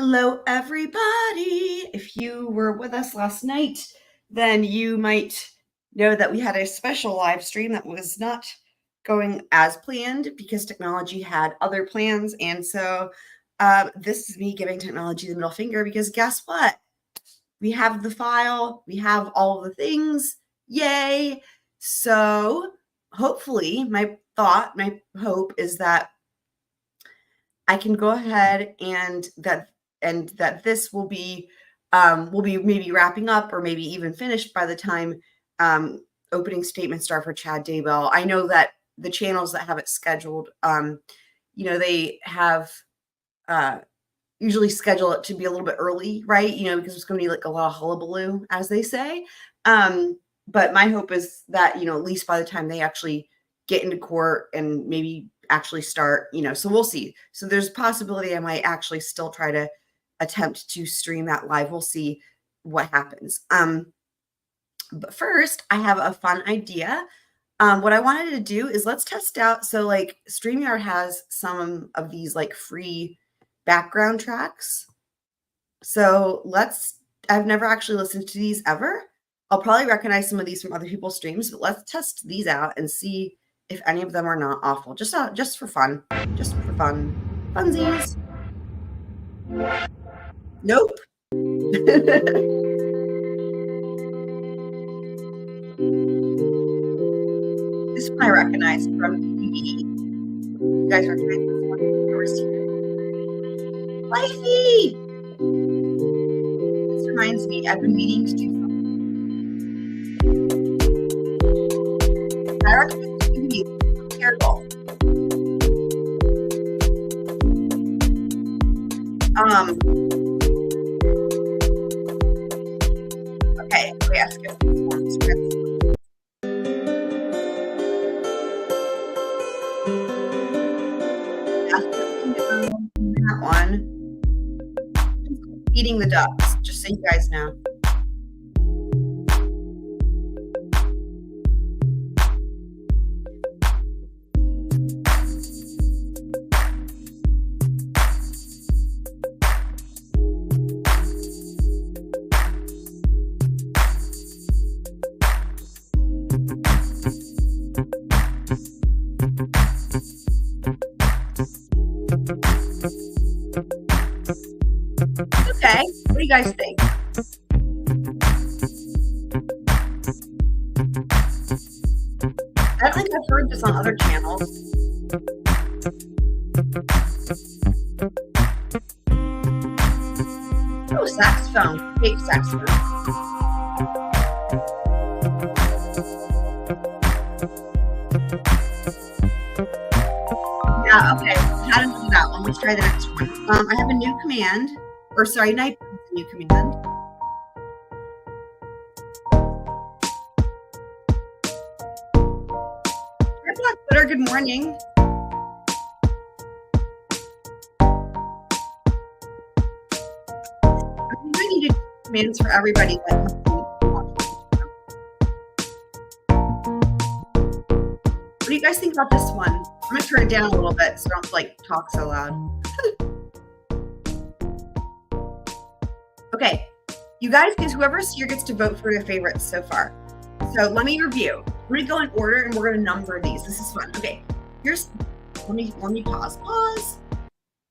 Hello, everybody. If you were with us last night, then you might know that we had a special live stream that was not going as planned because technology had other plans. And so this is me giving technology the middle finger because guess what? We have the file, we have all the things. Yay. So hopefully my hope is that I can go ahead and that this will be maybe wrapping up or maybe even finished by the time opening statements start for Chad Daybell. I know that the channels that have it scheduled, they have usually schedule it to be a little bit early, right? Because it's going to be like a lot of hullabaloo, as they say. But my hope is that, at least by the time they actually get into court and maybe actually start, so we'll see. So there's a possibility I might actually still try to attempt to stream that live. We'll see what happens. But first, I have a fun idea. What I wanted to do is let's test out. So like StreamYard has some of these like free background tracks. So I've never actually listened to these ever. I'll probably recognize some of these from other people's streams, but let's test these out and see if any of them are not awful. Just for fun. Just for fun. Funsies. Nope. This one I recognize from TV. You guys recognize this one? Lifey! This reminds me, I've been meaning to do something. I recommend TV. Be careful. Okay, we ask if this one's script. That one. Feeding the ducks, just so you guys know. Okay, what do you guys think? I don't think I've heard this on other channels. Oh, saxophone. Fake saxophone. Yeah, okay. How to do that one? Let's try the next one. I have a new command. Or sorry, not a new command. Hi, Black Twitter. Good morning. I'm going to need commands for everybody that has been watching. What do you guys think about this one? I'm going to turn it down a little bit so I don't talk so loud. Okay, you guys, whoever's here gets to vote for their favorites so far. So let me review. We're gonna go in order and we're gonna number these. This is fun. Okay, let me pause.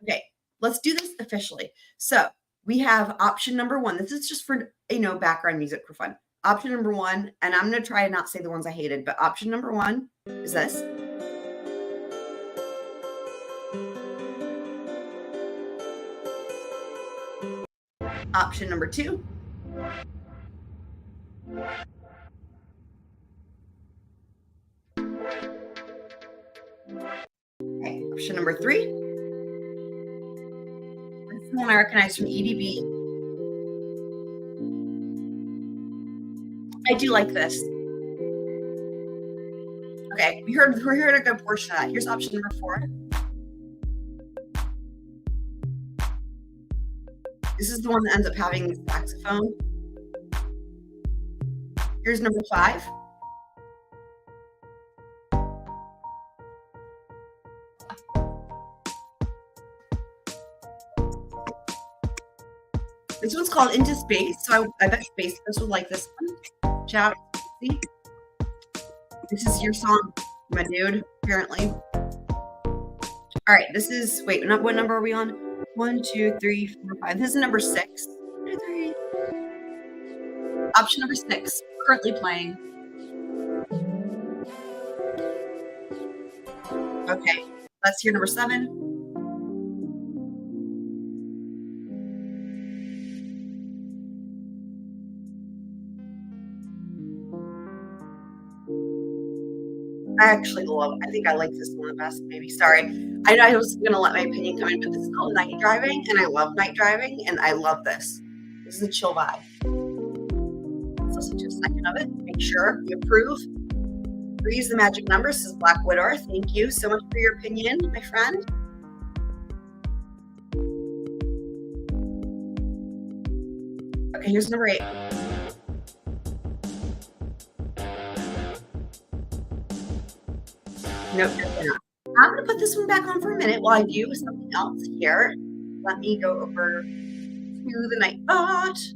Okay, let's do this officially. So we have option number 1. This is just for, background music for fun. Option number 1, and I'm gonna try and not say the ones I hated, but option number 1 is this. Option number 2. Okay, option number 3. This is one I recognize from EDB. I do like this. Okay, we're hearing a good portion of that. Here's option number 4. This is the one that ends up having the saxophone. Here's number 5. This one's called Into Space, so I bet Space Ghost would like this one. Shout out. See? This is your song, my dude, apparently. All right, this is, wait, what number are we on? 1, 2, 3, 4, 5. This is number 6. 2, 3. Option number 6, currently playing. Okay, let's hear number 7. I think I like this one the best, maybe. Sorry. I know I was going to let my opinion come in, but this is called Night Driving, and I love night driving, and I love this. This is a chill vibe. Let's listen to a second of it. Make sure you approve. 3 is the magic number. This is Black Widower. Thank you so much for your opinion, my friend. Okay, here's number 8. Nope, definitely not. I'm going to put this one back on for a minute while I do something else here. Let me go over to the Nightbot.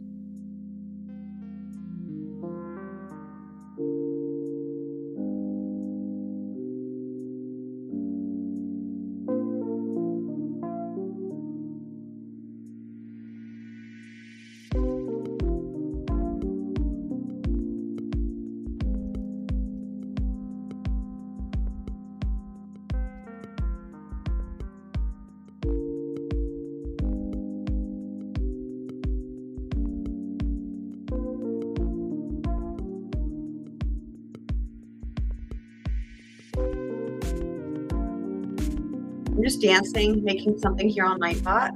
I'm just dancing, making something here on Nightbot.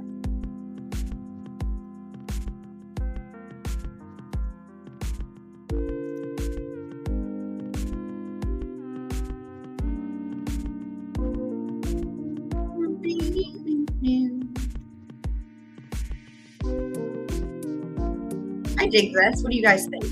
I dig this. What do you guys think?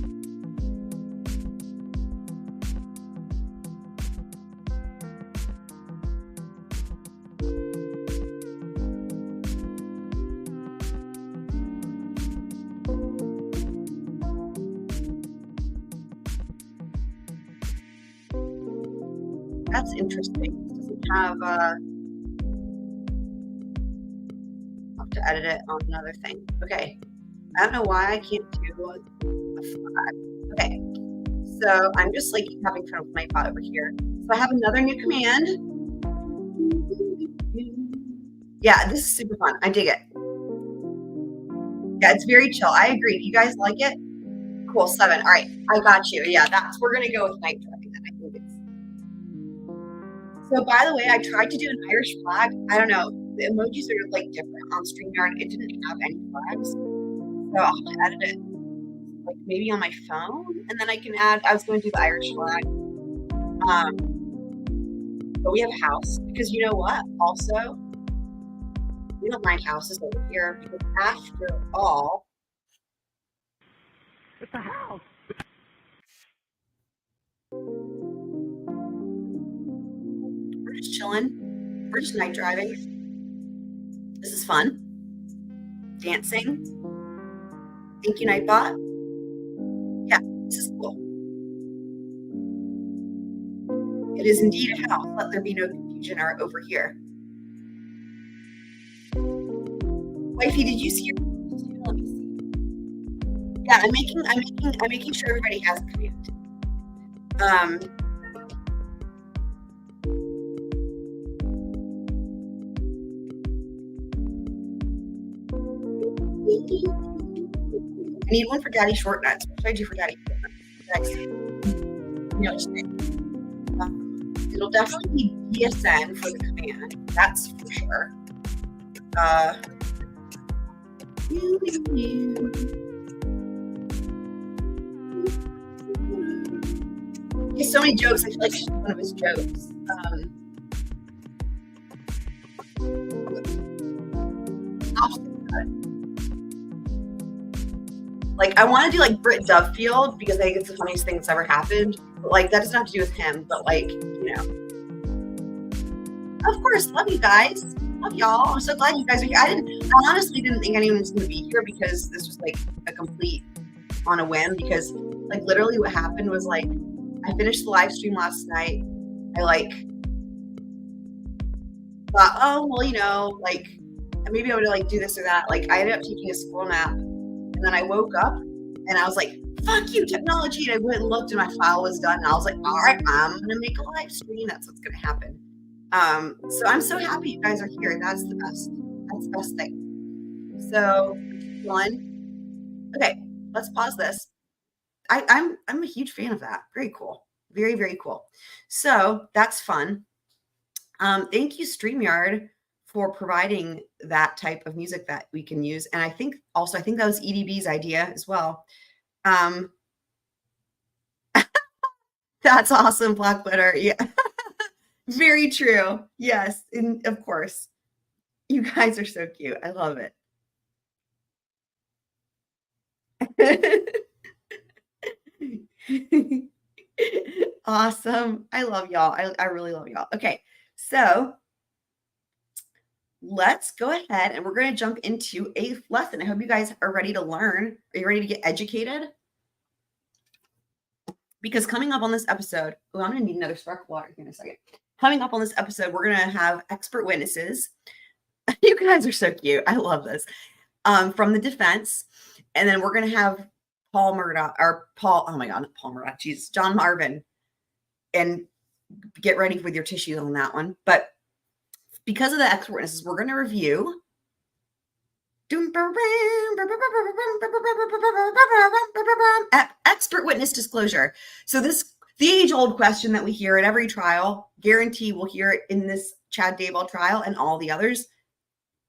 That's interesting. It doesn't have I'll have to edit it on another thing. Okay. I don't know why I can't do a flag. Okay. So I'm just like having fun with my bot over here. So I have another new command. Yeah, this is super fun. I dig it. Yeah, it's very chill. I agree. If you guys like it, cool. 7. All right. I got you. Yeah, we're going to go with night driving then. I think it's. So by the way, I tried to do an Irish flag. I don't know. The emojis are like different on StreamYard. It didn't have any flags. So I'll have to edit it like maybe on my phone. And then I can add, I was going to do the Irish flag. But we have a house because you know what? Also, we don't mind houses over here because after all, it's a house. We're just chilling. We're just night driving. This is fun. Dancing. Thank you, Nightbot. Yeah, this is cool. It is indeed a house. Let there be no confusion over here. Wifey, did you see your? Let me see. Yeah, I'm making sure everybody has a command. I need one for Daddy Short Nuts. What should I do for Daddy Short Nuts? No, it'll definitely be DSN for the command. That's for sure. He has so many jokes. I feel like it's one of his jokes. Like, I want to do, like, Britt Duffield because I think it's the funniest thing that's ever happened. But, like, that doesn't have to do with him. But, like, you know. Of course. Love you guys. Love y'all. I'm so glad you guys are here. I honestly didn't think anyone was going to be here because this was like a complete on a whim, because like literally what happened was like I finished the live stream last night. I like thought, oh, well, you know, like maybe I would like do this or that. Like I ended up taking a squirrel nap, and then I woke up and I was like, fuck you, technology. And I went and looked and my file was done. And I was like, all right, I'm going to make a live stream. That's what's going to happen. So I'm so happy you guys are here. That's the best. That's the best thing. So one, okay, let's pause this. I'm a huge fan of that. Very cool. Very, very cool. So that's fun. Thank you, StreamYard, for providing that type of music that we can use. And I think that was EDB's idea as well. That's awesome, Black Glitter. Yeah. Very true. Yes. And of course. You guys are so cute. I love it. Awesome. I love y'all. I really love y'all. Okay. So let's go ahead and we're going to jump into a lesson. I hope you guys are ready to learn. Are you ready to get educated? Because coming up on this episode, I'm going to need another sparkle water here in a second. Coming up on this episode, we're going to have expert witnesses. You guys are so cute. I love this. From the defense. And then we're going to have John Murdaugh, geez, John Marvin. And get ready with your tissues on that one. But because of the expert witnesses, we're going to review expert witness disclosure. So the age-old question that we hear at every trial, guarantee we'll hear it in this Chad Daybell trial and all the others.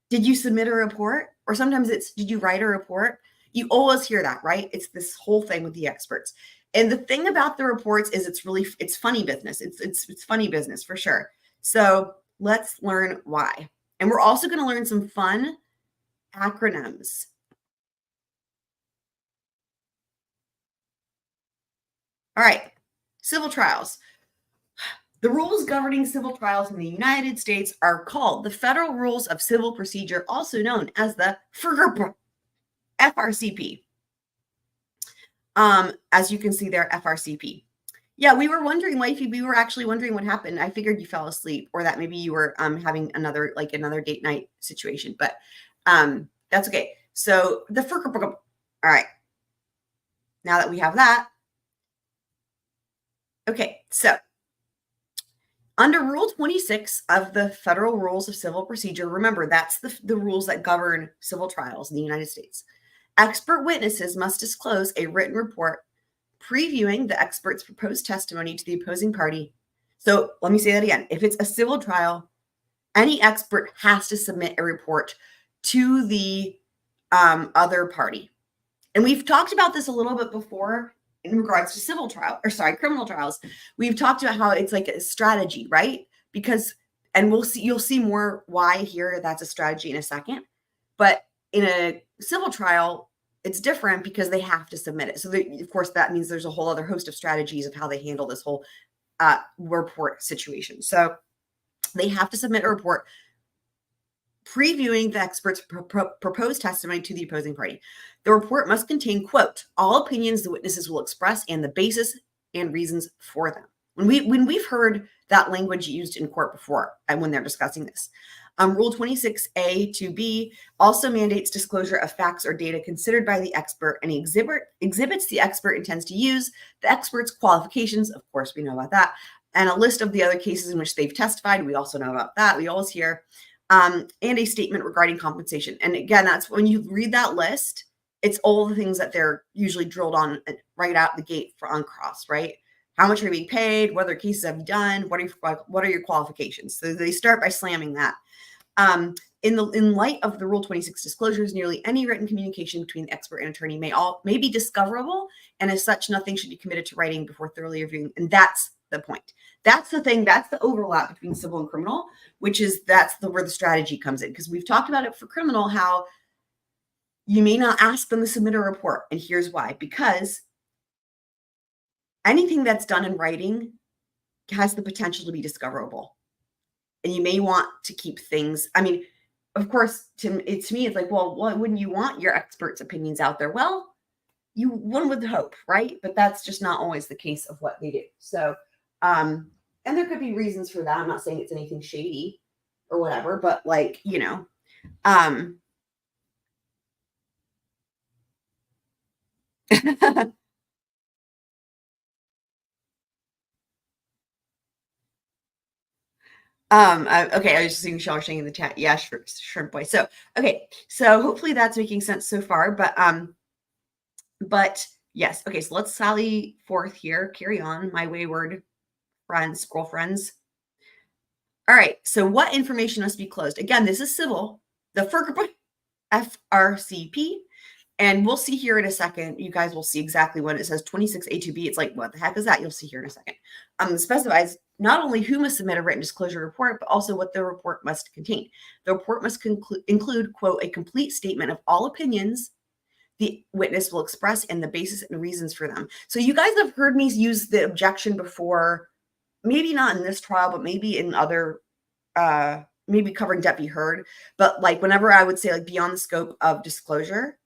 Did you submit a report? Or sometimes it's, did you write a report? You always hear that, right? It's this whole thing with the experts. And the thing about the reports is it's funny business. It's funny business for sure. So let's learn why. And we're also going to learn some fun acronyms. All right, civil trials. The rules governing civil trials in the United States are called the Federal Rules of Civil Procedure, also known as the FRCP. As you can see there, FRCP. Yeah, we were wondering, Wifey, we were actually wondering what happened. I figured you fell asleep or that maybe you were having another date night situation, but that's okay. So all right. Now that we have that. Okay, so under Rule 26 of the Federal Rules of Civil Procedure, remember, that's the rules that govern civil trials in the United States. Expert witnesses must disclose a written report previewing the expert's proposed testimony to the opposing party. So let me say that again. If it's a civil trial, any expert has to submit a report to the other party. And we've talked about this a little bit before in regards to criminal trials. We've talked about how it's like a strategy, right? Because, and you'll see more why here that's a strategy in a second. But in a civil trial, it's different because they have to submit it. So of course, that means there's a whole other host of strategies of how they handle this whole report situation. So they have to submit a report previewing the expert's proposed testimony to the opposing party. The report must contain, quote, all opinions the witnesses will express and the basis and reasons for them. When we've heard that language used in court before and when they're discussing this. Rule 26A to B also mandates disclosure of facts or data considered by the expert. Any exhibits the expert intends to use, the expert's qualifications, of course we know about that, and a list of the other cases in which they've testified. We also know about that. We always hear. And a statement regarding compensation. And again, that's when you read that list, it's all the things that they're usually drilled on right out the gate on cross, right? How much are you being paid? What other cases have you done? What are your qualifications? So they start by slamming that. In light of the Rule 26 disclosures, nearly any written communication between the expert and attorney may be discoverable, and as such, nothing should be committed to writing before thoroughly reviewing. And that's the point. That's the thing. That's the overlap between civil and criminal, which is where the strategy comes in. Because we've talked about it for criminal, how you may not ask them to submit a report. And here's why. Because anything that's done in writing has the potential to be discoverable. And you may want to keep things, I mean, of course, to me, it's like, well, why wouldn't you want your experts' opinions out there? Well, one would hope, right? But that's just not always the case of what they do. So, and there could be reasons for that. I'm not saying it's anything shady or whatever, but like, okay, I was just seeing Shaw saying in the chat. Yeah, shrimp boy. So, okay, so hopefully that's making sense so far. But yes, okay, so let's sally forth here. Carry on, my wayward friends, squirrel friends. All right, so what information must be closed? Again, this is civil, the FRCP, and we'll see here in a second. You guys will see exactly what it says. 26A2B. It's like, what the heck is that? You'll see here in a second. It specifies not only who must submit a written disclosure report, but also what the report must contain. The report must include, quote, a complete statement of all opinions the witness will express and the basis and reasons for them. So you guys have heard me use the objection before, maybe not in this trial, but maybe in other, maybe covering Deputy Heard. But like whenever I would say like beyond the scope of disclosure,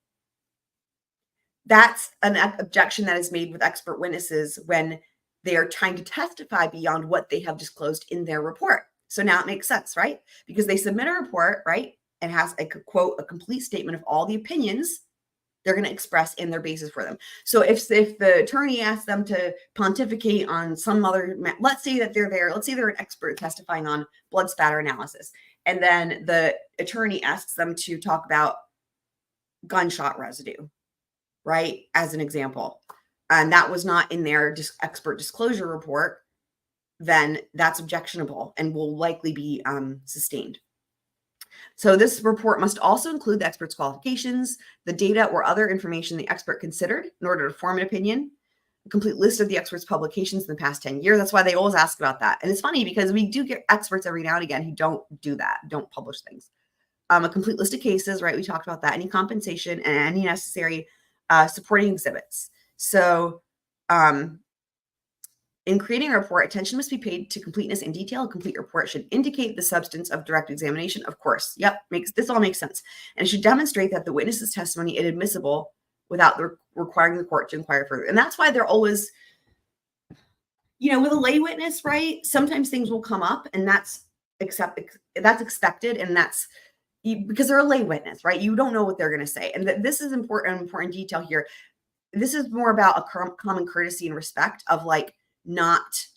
that's an objection that is made with expert witnesses when they are trying to testify beyond what they have disclosed in their report. So now it makes sense, right? Because they submit a report, right? And has a quote, a complete statement of all the opinions they're going to express in their basis for them. So if the attorney asks them to pontificate on some other, let's say that they're there, let's say they're an expert testifying on blood spatter analysis, and then the attorney asks them to talk about gunshot residue, right? As an example, and that was not in their expert disclosure report, then that's objectionable and will likely be sustained. So this report must also include the expert's qualifications, the data or other information the expert considered in order to form an opinion, a complete list of the expert's publications in the past 10 years. That's why they always ask about that. And it's funny because we do get experts every now and again who don't do that, don't publish things. A complete list of cases, right? We talked about that, any compensation and any necessary supporting exhibits. So in creating a report, attention must be paid to completeness and detail. A complete report should indicate the substance of direct examination. Of course, yep, this all makes sense. And it should demonstrate that the witness's testimony is admissible without requiring the court to inquire further. And that's why they're always, with a lay witness, right? Sometimes things will come up, and that's expected, and that's because they're a lay witness, right? You don't know what they're going to say, and this is important detail here. This is more about a common courtesy and respect of not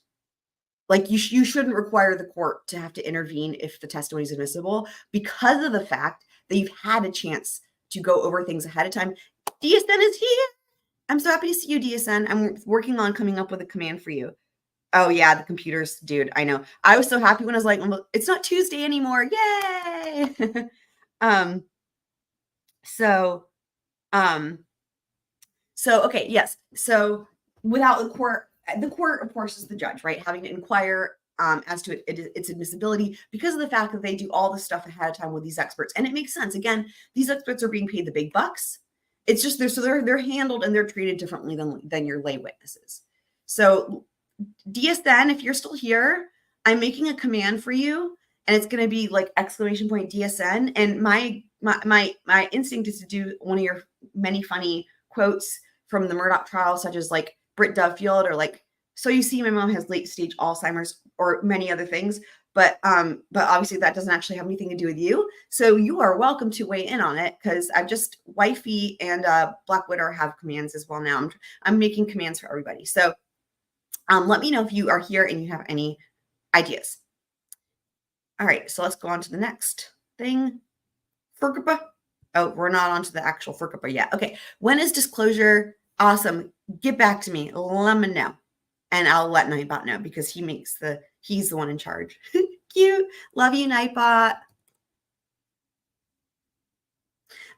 like you shouldn't require the court to have to intervene if the testimony is admissible because of the fact that you've had a chance to go over things ahead of time. DSN is here. I'm so happy to see you, DSN. I'm working on coming up with a command for you. Oh yeah, the computers, dude. I know. I was so happy when I was like, it's not Tuesday anymore. Yay! So okay, yes. So without the court, of course, is the judge, right? Having to inquire as to its admissibility because of the fact that they do all this stuff ahead of time with these experts. And it makes sense. Again, these experts are being paid the big bucks. It's just they're handled and they're treated differently than your lay witnesses. So DSN, if you're still here, I'm making a command for you, and it's going to be like exclamation point DSN. And my instinct is to do one of your many funny quotes from the Murdaugh trial, such as like Britt Duffield, or like, so you see my mom has late stage Alzheimer's, or many other things. But obviously that doesn't actually have anything to do with you. So you are welcome to weigh in on it, because I've just Wifey and Black Widow have commands as well now. I'm making commands for everybody. So let me know if you are here and you have any ideas. All right, so let's go on to the next thing. FERCPA. Oh, we're not on to the actual FERCPA yet. Okay, when is disclosure? Awesome. Get back to me. Let me know. And I'll let Nightbot know, because he's the one in charge. Cute. Love you, Nightbot.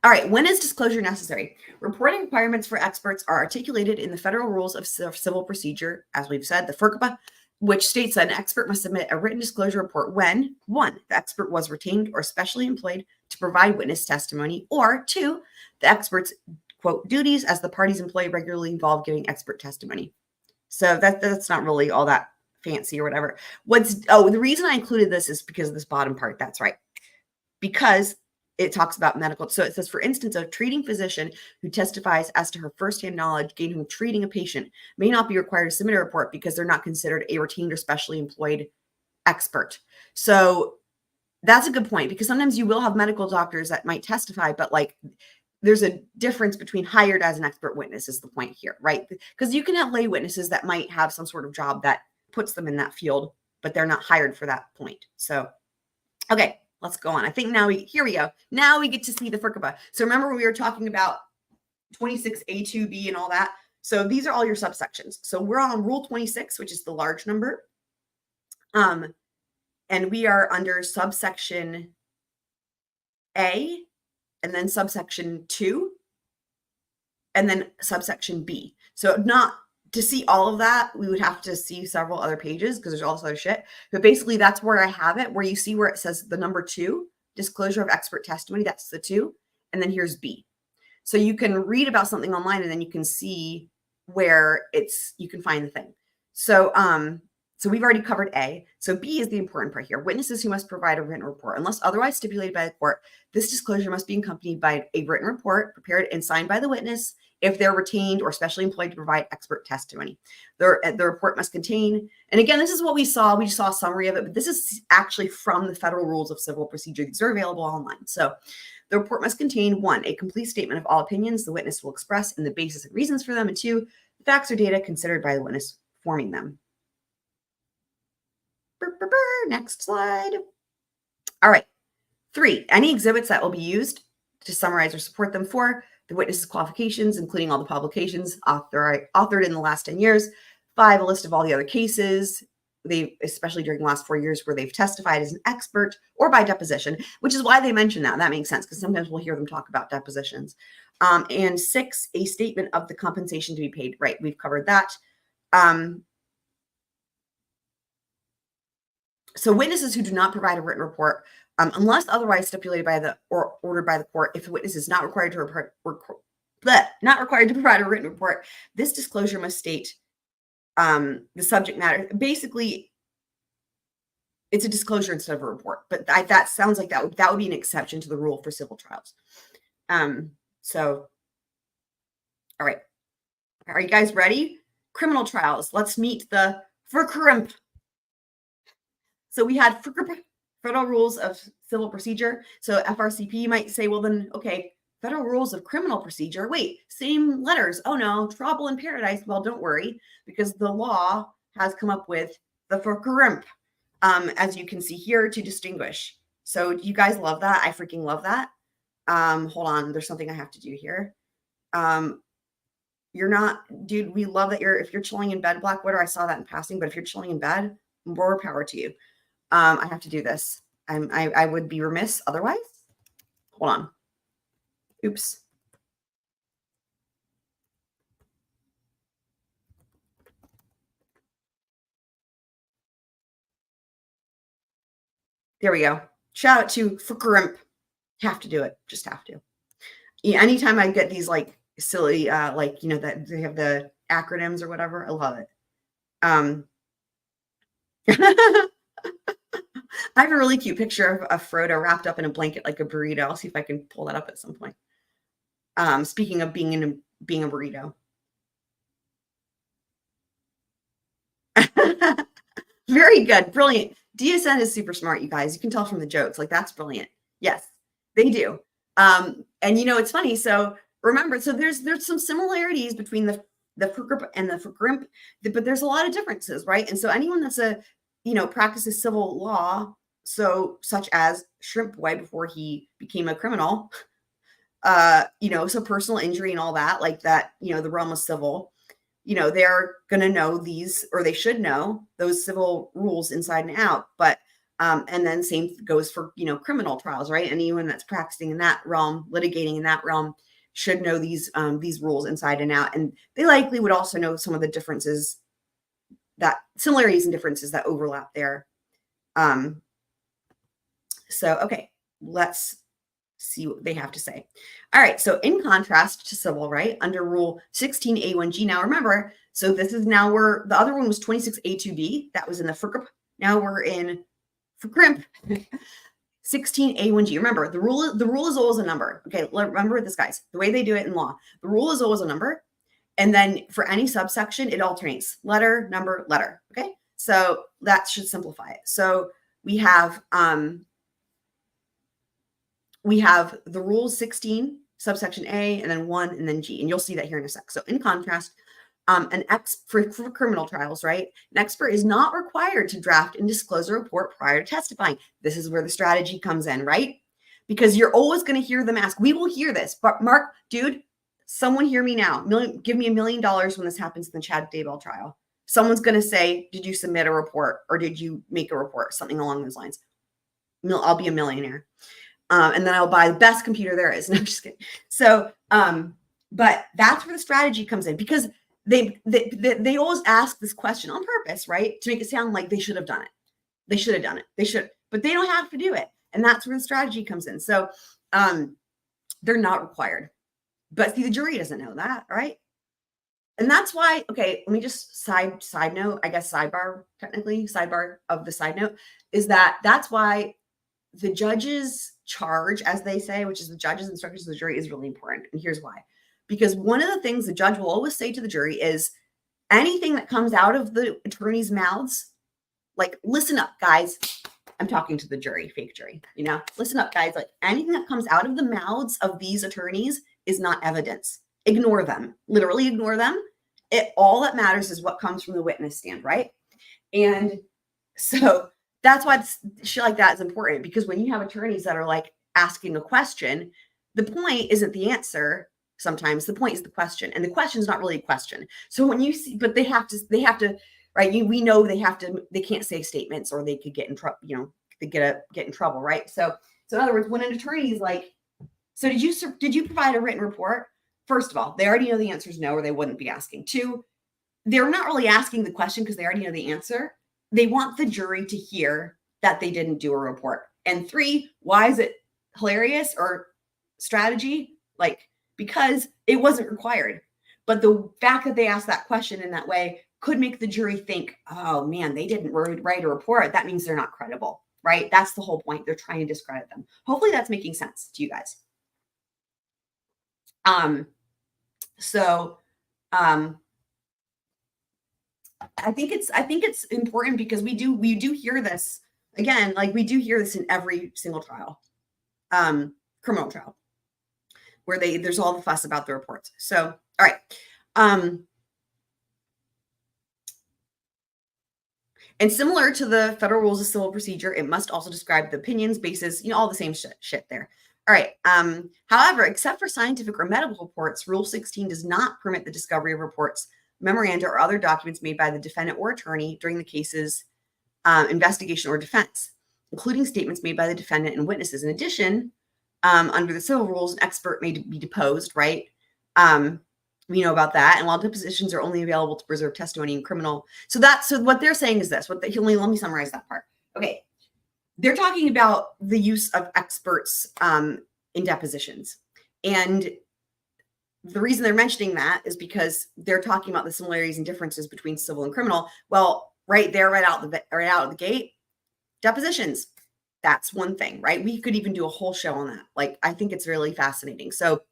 All right, when is disclosure necessary? Reporting requirements for experts are articulated in the Federal Rules of Civil Procedure, as we've said, the FERCPA, which states that an expert must submit a written disclosure report when, 1, the expert was retained or specially employed to provide witness testimony, or 2, the expert's, quote, duties as the party's employee regularly involve giving expert testimony. So that's not really all that fancy or whatever. The reason I included this is because of this bottom part. That's right. Because it talks about medical. So it says, for instance, a treating physician who testifies as to her firsthand knowledge gained from treating a patient may not be required to submit a report because they're not considered a retained or specially employed expert. So that's a good point, because sometimes you will have medical doctors that might testify, but like there's a difference between hired as an expert witness is the point here, right? Because you can have lay witnesses that might have some sort of job that puts them in that field, but they're not hired for that point. So, okay, let's go on. I think here we go. Now we get to see the FRCPA. So remember we were talking about 26A2B and all that. So these are all your subsections. So we're on Rule 26, which is the large number. And we are under subsection A, and then subsection 2, and then subsection B. So not to see all of that, we would have to see several other pages because there's all this other shit. But basically that's where I have it, where you see where it says the number 2, disclosure of expert testimony, that's the 2. And then here's B. So you can read about something online and then you can see where you can find the thing. So, so we've already covered A. So B is the important part here. Witnesses who must provide a written report. Unless otherwise stipulated by the court, this disclosure must be accompanied by a written report prepared and signed by the witness if they're retained or specially employed to provide expert testimony. The report must contain, and again, this is what we saw. We saw a summary of it, but this is actually from the Federal Rules of Civil Procedure. These are available online. So the report must contain 1, a complete statement of all opinions the witness will express and the basis and reasons for them, and 2, the facts or data considered by the witness forming them. Next slide. All right. 3, any exhibits that will be used to summarize or support them. 4, the witness's qualifications, including all the publications authored in the last 10 years. 5, a list of all the other cases, especially during the last 4 years, where they've testified as an expert or by deposition, which is why they mention that. That makes sense, because sometimes we'll hear them talk about depositions. And 6, a statement of the compensation to be paid. Right, we've covered that. So witnesses who do not provide a written report, unless otherwise stipulated by or ordered by the court, if the witness is not required to provide a written report, this disclosure must state the subject matter. Basically, it's a disclosure instead of a report. But that sounds like that would be an exception to the rule for civil trials. So, all right, are you guys ready? Criminal trials. Let's meet the FRCPA. So we had Federal Rules of Civil Procedure. So FRCP might say, well, then, okay, Federal Rules of Criminal Procedure. Wait, same letters. Oh, no, trouble in paradise. Well, don't worry, because the law has come up with the FRCPA, as you can see here, to distinguish. So you guys love that. I freaking love that. Hold on. There's something I have to do here. You're not, dude, we love that if you're chilling in bed, Blackwater, I saw that in passing, but if you're chilling in bed, more power to you. I have to do this. I would be remiss otherwise. Hold on. Oops. There we go. Shout out to FRCPA. Have to do it. Just have to. Yeah, anytime I get these like silly, like, you know, that they have the acronyms or whatever, I love it. I have a really cute picture of Frodo wrapped up in a blanket like a burrito. I'll see if I can pull that up at some point. Speaking of being a burrito. Very good. Brilliant. DSN is super smart, you guys. You can tell from the jokes. Like, that's brilliant. Yes, they do. And you know, it's funny. So remember, so there's some similarities between the FRCPA and the FRCPA, but there's a lot of differences, right? And so anyone that's practices civil law, so such as Shrimp Boy before he became a criminal, so personal injury and all that, like that, the realm of civil, they're going to know these, or they should know those civil rules inside and out. But, and then same goes for, criminal trials, right? Anyone that's practicing in that realm, litigating in that realm, should know these rules inside and out. And they likely would also know some of the differences, that similarities and differences that overlap there. So, okay, let's see what they have to say. All right. So in contrast to civil, right, under Rule 16A1G. Now remember, so this is now where the other one was 26A2B. That was in the FRCRIP. Now we're in FRCRIMP 16A1G. Remember, the rule is always a number. Okay. Remember this, guys. The way they do it in law, the rule is always a number. And then for any subsection, it alternates letter, number, letter. Okay. So that should simplify it. So we have the rule 16, subsection A, and then 1, and then G. And you'll see that here in a sec. So in contrast, for criminal trials, right, an expert is not required to draft and disclose a report prior to testifying. This is where the strategy comes in, right? Because you're always going to hear them ask. We will hear this. But Mark, dude, someone hear me now. Give me $1 million when this happens in the Chad Daybell trial. Someone's going to say, did you submit a report or did you make a report? Something along those lines. I'll be a millionaire. And then I'll buy the best computer there is. No, I'm just kidding. So, but that's where the strategy comes in, because they always ask this question on purpose, right? To make it sound like they should have done it. They should have done it. They should, but they don't have to do it. And that's where the strategy comes in. So, they're not required. But see, the jury doesn't know that, right? And that's why, okay, let me just side note, I guess sidebar of the side note, is that's why the judge's charge, as they say, which is the judge's instructions to the jury, is really important. And here's why. Because one of the things the judge will always say to the jury is anything that comes out of the attorney's mouths, like, listen up, guys. I'm talking to the jury, fake jury, listen up, guys. Like, anything that comes out of the mouths of these attorneys is not evidence. Ignore them, literally ignore them. All that matters is what comes from the witness stand, right? And so that's why shit like that is important, because when you have attorneys that are like asking a question, the point isn't the answer. Sometimes the point is the question, and the question is not really a question. So when you see, but they have to, right? We know they can't say statements, or they could get in trouble, they get in trouble, right? So in other words, when an attorney is like, so did you provide a written report? First of all, they already know the answer is no, or they wouldn't be asking. 2, they're not really asking the question because they already know the answer. They want the jury to hear that they didn't do a report. And 3, why is it hilarious or strategy? Like, because it wasn't required. But the fact that they asked that question in that way could make the jury think, oh man, they didn't write a report. That means they're not credible, right? That's the whole point. They're trying to discredit them. Hopefully that's making sense to you guys. I think it's important, because we do hear this again, like we do hear this in every single trial, criminal trial, where there's all the fuss about the reports. So, all right. And similar to the federal rules of civil procedure, it must also describe the opinions, basis, all the same shit there. All right. However, except for scientific or medical reports, Rule 16 does not permit the discovery of reports, memoranda, or other documents made by the defendant or attorney during the case's investigation or defense, including statements made by the defendant and witnesses. In addition, under the civil rules, an expert may be deposed, right? We know about that. And while depositions are only available to preserve testimony in criminal. So what they're saying is this. Let me summarize that part. Okay. They're talking about the use of experts in depositions. And the reason they're mentioning that is because they're talking about the similarities and differences between civil and criminal. Well, right there, right out of the gate, depositions. That's one thing, right? We could even do a whole show on that. Like, I think it's really fascinating. So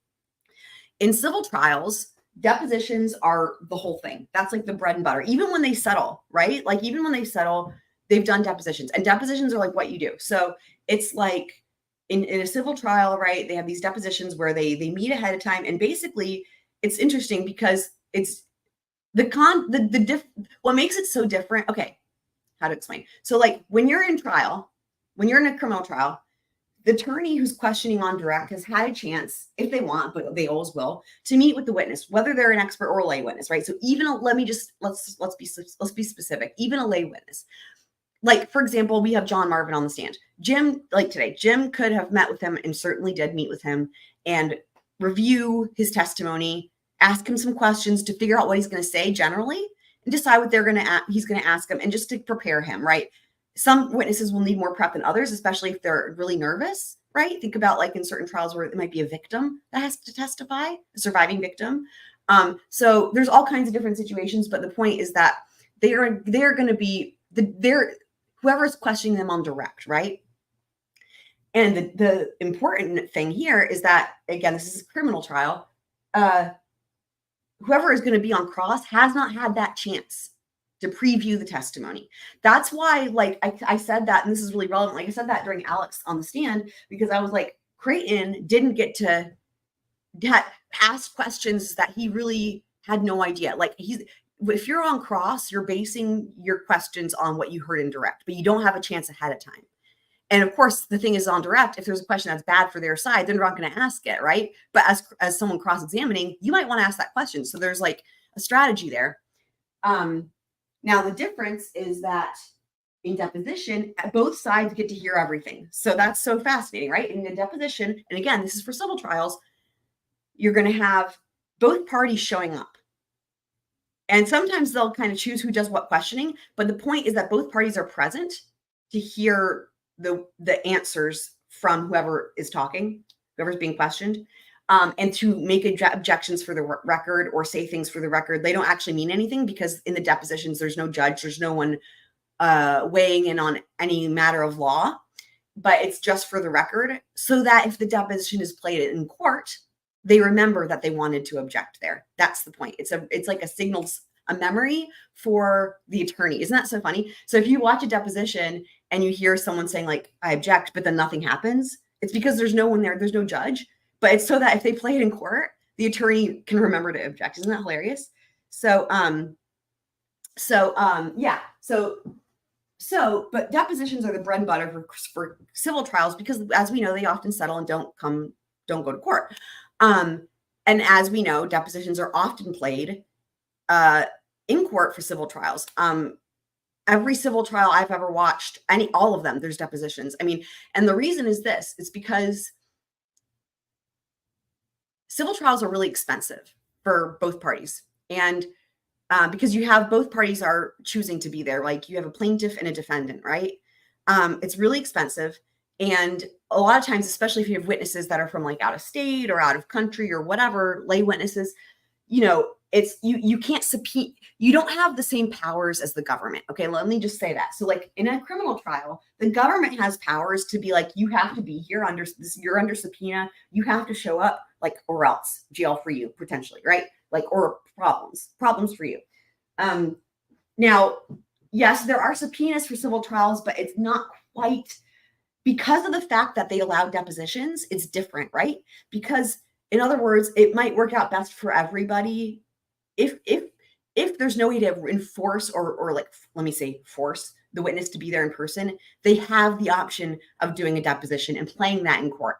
in civil trials, depositions are the whole thing. That's like the bread and butter. Even when they settle, right? Like, even when they settle, they've done depositions, and depositions are like what you do. So it's like in a civil trial, right? They have these depositions where they meet ahead of time. And basically it's interesting because it's what makes it so different. Okay. How to explain. So like when you're in a criminal trial, the attorney who's questioning on direct has had a chance, if they want, but they always will, to meet with the witness, whether they're an expert or a lay witness, right? So even let's be specific. Even a lay witness. Like, for example, we have John Marvin on the stand. Jim could have met with him, and certainly did meet with him, and review his testimony, ask him some questions to figure out what he's going to say generally, and decide what he's going to ask him, and just to prepare him, right? Some witnesses will need more prep than others, especially if they're really nervous, right? Think about like in certain trials where it might be a victim that has to testify, a surviving victim. So there's all kinds of different situations, but the point is that they're going to be whoever's questioning them on direct, right? And the important thing here is that, again, this is a criminal trial. Whoever is going to be on cross has not had that chance to preview the testimony. That's why, like I said that, and this is really relevant. Like I said that during Alex on the stand, because I was like, Creighton didn't get to ask questions that he really had no idea. Like if you're on cross, you're basing your questions on what you heard in direct, but you don't have a chance ahead of time. And of course, the thing is on direct, if there's a question that's bad for their side, they're not going to ask it, right? But as someone cross-examining, you might want to ask that question. So there's like a strategy there. Now, the difference is that in deposition, both sides get to hear everything. So that's so fascinating, right? In the deposition, and again, this is for civil trials, you're going to have both parties showing up. And sometimes they'll kind of choose who does what questioning. But the point is that both parties are present to hear the answers from whoever is talking, whoever's being questioned, and to make objections for the record or say things for the record. They don't actually mean anything because in the depositions, there's no judge, there's no one weighing in on any matter of law, but it's just for the record so that if the deposition is played in court, they remember that they wanted to object there. That's the point. It's like a signals, a memory for the attorney. Isn't that so funny? So if you watch a deposition and you hear someone saying like, I object, but then nothing happens, it's because there's no one there. There's no judge, but it's so that if they play it in court, the attorney can remember to object. Isn't that hilarious? So, but depositions are the bread and butter for civil trials because as we know, they often settle and don't go to court. And as we know, depositions are often played in court for civil trials. Every civil trial I've ever watched, all of them, there's depositions. I mean, and the reason is this, it's because civil trials are really expensive for both parties. And because you have both parties are choosing to be there, like you have a plaintiff and a defendant, right? It's really expensive. And a lot of times, especially if you have witnesses that are from like out of state or out of country or whatever, lay witnesses, you know, it's you can't subpoena, you don't have the same powers as the government. Okay, let me just say that. So like in a criminal trial, the government has powers to be like, you have to be here under this, you're under subpoena, you have to show up, like, or else jail for you potentially, right? Like, or problems for you. Now, yes, there are subpoenas for civil trials, but it's not quite because of the fact that they allow depositions, it's different, right? Because in other words, it might work out best for everybody if there's no way to enforce or like, let me say, force the witness to be there in person, they have the option of doing a deposition and playing that in court,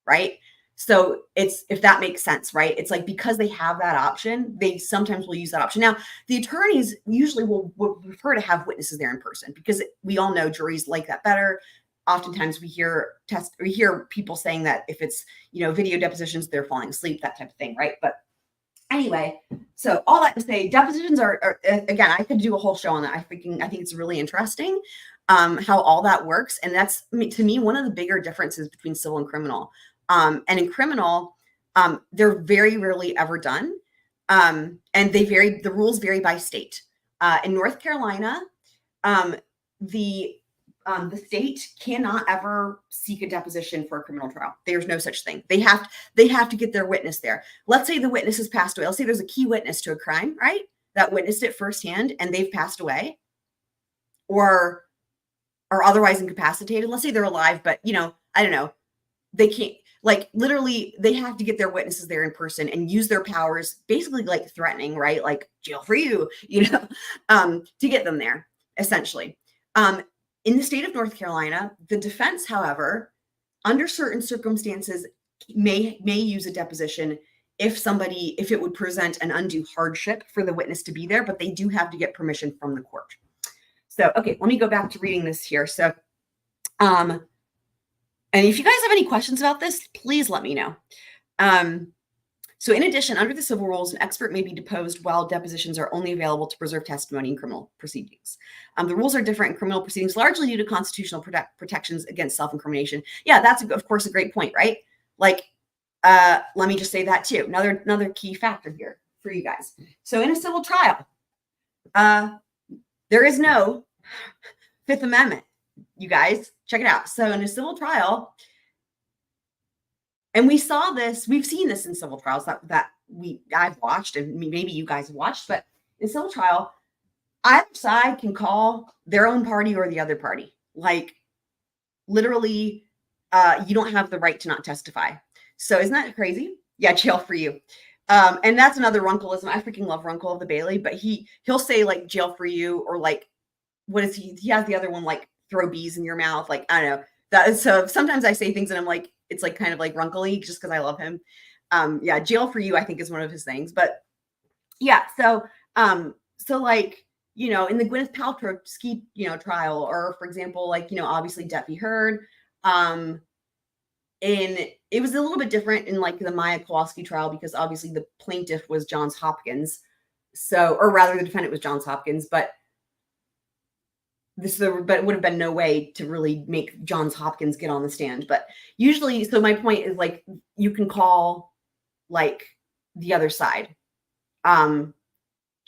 right? So it's, if that makes sense, right? It's like, because they have that option, they sometimes will use that option. Now, the attorneys usually will prefer to have witnesses there in person because we all know juries like that better. Oftentimes we hear people saying that if it's, video depositions, they're falling asleep, that type of thing, right? But anyway, so all that to say, depositions are again, I could do a whole show on that. I think it's really interesting how all that works. And that's, to me, one of the bigger differences between civil and criminal. And in criminal, they're very rarely ever done. And the rules vary by state. In North Carolina, the state cannot ever seek a deposition for a criminal trial. There's no such thing. They have to get their witness there. Let's say the witness has passed away. Let's say there's a key witness to a crime, right? That witnessed it firsthand and they've passed away or are otherwise incapacitated. Let's say they're alive, but I don't know. They can't, like, literally they have to get their witnesses there in person and use their powers, basically like threatening, right? Like jail for you, to get them there essentially. In the state of North Carolina, the defense, however, under certain circumstances, may use a deposition if it would present an undue hardship for the witness to be there, but they do have to get permission from the court. So, okay, let me go back to reading this here. So, and if you guys have any questions about this, please let me know. So in addition, under the civil rules, an expert may be deposed while depositions are only available to preserve testimony in criminal proceedings. The rules are different in criminal proceedings, largely due to constitutional protections against self-incrimination. Yeah, that's, of course, a great point, right? Like, let me just say that too. Another key factor here for you guys. So in a civil trial, there is no Fifth Amendment. You guys, check it out. So in a civil trial, and we've seen this in civil trials that I've watched, and maybe you guys have watched, but in civil trial, either side can call their own party or the other party. Like, literally, you don't have the right to not testify. So isn't that crazy? Yeah, jail for you. And that's another Runkleism. I freaking love Runkle of the Bailey, but he'll say like jail for you, or like, what is he? He has the other one, like throw bees in your mouth. Like, I don't know. So sometimes I say things and I'm like, it's like kind of like Runkle-y just because I love him. Yeah, jail for you, I think, is one of his things. But yeah, so like, in the Gwyneth Paltrow ski, trial, or for example, like, obviously Depp v. Heard. And it was a little bit different in like the Maya Kowalski trial, because obviously the plaintiff was Johns Hopkins. So, or rather the defendant was Johns Hopkins, but it would have been no way to really make Johns Hopkins get on the stand. But usually, so my point is, like, you can call like the other side.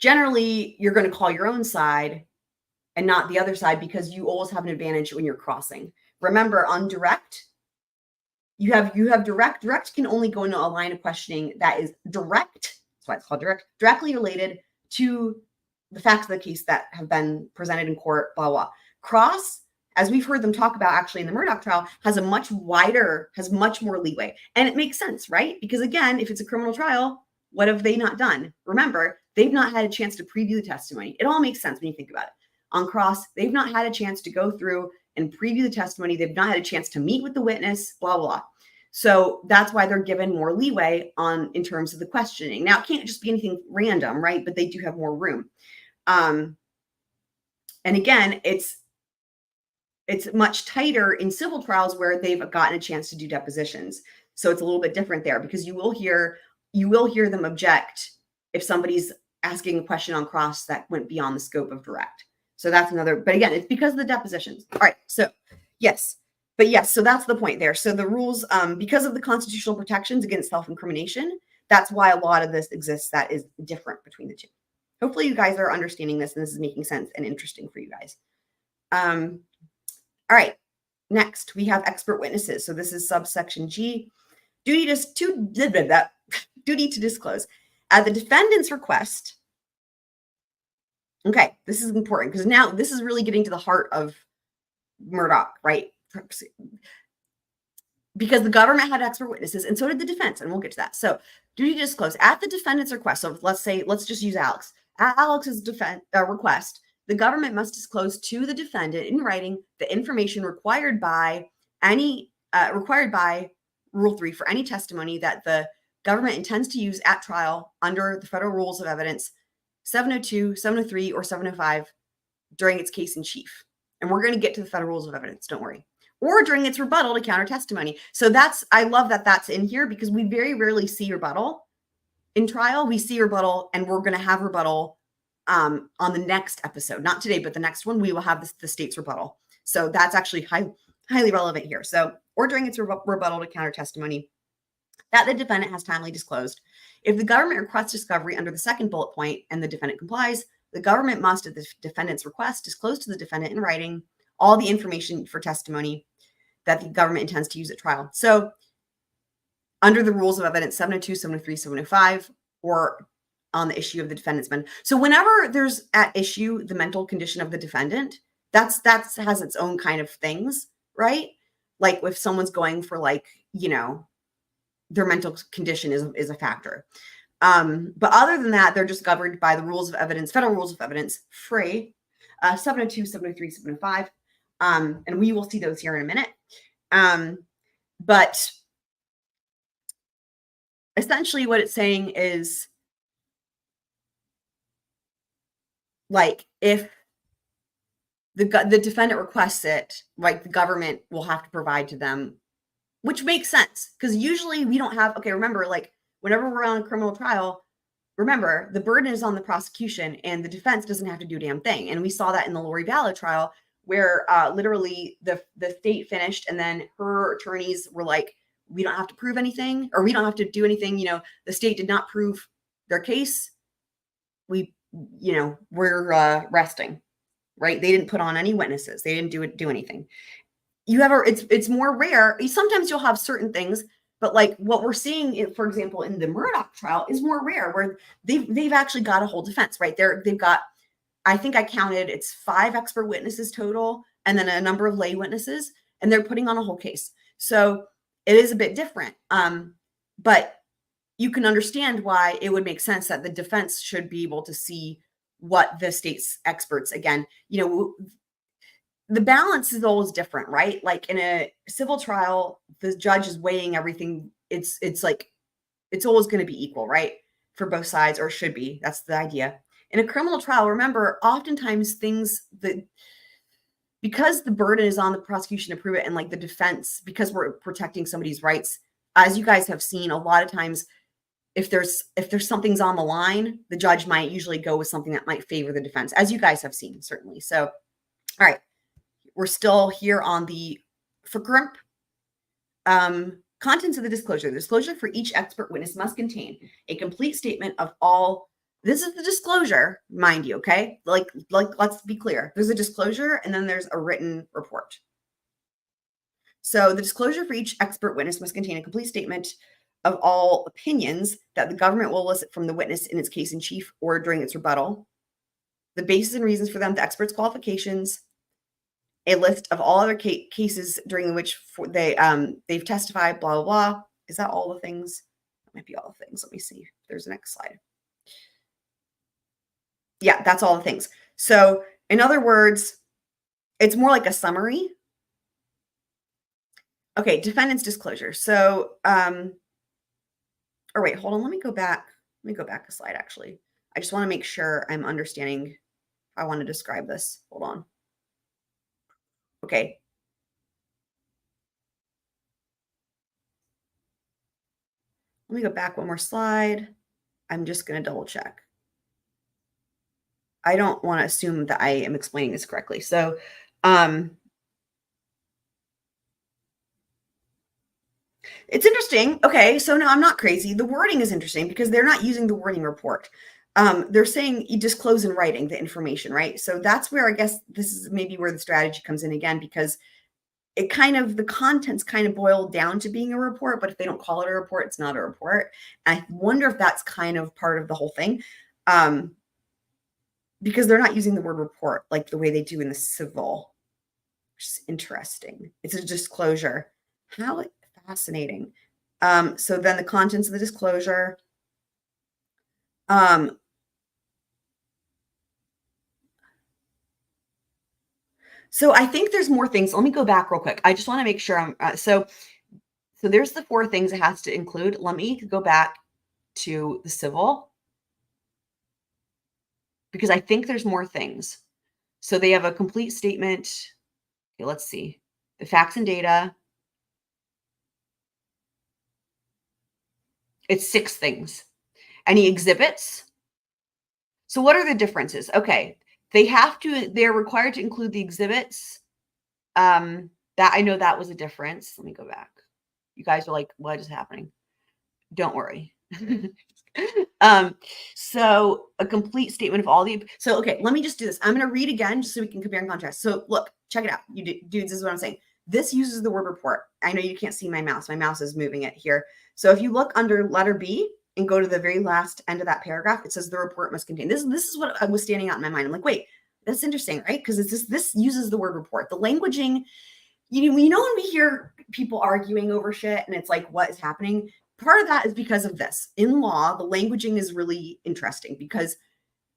Generally, you're going to call your own side and not the other side, because you always have an advantage when you're crossing. Remember, on direct, you have direct. Direct can only go into a line of questioning that is direct. That's why it's called direct, directly related to the facts of the case that have been presented in court, blah, blah. Cross, as we've heard them talk about actually in the Murdaugh trial, has much more leeway. And it makes sense, right? Because again, if it's a criminal trial, what have they not done? Remember, they've not had a chance to preview the testimony. It all makes sense when you think about it. On cross, they've not had a chance to go through and preview the testimony. They've not had a chance to meet with the witness, blah, blah, blah. So that's why they're given more leeway in terms of the questioning. Now, it can't just be anything random, right? But they do have more room. And again, it's much tighter in civil trials where they've gotten a chance to do depositions. So it's a little bit different there, because you will hear them object if somebody's asking a question on cross that went beyond the scope of direct. So that's another, but again, it's because of the depositions. All right. So yes, so that's the point there. So the rules, because of the constitutional protections against self-incrimination, that's why a lot of this exists that is different between the two. Hopefully you guys are understanding this and this is making sense and interesting for you guys. All right. Next, we have expert witnesses. So this is subsection G. Duty to disclose. At the defendant's request. Okay, this is important because now this is really getting to the heart of Murdaugh, right? Because the government had expert witnesses and so did the defense, and we'll get to that. So duty to disclose at the defendant's request. So let's just use Alex. At Alex's request, the government must disclose to the defendant in writing the information required by Rule 3 for any testimony that the government intends to use at trial under the federal rules of evidence 702, 703, or 705 during its case in chief. And we're going to get to the federal rules of evidence, don't worry. Or during its rebuttal to counter testimony. So I love that that's in here, because we very rarely see rebuttal in trial. We see rebuttal, and we're going to have rebuttal on the next episode. Not today, but the next one, we will have the state's rebuttal. So that's actually highly relevant here. So, or during its rebuttal to counter testimony that the defendant has timely disclosed. If the government requests discovery under the second bullet point and the defendant complies, the government must, at the defendant's request, disclose to the defendant in writing all the information for testimony that the government intends to use at trial. So under the rules of evidence 702, 703, 705, or on the issue of the defendant's mental. So whenever there's at issue the mental condition of the defendant, that has its own kind of things, right? Like if someone's going for their mental condition is a factor. But other than that, they're just governed by the rules of evidence, federal rules of evidence, free, 702, 703, 705. And we will see those here in a minute. But essentially what it's saying is, like, if the defendant requests it, like, the government will have to provide to them, which makes sense because usually we don't have, okay, remember, like, whenever we're on a criminal trial, remember, the burden is on the prosecution and the defense doesn't have to do a damn thing. And we saw that in the Lori Vallow trial where literally the state finished and then her attorneys were like, we don't have to prove anything, or we don't have to do anything. The state did not prove their case. We're resting, right? They didn't put on any witnesses. They didn't do anything. It's more rare. Sometimes you'll have certain things, but like what we're seeing, for example, in the Murdaugh trial is more rare, where they've actually got a whole defense, right? They've got, I think I counted, it's 5 expert witnesses total, and then a number of lay witnesses, and they're putting on a whole case. So it is a bit different. But you can understand why it would make sense that the defense should be able to see what the state's experts, again, the balance is always different, right? Like in a civil trial, the judge is weighing everything. It's like, it's always going to be equal, right? For both sides, or should be. That's the idea. In a criminal trial, remember, oftentimes because the burden is on the prosecution to prove it, and like the defense, because we're protecting somebody's rights, as you guys have seen, a lot of times, if there's something's on the line, the judge might usually go with something that might favor the defense, as you guys have seen, certainly. So, all right, we're still here on the FCRIMP. Contents of the disclosure. The disclosure for each expert witness must contain a complete statement of all. This is the disclosure, mind you, okay? Like let's be clear. There's a disclosure and then there's a written report. So the disclosure for each expert witness must contain a complete statement of all opinions that the government will elicit from the witness in its case in chief or during its rebuttal, the basis and reasons for them, the expert's qualifications, a list of all other cases during which they've testified, blah, blah, blah. Is that all the things? That might be all the things. Let me see if there's a next slide. Yeah, that's all the things. So in other words, it's more like a summary. Okay, defendant's disclosure. So, or wait, hold on. Let me go back a slide, actually. I just want to make sure I'm understanding how I want to describe this. Hold on. Okay. Let me go back one more slide. I'm just going to double check. I don't want to assume that I am explaining this correctly. So, it's interesting. Okay, so no, I'm not crazy. The wording is interesting because they're not using the wording report. They're saying you disclose in writing the information, right? So that's where I guess this is maybe where the strategy comes in again, because it the contents kind of boil down to being a report, but if they don't call it a report, it's not a report. And I wonder if that's kind of part of the whole thing. Because they're not using the word report like the way they do in the civil, which is interesting. It's a disclosure. How fascinating. So then the contents of the disclosure. So I think there's more things. Let me go back real quick. I just want to make sure I'm so there's the 4 things it has to include. Let me go back to the civil, because I think there's more things. So they have a complete statement. Okay, let's see. The facts and data. It's 6 things. Any exhibits? So what are the differences? Okay. They're required to include the exhibits. That I know that was a difference. Let me go back. You guys are like, what is happening? Don't worry. So a complete statement of all so okay, let me just do this. I'm going to read again just so we can compare and contrast. So look, check it out. You dudes, this is what I'm saying. This uses the word report. I know you can't see my mouse. My mouse is moving it here. So if you look under letter B and go to the very last end of that paragraph, it says the report must contain. This is what was standing out in my mind. I'm like, wait, that's interesting, right? Because this uses the word report. The languaging, when we hear people arguing over shit and it's like, what is happening? Part of that is because of this. In law, the languaging is really interesting because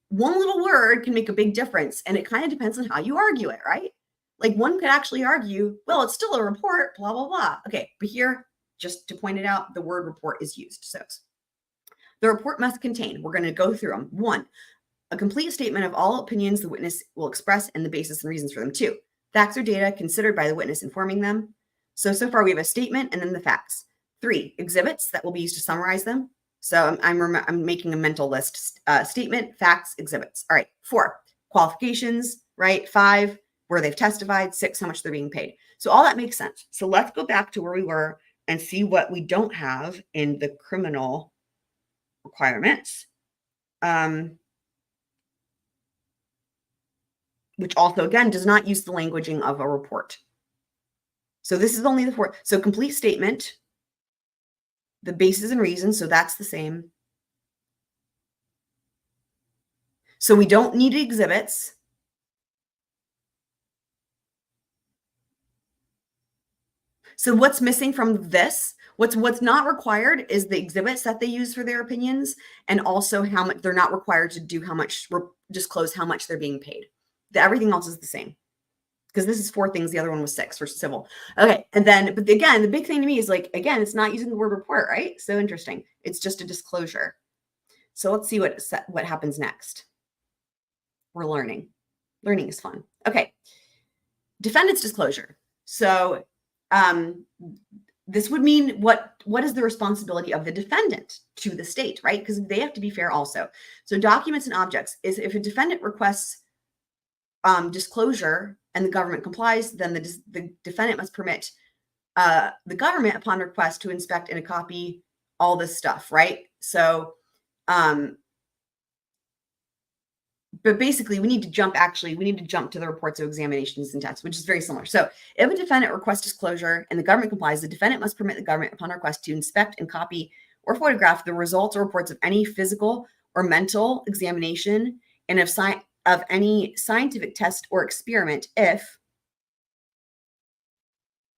one little word can make a big difference, and it kind of depends on how you argue it, right? Like one could actually argue, well, it's still a report, blah, blah, blah. Okay, but here, just to point it out, the word report is used. So the report must contain, we're going to go through them. 1, a complete statement of all opinions the witness will express and the basis and reasons for them. 2, facts or data considered by the witness informing them. So far we have a statement and then the facts. 3, exhibits that will be used to summarize them. So I'm making a mental list. Statement, facts, exhibits. All right. 4, qualifications, right? 5, where they've testified. 6, how much they're being paid. So all that makes sense. So let's go back to where we were and see what we don't have in the criminal requirements. Which also, again, does not use the languaging of a report. So this is only the 4. So complete statement, the basis and reasons. So that's the same. So we don't need exhibits. So what's missing from this? What's not required is the exhibits that they use for their opinions, and also how much they're not required to do disclose how much they're being paid. Everything else is the same, because this is 4 things. The other one was 6 for civil. Okay, and then, but again, the big thing to me is like, again, it's not using the word report, right? So interesting. It's just a disclosure. So let's see what happens next. We're learning. Learning is fun. Okay, defendant's disclosure. So this would mean what is the responsibility of the defendant to the state, right? Because they have to be fair also. So documents and objects is if a defendant requests disclosure and the government complies, then the defendant must permit the government upon request to inspect and copy all this stuff, right? So but basically we need to jump to the reports of examinations and tests, which is very similar. So if a defendant requests disclosure and the government complies, the defendant must permit the government upon request to inspect and copy or photograph the results or reports of any physical or mental examination and of any scientific test or experiment if,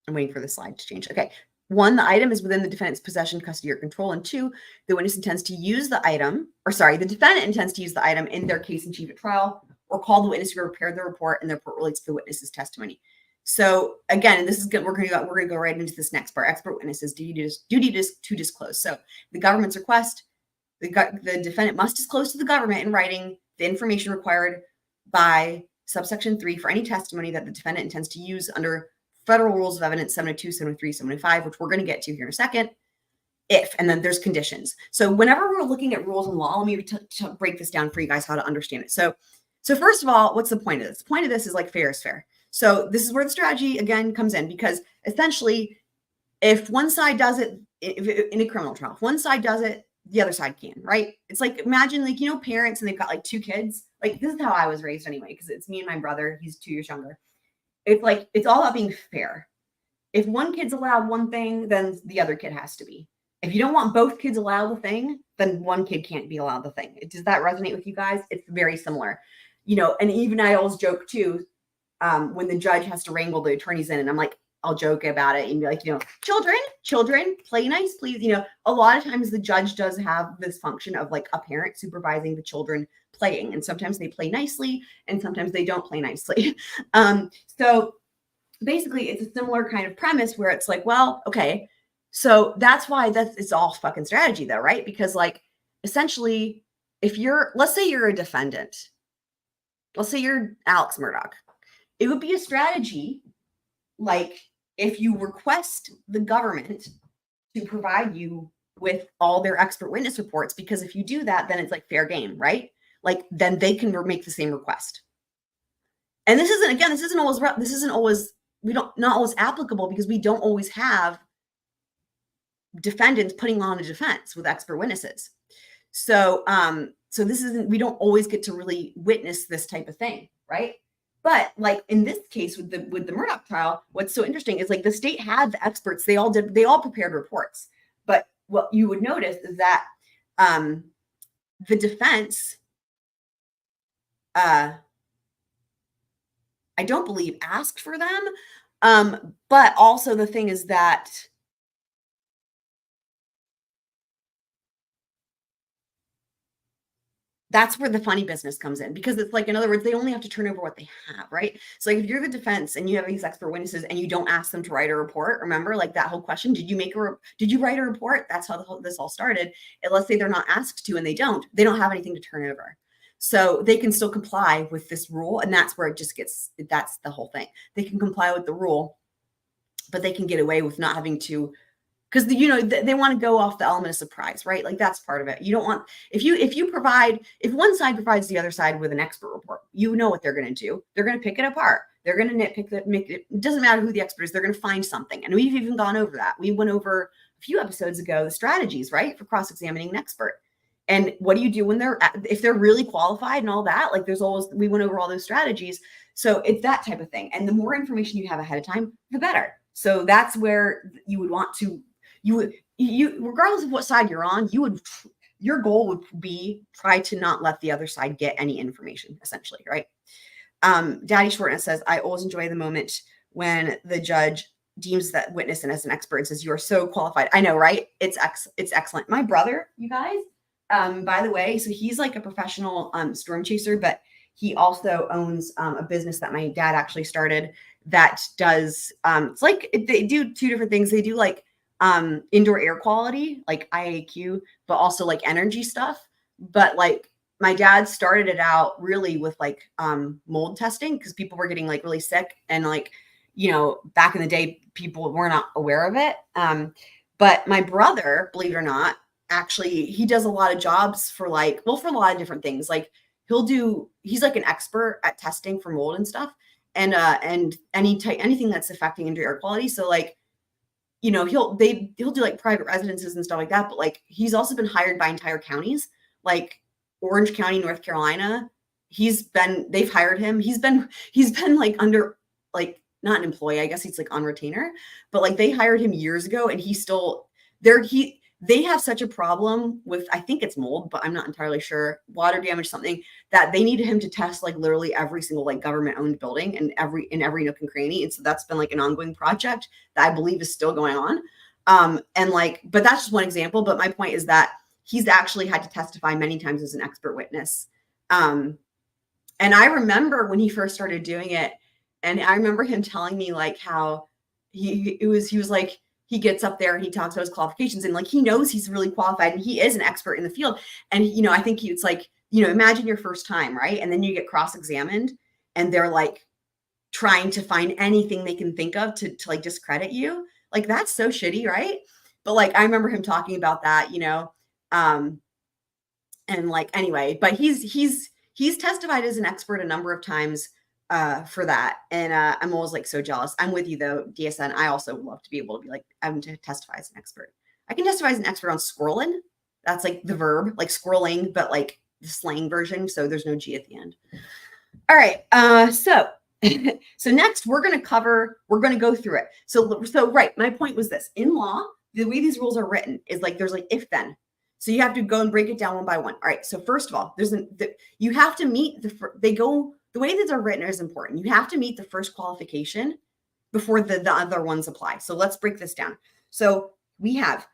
I'm waiting for the slide to change. Okay. 1, the item is within the defendant's possession, custody, or control. And 2, the witness intends to use the item, the defendant intends to use the item in their case in chief at trial, or call the witness who prepared the report, and the report relates to the witness's testimony. So again, and this is good. We're going to go right into this next part. Expert witnesses duty to disclose. So the government's request, the defendant must disclose to the government in writing the information required by subsection 3 for any testimony that the defendant intends to use under Federal Rules of Evidence 702, 703, 705, which we're going to get to here in a second. And then there's conditions. So whenever we're looking at rules and law, let me break this down for you guys how to understand it. So first of all, what's the point of this? The point of this is like fair is fair. So this is where the strategy again comes in, because essentially, if one side does it in a criminal trial, if one side does it, the other side can, right? It's like, imagine parents and they've got like 2 kids. Like this is how I was raised anyway, because it's me and my brother. He's 2 years younger. It's all about being fair. If one kid's allowed one thing, then the other kid has to be. If you don't want both kids allowed the thing, then one kid can't be allowed the thing. Does that resonate with you guys? It's very similar. And even I always joke too, when the judge has to wrangle the attorneys in, and I'm like, I'll joke about it and be like, children, play nice, please. A lot of times the judge does have this function of like a parent supervising the children playing. And sometimes they play nicely and sometimes they don't play nicely. So basically it's a similar kind of premise where it's like, well, okay, so that's why it's all fucking strategy though, right? Because like, essentially, let's say you're a defendant, let's say you're Alex Murdaugh, it would be a strategy like if you request the government to provide you with all their expert witness reports, because if you do that, then it's like fair game, right? Like then they can make the same request. And this isn't always not always applicable, because we don't always have defendants putting on a defense with expert witnesses. So we don't always get to really witness this type of thing, right? But like in this case with the Murdaugh trial, what's so interesting is like the state had the experts, they all prepared reports. But what you would notice is that the defense, I don't believe asked for them. But also the thing is that that's where the funny business comes in, because it's like, in other words, they only have to turn over what they have, right? So like if you're the defense and you have these expert witnesses and you don't ask them to write a report, remember like that whole question, did you write a report? That's how this all started. And let's say they're not asked to and they don't have anything to turn over. So they can still comply with this rule. And that's where that's the whole thing. They can comply with the rule, but they can get away with not having to because they want to go off the element of surprise, right? Like that's part of it. You don't want if one side provides the other side with an expert report, you know what they're going to do. They're going to pick it apart. They're going to nitpick it doesn't matter who the expert is. They're going to find something. And we've even gone over that. We went over a few episodes ago the strategies, right, for cross-examining an expert. And what do you do when if they're really qualified and all that? Like we went over all those strategies. So it's that type of thing. And the more information you have ahead of time, the better. So that's where you would want to, regardless of what side you're on, your goal would be try to not let the other side get any information, essentially, right? Daddy Shortness says, I always enjoy the moment when the judge deems that witness and as an expert and says, you are so qualified. I know, right? It's excellent. My brother, you guys, by the way, so he's like a professional storm chaser, but he also owns a business that my dad actually started that does, it's like they do two different things. They do like indoor air quality, like IAQ, but also like energy stuff. But like my dad started it out really with like mold testing because people were getting like really sick. And like, back in the day, people were not aware of it. But my brother, believe it or not, actually, he does a lot of jobs for a lot of different things. Like he's like an expert at testing for mold and stuff. And anything that's affecting indoor air quality. So like, he'll do like private residences and stuff like that. But like, he's also been hired by entire counties, like Orange County, North Carolina. They've hired him. He's been like under, like, not an employee, I guess he's like on retainer, but like they hired him years ago and he's still there. They have such a problem with, I think it's mold, but I'm not entirely sure, water damage, something that they needed him to test like literally every single like government owned building and in every nook and cranny. And so that's been like an ongoing project that I believe is still going on. But that's just one example. But my point is that he's actually had to testify many times as an expert witness. And I remember when he first started doing it, and I remember him telling me like how he was like, he gets up there and he talks about his qualifications and like, he knows he's really qualified and he is an expert in the field. And, I think it's like, imagine your first time, right? And then you get cross-examined and they're like trying to find anything they can think of to like discredit you. Like, that's so shitty, right? But like, I remember him talking about that, and like, anyway, but he's testified as an expert a number of times for that. And I'm always like so jealous. I'm with you though, DSN. I also would love to be able to be like, I'm to testify as an expert. I can testify as an expert on squirreling. That's like the verb, like squirreling, but like the slang version. So there's no G at the end. All right. So next we're going to go through it. So right. My point was this: in law, the way these rules are written is like, there's like if then. So you have to go and break it down one by one. All right. So first of all, you have to meet the way these are written is important. You have to meet the first qualification before the other ones apply. So let's break this down. So we have,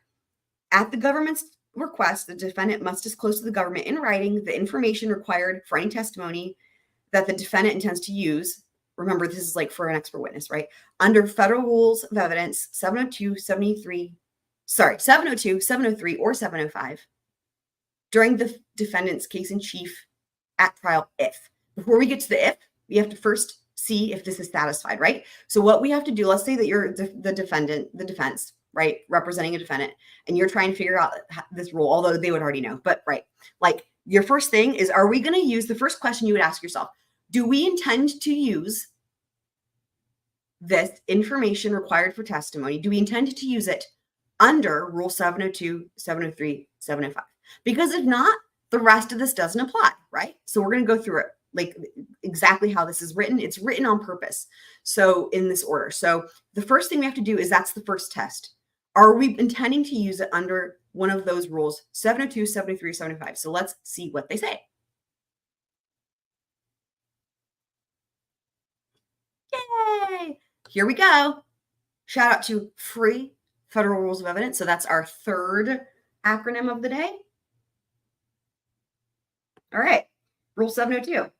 at the government's request, the defendant must disclose to the government in writing the information required for any testimony that the defendant intends to use. Remember, this is like for an expert witness, right? Under Federal Rules of Evidence 702, 703, or 705, during the defendant's case in chief at trial, if. Before we get to the if, we have to first see if this is satisfied, right? So what we have to do, let's say that you're the defense, right? Representing a defendant, and you're trying to figure out this rule, although they would already know, but right. Like your first thing is, are we going to use the first question you would ask yourself? Do we intend to use this information required for testimony? Do we intend to use it under Rule 702, 703, 705? Because if not, the rest of this doesn't apply, right? So we're going to go through it like exactly how this is written. It's written on purpose. So in this order. So the first thing we have to do is, that's the first test. Are we intending to use it under one of those rules, 702, 703, 705? So let's see what they say. Yay! Here we go. Shout out to free Federal Rules of Evidence. So that's our third acronym of the day. All right. Rule 702.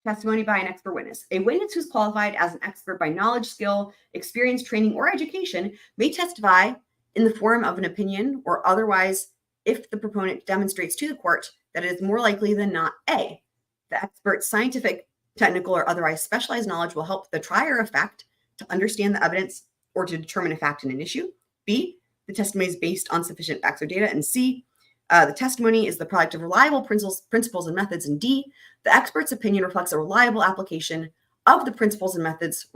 Testimony by an expert witness. A witness who's qualified as an expert by knowledge, skill, experience, training, or education may testify in the form of an opinion or otherwise if the proponent demonstrates to the court that it is more likely than not: A, the expert's scientific, technical, or otherwise specialized knowledge will help the trier of fact to understand the evidence or to determine a fact in an issue; B, the testimony is based on sufficient facts or data, and C, the testimony is the product of reliable principles and methods, and D, the expert's opinion reflects a reliable application of the principles and methods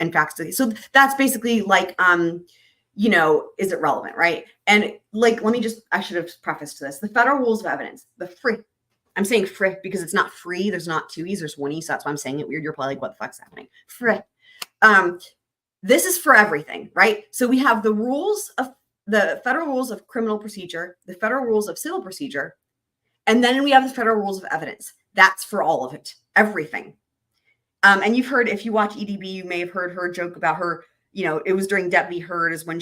and facts. So that's basically like, is it relevant, right? And like, I should have prefaced this. The federal rules of evidence, I'm saying FRI because it's not free. There's not two E's, there's one E. So that's why I'm saying it weird. You're probably like, what the fuck's happening? FRI. This is for everything, right? So we have the federal rules of criminal procedure, the federal rules of civil procedure, and then we have the federal rules of evidence. That's for all of it, everything. And you've heard, if you watch EDB, you may have heard her joke about her, it was during Deputy Heard is when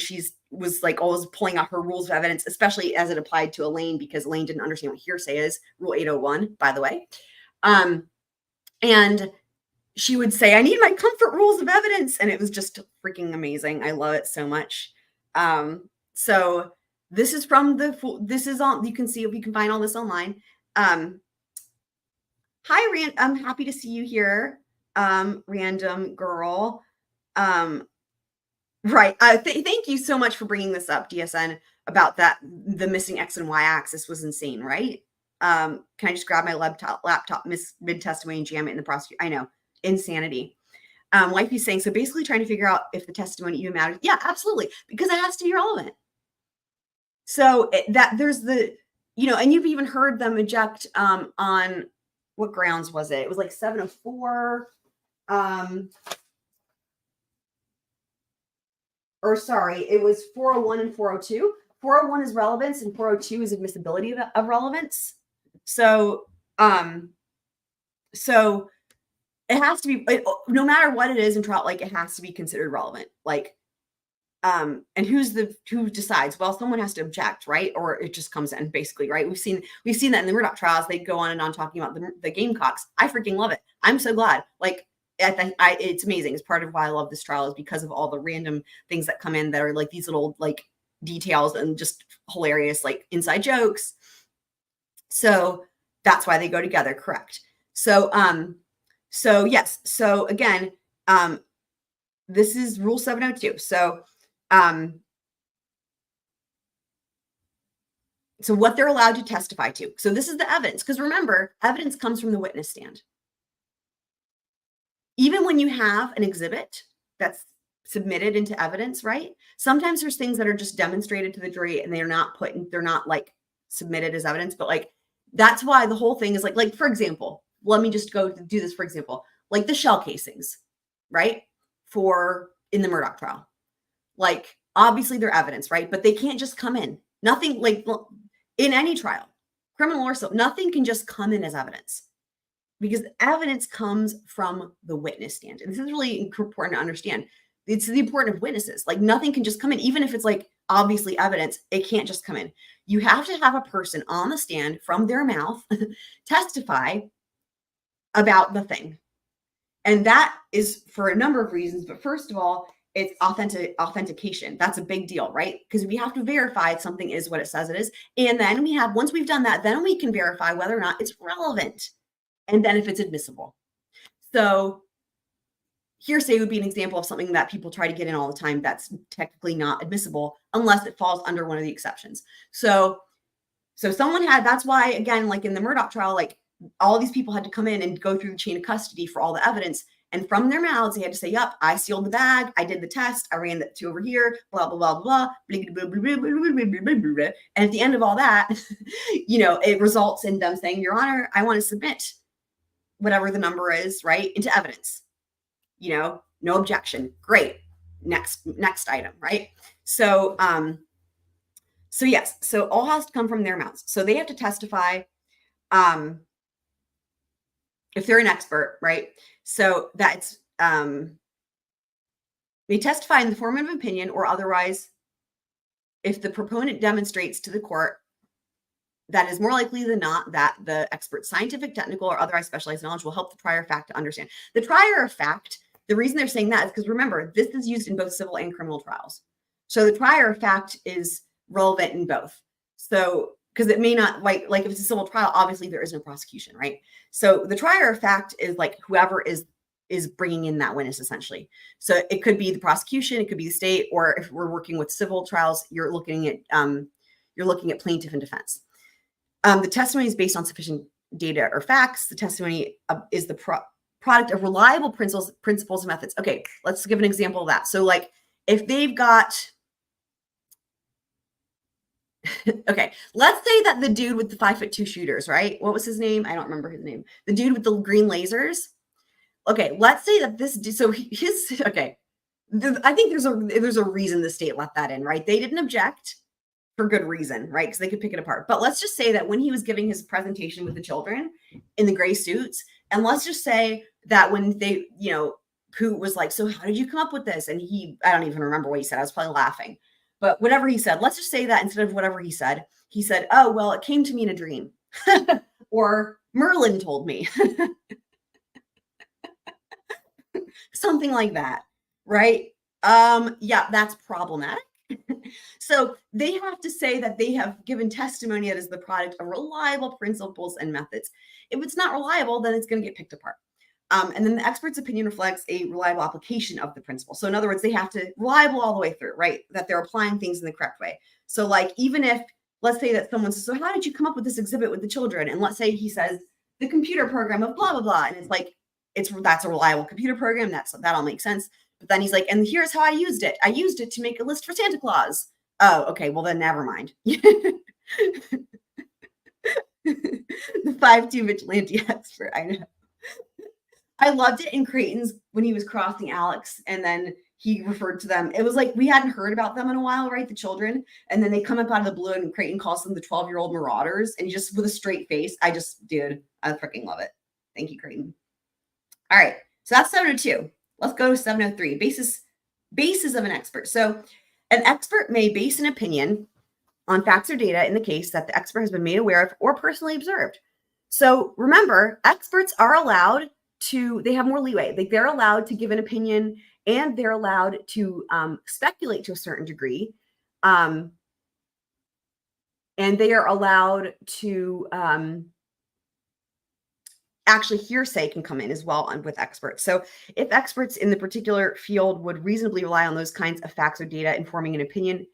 was like always pulling out her rules of evidence, especially as it applied to Elaine, because Elaine didn't understand what hearsay is, Rule 801, by the way. And she would say, I need my comfort rules of evidence. And it was just freaking amazing. I love it so much. So this is you can see, you can find all this online. Hi, I'm happy to see you here. Random girl. Right. Thank you so much for bringing this up, DSN, about that. The missing X and Y axis was insane, right? Can I just grab my laptop mid-testimony and jam it in the prosecutor? I know. Insanity. Wifey's saying, so basically trying to figure out if the testimony even matters. Yeah, absolutely. Because it has to be relevant. So there's and you've even heard them object on what grounds was it? It was like 704. It was 401 and 402. 401 is relevance and 402 is admissibility of relevance. So it has to be, no matter what it is in trial, like it has to be considered relevant. Like, and who decides? Well, someone has to object, right? Or it just comes in, basically, right? We've seen that in the Murdaugh trials. They go on and on talking about the Gamecocks. I freaking love it. I'm so glad. Like, it's amazing. It's part of why I love this trial, is because of all the random things that come in that are like these little like details and just hilarious like inside jokes. So that's why they go together. Correct. So yes. So again, this is Rule 702. So what they're allowed to testify to. So this is the evidence, because remember, evidence comes from the witness stand. Even when you have an exhibit that's submitted into evidence, right? Sometimes there's things that are just demonstrated to the jury and they're not like submitted as evidence, but like, that's why the whole thing is like, for example, let me just go do this, for example, like the shell casings, right? In the Murdaugh trial, like obviously they're evidence, right? But they can't just come in. Nothing like in any trial, criminal or civil, nothing can just come in as evidence. Because evidence comes from the witness stand. And this is really important to understand. It's the importance of witnesses. Like nothing can just come in. Even if it's like obviously evidence, it can't just come in. You have to have a person on the stand from their mouth testify about the thing. And that is for a number of reasons. But first of all, it's authentication. That's a big deal, right? Because we have to verify something is what it says it is. And then once we've done that, then we can verify whether or not it's relevant. And then if it's admissible. So hearsay would be an example of something that people try to get in all the time that's technically not admissible unless it falls under one of the exceptions. So that's why, again, like in the Murdaugh trial, like all these people had to come in and go through the chain of custody for all the evidence. And from their mouths, they had to say, yep, I sealed the bag. I did the test. I ran that to over here, blah, blah, blah, blah, blah, blah, blah, blah, blah, blah, blah. And at the end of all that, it results in them saying, Your Honor, I want to submit whatever the number is, right, into evidence. No objection. Great. Next item, right? So yes, so all has to come from their mouths. So they have to testify if they're an expert, right? So that's they testify in the form of opinion or otherwise if the proponent demonstrates to the court that is more likely than not that the expert's scientific, technical, or otherwise specialized knowledge will help the trier of fact to understand. The trier of fact, the reason they're saying that is because remember, this is used in both civil and criminal trials. So the trier of fact is relevant in both. So, because it may not, like if it's a civil trial, obviously there is no prosecution, right? So the trier of fact is like whoever is is bringing in that witness essentially. So it could be the prosecution, it could be the state, or if we're working with civil trials, you're looking at plaintiff and defense. The testimony is based on sufficient data or facts. The testimony is the product of reliable principles and methods. Okay, let's give an example of that. So like if they've got, okay, let's say that the dude with the 5'2" shooters, right? What was his name? I don't remember his name. The dude with the green lasers. Okay, let's say that this, so his, okay, I think there's a reason the state let that in, right? They didn't object for good reason, right? Because they could pick it apart. But let's just say that when he was giving his presentation with the children in the gray suits, and let's just say that when they, you know, Poot was like, so how did you come up with this? And I don't even remember what he said. I was probably laughing. But whatever he said, let's just say that instead of whatever he said, oh, well, it came to me in a dream. Or Merlin told me. Something like that, right? Yeah, that's problematic. So they have to say that they have given testimony that is the product of reliable principles and methods. If it's not reliable, then it's going to get picked apart. And then the expert's opinion reflects a reliable application of the principle. So in other words, they have to reliable all the way through, right? That they're applying things in the correct way. So like, even if, let's say that someone says, so how did you come up with this exhibit with the children? And let's say he says, the computer program of blah, blah, blah. And it's like, that's a reliable computer program. That all makes sense. But then he's like, and here's how I used it. I used it to make a list for Santa Claus. Oh, okay. Well, then never mind. The 5'2" vigilante expert. I know. I loved it in Creighton's when he was crossing Alex and then he referred to them. It was like we hadn't heard about them in a while, right? The children. And then they come up out of the blue and Creighton calls them the 12-year-old marauders. And he just with a straight face. I freaking love it. Thank you, Creighton. All right. So that's 702. Let's go to 703. Basis of an expert. So an expert may base an opinion on facts or data in the case that the expert has been made aware of or personally observed. So remember, experts are allowed to, they have more leeway. Like they're allowed to give an opinion and they're allowed to speculate to a certain degree. And they are allowed to actually hearsay can come in as well with experts. So if experts in the particular field would reasonably rely on those kinds of facts or data informing an opinion,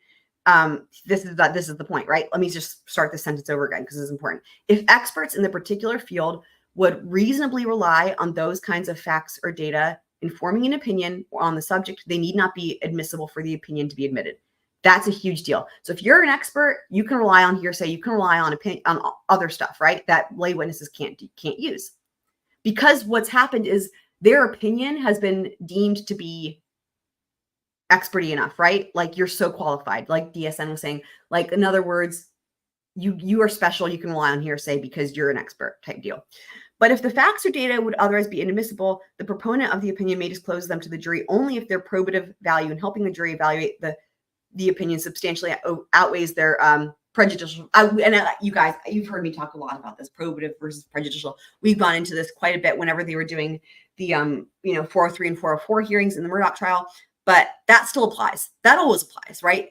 this is the point, right? Let me just start this sentence over again because this is important. If experts in the particular field would reasonably rely on those kinds of facts or data informing an opinion on the subject, they need not be admissible for the opinion to be admitted. That's a huge deal. So if you're an expert, you can rely on hearsay, you can rely on other stuff, right? That lay witnesses can't use. Because what's happened is their opinion has been deemed to be experty enough, right? Like you're so qualified, like DSN was saying, like in other words, you are special, you can rely on hearsay because you're an expert type deal. But if the facts or data would otherwise be inadmissible, the proponent of the opinion may disclose them to the jury only if their probative value in helping the jury evaluate the opinion substantially outweighs their prejudicial. You guys, you've heard me talk a lot about this probative versus prejudicial. We've gone into this quite a bit whenever they were doing the 403 and 404 hearings in the Murdaugh trial, but that still applies. That always applies, right?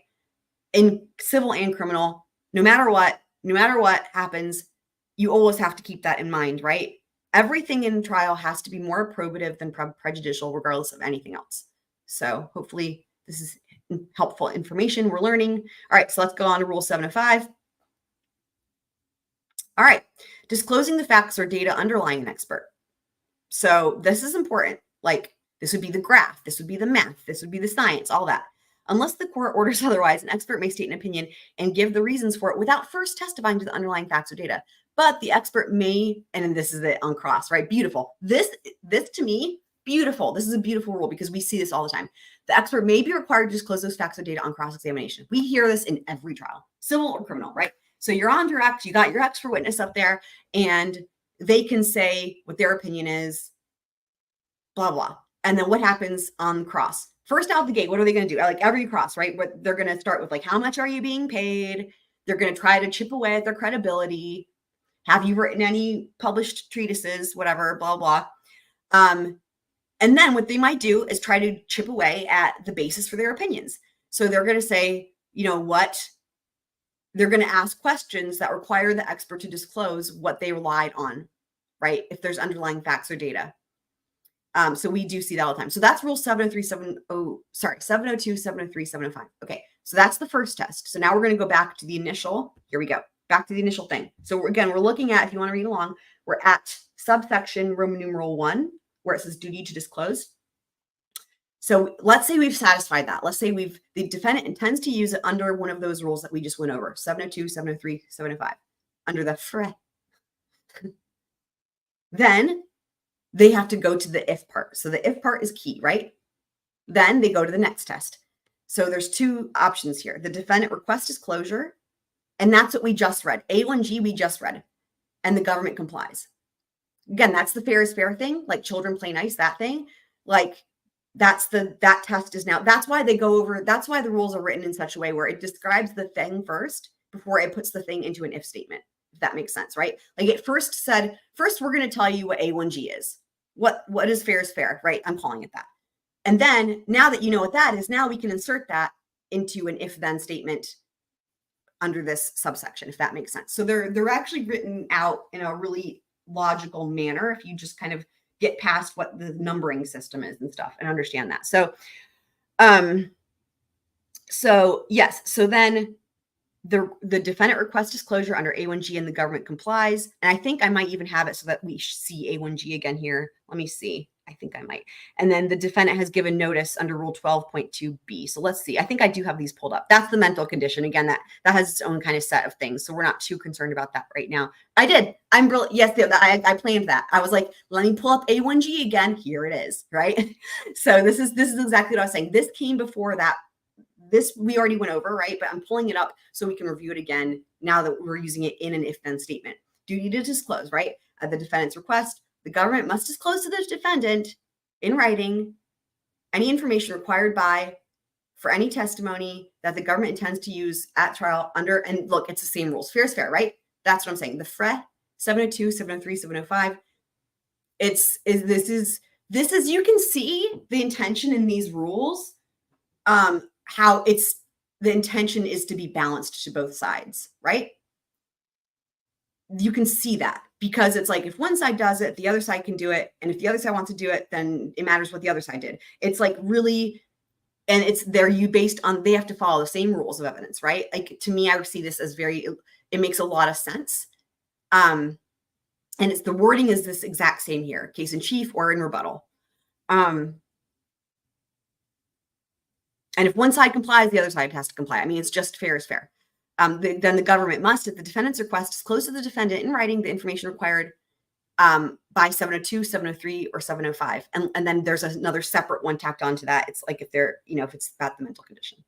In civil and criminal, no matter what happens, you always have to keep that in mind, right? Everything in trial has to be more probative than prejudicial, regardless of anything else. So hopefully this is helpful information we're learning. All right, so let's go on to Rule 705. All right, disclosing the facts or data underlying an expert. So this is important. Like this would be the graph, this would be the math, this would be the science, all that. Unless the court orders otherwise, an expert may state an opinion and give the reasons for it without first testifying to the underlying facts or data. But the expert may, and this is it on cross, right? Beautiful. This to me, beautiful. This is a beautiful rule because we see this all the time. The expert may be required to disclose those facts or data on cross-examination. We hear this in every trial, civil or criminal, right? So you're on direct, you got your expert witness up there, and they can say what their opinion is, blah, blah. And then what happens on cross? First out the gate, what are they going to do? Like every cross, right? But they're going to start with like, how much are you being paid? They're going to try to chip away at their credibility. Have you written any published treatises, whatever, blah, blah. And then what they might do is try to chip away at the basis for their opinions. So they're going to say, you know what? They're going to ask questions that require the expert to disclose what they relied on, right? If there's underlying facts or data. So we do see that all the time. So that's rule 702, 703, 705. Okay, so that's the first test. So now we're going to go back to the initial. Here we go. Back to the initial thing. So again, we're looking at, if you want to read along, we're at subsection Roman numeral 1, where it says duty to disclose. So let's say we've satisfied that. Let's say the defendant intends to use it under one of those rules that we just went over, 702, 703, 705, under the FRE. Then they have to go to the if part. So the if part is key, right? Then they go to the next test. So there's two options here. The defendant requests disclosure, and that's what we just read. A1G we just read, and the government complies. Again, that's the fair is fair thing, like children play nice, that thing. Like that test is now, that's why they go over, that's why the rules are written in such a way where it describes the thing first before it puts the thing into an if statement, if that makes sense, right? Like it first said, first we're going to tell you what A1G is. What is fair, right? I'm calling it that. And then now that you know what that is, now we can insert that into an if then statement under this subsection, if that makes sense. So they're actually written out in a really logical manner if you just kind of get past what the numbering system is and stuff and understand that. So yes, so then the defendant requests disclosure under A1G and the government complies. And I think I might even have it so that we see A1G again here. Let me see. I think I might. And then the defendant has given notice under Rule 12.2b. So let's see. I think I do have these pulled up. That's the mental condition. Again, that has its own kind of set of things. So we're not too concerned about that right now. I did. I'm brilliant. Yes, I planned that. I was like, let me pull up A1G again. Here it is, right? So this is exactly what I was saying. This came before that. This we already went over, right? But I'm pulling it up so we can review it again now that we're using it in an if-then statement. Duty to disclose, right? At the defendant's request, the government must disclose to the defendant in writing any information required for any testimony that the government intends to use at trial under, and look, it's the same rules. Fair is fair, right? That's what I'm saying. The FRE 702, 703, 705. This is you can see the intention in these rules. How the intention is to be balanced to both sides, right? You can see that because it's like if one side does it, the other side can do it. And if the other side wants to do it, then it matters what the other side did. It's like really, and it's they have to follow the same rules of evidence, right? Like to me, I see this as it makes a lot of sense. And the wording is this exact same here, case in chief or in rebuttal. And if one side complies, the other side has to comply. I mean, it's just fair is fair. Then the government must, at the defendant's request, disclose to the defendant in writing the information required by 702, 703, or 705. And then there's another separate one tacked onto that. It's like if it's about the mental condition.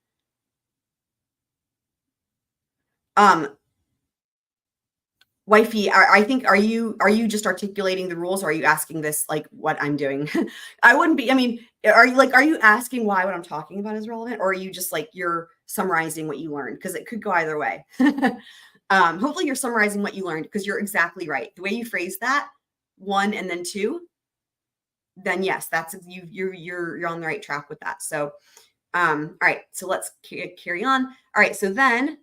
Wifey, I think, are you just articulating the rules, or are you asking this like what I'm doing? I wouldn't be. I mean, are you asking why what I'm talking about is relevant, or are you just like you're summarizing what you learned? Because it could go either way. Hopefully, you're summarizing what you learned because you're exactly right. The way you phrase that, 1 and then 2, then yes, that's you're on the right track with that. So, all right. So let's carry on. All right. So then,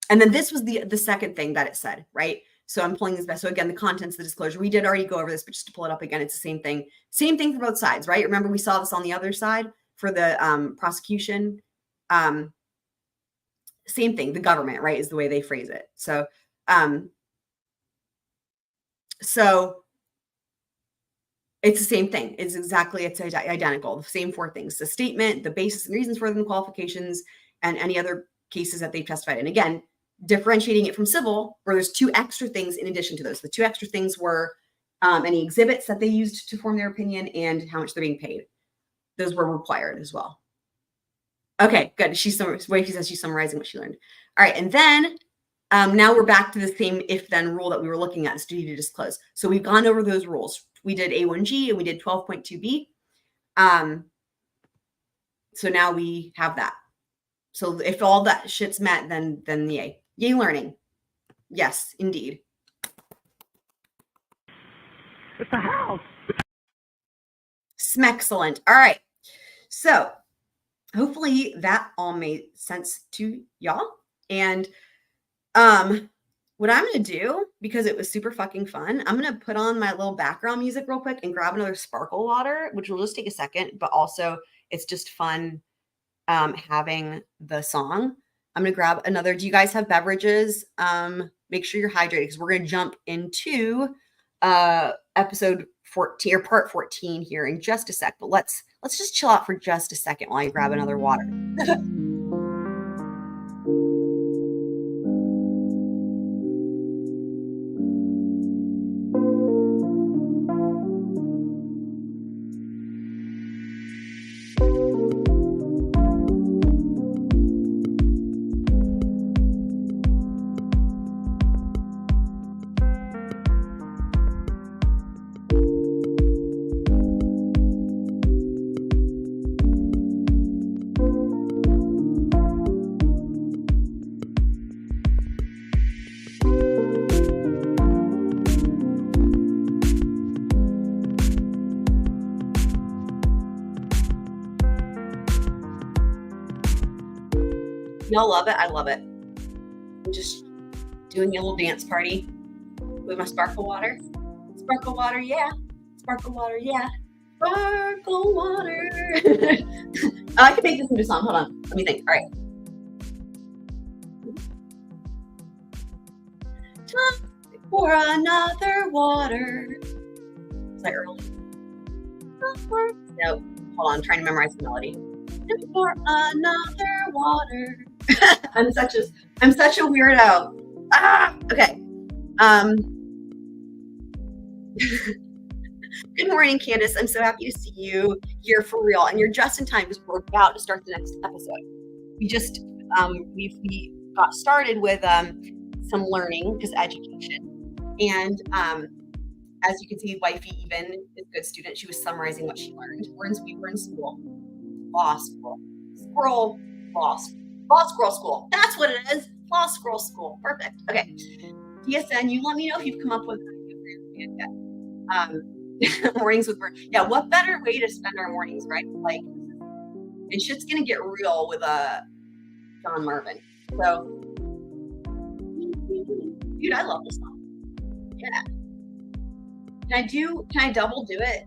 and then this was the second thing that it said, right? So I'm pulling this back. So again, the contents, the disclosure, we did already go over this, but just to pull it up again, it's the same thing. Same thing for both sides, right? Remember, we saw this on the other side for the prosecution. Same thing, the government, right, is the way they phrase it. So, it's the same thing. It's identical. The same 4 things: the statement, the basis and reasons for them, qualifications, and any other cases that they've testified in. Again, differentiating it from civil, where there's 2 extra things in addition to those. The 2 extra things were any exhibits that they used to form their opinion and how much they're being paid. Those were required as well. Okay, good. She says she's summarizing what she learned. All right, and then now we're back to the same if-then rule that we were looking at, is duty to disclose. So we've gone over those rules. We did A1G and we did 12.2b. So now we have that. So if all that shit's met, then yay. Yay learning. Yes, indeed. It's a house. Smexcellent. All right. So hopefully that all made sense to y'all. And what I'm going to do, because it was super fucking fun, I'm going to put on my little background music real quick and grab another sparkle water, which will just take a second, but also it's just fun having the song. I'm going to grab another. Do you guys have beverages? Make sure you're hydrated because we're going to jump into episode 14 or part 14 here in just a sec. But let's just chill out for just a second while you grab another water. Y'all love it. I love it. I'm just doing a little dance party with my sparkle water. Sparkle water, yeah. Sparkle water, yeah. Sparkle water. I can make this into a song. Hold on. Let me think. All right. Time for another water. Was I early? No. Hold on. I'm trying to memorize the melody. Time for another water. I'm such a weirdo. Okay. Good morning, Candace. I'm so happy to see you here for real. And you're just in time because we're about to start the next episode. We just we got started with some learning, just education. And as you can see, Wifey even is a good student. She was summarizing what she learned. We were in school. Law school. Squirrel law school. Law Squirrel School. That's what it is. Law Squirrel School. Perfect. Okay. DSN, you let me know if you've come up with mornings with Murdaugh. Yeah, what better way to spend our mornings, right? Like, and shit's gonna get real with John Marvin. So, dude, I love this song. Yeah. Can I double do it?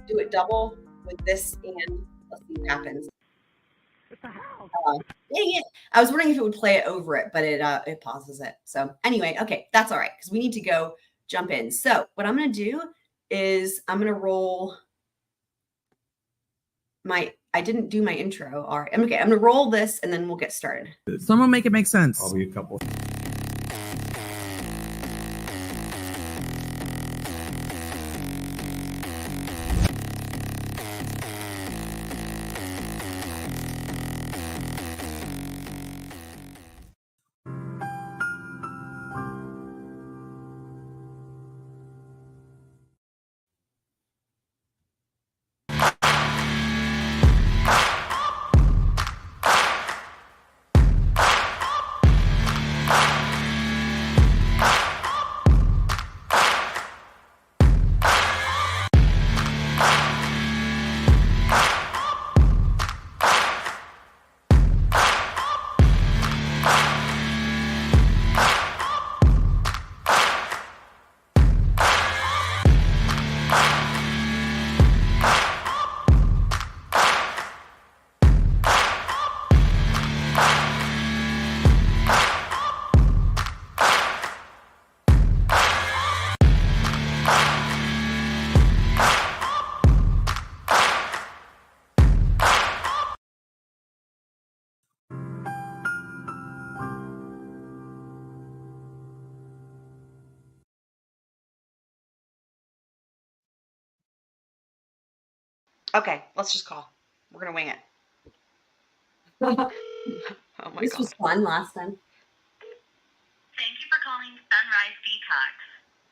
Do it double with this and let's see what happens. It's a house. Dang it. I was wondering if it would play it over it, but it pauses it. So anyway, okay, that's all right because we need to go jump in. So what I'm going to do is I'm going to roll I didn't do my intro. All right. Okay, I'm going to roll this and then we'll get started. Someone make it make sense. I'll be a couple. Okay, let's just call. We're going to wing it. Oh my God. This was fun last time. Thank you for calling Sunrise Detox.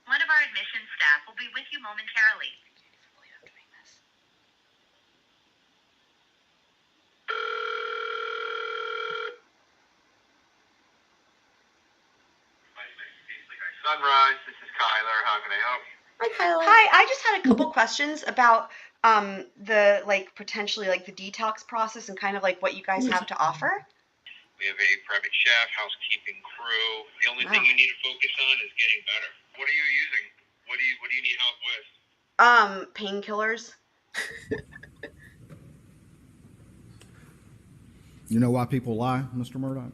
One of our admissions staff will be with you momentarily. Sunrise, this is Kyler. How can I help? Hi, Kyla. Hi, I just had a couple questions about the potentially the detox process and kind of like what you guys have to offer. Yeah, We have a private chef, housekeeping crew. The only thing you need to focus on is getting better. What are you using? What do you need help with? Painkillers. You know why people lie, Mr. Murdaugh?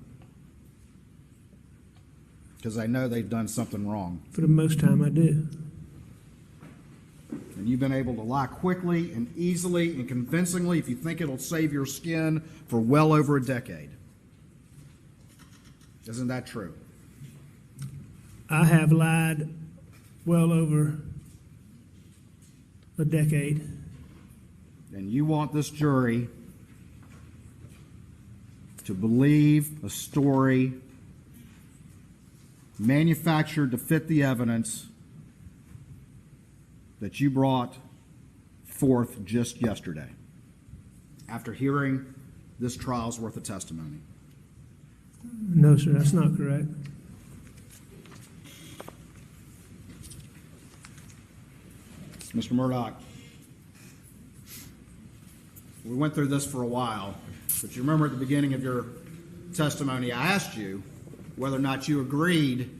Because they know they've done something wrong. For the most time, I do. And you've been able to lie quickly and easily and convincingly if you think it'll save your skin for well over a decade. Isn't that true? I have lied well over a decade. And you want this jury to believe a story manufactured to fit the evidence that you brought forth just yesterday after hearing this trial's worth of testimony. No, sir, that's not correct. Mr. Murdaugh, we went through this for a while, but you remember at the beginning of your testimony, I asked you whether or not you agreed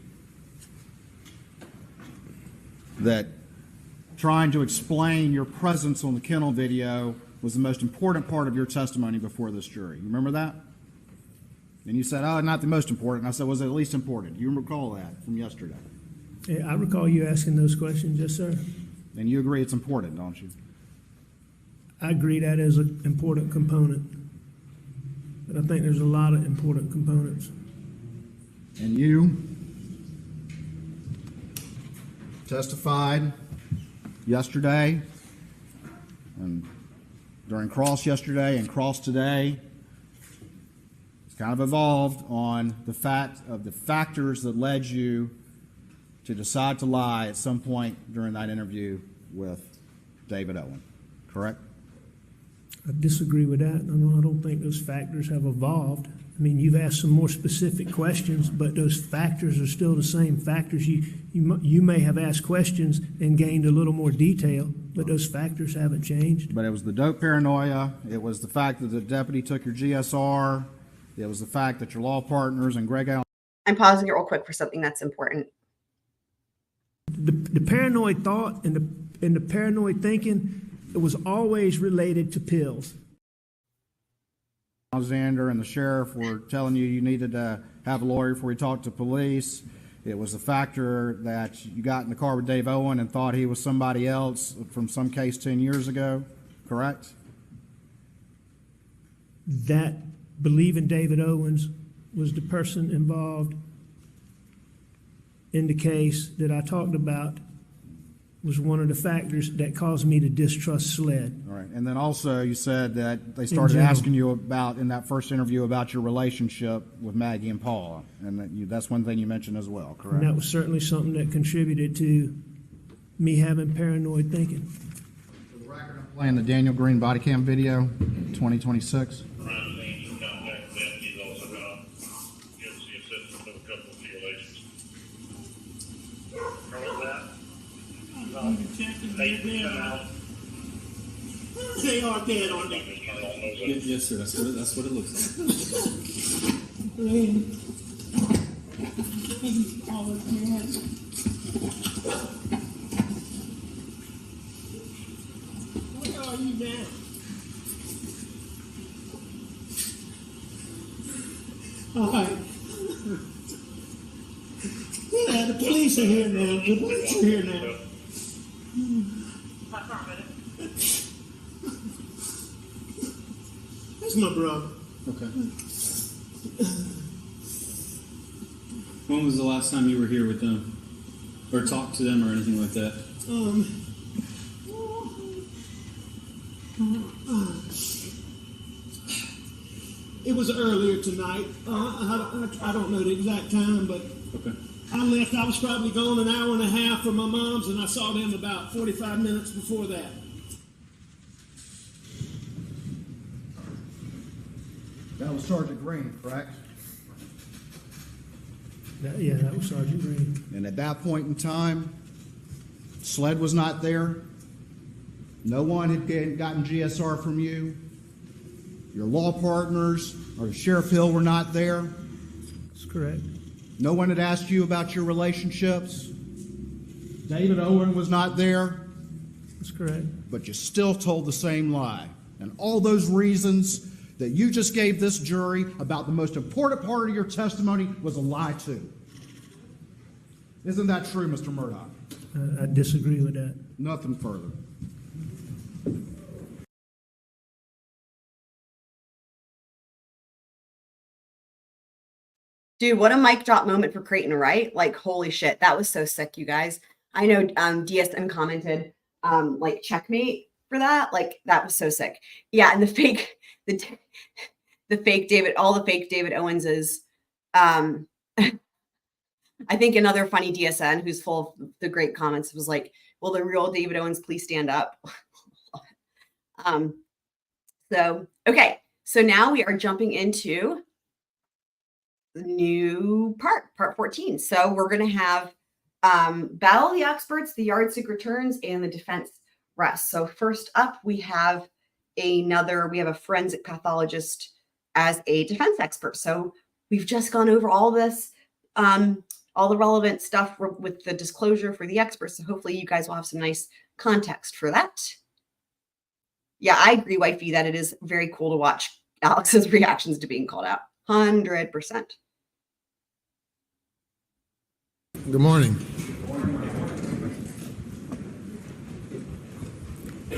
that trying to explain your presence on the kennel video was the most important part of your testimony before this jury. You remember that? And you said, oh, not the most important. And I said, was it at least important? You recall that from yesterday? Yeah, I recall you asking those questions, yes, sir. And you agree it's important, don't you? I agree that is an important component. But I think there's a lot of important components. And you testified yesterday and during cross yesterday and cross today. It's kind of evolved on the fact of the factors that led you to decide to lie at some point during that interview with David Owen, correct? I disagree with that. I don't think those factors have evolved. I mean, you've asked some more specific questions, but those factors are still the same factors. You may have asked questions and gained a little more detail, but those factors haven't changed. But it was the dope paranoia. It was the fact that the deputy took your GSR. It was the fact that your law partners and Greg Allen. I'm pausing it real quick for something that's important. The paranoid thought and the paranoid thinking, it was always related to pills. Alexander and the sheriff were telling you needed to have a lawyer before you talked to police. It was the factor that you got in the car with Dave Owen and thought he was somebody else from some case 10 years ago, correct? That believing David Owens was the person involved in the case that I talked about was one of the factors that caused me to distrust SLED. All right. And then also you said that they started asking you about, in that first interview, about your relationship with Maggie and Paula. And that's one thing you mentioned as well, correct? And that was certainly something that contributed to me having paranoid thinking. For the record, I'm playing the Daniel Green body cam video, 2026. They are dead, aren't they? Yes, sir. That's what it looks like. Where are you now? All right. Yeah, the police are here now. The police are here now. That's my brother. Okay. When was the last time you were here with them? Or talked to them or anything like that? It was earlier tonight. I don't know the exact time, but Okay. I left. I was probably gone an hour and a half from my mom's, and I saw them about 45 minutes before that. That was Sergeant Green, correct? Yeah, that was Sergeant Green. And at that point in time, SLED was not there. No one had gotten GSR from you. Your law partners or the Sheriff Hill were not there. That's correct. No one had asked you about your relationships. David Owen was not there. That's correct. But you still told the same lie. And all those reasons that you just gave this jury about the most important part of your testimony was a lie too. Isn't that true, Mr. Murdaugh? I disagree with that. Nothing further. Dude, what a mic drop moment for Creighton, right? Like, holy shit, that was so sick, you guys. I know DSM commented, like, checkmate for that. Like, that was so sick. Yeah, and the fake David, all the fake David Owenses. I think another funny DSN who's full of the great comments was like, will the real David Owens please stand up? Okay, so now we are jumping into the new part 14. So we're going to have Battle of the Experts, the Yardstick returns, and the defense rests. So first up, we have a forensic pathologist as a defense expert. So we've just gone over all this, all the relevant stuff with the disclosure for the experts. So hopefully you guys will have some nice context for that. Yeah, I agree, wifey, that it is very cool to watch Alex's reactions to being called out. 100%. Good morning. I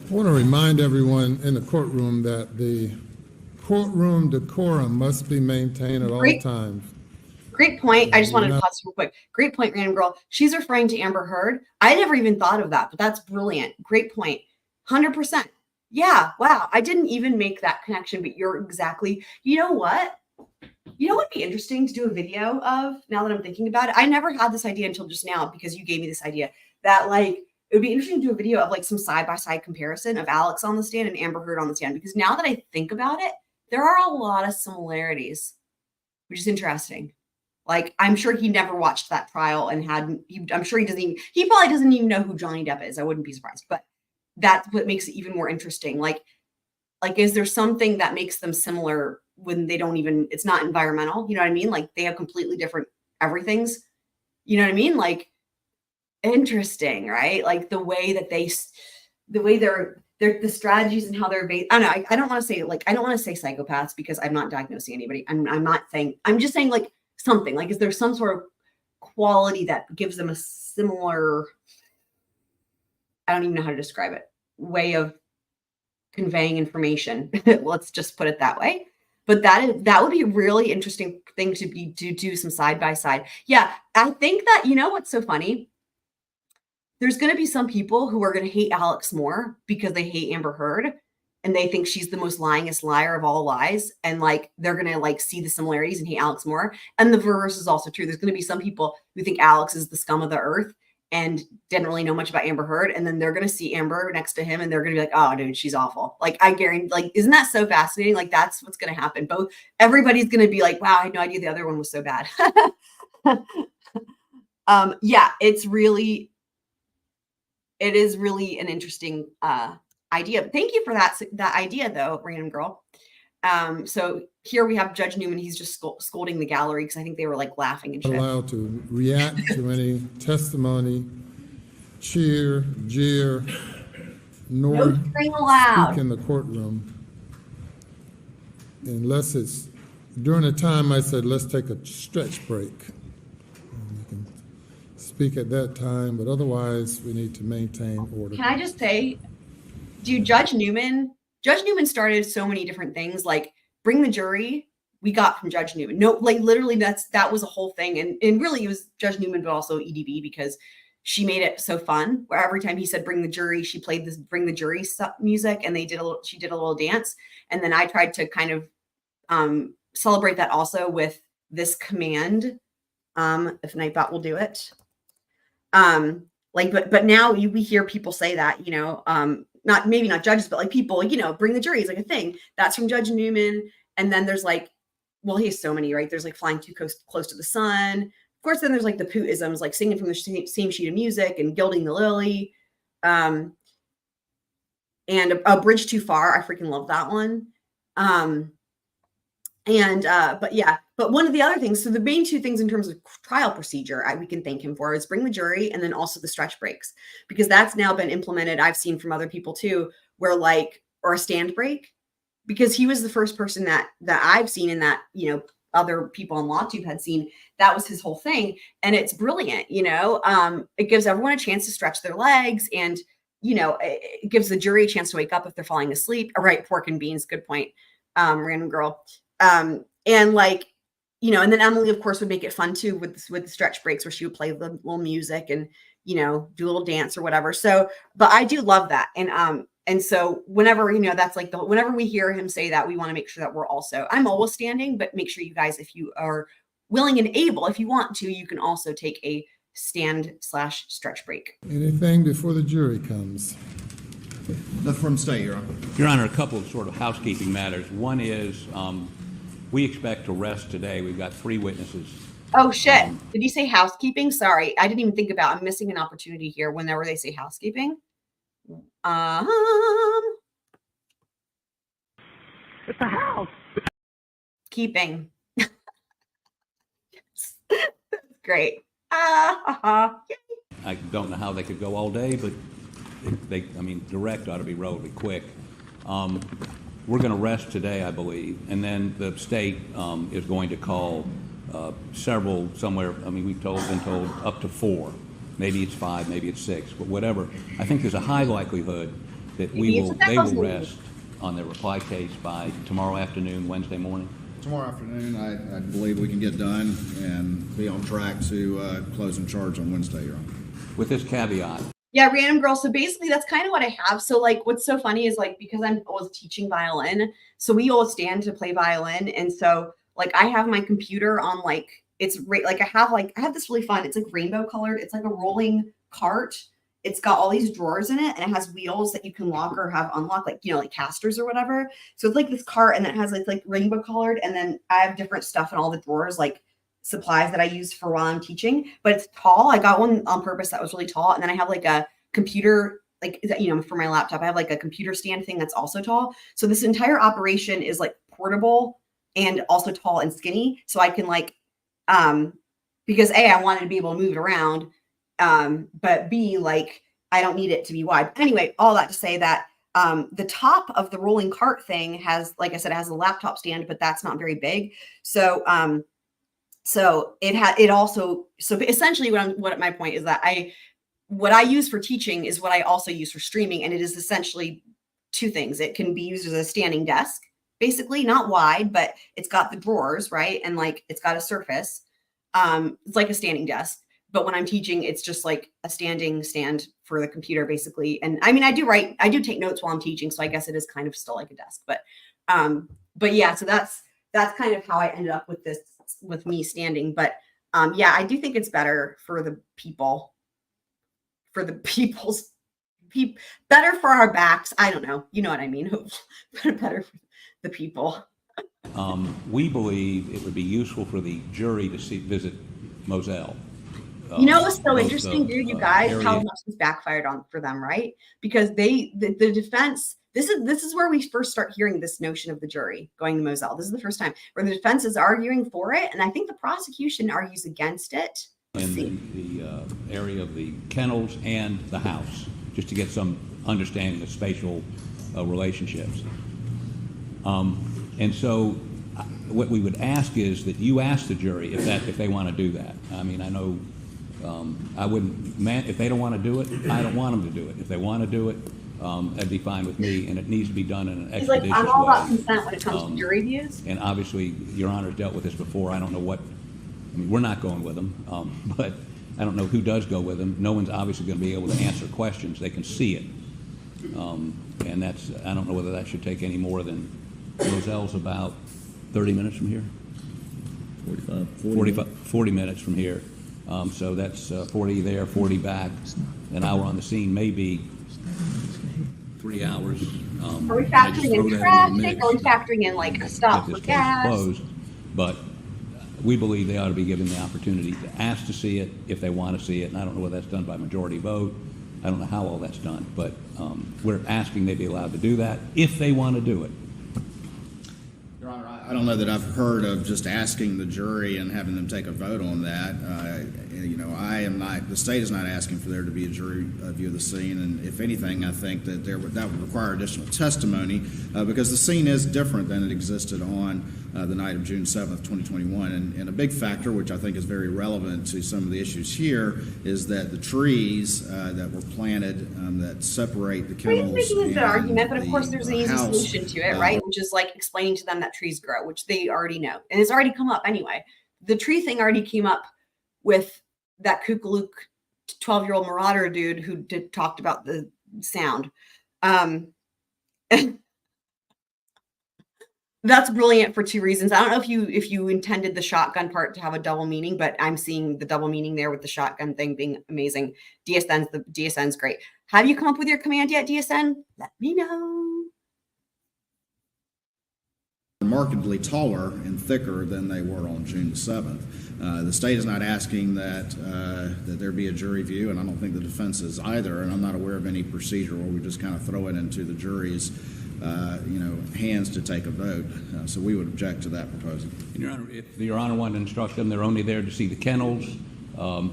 want to remind everyone in the courtroom that the courtroom decorum must be maintained at all times. Great point. I just wanted to pause real quick. Great point, random girl. She's referring to Amber Heard. I never even thought of that, but that's brilliant. Great point. 100%. Yeah. Wow. I didn't even make that connection, but you're exactly, you know what? You know what would be interesting to do a video of, now that I'm thinking about it? I never had this idea until just now because you gave me this idea that like, it would be interesting to do a video of like some side-by-side comparison of Alex on the stand and Amber Heard on the stand, because now that I think about it, there are a lot of similarities, which is interesting. Like, I'm sure he never watched that trial and I'm sure he probably doesn't even know who Johnny Depp is. I wouldn't be surprised, but that's what makes it even more interesting. Like, is there something that makes them similar when they don't even, it's not environmental? You know what I mean? Like, they have completely different everythings. You know what I mean? Like, interesting, right? Like the way the strategies and how they're based. I don't know. I don't want to say psychopaths because I'm not diagnosing anybody. I'm just saying like something, like, is there some sort of quality that gives them a similar, I don't even know how to describe it, way of conveying information. Let's just put it that way. But that would be a really interesting thing to do some side by side. Yeah, I think that, you know what's so funny? There's going to be some people who are going to hate Alex more because they hate Amber Heard and they think she's the most lyingest liar of all lies. And like, they're going to like see the similarities and hate Alex more. And the reverse is also true. There's going to be some people who think Alex is the scum of the earth and didn't really know much about Amber Heard. And then they're going to see Amber next to him and they're going to be like, oh dude, she's awful. Like, I guarantee, like, isn't that so fascinating? Like, that's what's going to happen. Everybody's going to be like, wow, I had no idea the other one was so bad. Yeah, it is really an interesting idea. Thank you for that idea, though, random girl. So here we have Judge Newman. He's just scolding the gallery because I think they were like laughing and shit. Allowed to react to any testimony, cheer, jeer, nor speak in the courtroom unless it's during the time I said, let's take a stretch break. Speak at that time, but otherwise we need to maintain order. Can I just say, Judge Newman started so many different things, like bring the jury, we got from Judge Newman. No, like literally that was a whole thing. And really it was Judge Newman, but also EDB, because she made it so fun where every time he said, bring the jury, she played this bring the jury music and she did a little dance. And then I tried to kind of celebrate that also with this command. If Nightbot will do it. But now we hear people say that, maybe not judges, but like people, bring the jury is like a thing that's from Judge Newman. And then there's like, well, he has so many, right? There's like flying too close to the sun. Of course, then there's like the Pootisms, like singing from the same sheet of music and gilding the lily. And a bridge too far. I freaking love that one. But one of the other things, so the main two things in terms of trial procedure we can thank him for is bring the jury and then also the stretch breaks, because that's now been implemented. I've seen from other people too, where or a stand break, because he was the first person that I've seen, and that, other people on LawTube had seen. That was his whole thing. And it's brilliant. It gives everyone a chance to stretch their legs, and, it gives the jury a chance to wake up if they're falling asleep. All right. Pork and beans. Good point. Random girl. And then Emily, of course, would make it fun too with the stretch breaks, where she would play the little music and, do a little dance or whatever. So, but I do love that. And so whenever, that's whenever we hear him say that, we want to make sure that I'm always standing, but make sure you guys, if you are willing and able, if you want to, you can also take a stand/stretch break. Anything before the jury comes? Nothing from state, Your Honor. Your Honor, a couple of sort of housekeeping matters. One is we expect to rest today. We've got 3 witnesses. Oh, shit. Did you say housekeeping? Sorry. I didn't even think about I'm missing an opportunity here whenever they say housekeeping. It's a house. Keeping. Great. I don't know how they could go all day, but direct ought to be relatively quick. We're going to rest today, I believe, and then the state is going to call several somewhere. We've been told up to 4. Maybe it's 5, maybe it's 6, but whatever. I think there's a high likelihood that they will rest on their reply case by tomorrow afternoon, Wednesday morning. Tomorrow afternoon, I believe we can get done and be on track to close and charge on Wednesday, Your Honor. With this caveat. Yeah, random girl. So basically that's kind of what I have. So what's so funny is because I'm always teaching violin, so we always stand to play violin. And so I have my computer on I have this really fun, it's rainbow colored. It's like a rolling cart. It's got all these drawers in it, and it has wheels that you can lock or have unlocked, like casters or whatever. So it's like this cart, and it has rainbow colored. And then I have different stuff in all the drawers, supplies that I use for while I'm teaching, but it's tall. I got one on purpose that was really tall. And then I have a computer, for my laptop, I have a computer stand thing that's also tall. So this entire operation is portable and also tall and skinny. So I can because A, I wanted to be able to move it around. But B, I don't need it to be wide. Anyway, all that to say that the top of the rolling cart thing has, like I said, it has a laptop stand, but that's not very big. So essentially what my point is that what I use for teaching is what I also use for streaming. And it is essentially 2 things. It can be used as a standing desk, basically not wide, but it's got the drawers, right? And it's got a surface. It's like a standing desk, but when I'm teaching, it's just a standing stand for the computer, basically. And I do take notes while I'm teaching. So I guess it is kind of still like a desk, but yeah, so that's kind of how I ended up with this, with me standing. But yeah, I do think it's better for the people, better for our backs. I don't know. You know what I mean? Better for the people. We believe it would be useful for the jury to visit Moselle. What's so interesting, dude, you guys, how much this backfired for them, right? Because the defense, this is where we first start hearing this notion of the jury going to Moselle. This is the first time where the defense is arguing for it, and I think the prosecution argues against it. In the area of the kennels and the house, just to get some understanding of spatial relationships. And so what we would ask is that you ask the jury if they want to do that. I know I wouldn't, if they don't want to do it, I don't want them to do it. If they want to do it, that'd be fine with me, and it needs to be done in an expeditious way. I'm all about consent when it comes to jury views. And obviously, Your Honor's dealt with this before. I don't know we're not going with them, but I don't know who does go with them. No one's obviously going to be able to answer questions. They can see it. And I don't know whether that should take any more than, Roselle's about 30 minutes from here? 40 minutes from here. So that's 40 there, 40 back. An hour on the scene, maybe 3 hours. Are we factoring in traffic? Are we factoring in a stop for gas? Closed, but we believe they ought to be given the opportunity to ask to see it if they want to see it. And I don't know whether that's done by majority vote. I don't know how all that's done, but we're asking they be allowed to do that if they want to do it. I don't know that I've heard of just asking the jury and having them take a vote on that. I am not, the state is not asking for there to be a jury view of the scene, and if anything, I think that that would require additional testimony because the scene is different than it existed on the night of June 7th, 2021. And a big factor, which I think is very relevant to some of the issues here, is that the trees that were planted that separate the kennels. He's making a good argument, but of course there's an easy house, solution to it, right? Which is like explaining to them that trees grow, which they already know. And it's already come up anyway. The tree thing already came up with that kookalook 12-year-old marauder dude who talked about the sound. That's brilliant for two reasons. I don't know if you intended the shotgun part to have a double meaning, but I'm seeing the double meaning there with the shotgun thing being amazing. DSN's great. Have you come up with your command yet, DSN? Let me know. Markedly taller and thicker than they were on June 7th. The state is not asking that there be a jury view, and I don't think the defense is either, and I'm not aware of any procedure where we just kind of throw it into the jury's hands to take a vote. So we would object to that proposal. Your Honor, if Your Honor wanted to instruct them, they're only there to see the kennels.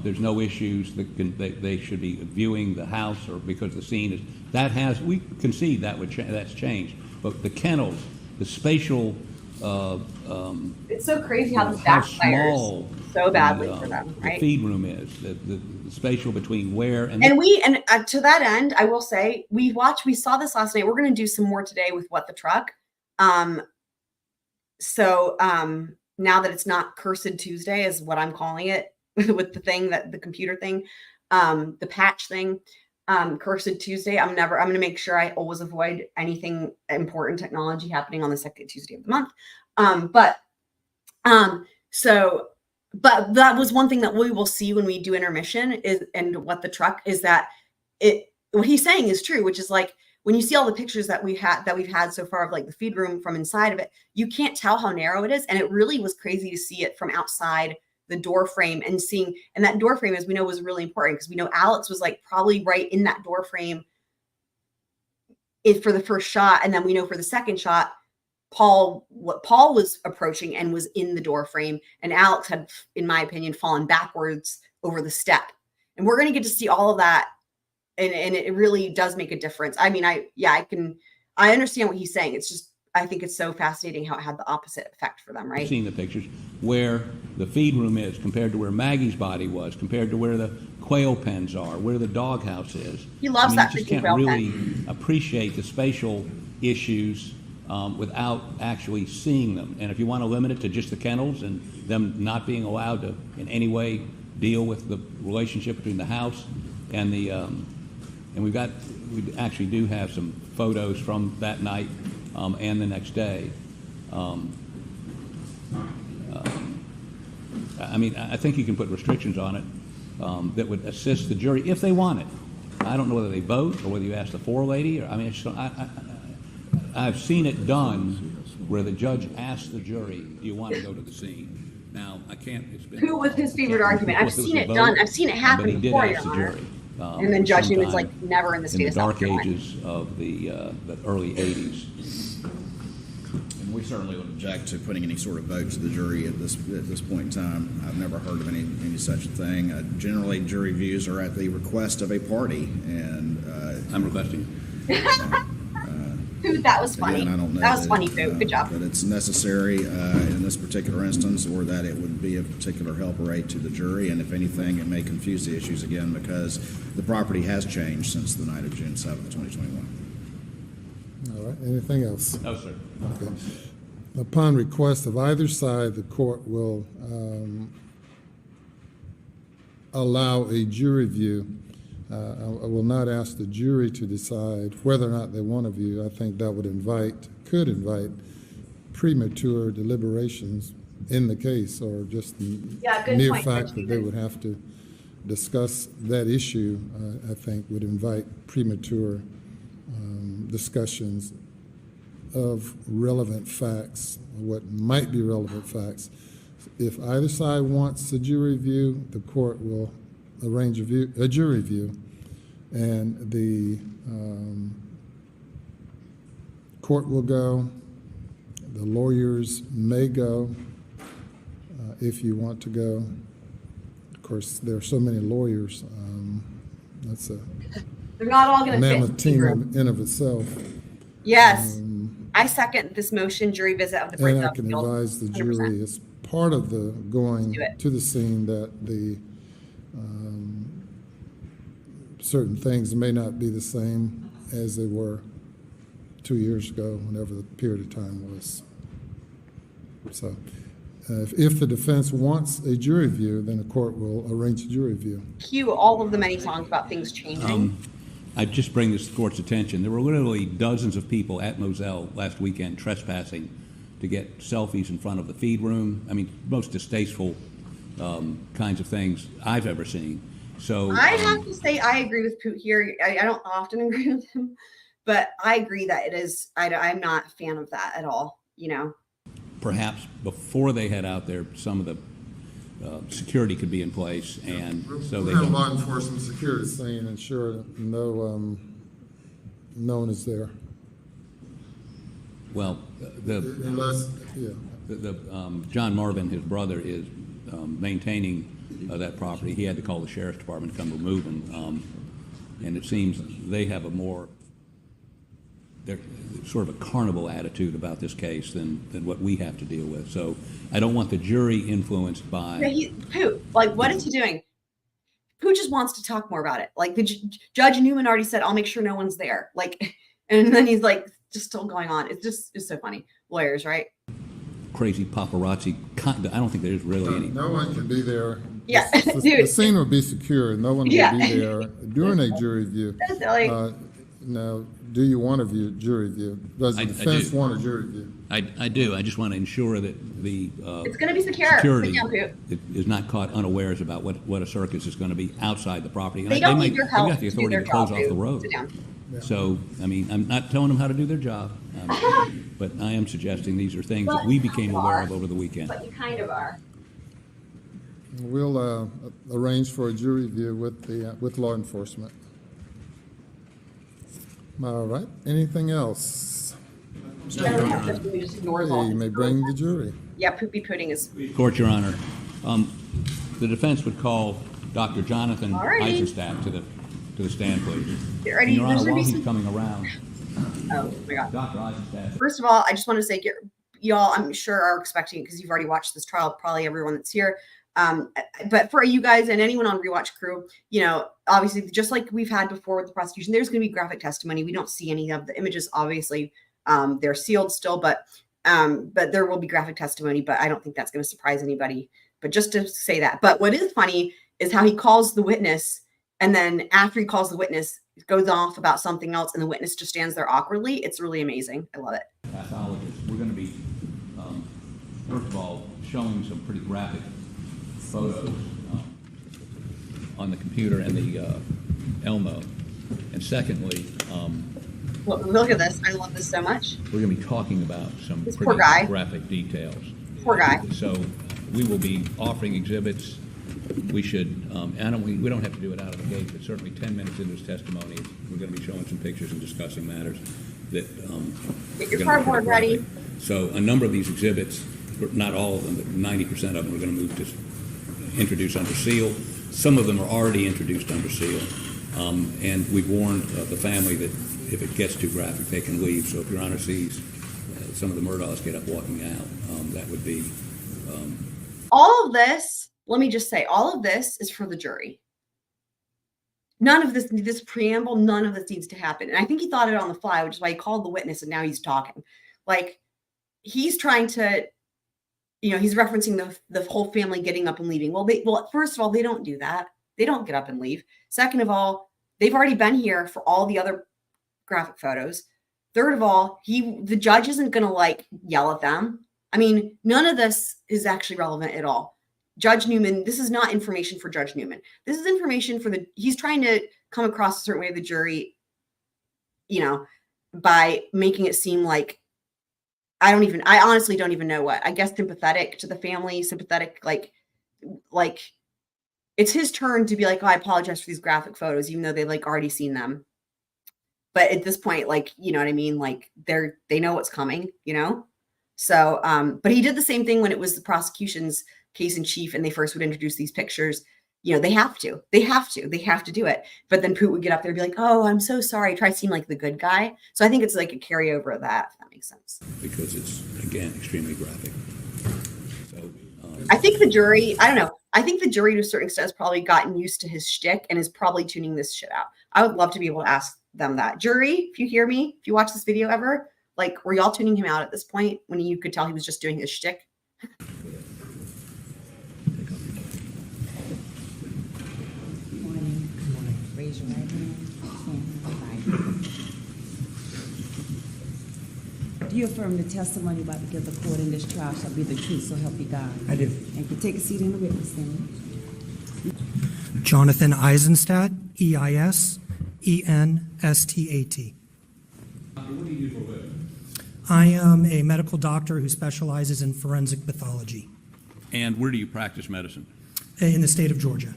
There's no issues. They should be viewing the house, or because the scene is we concede that that's changed. But the kennels, the spatial. It's so crazy how this backfires so badly for them, right? The feed room is the spatial between where and to that end, I will say we saw this last night. We're going to do some more today with What the Truck. So now that it's not Cursed Tuesday is what I'm calling it with the computer thing, the patch thing. Cursed Tuesday. I'm going to make sure I always avoid anything important technology happening on the second Tuesday of the month. But that was one thing that we will see when we do intermission and What the Truck is that what he's saying is true, which is like when you see all the pictures that we've had so far of like the feed room from inside of it, you can't tell how narrow it is. And it really was crazy to see it from outside the door frame and that door frame, as we know, was really important because we know Alex was like probably right in that door frame for the first shot. And then we know for the second shot, Paul was approaching and was in the door frame, and Alex had, in my opinion, fallen backwards over the step. And we're going to get to see all of that. And it really does make a difference. I mean, I understand what he's saying. It's just, I think it's so fascinating how it had the opposite effect for them, right? Seeing the pictures where the feed room is compared to where Maggie's body was, compared to where the quail pens are, where the doghouse is. He loves that. You just can't really appreciate the spatial issues without actually seeing them. And if you want to limit it to just the kennels and them not being allowed to in any way deal with the relationship between the house and the and we actually do have some photos from that night and the next day. I mean, I think you can put restrictions on it that would assist the jury if they want it. I don't know whether they vote or whether you ask the forelady. I mean, it's just, I've seen it done where the judge asks the jury, "Do you want to go to the scene?" Now, I can't. Who was his favorite argument? I've seen it done. I've seen it happen before, Your Honor. And then Judge Newman's like never in the state of South Carolina. In the dark ages of the early 80s. And we certainly would object to putting any sort of vote to the jury at this point in time. I've never heard of any such thing. Generally, jury views are at the request of a party, and I'm requesting. That was funny. Again, I don't know that was funny, Pooh. Good job. That it's necessary in this particular instance, or that it would be of particular help or aid to the jury. And if anything, it may confuse the issues again because the property has changed since the night of June 7th, 2021. All right, anything else? No, sir. Okay. Upon request of either side, the court will allow a jury view. I will not ask the jury to decide whether or not they want a view. I think that could invite premature deliberations in the case, or just the mere fact that they would have to discuss that issue, I think would invite premature discussions of relevant facts, what might be relevant facts. If either side wants a jury view, the court will arrange a jury view, and the court will go, The lawyers may go if you want to go. Of course, there are so many lawyers. That's a They're not all going to fit. mammoth team in of itself. Yes. I second this motion, jury visit of the And I breakup can field. advise the 100%. jury as part of the going do it. to the scene that the certain things may not be the same as they were 2 years ago, whenever the period of time was. So if the defense wants a jury view, then the court will arrange a jury view. Cue all of the many songs about things changing. I just bring this to the court's attention. There were literally dozens of people at Moselle last weekend trespassing to get selfies in front of the feed room. I mean, most distasteful kinds of things I've ever seen. So I have to say, I agree with Poot here. I don't often agree with him, but I agree that it is, I'm not a fan of that at all, you know? perhaps before they head out there, some of the security could be in place, and so they have don't. law enforcement security saying ensure that no one is there. Well, Unless, yeah. John Marvin, his brother, is maintaining that property. He had to call the sheriff's department to come remove him, and it seems they have they're sort of a carnival attitude about this case than what we have to deal with. So I don't want the jury influenced by. Yeah, Pooh, like, what is he doing? Pooh just wants to talk more about it. Like, the Judge Newman already said, I'll make sure no one's there. Like, and then he's like, just still going on. It's so funny. Lawyers, right? Crazy paparazzi. I don't think there's really any. No one can be there. Yeah, The scene will be secure. No one will be there during a jury view. That's silly. Now, do you want a jury view? Does the defense want a jury view? I do. I just want to ensure that the it's going to be secure. security Sit down, Pooh. is not caught unawares about what a circus is going to be outside the property. They don't need your help have the to do authority their to close job, off the Pooh. road. Sit down. So, I mean, I'm not telling them how to do their job, but I am suggesting these are things that we became aware of over the weekend. But you kind of are. We'll arrange for a jury view with law enforcement. All right. Anything else? You just ignore law. You may bring the jury. Yeah, poopy pudding is. Court, Your Honor, the defense would call Dr. Jonathan Alrighty. Eisenstat to the stand, please. Get ready. And Your There's Honor, gonna while be he's some. coming around, Oh my God. Dr. Eisenstat. First of all, I just want to say, y'all, I'm sure are expecting, because you've already watched this trial, probably everyone that's here. But for you guys and anyone on Rewatch Crew, you know, obviously, just like we've had before with the prosecution, there's going to be graphic testimony. We don't see any of the images, obviously. They're sealed still, but there will be graphic testimony, but I don't think that's going to surprise anybody. But just to say that. But what is funny is how he calls the witness, and then after he calls the witness, it goes off about something else, and the witness just stands there awkwardly. It's really amazing. I love it. Pathologist. We're going to be, first of all, showing some pretty graphic photos on the computer and the Elmo. And secondly, Look at this. I love this so much. we're going to be talking about some This poor pretty guy. graphic details. Poor guy. So we will be offering exhibits. We should, we don't have to do it out of the gate, but certainly 10 minutes into his testimony, we're going to be showing some pictures and discussing matters that. Get your are gonna be cardboard pretty ready. graphic. So a number of these exhibits, not all of them, but 90% of them, we're going to move to introduce under seal. Some of them are already introduced under seal. And we've warned the family that if it gets too graphic, they can leave. So if Your Honor sees some of the Murdaughs get up walking out, that would be. All of this, let me just say, all of this is for the jury. None of this preamble, none of this needs to happen. And I think he thought it on the fly, which is why he called the witness and now he's talking. Like, he's trying to, he's referencing the whole family getting up and leaving. Well, first of all, they don't do that. They don't get up and leave. Second of all, they've already been here for all the other graphic photos. Third of all, the judge isn't going to yell at them. I mean, none of this is actually relevant at all. Judge Newman, this is not information for Judge Newman. This is information for he's trying to come across a certain way to the jury, by making it seem like, I honestly don't even know what. I guess sympathetic to the family, sympathetic, like it's his turn to be like, oh, I apologize for these graphic photos, even though they've already seen them. But at this point, you know what I mean? They know what's coming, So, but he did the same thing when it was the prosecution's case in chief and they first would introduce these pictures. You know, they have to do it. But then Poot would get up there and be like, oh, I'm so sorry. Try to seem like the good guy. So I think it's like a carryover of that, if that makes sense. Because it's, again, extremely graphic. So, I think the jury, I don't know. I think the jury to a certain extent has probably gotten used to his shtick and is probably tuning this shit out. I would love to be able to ask them that. Jury, if you hear me, if you watch this video ever, like, were y'all tuning him out at this point when you could tell he was just doing his shtick? Raise your right hand. Stand on the Bible. Do you affirm the testimony you're about to give the court in this trial shall be the truth, so help you God? I do. And you take a seat in the witness stand. Jonathan Eisenstat, Eisenstat. what do you do for a living? I am a medical doctor who specializes in forensic pathology And where do you practice medicine? in the state of Georgia.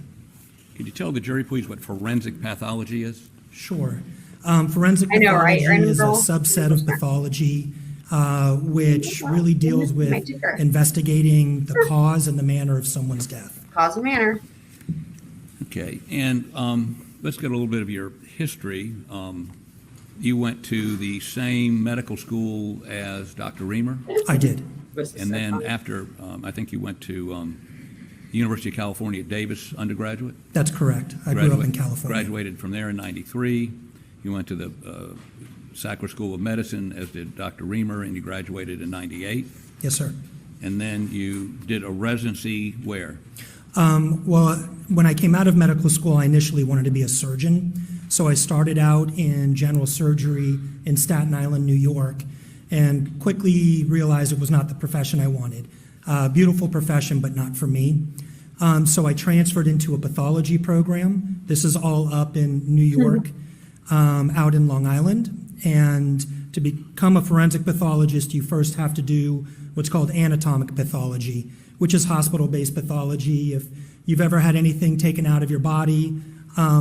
Could you tell the jury, please, what forensic pathology is? Sure. Forensic I know, right? pathology is a Girl? subset of pathology which really deals with My ticker. investigating the cause and the manner of someone's death. Cause and manner. Okay, and let's get a little bit of your history. You went to the same medical school as Dr. Reimer, I did. and then after, I think you went to the University of California at Davis undergraduate? That's correct. I grew up in California. Graduated from there in '93. You went to the Sackler School of Medicine, as did Dr. Reimer, and you graduated in '98. Yes, sir. And then you did a residency where? Well, when I came out of medical school, I initially wanted to be a surgeon. So I started out in general surgery in Staten Island, New York, and quickly realized it was not the profession I wanted. Beautiful profession, but not for me. So I transferred into a pathology program. This is all up in New York, out in Long Island. And to become a forensic pathologist, you first have to do what's called anatomic pathology, which is hospital-based pathology. If you've ever had anything taken out of your body,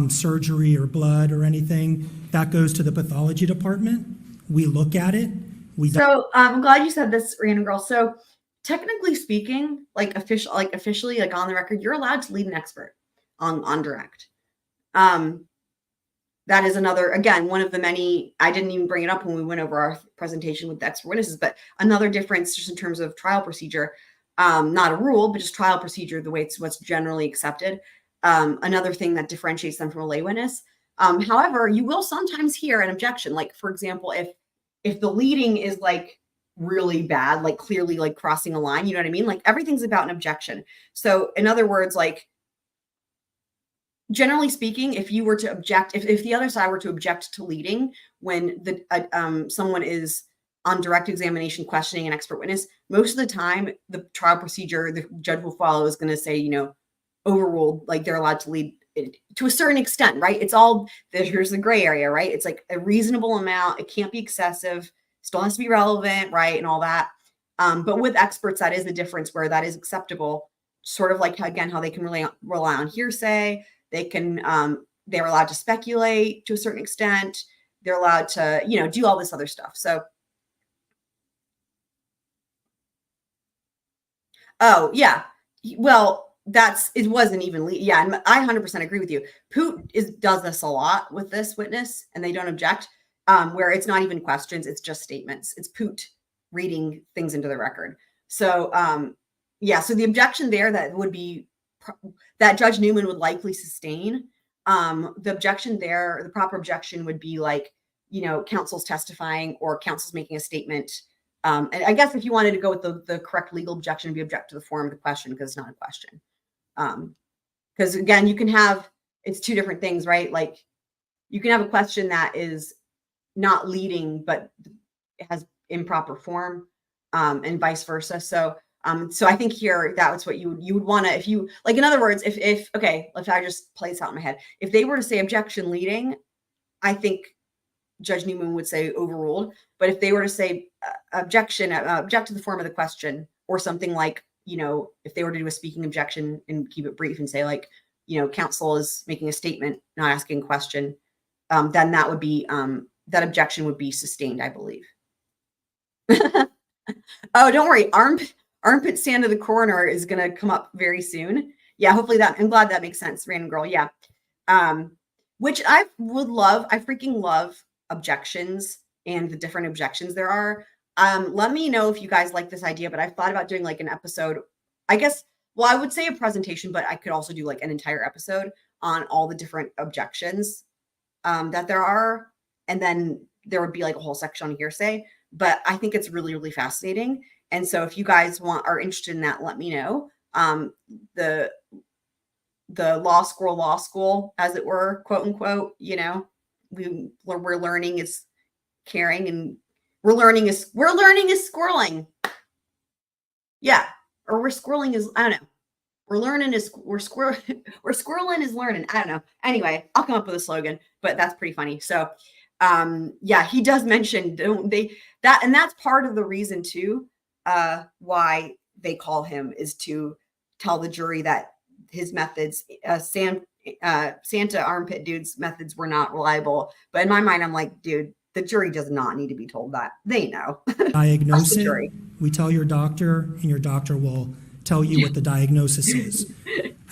surgery or blood or anything, that goes to the pathology department. We look at it. So I'm glad you said this, random girl. So technically speaking, officially, on the record, you're allowed to lead an expert on direct. That is another, again, one of the many, I didn't even bring it up when we went over our presentation with the expert witnesses, but another difference just in terms of trial procedure, not a rule, but just trial procedure, the way it's what's generally accepted. Another thing that differentiates them from a lay witness. However, you will sometimes hear an objection. Like, for example, if the leading is like really bad, like clearly like crossing a line, you know what I mean? Like everything's about an objection. So in other words, like, generally speaking, if you were to object, if the other side were to object to leading when the someone is on direct examination questioning an expert witness, most of the time the trial procedure the judge will follow is going to say, overruled, like they're allowed to lead to a certain extent, right? It's all, here's the gray area, right? It's like a reasonable amount. It can't be excessive, still has to be relevant, right? And all that. But with experts, that is the difference where that is acceptable, sort of like, again, how they can rely on hearsay. They can, they're allowed to speculate to a certain extent. They're allowed to, do all this other stuff. So, oh yeah, well, it wasn't even, yeah, I 100% agree with you. Poot does this a lot with this witness and they don't object, where it's not even questions, it's just statements. It's Poot reading things into the record. So, yeah, so the objection there that Judge Newman would likely sustain, the objection there, the proper objection would be like, counsel's testifying or counsel's making a statement. And I guess if you wanted to go with the correct legal objection, it'd be object to the form of the question because it's not a question. Because again, it's two different things, right? Like you can have a question that is not leading, but it has improper form, and vice versa. So I think here that's what you would want to, if you like, in other words, if I just play this out in my head, if they were to say objection leading, I think Judge Newman would say overruled. But if they were to say object to the form of the question or something like, if they were to do a speaking objection and keep it brief and say like, counsel is making a statement, not asking a question, then that would be, that objection would be sustained, I believe. Oh, don't worry. Armpit stand of the coroner is going to come up very soon. Yeah, hopefully I'm glad that makes sense, random girl. Yeah. Which I would love. I freaking love objections and the different objections there are. Let me know if you guys like this idea, but I've thought about doing like an episode, I guess, well, I would say a presentation, but I could also do like an entire episode on all the different objections that there are. And then there would be like a whole section on hearsay, but I think it's really, really fascinating. And so if you guys are interested in that, let me know. The Law School, as it were, quote unquote, you know, we're learning is caring, and we're learning is squirreling. Yeah. Or we're squirreling is, I don't know. Squirreling is learning. I don't know. Anyway, I'll come up with a slogan, but that's pretty funny. So yeah, he does mention and that's part of the reason too, why they call him, is to tell the jury that his methods, Santa Armpit Dude's methods were not reliable. But in my mind, I'm like, dude, the jury does not need to be told that. They know. Diagnose it. We tell your doctor, and your doctor will tell you what the diagnosis is.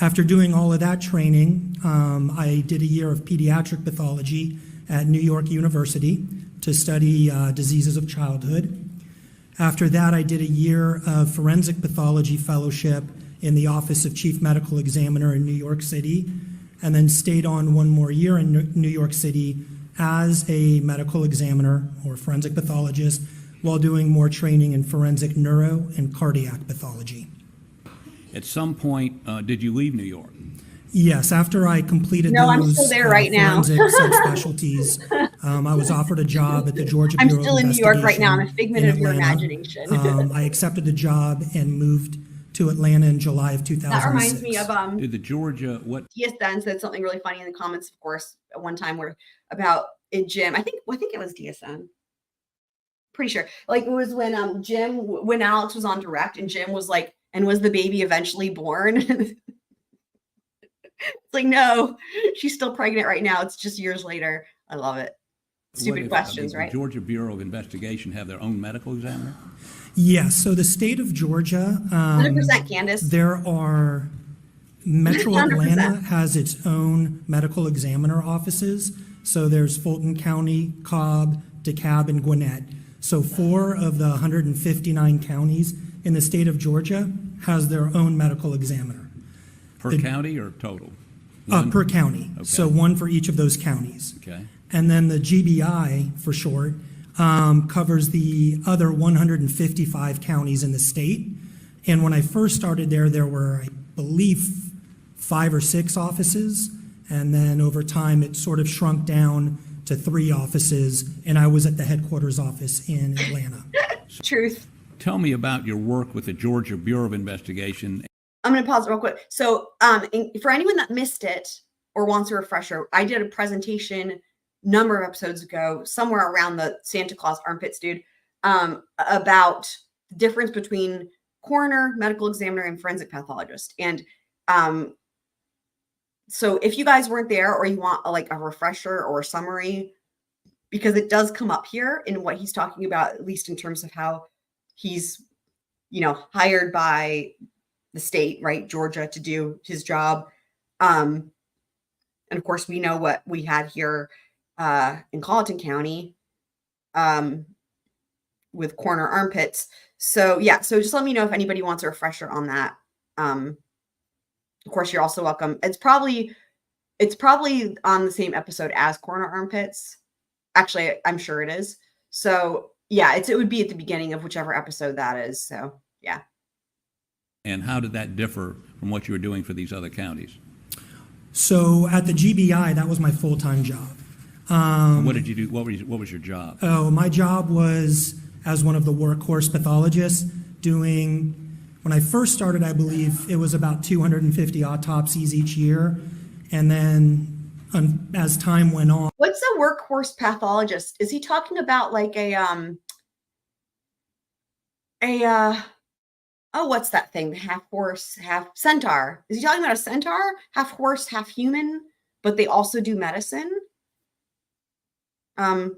After doing all of that training, I did a year of pediatric pathology at New York University to study diseases of childhood. After that, I did a year of forensic pathology fellowship in the Office of Chief Medical Examiner in New York City, and then stayed on one more year in New York City as a medical examiner or forensic pathologist while doing more training in forensic neuro and cardiac pathology. At some point, did you leave New York? Yes, after I completed No, those I'm still there right now. forensic subspecialties, I was offered a job at the Georgia I'm Bureau still of in New York right now. I'm a Investigation figment in of your Atlanta. imagination. I accepted the job and moved to Atlanta in July of 2006. That reminds me of Did the Georgia, what? T.S. Dunn said something really funny in the comments, of course, at one time where about in Jim. I think it was DSN. Pretty sure. Like it was when when Alex was on direct and Jim was like, and was the baby eventually born? It's like, no, she's still pregnant right now. It's just years later. I love it. Stupid questions, right? The Georgia Bureau of Investigation have their own medical examiner? Yes, so the state of Georgia, 100% Candace. there are, Metro 100%. Atlanta has its own medical examiner offices. So there's Fulton County, Cobb, DeKalb, and Gwinnett. So 4 of the 159 counties in the state of Georgia has their own medical examiner. Per county or total? Per county. Okay. So 1 for each of those counties. Okay. And then the GBI, for short, covers the other 155 counties in the state. And when I first started there were, I believe, 5 or 6 offices. And then over time, it sort of shrunk down to 3 offices. And I was at the headquarters office in Atlanta. Truth. Tell me about your work with the Georgia Bureau of Investigation. I'm going to pause real quick. So for anyone that missed it or wants a refresher, I did a presentation number of episodes ago, somewhere around the Santa Claus armpits dude, about the difference between coroner, medical examiner, and forensic pathologist. And so if you guys weren't there or you want a refresher or a summary, because it does come up here in what he's talking about, at least in terms of how he's, hired by the state, right, Georgia, to do his job. And of course, we know what we had here in Colleton County with coroner armpits. So yeah, so just let me know if anybody wants a refresher on that. Of course, you're also welcome. It's probably on the same episode as coroner armpits. Actually, I'm sure it is. So yeah, it would be at the beginning of whichever episode that is. So yeah. And how did that differ from what you were doing for these other counties? So at the GBI, that was my full-time job. What did you do? What was your job? Oh, my job was as one of the workhorse pathologists doing, when I first started, I believe it was about 250 autopsies each year. And then as time went on. What's a workhorse pathologist? Is he talking about like what's that thing? Half horse, half centaur. Is he talking about a centaur? Half horse, half human, but they also do medicine? I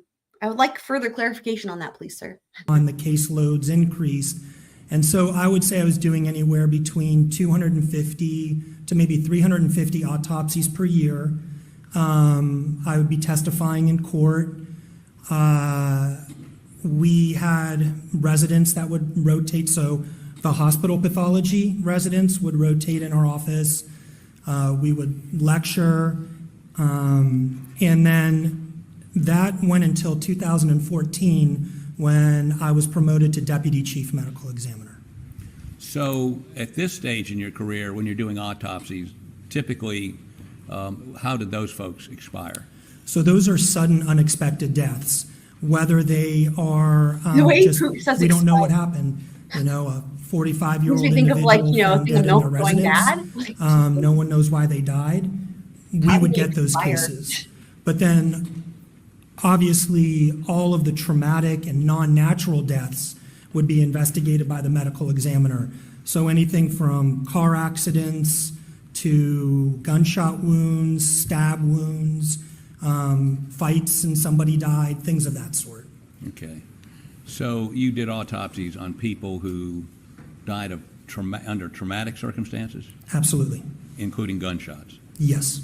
I would like further clarification on that, please, sir. On the caseloads increased. And so I would say I was doing anywhere between 250 to maybe 350 autopsies per year. I would be testifying in court. We had residents that would rotate. So the hospital pathology residents would rotate in our office. We would lecture. And then that went until 2014 when I was promoted to Deputy Chief Medical Examiner. So at this stage in your career, when you're doing autopsies, typically, how did those folks expire? So those are sudden, unexpected deaths. Whether they are The way just, Poop says we don't know what expired. happened. You know, a 45-year-old Makes me think of, like, individual a thing found of dead in milk a going residence. bad. No one knows why they died. We How would did they get those expire? cases. But then, obviously, all of the traumatic and non-natural deaths would be investigated by the medical examiner. So anything from car accidents to gunshot wounds, stab wounds, fights and somebody died, things of that sort. Okay. So you did autopsies on people who died of under traumatic circumstances, Absolutely. including gunshots? Yes.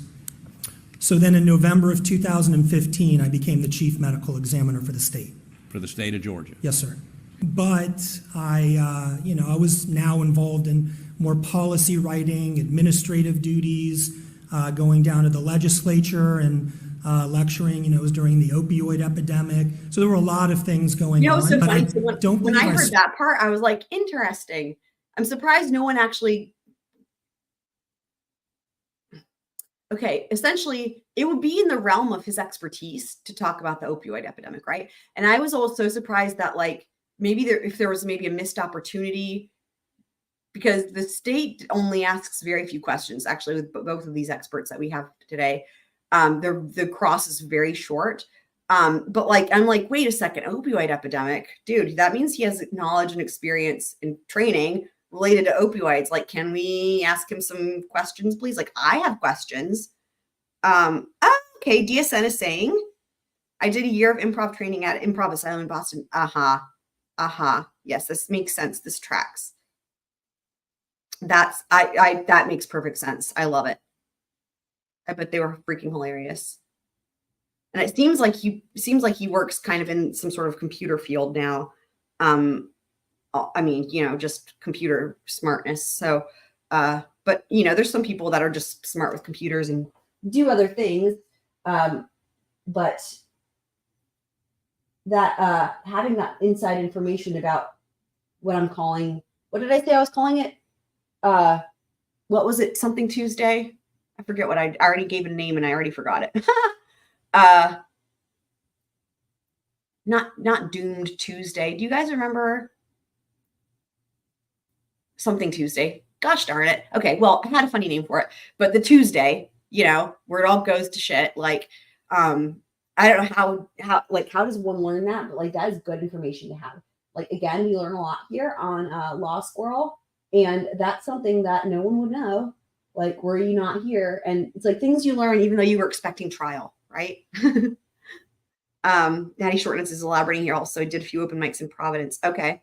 So then in November of 2015, I became the chief medical examiner for the state. For the state of Georgia? Yes, sir. But I was now involved in more policy writing, administrative duties, going down to the legislature and lecturing. It was during the opioid epidemic. So there were a lot of things going on. So but funny. I So don't when believe I heard that part, I was like, interesting. I'm surprised no one actually. Okay, essentially, it would be in the realm of his expertise to talk about the opioid epidemic, right? And I was also surprised that, like, maybe if there was maybe a missed opportunity, because the state only asks very few questions, actually, with both of these experts that we have today. The cross is very short. But like, I'm like, wait a second, opioid epidemic, dude, that means he has knowledge and experience and training related to opioids. Like, can we ask him some questions, please? Like, I have questions. Okay, DSN is saying, I did a year of improv training at Improv Asylum in Boston. Yes, this makes sense. This tracks. That makes perfect sense. I love it. I bet they were freaking hilarious. And it seems like he works kind of in some sort of computer field now. I mean, just computer smartness. So, but there's some people that are just smart with computers and do other things. But that having that inside information about what I'm calling, what did I say I was calling it? What was it? Something Tuesday? I forget what I already gave a name and I already forgot it. Not Doomed Tuesday. Do you guys remember Something Tuesday? Gosh darn it. Okay, well, I had a funny name for it, but the Tuesday, where it all goes to shit. Like, I don't know how does one learn that? But like, that is good information to have. Like, again, we learn a lot here on Law Squirrel, and that's something that no one would know. Like, were you not here? And it's like things you learn even though you were expecting trial, right? Natty Shortness is elaborating here also. Did a few open mics in Providence. Okay.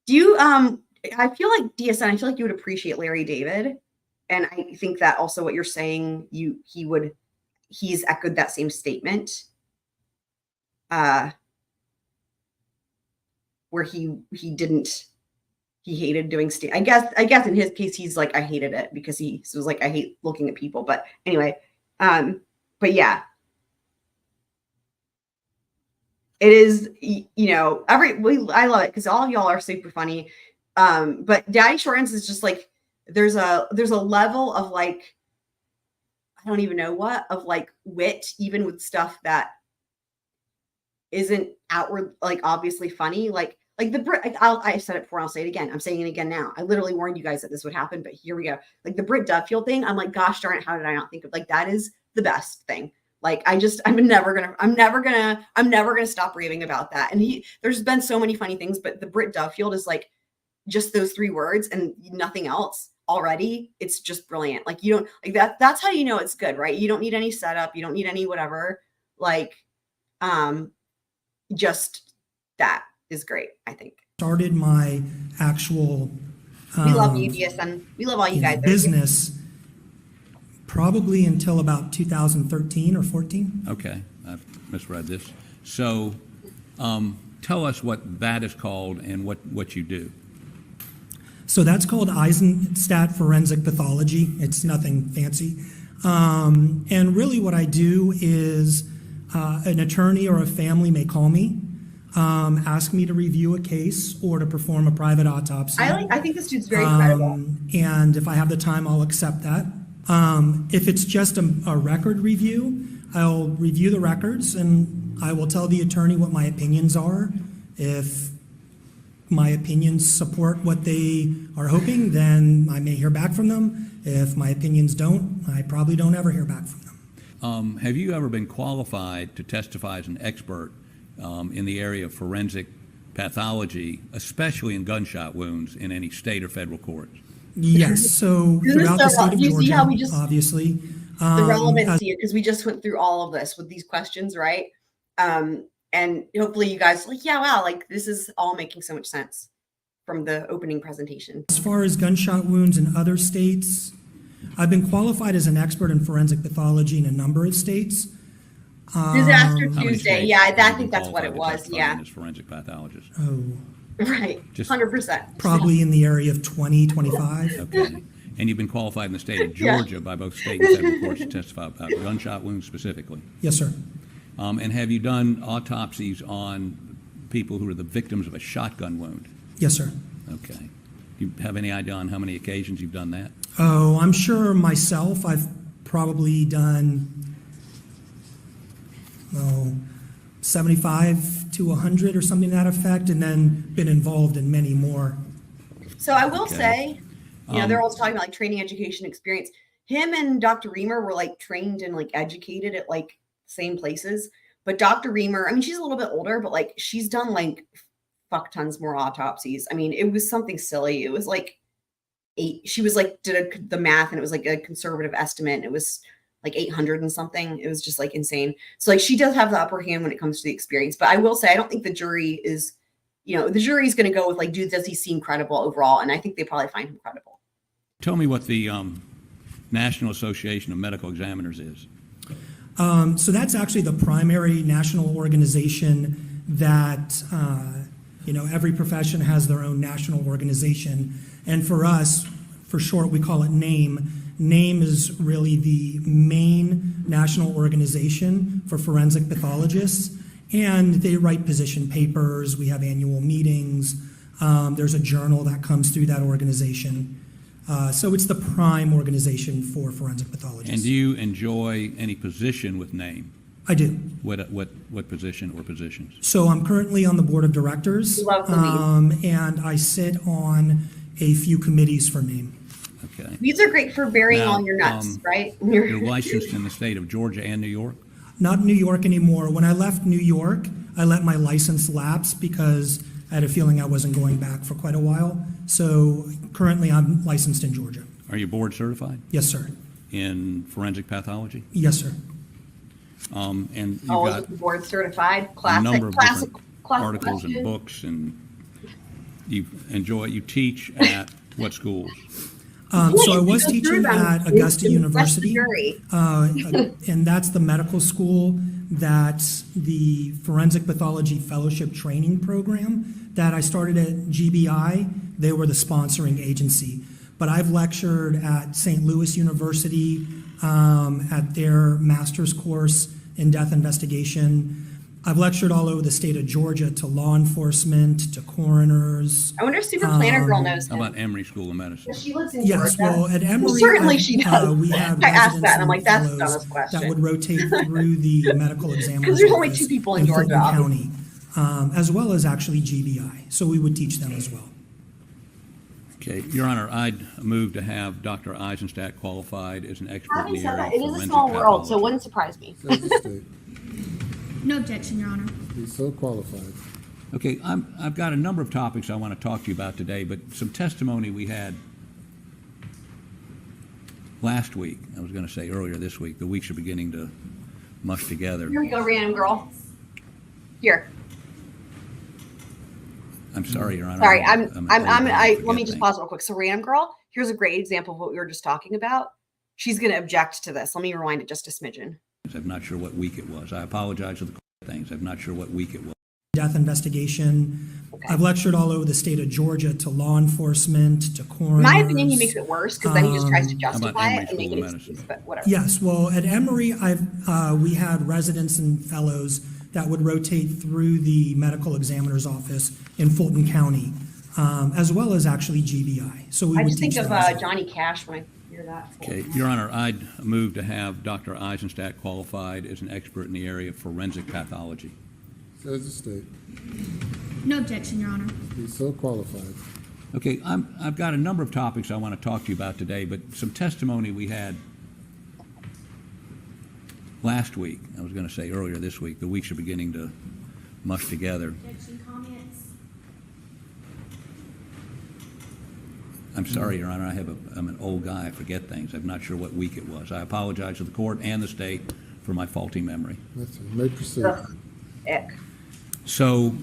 Do you I feel like DSN, I feel like you would appreciate Larry David. And I think that also what you're saying, he's echoed that same statement. Where he hated doing I guess in his case he's like, I hated it because he was like, I hate looking at people. But anyway, but yeah, it is, I love it because all of y'all are super funny. But Daddy Shortens is just like, there's a level of like, I don't even know what, of like wit, even with stuff that isn't outward, like obviously funny. Like the Brit, I said it before, I'll say it again. I'm saying it again now. I literally warned you guys that this would happen, but here we go. Like the Britt Duffield thing. I'm like, gosh darn it. How did I not think of, like, that is the best thing. Like, I'm never gonna stop raving about that. And there's been so many funny things, but the Britt Duffield is like just those 3 words and nothing else. already, it's just brilliant. Like, you don't like that's how you know it's good, right? You don't need any setup, you don't need any whatever. Like, just that is great, I think. Started my actual We love you, DSN. We love all you guys. business probably until about 2013 or 14. Okay, I've misread this. So tell us what that is called and what you do. So that's called Eisenstat forensic pathology. It's nothing fancy. And really what I do is an attorney or a family may call me, ask me to review a case or to perform a private autopsy. I think this dude's very credible. And if I have the time, I'll accept that. If it's just a record review, I'll review the records and I will tell the attorney what my opinions are. If my opinions support what they are hoping, then I may hear back from them. If my opinions don't, I probably don't ever hear back from them. Have you ever been qualified to testify as an expert in the area of forensic pathology, especially in gunshot wounds, in any state or federal courts? Yes. So throughout the state of you see Georgia, how we just obviously. The relevancy, because we just went through all of this with these questions, right? And hopefully you guys are like, yeah, wow, like this is all making so much sense from the opening presentation. As far as gunshot wounds in other states, I've been qualified as an expert in forensic pathology in a number of states. Disaster How many Tuesday, states yeah, have I you think been that's what it qualified to was, testify yeah. in as forensic pathologist? Oh, Right, Just- 100%. probably in the area of 20, 25. Okay. And you've been qualified in the state of Georgia by both state and federal courts to testify about gunshot wounds specifically. Yes, sir. And have you done autopsies on people who are the victims of a shotgun wound? Yes, sir. Okay. Do you have any idea on how many occasions you've done that? Oh, I'm sure myself, I've probably done, 75 to 100 or something to that effect, and then been involved in many more. So I will Okay. say, they're always talking about like training, education, experience. Him and Dr. Reimer were like trained and like educated at like same places. But Dr. Reimer, I mean, she's a little bit older, but like she's done like fuck tons more autopsies. I mean, it was something silly. It was like 8. She was like did the math, and it was like a conservative estimate. And it was like 800 and something. It was just like insane. So like she does have the upper hand when it comes to the experience. But I will say, I don't think the jury is, the jury is going to go with like, dude, does he seem credible overall? And I think they probably find him credible. Tell me what the National Association of Medical Examiners is. So that's actually the primary national organization that, every profession has their own national organization. And for us, for short, we call it NAME. NAME is really the main national organization for forensic pathologists. And they write position papers. We have annual meetings. There's a journal that comes through that organization. So it's the prime organization for forensic pathologists. And do you enjoy any position with NAME? I do. What position or positions? So I'm currently on the board of directors. Love the lead. And I sit on a few committees for NAME. Okay. These are great for burying Now, all your nuts, right? You're licensed in the state of Georgia and New York? Not New York anymore. When I left New York, I let my license lapse because I had a feeling I wasn't going back for quite a while. So currently I'm licensed in Georgia. Are you board certified Yes, sir. in forensic pathology? Yes, sir. And you've Oh, got board certified, a classic, number of classic, different classic articles and question. books, and you teach at what schools? So I was Go through teaching them. at Augusta Impress the University. jury. And that's the medical school that's the Forensic Pathology Fellowship Training Program that I started at GBI. They were the sponsoring agency. But I've lectured at St. Louis University at their master's course in death investigation. I've lectured all over the state of Georgia to law enforcement, to coroners. I wonder if Super Planner Girl knows How him. about Emory School of Medicine? She lives in Yes, Georgia. well, at Emory, Certainly she does. we have I asked residents that, and I'm like, and that's the fellows dumbest question. that would rotate through the medical examiner's Because there's only office 2 people in Fulton Georgia. County, as well as actually GBI. So we would teach them as well. Okay, Your Honor, I'd move to have Dr. Eisenstat qualified as an expert in Having the said area that, of it is a forensic small world, so it pathology. wouldn't surprise me. Says the state. No objection, Your Honor. He's so qualified. Okay, I've got a number of topics I want to talk to you about today, but some testimony we had last week, I was going to say earlier this week, the weeks are beginning to mush together. Here we go, random girl. Here. I'm sorry, Your Honor. Sorry, let me just things. pause real quick. So, random girl, here's a great example of what we were just talking about. She's going to object to this. Let me rewind it just a smidgen. I'm not sure what week it was. I apologize for the things. I'm not sure what week it was. Death investigation. Okay. I've lectured all over the state of Georgia to law enforcement, to coroners. In my opinion, he makes it worse because then he just tries to justify it and make it excuse, but whatever. Yes, well, at Emory, we had residents and fellows that would rotate through the medical examiner's office in Fulton County, as well as actually GBI. So we I would just think teach of them. Johnny Cash when I hear that. Okay, Your Honor, I'd move to have Dr. Eisenstat qualified as an expert in the area of forensic pathology. Says the state. No objection, Your Honor. He's so qualified. Okay, I've got a number of topics I want to talk to you about today, but some testimony we had last week, I was going to say earlier this week, the weeks are beginning to mush together. Objection, comments? I'm sorry, Your Honor, I'm an old guy, I forget things. I'm not sure what week it was. I apologize to the court and the state for my faulty memory. That's it. May proceed. Ick. So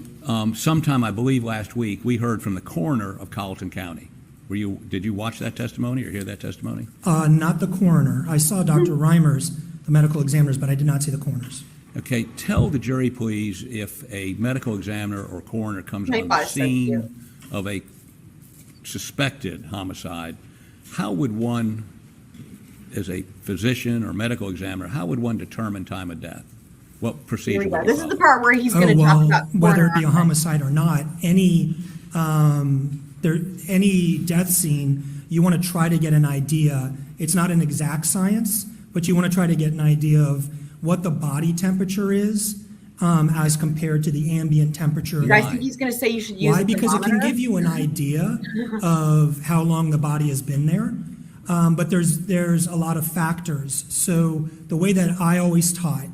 sometime, I believe last week, we heard from the coroner of Colleton County. Did you watch that testimony or hear that testimony? Not the coroner. I saw Dr. Reimer's, the medical examiners, but I did not see the coroner's. Okay, tell the jury, please, if a medical examiner or coroner comes on the scene of a suspected homicide, how would one, as a physician or medical examiner, how would one determine time of death? What procedure? This is the part where he's going to talk about whether it be a homicide or not. Any death scene, you want to try to get an idea. It's not an exact science, but you want to try to get an idea of what the body temperature is as compared to the ambient temperature. You guys think he's going to say you should use Why? Because it can give you an idea of how long the body has been there. But there's a lot of factors. So the way that I always taught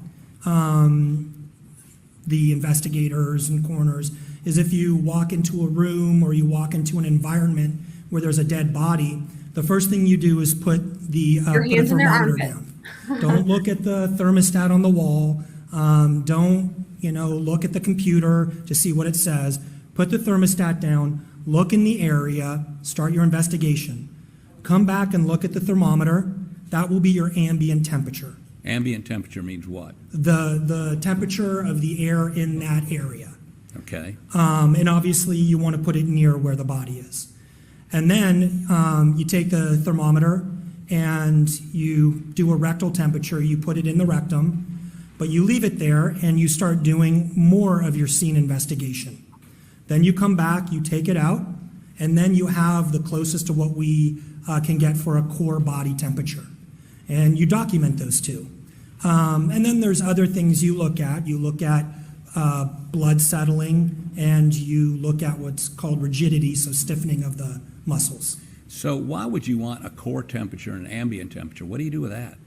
the investigators and coroners is if you walk into a room or you walk into an environment where there's a dead body, the first thing you do is put the thermometer down. Don't look at the thermostat on the wall. Don't look at the computer to see what it says. Put the thermostat down, look in the area, start your investigation. Come back and look at the thermometer. That will be your ambient temperature. Ambient temperature means what? The temperature of the air in that area. Okay. And obviously you want to put it near where the body is. And then you take the thermometer and you do a rectal temperature. You put it in the rectum, but you leave it there and you start doing more of your scene investigation. Then you come back, you take it out, and then you have the closest to what we can get for a core body temperature. And you document those two. And then there's other things you look at. You look at blood settling, and you look at what's called rigidity, so stiffening of the muscles. So why would you want a core temperature and an ambient temperature? What do you do with that?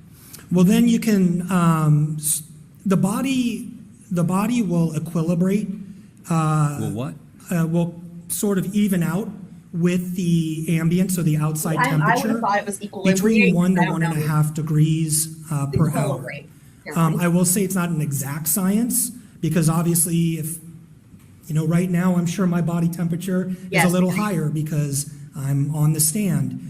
Well, then you can, the body will equilibrate. Will what? Will sort of even out with the ambient, so the outside temperature, I would have thought it was equilibrium. Between 1 to 1.5 degrees per hour. I will say it's not an exact science, because obviously if, right now I'm sure my body temperature is a little higher because I'm on the stand.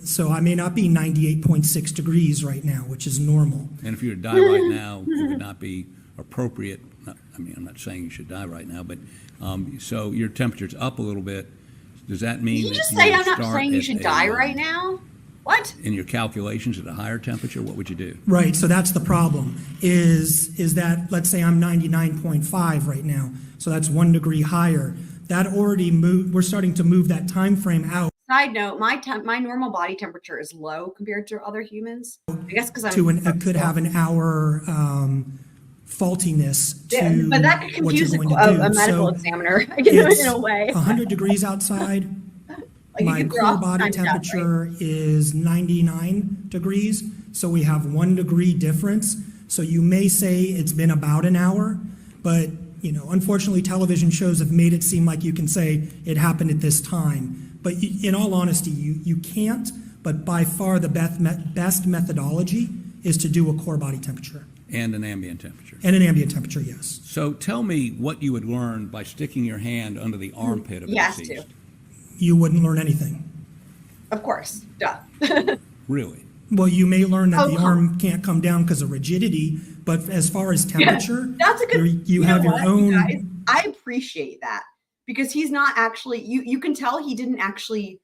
So I may not be 98.6 degrees right now, which is normal. And if you were to die right now, it would not be appropriate. I'm not saying you should die right now, but so your temperature's up a little bit. Does that mean Did you just say I'm not saying you should die right now? What? In your calculations at a higher temperature, what would you do? Right, so that's the problem, is that, let's say I'm 99.5 right now, so that's 1 degree higher. That already moved, we're starting to move that time frame out. Side note, my normal body temperature is low compared to other humans. I guess because it could have an hour faultiness to but that could confuse a medical examiner in a way. 100 degrees outside. My core body temperature is 99 degrees, so we have 1 degree difference. So you may say it's been about an hour, but unfortunately television shows have made it seem like you can say it happened at this time. But in all honesty, you can't, but by far the best methodology is to do a core body temperature. And an ambient temperature. And an ambient temperature, yes. So tell me what you would learn by sticking your hand under the armpit of a Yes, deceased. to. You wouldn't learn anything. Of course, duh. Really? Well, you may learn that Oh, the arm can't come down because of rigidity, but as far as temperature, That's a good. you have know your what, own. guys? I appreciate that because he's not actually. You can tell he didn't actually.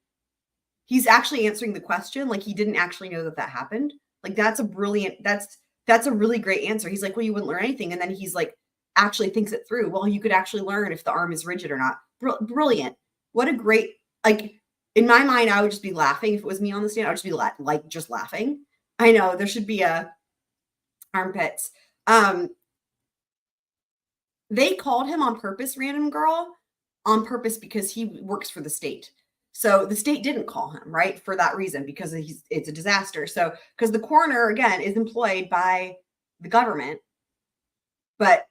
He's actually answering the question like he didn't actually know that happened. Like that's a brilliant. That's a really great answer. He's like, well, you wouldn't learn anything, and then he's like, actually thinks it through. Well, you could actually learn if the arm is rigid or not. Brilliant. What a great like. In my mind, I would just be laughing if it was me on the stand. I would just be just laughing. I know there should be a armpits. They called him on purpose, random girl, on purpose because he works for the state. So the state didn't call him, right, for that reason, because it's a disaster. So because the coroner, again, is employed by the government, but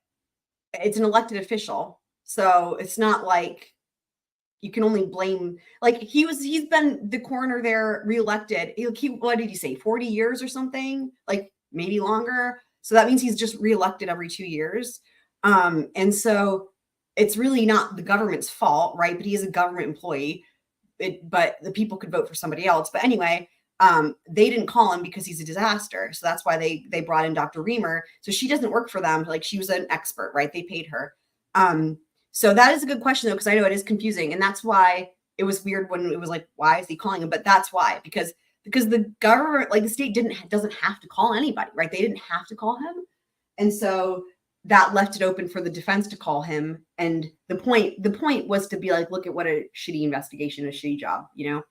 it's an elected official. So it's not like you can only blame, like he's been the coroner there reelected. What did he say? 40 years or something, like maybe longer. So that means he's just reelected every 2 years. And so it's really not the government's fault, right? But he is a government employee, but the people could vote for somebody else. But anyway, they didn't call him because he's a disaster. So that's why they brought in Dr. Reimer. So she doesn't work for them. Like she was an expert, right? They paid her. So that is a good question though, because I know it is confusing. And that's why it was weird when it was like, why is he calling him? But that's why, because the government, like the state doesn't have to call anybody, right? They didn't have to call him. And so that left it open for the defense to call him. And the point was to be like, look at what a shitty investigation, a shitty job, you know?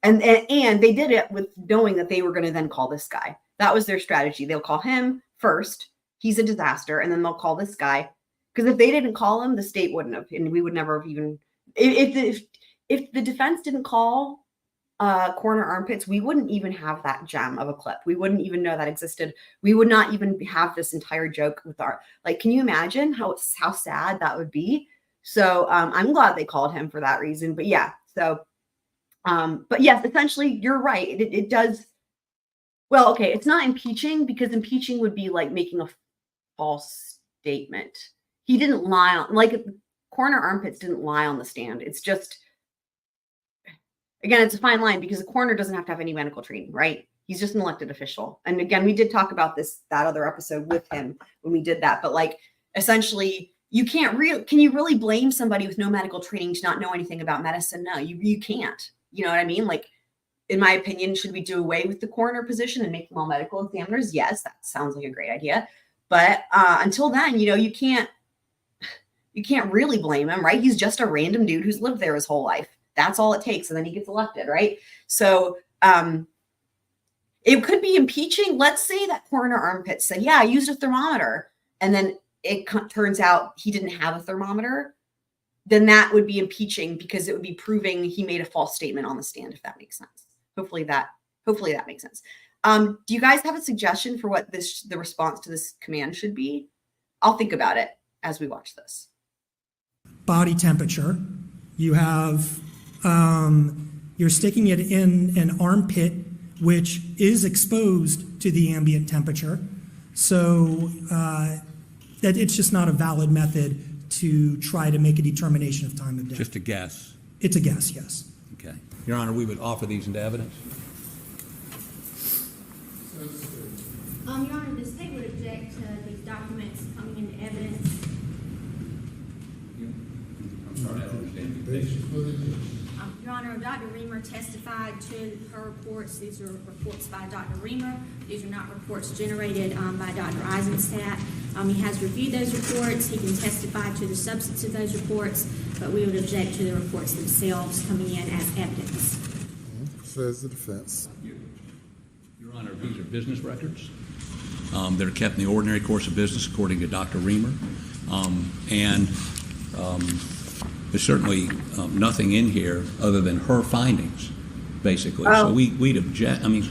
And they did it with knowing that they were going to then call this guy. That was their strategy. They'll call him first. He's a disaster. And then they'll call this guy. Because if they didn't call him, the state wouldn't have, and we would never have even, if the defense didn't call coroner armpits, we wouldn't even have that gem of a clip. We wouldn't even know that existed. We would not even have this entire joke with our, like, can you imagine how sad that would be? So I'm glad they called him for that reason. But yeah, so, but yes, essentially you're right. It does. Well, okay. It's not impeaching because impeaching would be like making a false statement. He didn't lie on, like coroner armpits didn't lie on the stand. It's just, again, it's a fine line because the coroner doesn't have to have any medical training, right? He's just an elected official. And again, we did talk about that other episode with him when we did that. But like, essentially, can you really blame somebody with no medical training to not know anything about medicine? No, you can't. You know what I mean? Like, in my opinion, should we do away with the coroner position and make them all medical examiners? Yes, that sounds like a great idea. But until then, you know, you can't really blame him, right? He's just a random dude who's lived there his whole life. That's all it takes. And then he gets elected, right? So it could be impeaching. Let's say that coroner armpit said, yeah, I used a thermometer. And then it turns out he didn't have a thermometer. Then that would be impeaching because it would be proving he made a false statement on the stand, if that makes sense. Hopefully that makes sense. Do you guys have a suggestion for what the response to this command should be? I'll think about it as we watch this. Body temperature. You have, you're sticking it in an armpit, which is exposed to the ambient temperature. So that it's just not a valid method to try to make a determination of time of death. Just a guess? It's a guess, yes. Okay. Your Honor, we would offer these into evidence. Your Honor, the state would object to these documents coming into evidence. Your Honor, Dr. Reimer testified to her reports. These are reports by Dr. Reimer. These are not reports generated by Dr. Eisenstat. He has reviewed those reports. He can testify to the substance of those reports, but we would object to the reports themselves coming in as evidence. Says the defense. Your Honor, these are business records. They're kept in the ordinary course of business according to Dr. Reimer. There's certainly nothing in here other than her findings, basically. So we'd object. I mean,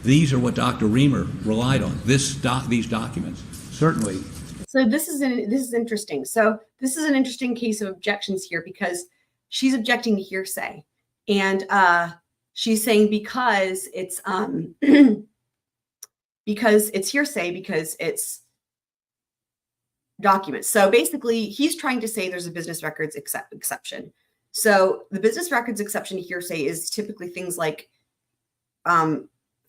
these are what Dr. Reimer relied on. These documents, certainly. So this is interesting. So this is an interesting case of objections here because she's objecting to hearsay. And she's saying because it's because it's hearsay, because it's documents. So basically, he's trying to say there's a business records exception. So the business records exception to hearsay is typically things like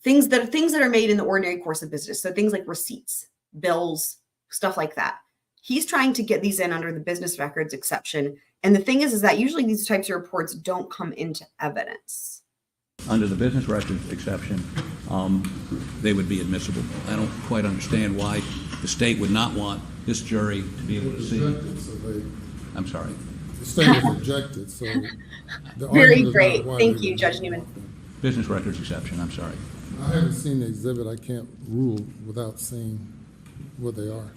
things that are made in the ordinary course of business. So things like receipts, bills, stuff like that. He's trying to get these in under the business records exception. And the thing is that usually these types of reports don't come into evidence. Under the business records exception, they would be admissible. I don't quite understand why the state would not want this jury to be able to see. I'm sorry. The state has objected, so the Very argument is great. not why Thank we you, would Judge not Newman. want them. Business records exception, I'm sorry. I haven't seen the exhibit. I can't rule without seeing what they are.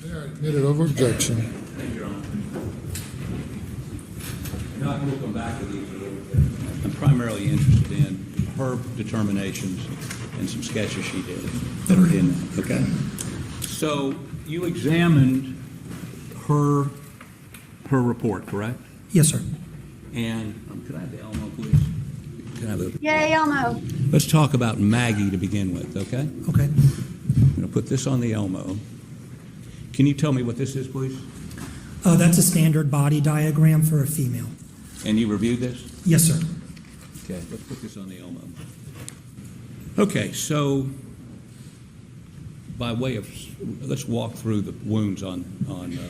They are admitted over objection. Thank you, Your Honor. Now, we'll come back to these a little bit. I'm primarily interested in her determinations and some sketches she did that are in there. Okay. So you examined her report, correct? Yes, sir. And could I have the Elmo, please? Can I have the, Yay, Elmo. let's talk about Maggie to begin with, okay? Okay. I'm going to put this on the Elmo. Can you tell me what this is, please? That's a standard body diagram for a female. And you reviewed this? Yes, sir. Okay, let's put this on the Elmo. Okay, so by way of, let's walk through the wounds on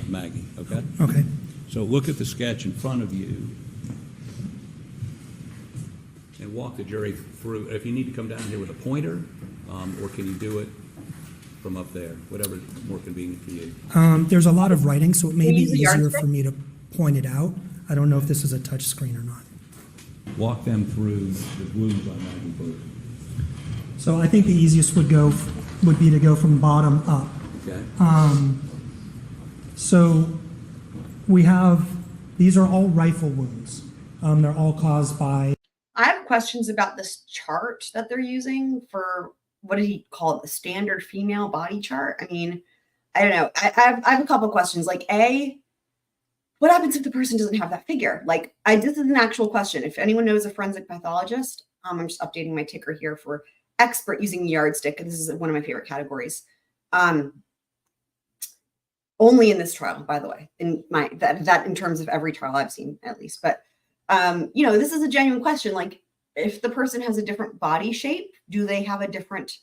Maggie, okay? Okay. So look at the sketch in front of you and walk the jury through. If you need to come down here with a pointer, or can you do it from up there, whatever is more convenient for you. There's a lot of writing, so it may Can be you use the easier yardstick? for me to point it out. I don't know if this is a touch screen or not. Walk them through the wounds on Maggie, please. So I think the easiest would be to go from bottom up. Okay. So we have, these are all rifle wounds. They're all caused by. I have questions about this chart that they're using for, what did he call it? The standard female body chart? I mean, I don't know. I have a couple of questions. Like, A, what happens if the person doesn't have that figure? Like, this is an actual question. If anyone knows a forensic pathologist, I'm just updating my ticker here for expert using the yardstick. This is one of my favorite categories. Only in this trial, by the way, in my that in terms of every trial I've seen, at least. But you know, this is a genuine question. Like, if the person has a different body shape, do they have a different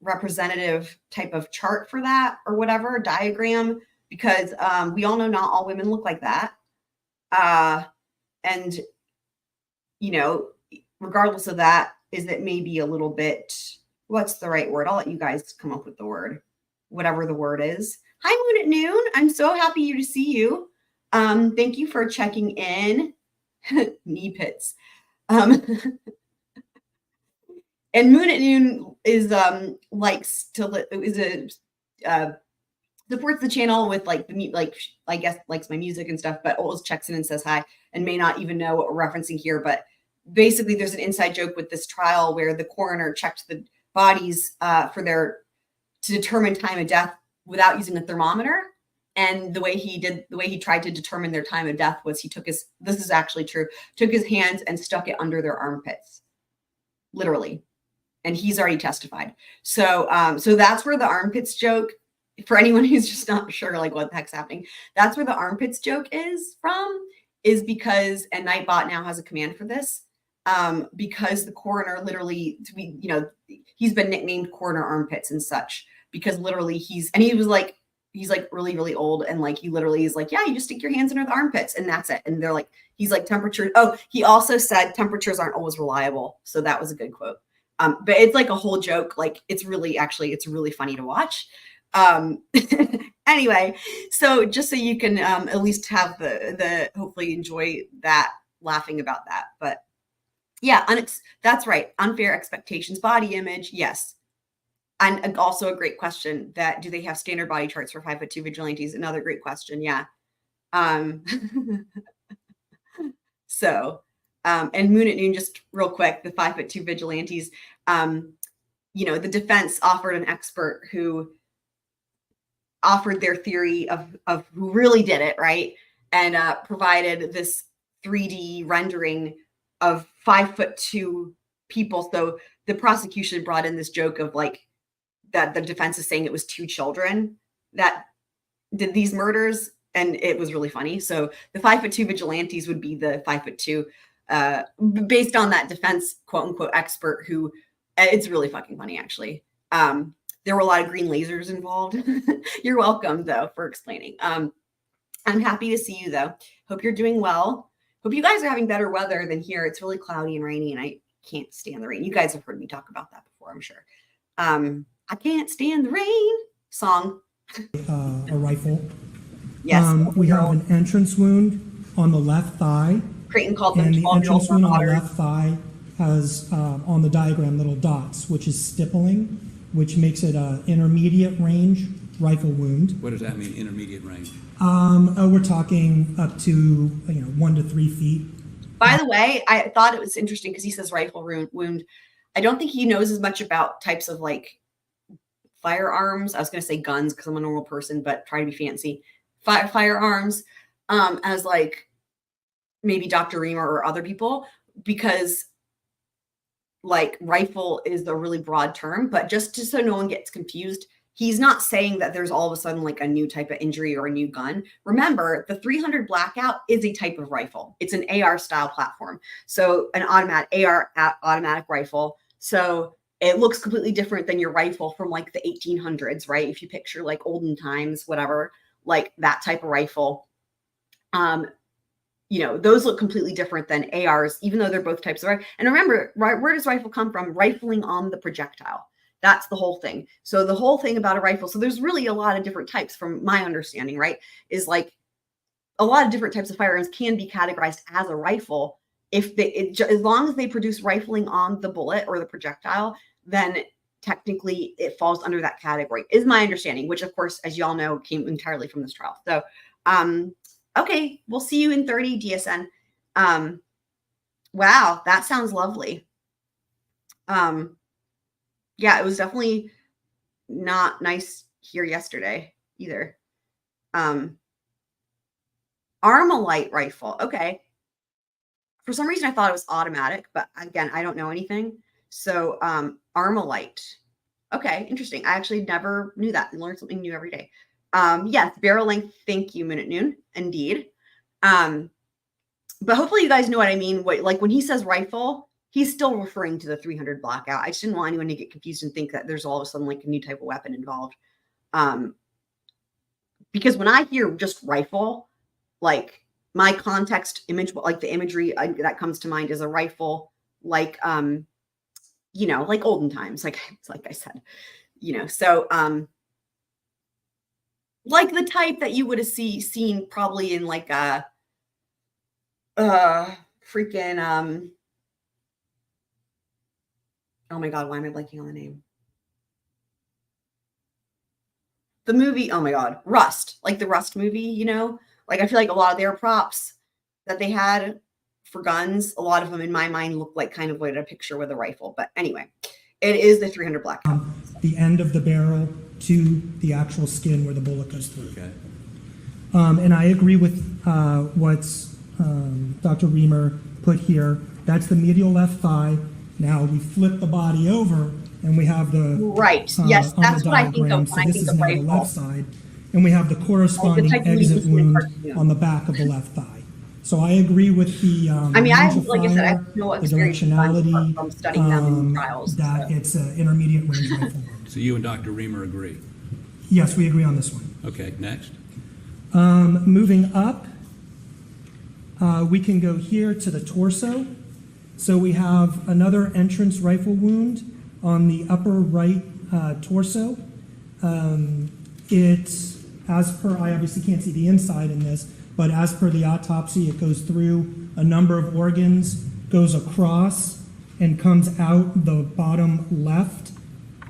representative type of chart for that, or whatever diagram? Because we all know not all women look like that. And you know, regardless of that, is that maybe a little bit, what's the right word? I'll let you guys come up with the word, whatever the word is. Hi, Moon at Noon. I'm so happy to see you. Thank you for checking in. Knee pits. And Moon at Noon is supports the channel with like I guess likes my music and stuff, but always checks in and says hi and may not even know what we're referencing here. But basically, there's an inside joke with this trial where the coroner checked the bodies to determine time of death without using a thermometer. And the way he tried to determine their time of death was he took this is actually true, took his hands and stuck it under their armpits, literally. And he's already testified. So that's where the armpits joke, for anyone who's just not sure like what the heck's happening, that's where the armpits joke is from, is because, and Nightbot now has a command for this, because the coroner literally, he's been nicknamed Coroner Armpits and such, because literally he's really, really old. And like, he literally is like, yeah, you just stick your hands under the armpits and that's it. And they're like, he's like, temperature. Oh, he also said temperatures aren't always reliable. So that was a good quote. But it's like a whole joke. Like, it's really funny to watch. Anyway, so just so you can at least have the hopefully enjoy that, laughing about that. But yeah, that's right. Unfair expectations, body image. Yes. And also a great question, that do they have standard body charts for 5'2" vigilantes? Another great question. Yeah. So, and Moon at Noon, just real quick, the 5'2" vigilantes, the defense offered an expert who offered their theory of who really did it, right? and provided this 3D rendering of 5'2" people. So the prosecution brought in this joke of like that the defense is saying it was 2 children that did these murders, and it was really funny. So the 5'2" vigilantes would be the 5'2", based on that defense quote unquote expert who, it's really fucking funny actually. There were a lot of green lasers involved. You're welcome though for explaining. I'm happy to see you though. Hope you're doing well. Hope you guys are having better weather than here. It's really cloudy and rainy and I can't stand the rain. You guys have heard me talk about that before, I'm sure. I can't stand the rain song. A rifle. Yes. We have an entrance wound on the left thigh. Creighton called them and the 12-year-old entrance wound on the daughters. left thigh has on the diagram little dots, which is stippling, which makes it an intermediate range rifle wound. What does that mean, intermediate range? We're talking up to 1 to 3 feet. By the way, I thought it was interesting because he says rifle wound. I don't think he knows as much about types of like firearms. I was going to say guns because I'm a normal person, but try to be fancy. Firearms as like maybe Dr. Reimer or other people, because like rifle is a really broad term, but just so no one gets confused, he's not saying that there's all of a sudden like a new type of injury or a new gun. Remember, the 300 Blackout is a type of rifle. It's an AR style platform. So an automatic rifle. So it looks completely different than your rifle from like the 1800s, right? If you picture like olden times, whatever, like that type of rifle, those look completely different than ARs, even though they're both types of rifle. And remember, where does rifle come from? Rifling on the projectile. That's the whole thing. So the whole thing about a rifle, so there's really a lot of different types from my understanding, right? Is like a lot of different types of firearms can be categorized as a rifle if as long as they produce rifling on the bullet or the projectile, then technically it falls under that category, is my understanding, which of course, as you all know, came entirely from this trial. So, okay, we'll see you in 30 DSN. Wow, that sounds lovely. Yeah, it was definitely not nice here yesterday either. Armalite rifle. Okay. For some reason, I thought it was automatic, but again, I don't know anything. So Armalite. Okay, interesting. I actually never knew that. I learn something new every day. Yes, barrel length. Thank you, Minute Noon. Indeed. But hopefully you guys know what I mean. Like when he says rifle, he's still referring to the 300 Blackout. I just didn't want anyone to get confused and think that there's all of a sudden like a new type of weapon involved. Because when I hear just rifle, like my context image, like the imagery that comes to mind is a rifle, like, like olden times, like I said, so, like the type that you would have seen probably in like a freaking, oh my God, why am I blanking on the name? The movie, oh my God, Rust, like the Rust movie, like I feel like a lot of their props that they had for guns, a lot of them in my mind look like kind of what a picture with a rifle. But anyway, it is the 300 Blackout. The end of the barrel to the actual skin where the bullet goes through. Okay. And I agree with what's Dr. Reimer put here. That's the medial left thigh. Now we flip the body over and we have the right. Yes, that's what I think of so when I this think is of now rifle. the left side, and we have the corresponding exit wound on the back of the left thigh. So I agree with the like I said, I fire, have no the experience directionality, from studying them in trials. that it's an intermediate range rifle wound. So you and Dr. Reimer agree? Yes, we agree on this one. Okay, next. Moving up, we can go here to the torso. So we have another entrance rifle wound on the upper right torso. It's, as per, I obviously can't see the inside in this, but as per the autopsy, it goes through a number of organs, goes across, and comes out the bottom left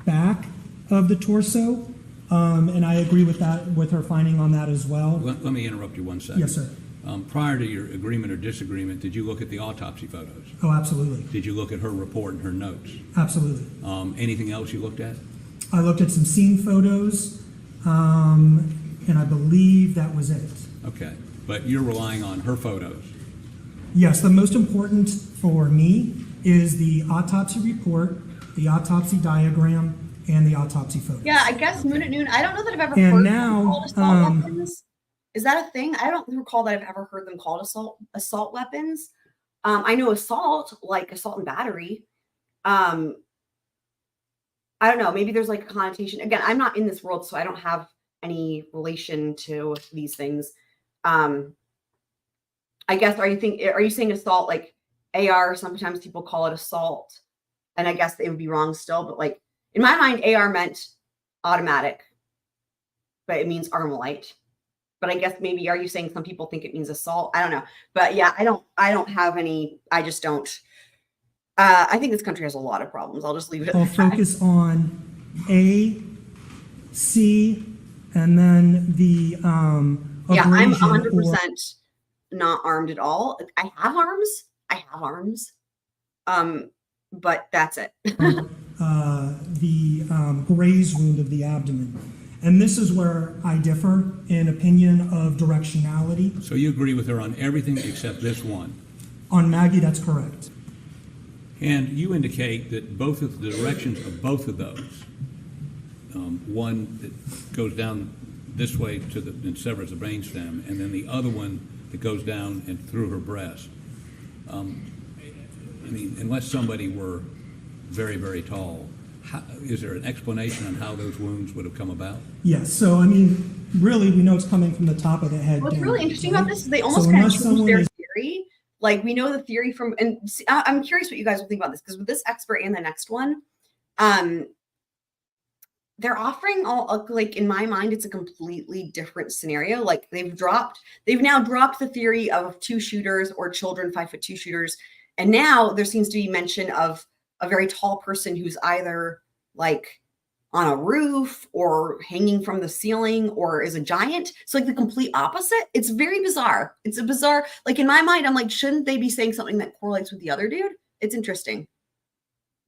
back of the torso. And I agree with that, with her finding on that as well. Let me interrupt you 1 second. Yes, sir. Prior to your agreement or disagreement, did you look at the autopsy photos? Oh, absolutely. Did you look at her report and her notes? Absolutely. Anything else you looked at? I looked at some scene photos, and I believe that was it. Okay. but you're relying on her photos. Yes, the most important for me is the autopsy report, the autopsy diagram, and the autopsy photos. Yeah, I guess Moon at Noon. I don't know that I've ever And heard now, them called assault weapons. Is that a thing? I don't recall that I've ever heard them called assault weapons. I know assault, like assault and battery. I don't know. Maybe there's like a connotation. Again, I'm not in this world, so I don't have any relation to these things. I guess are you saying assault like AR? Sometimes people call it assault, and I guess it would be wrong still. But like in my mind, AR meant automatic, but it means Armalite. But I guess maybe are you saying some people think it means assault? I don't know. But yeah, I don't have any. I just don't. I think this country has a lot of problems. I'll just leave it at I'll that. focus on A, C, and then the Yeah, I'm abrasion 100% not armed at all. I have arms. But that's it. the graze wound of the abdomen. And this is where I differ in opinion of directionality. So you agree with her on everything except this one? On Maggie, that's correct. And you indicate that both of the directions of both of those, one that goes down this way and severs the brainstem, and then the other one that goes down and through her breast. I mean, unless somebody were very, very tall, is there an explanation on how those wounds would have come about? Yes. So, I mean, really, we know it's coming from the top of the head What's down, really interesting right? about this is they almost So kind of unless change their someone theory. Like we know the theory from, and I'm curious what you guys will think about this because with this expert and the next one, they're offering like in my mind, it's a completely different scenario. Like they've now dropped the theory of 2 shooters or children, 5'2" shooters. And now there seems to be mention of a very tall person who's either like on a roof or hanging from the ceiling or is a giant. So like the complete opposite. It's very bizarre. It's a bizarre, like in my mind, I'm like, shouldn't they be saying something that correlates with the other dude? It's interesting.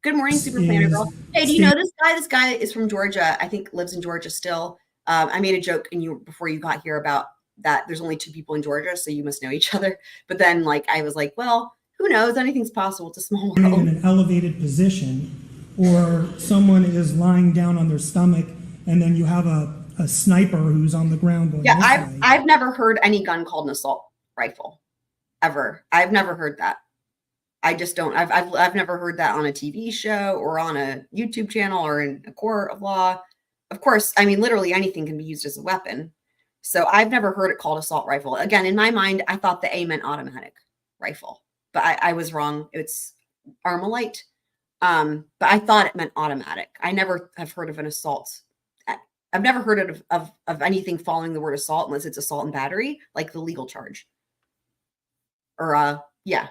Good morning, Super Planner Girl. Hey, do you know this guy? This guy is from Georgia. I think lives in Georgia still. I made a joke before you got here about that. There's only 2 people in Georgia, so you must know each other. But then like, I was like, well, who knows? Anything's possible. It's a small world. in an elevated position, or someone is lying down on their stomach, and then you have a sniper who's on the ground going, yeah, I've never heard any gun called an assault rifle, ever. I've never heard that. I just don't. I've never heard that on a TV show or on a YouTube channel or in a court of law. Of course, I mean, literally anything can be used as a weapon. So I've never heard it called assault rifle. Again, in my mind, I thought the A meant automatic rifle, but I was wrong. It's Armalite. But I thought it meant automatic. I never have heard of an assault. I've never heard of anything following the word assault unless it's assault and battery, like the legal charge. Or yeah,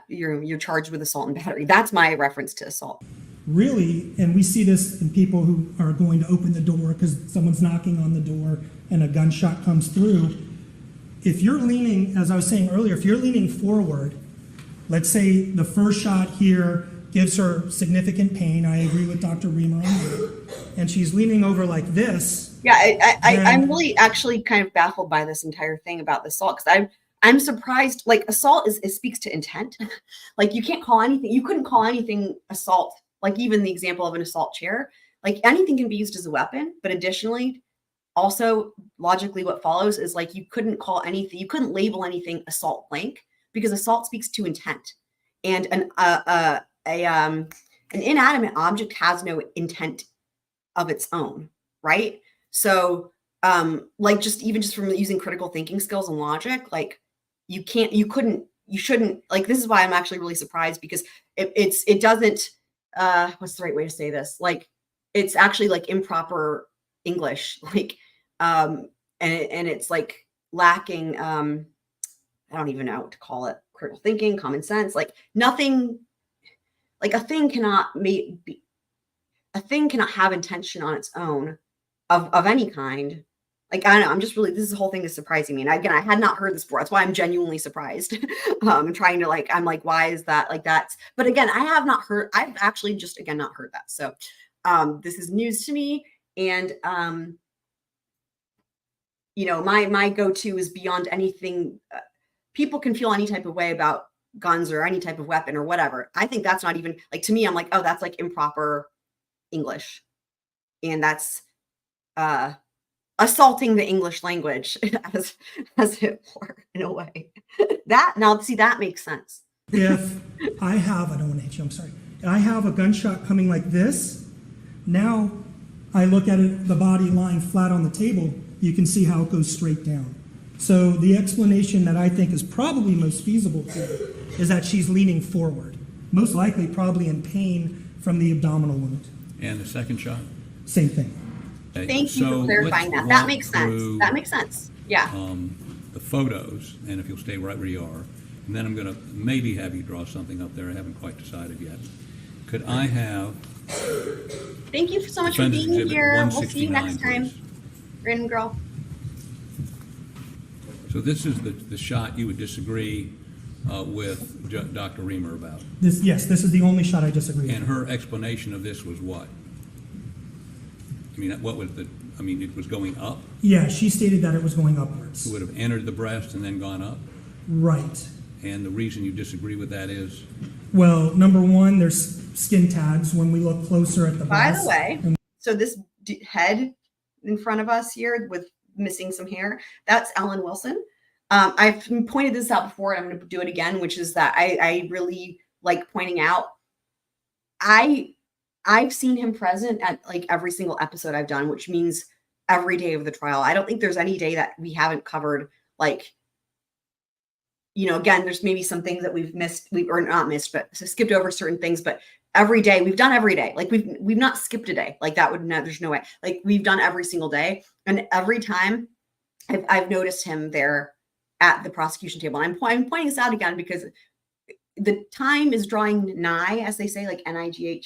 you're charged with assault and battery. That's my reference to assault. Really, and we see this in people who are going to open the door because someone's knocking on the door and a gunshot comes through. If you're leaning, as I was saying earlier, if you're leaning forward, let's say the first shot here gives her significant pain. I agree with Dr. Reimer on that. And she's leaning over like this. Yeah, I'm really actually kind of baffled by this entire thing about the assault because I'm surprised. Like assault it speaks to intent. Like you can't call anything. You couldn't call anything assault. Like even the example of an assault chair. Like anything can be used as a weapon. But additionally, also logically, what follows is like you couldn't call anything. You couldn't label anything assault blank because assault speaks to intent, and an inanimate object has no intent of its own, right? So like just from using critical thinking skills and logic, like you shouldn't, like this is why I'm actually really surprised because it doesn't what's the right way to say this, like it's actually like improper English, like and it's like lacking I don't even know what to call it, critical thinking, common sense, like nothing. Like a thing cannot have intention on its own of any kind. Like, I don't know, I'm just really, this whole thing is surprising me. And again, I had not heard this before. That's why I'm genuinely surprised. I'm trying to I'm like, why is that like that? But again, I've actually just, again, not heard that. So this is news to me. And my go-to is beyond anything. People can feel any type of way about guns or any type of weapon or whatever. I think that's not even like, to me, I'm like, oh, that's like improper English. And that's assaulting the English language as it were, in a way. That makes sense. If I don't want to hit you, I'm sorry. I have a gunshot coming like this. Now I look at it, the body lying flat on the table, you can see how it goes straight down. So the explanation that I think is probably most feasible here is that she's leaning forward, most likely probably in pain from the abdominal wound. And the second shot? Same thing. Okay, Thank you for clarifying that. That makes sense. That makes sense. Yeah. The photos, and if you'll stay right where you are, and then I'm going to maybe have you draw something up there. I haven't quite decided yet. Could I have... Thank you so much for being here. We'll see you next time. Random girl. So this is the shot you would disagree with Dr. Reimer about. Yes, this is the only shot I disagree with. And her explanation of this was what? I mean, what was it was going up? Yeah, she stated that it was going upwards. It would have entered the breast and then gone up? Right. And the reason you disagree with that is? Well, number one, there's skin tags when we look closer at the breast. By the way, so this head in front of us here with missing some hair, that's Ellen Wilson. I've pointed this out before, and I'm going to do it again, which is that I really like pointing out, I've seen him present at like every single episode I've done, which means every day of the trial. I don't think there's any day that we haven't covered, like, again, there's maybe some things that we've missed, but skipped over certain things, but every day, we've done every day. Like we've not skipped a day. Like that there's no way. Like we've done every single day. And every time I've noticed him there at the prosecution table. And I'm pointing this out again because the time is drawing nigh, as they say, like NIGH,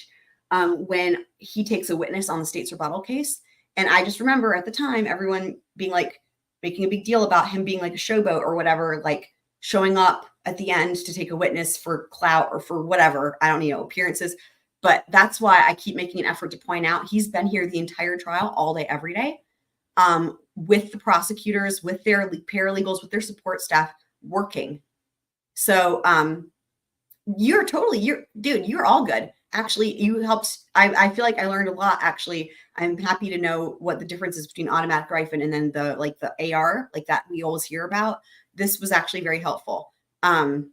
when he takes a witness on the state's rebuttal case. And I just remember at the time, everyone being like, making a big deal about him being like a showboat or whatever, like showing up at the end to take a witness for clout or for whatever, I don't know, appearances. But that's why I keep making an effort to point out he's been here the entire trial, all day, every day, with the prosecutors, with their paralegals, with their support staff working. So you're all good. Actually, you helped. I feel like I learned a lot. Actually, I'm happy to know what the difference is between automatic rifle and then the AR, like that we always hear about. This was actually very helpful. And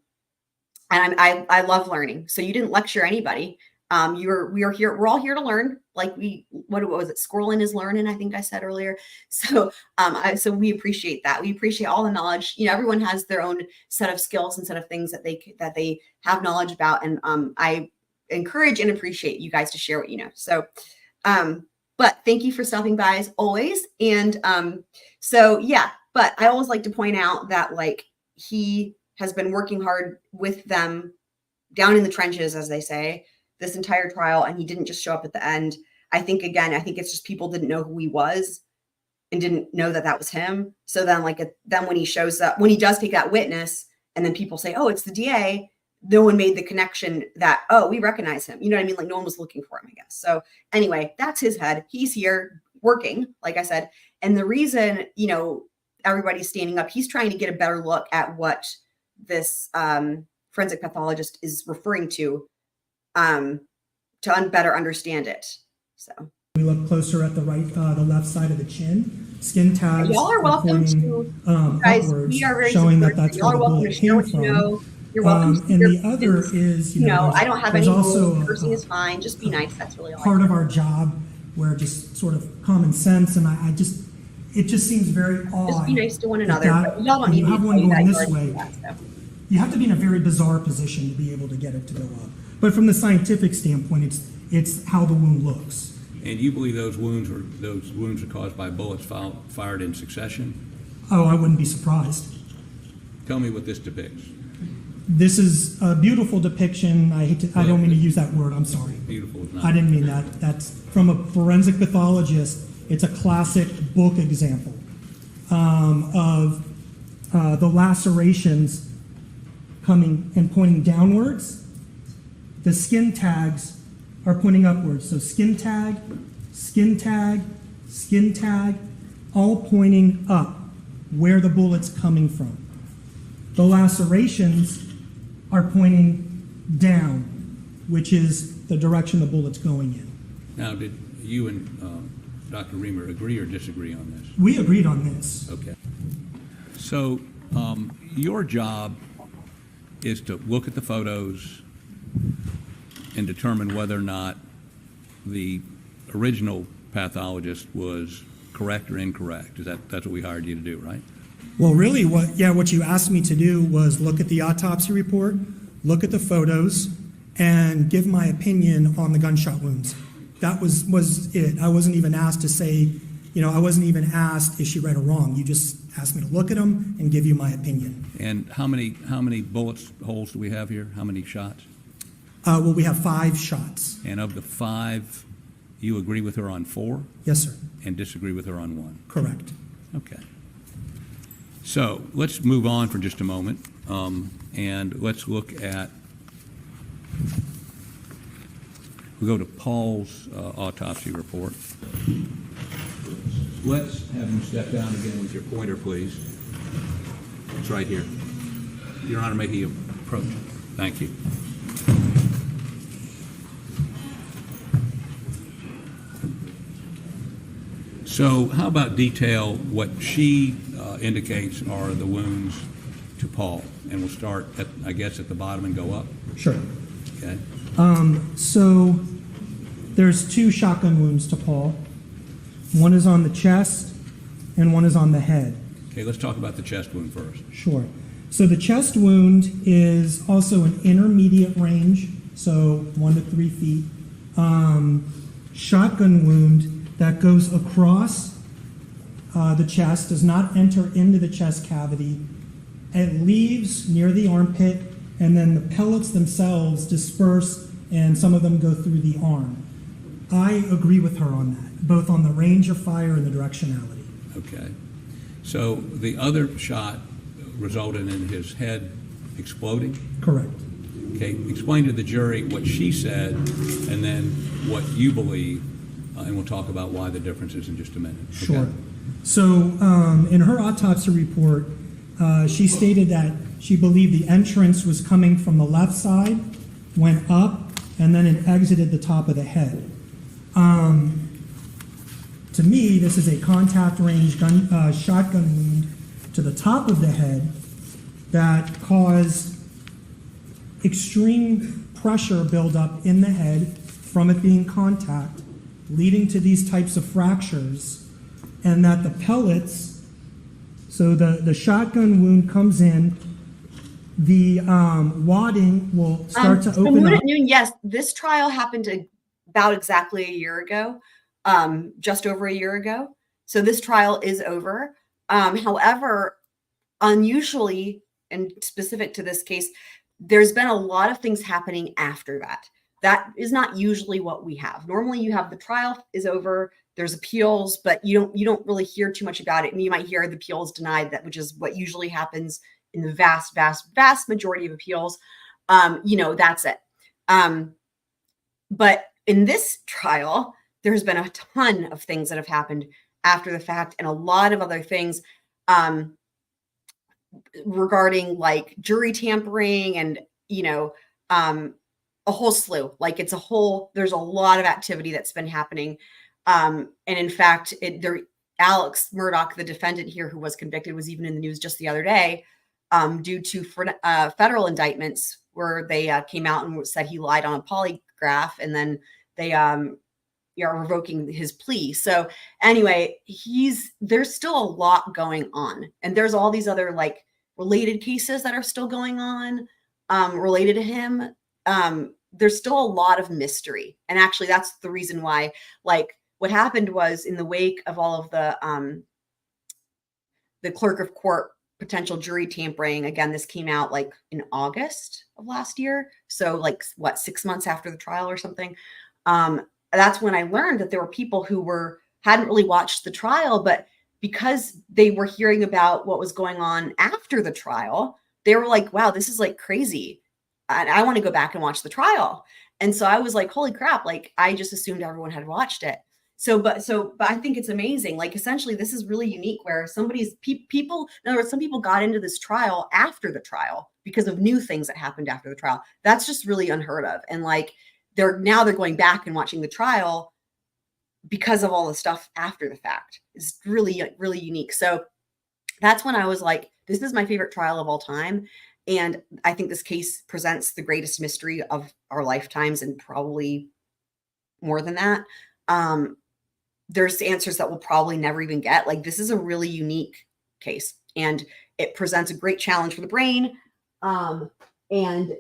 I love learning. So you didn't lecture anybody. We're all here to learn. Like what was it? Squirreling is learning, I think I said earlier. So, so we appreciate that. We appreciate all the knowledge. Everyone has their own set of skills and set of things that they have knowledge about. And, I encourage and appreciate you guys to share what you know. So, but thank you for stopping by as always. And, so yeah, but I always like to point out that like he has been working hard with them down in the trenches, as they say, this entire trial. And he didn't just show up at the end. I think it's just people didn't know who he was and didn't know that that was him. So then then when he shows up, when he does take that witness and then people say, oh, it's the DA, no one made the connection that, oh, we recognize him. You know what I mean? Like no one was looking for him, I guess. So anyway, that's his head. He's here working, like I said. And the reason, everybody's standing up, he's trying to get a better look at what this forensic pathologist is referring to better understand it. So we look closer at the left side of the chin. Skin tags. Y'all are welcome to, guys. We are very showing that that's y'all where are the welcome bullet to share came what you know. from. You're welcome. And the other is, I don't have any also rules. Cursing is fine. Just be nice. That's really all. Part of our job, where just sort of common sense, and it just seems very odd. Just be nice to one another. But y'all don't you need have to one do going that. this way. You have to be in a very bizarre position to be able to get it to go up. But from the scientific standpoint, it's how the wound looks. And you believe those wounds are caused by bullets fired in succession? Oh, I wouldn't be surprised. Tell me what this depicts. This is a beautiful depiction. I don't mean to use that word. I'm sorry. Beautiful is not. I didn't mean that. That's from a forensic pathologist. It's a classic book example of the lacerations coming and pointing downwards. The skin tags are pointing upwards. So skin tag, skin tag, skin tag, all pointing up. where the bullet's coming from. The lacerations are pointing down, which is the direction the bullet's going in. Now, did you and Dr. Reimer agree or disagree on this? We agreed on this. Okay. So your job is to look at the photos and determine whether or not the original pathologist was correct or incorrect. That's what we hired you to do, right? Well, really, what you asked me to do was look at the autopsy report, look at the photos, and give my opinion on the gunshot wounds. That was it. I wasn't even asked to say, I wasn't even asked is she right or wrong. You just asked me to look at them and give you my opinion. And how many bullets holes do we have here? How many shots? Well, we have 5 shots. And of the 5, you agree with her on 4? Yes, sir. And disagree with her on 1? Correct. Okay. So let's move on for just a moment, and let's look at, we'll go to Paul's autopsy report. Let's have him step down again with your pointer, please. It's right here. Your Honor, may he approach. Thank you. So how about detail what she indicates are the wounds to Paul? And we'll start, at the bottom and go up. Sure. Okay. So there's 2 shotgun wounds to Paul. One is on the chest and one is on the head. Okay, let's talk about the chest wound first. Sure. So the chest wound is also an intermediate range, so 1 to 3 feet. Shotgun wound that goes across the chest, does not enter into the chest cavity. It leaves near the armpit, and then the pellets themselves disperse, and some of them go through the arm. I agree with her on that, both on the range of fire and the directionality. Okay. So the other shot resulted in his head exploding? Correct. Okay, explain to the jury what she said and then what you believe, and we'll talk about why the difference is in just a minute. Okay? Sure. So in her autopsy report, she stated that she believed the entrance was coming from the left side, went up, and then it exited the top of the head. To me, this is a contact range shotgun wound to the top of the head that caused extreme pressure buildup in the head from it being contact, leading to these types of fractures, and that the pellets, so the shotgun wound comes in, the wadding will start to open up. Yes, this trial happened about exactly a year ago, just over a year ago. So this trial is over. However, unusually and specific to this case, there's been a lot of things happening after that. That is not usually what we have. Normally you have the trial is over, there's appeals, but you don't really hear too much about it. And you might hear the appeals denied, that which is what usually happens in the vast, vast, vast majority of appeals. That's it. But in this trial, there's been a ton of things that have happened after the fact, and a lot of other things regarding like jury tampering and, a whole slew. Like there's a lot of activity that's been happening. And in fact, Alex Murdaugh, the defendant here who was convicted, was even in the news just the other day due to federal indictments where they came out and said he lied on a polygraph, and then they are revoking his plea. So anyway, there's still a lot going on, and there's all these other like related cases that are still going on related to him. There's still a lot of mystery, and actually that's the reason why, like, what happened was in the wake of all of the clerk of court potential jury tampering. Again, this came out like in August of last year. So like 6 months after the trial or something. That's when I learned that there were people who hadn't really watched the trial, but because they were hearing about what was going on after the trial, they were like, wow, this is like crazy. And I want to go back and watch the trial. And so I was like, holy crap. Like I just assumed everyone had watched it. but I think it's amazing. Like, essentially, this is really unique where somebody's people, in other words, some people got into this trial after the trial because of new things that happened after the trial. That's just really unheard of. And like, they're going back and watching the trial because of all the stuff after the fact. It's really, really unique. So that's when I was like, this is my favorite trial of all time. And I think this case presents the greatest mystery of our lifetimes, and probably more than that. There's answers that we'll probably never even get. Like, this is a really unique case, and it presents a great challenge for the brain. And,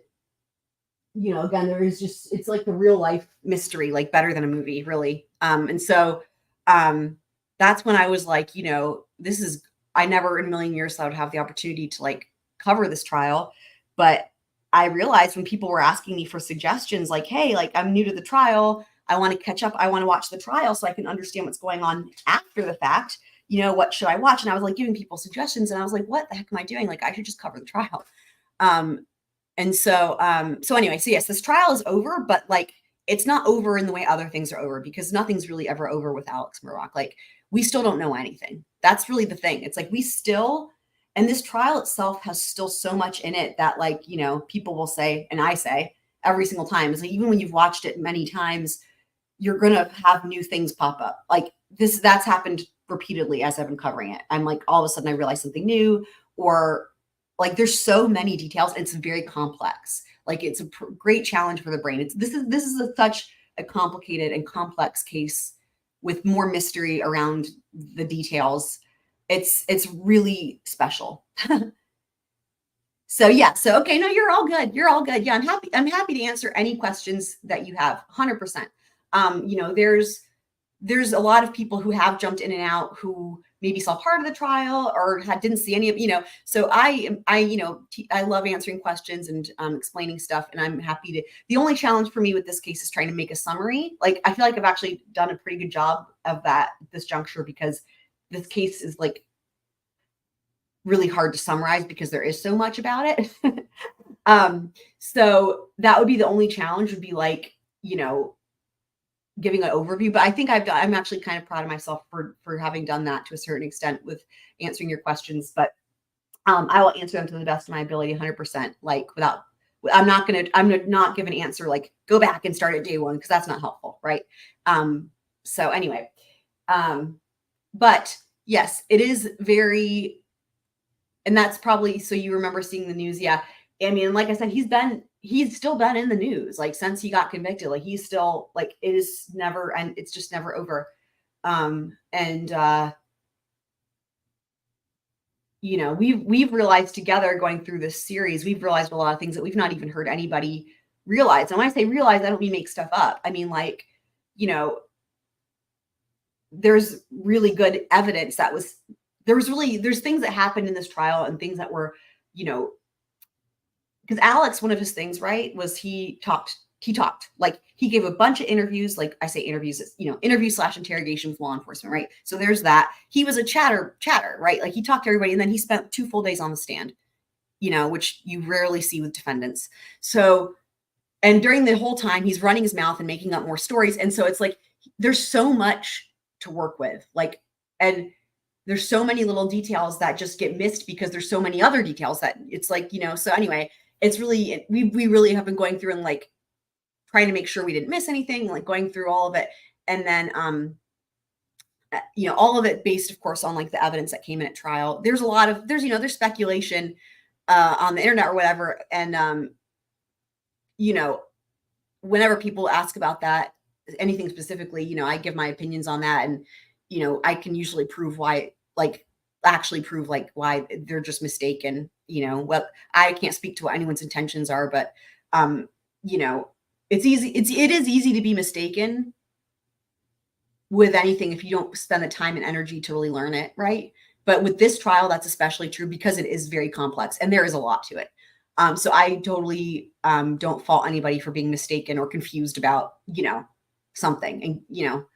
you know, again, there is just, it's like the real life mystery, like better than a movie, really. And so that's when I was like, you know, I never in a million years thought I would have the opportunity to like cover this trial. But I realized when people were asking me for suggestions, like, hey, like, I'm new to the trial, I want to catch up, I want to watch the trial so I can understand what's going on after the fact, you know, what should I watch? And I was like giving people suggestions, and I was like, what the heck am I doing? Like, I should just cover the trial. And so anyway, so yes, this trial is over, but like, it's not over in the way other things are over, because nothing's really ever over with Alex Murdaugh. Like, we still don't know anything. That's really the thing. It's like, and this trial itself has still so much in it that, like, you know, people will say, and I say every single time, is like, even when you've watched it many times, you're going to have new things pop up. Like that's happened repeatedly as I've been covering it. I'm like, all of a sudden I realize something new, or like, there's so many details. It's very complex. Like, it's a great challenge for the brain. This is such a complicated and complex case with more mystery around the details. It's really special. So yeah. So, okay. No, you're all good. You're all good. Yeah. I'm happy to answer any questions that you have. 100%. You know, there's a lot of people who have jumped in and out who maybe saw part of the trial or didn't see any of, you know, so I love answering questions and explaining stuff, and I'm happy to. The only challenge for me with this case is trying to make a summary. Like, I feel like I've actually done a pretty good job of that at this juncture, because this case is like really hard to summarize because there is so much about it. So that would be the only challenge, would be like, you know, giving an overview. But I think I'm actually kind of proud of myself for having done that to a certain extent with answering your questions. But I will answer them to the best of my ability, 100%. Like, I'm not give an answer like, go back and start at day one, because that's not helpful, right? So anyway, but yes, it is very, and that's probably, so you remember seeing the news. Yeah. I mean, like I said, he's still been in the news, like, since he got convicted. Like, he's still, like, it is never, and it's just never over. You know, we've realized together, going through this series, we've realized a lot of things that we've not even heard anybody realize. And when I say realize, I don't mean make stuff up. I mean, like, you know, there's really good evidence there's things that happened in this trial, and things that were, you know, because Alex, one of his things, right, was he talked, like, he gave a bunch of interviews, like, I say interviews, you know, interview/interrogation with law enforcement, right? So there's that. He was a chatter, right? Like, he talked to everybody, and then he spent 2 full days on the stand, you know, which you rarely see with defendants. So, and during the whole time, he's running his mouth and making up more stories. And so it's like, there's so much to work with, like, and there's so many little details that just get missed because there's so many other details that it's like, you know, so anyway, it's really, we really have been going through and like trying to make sure we didn't miss anything, like going through all of it. And then, you know, all of it based, of course, on like the evidence that came in at trial. There's there's speculation on the internet or whatever. And, you know, whenever people ask about that, anything specifically, you know, I give my opinions on that. And, you know, I can usually prove why, like, actually prove like why they're just mistaken. You know, well, I can't speak to what anyone's intentions are, but, you know, it is easy to be mistaken with anything if you don't spend the time and energy to really learn it, right? But with this trial, that's especially true because it is very complex and there is a lot to it. So I totally don't fault anybody for being mistaken or confused about, you know, something. And, you know,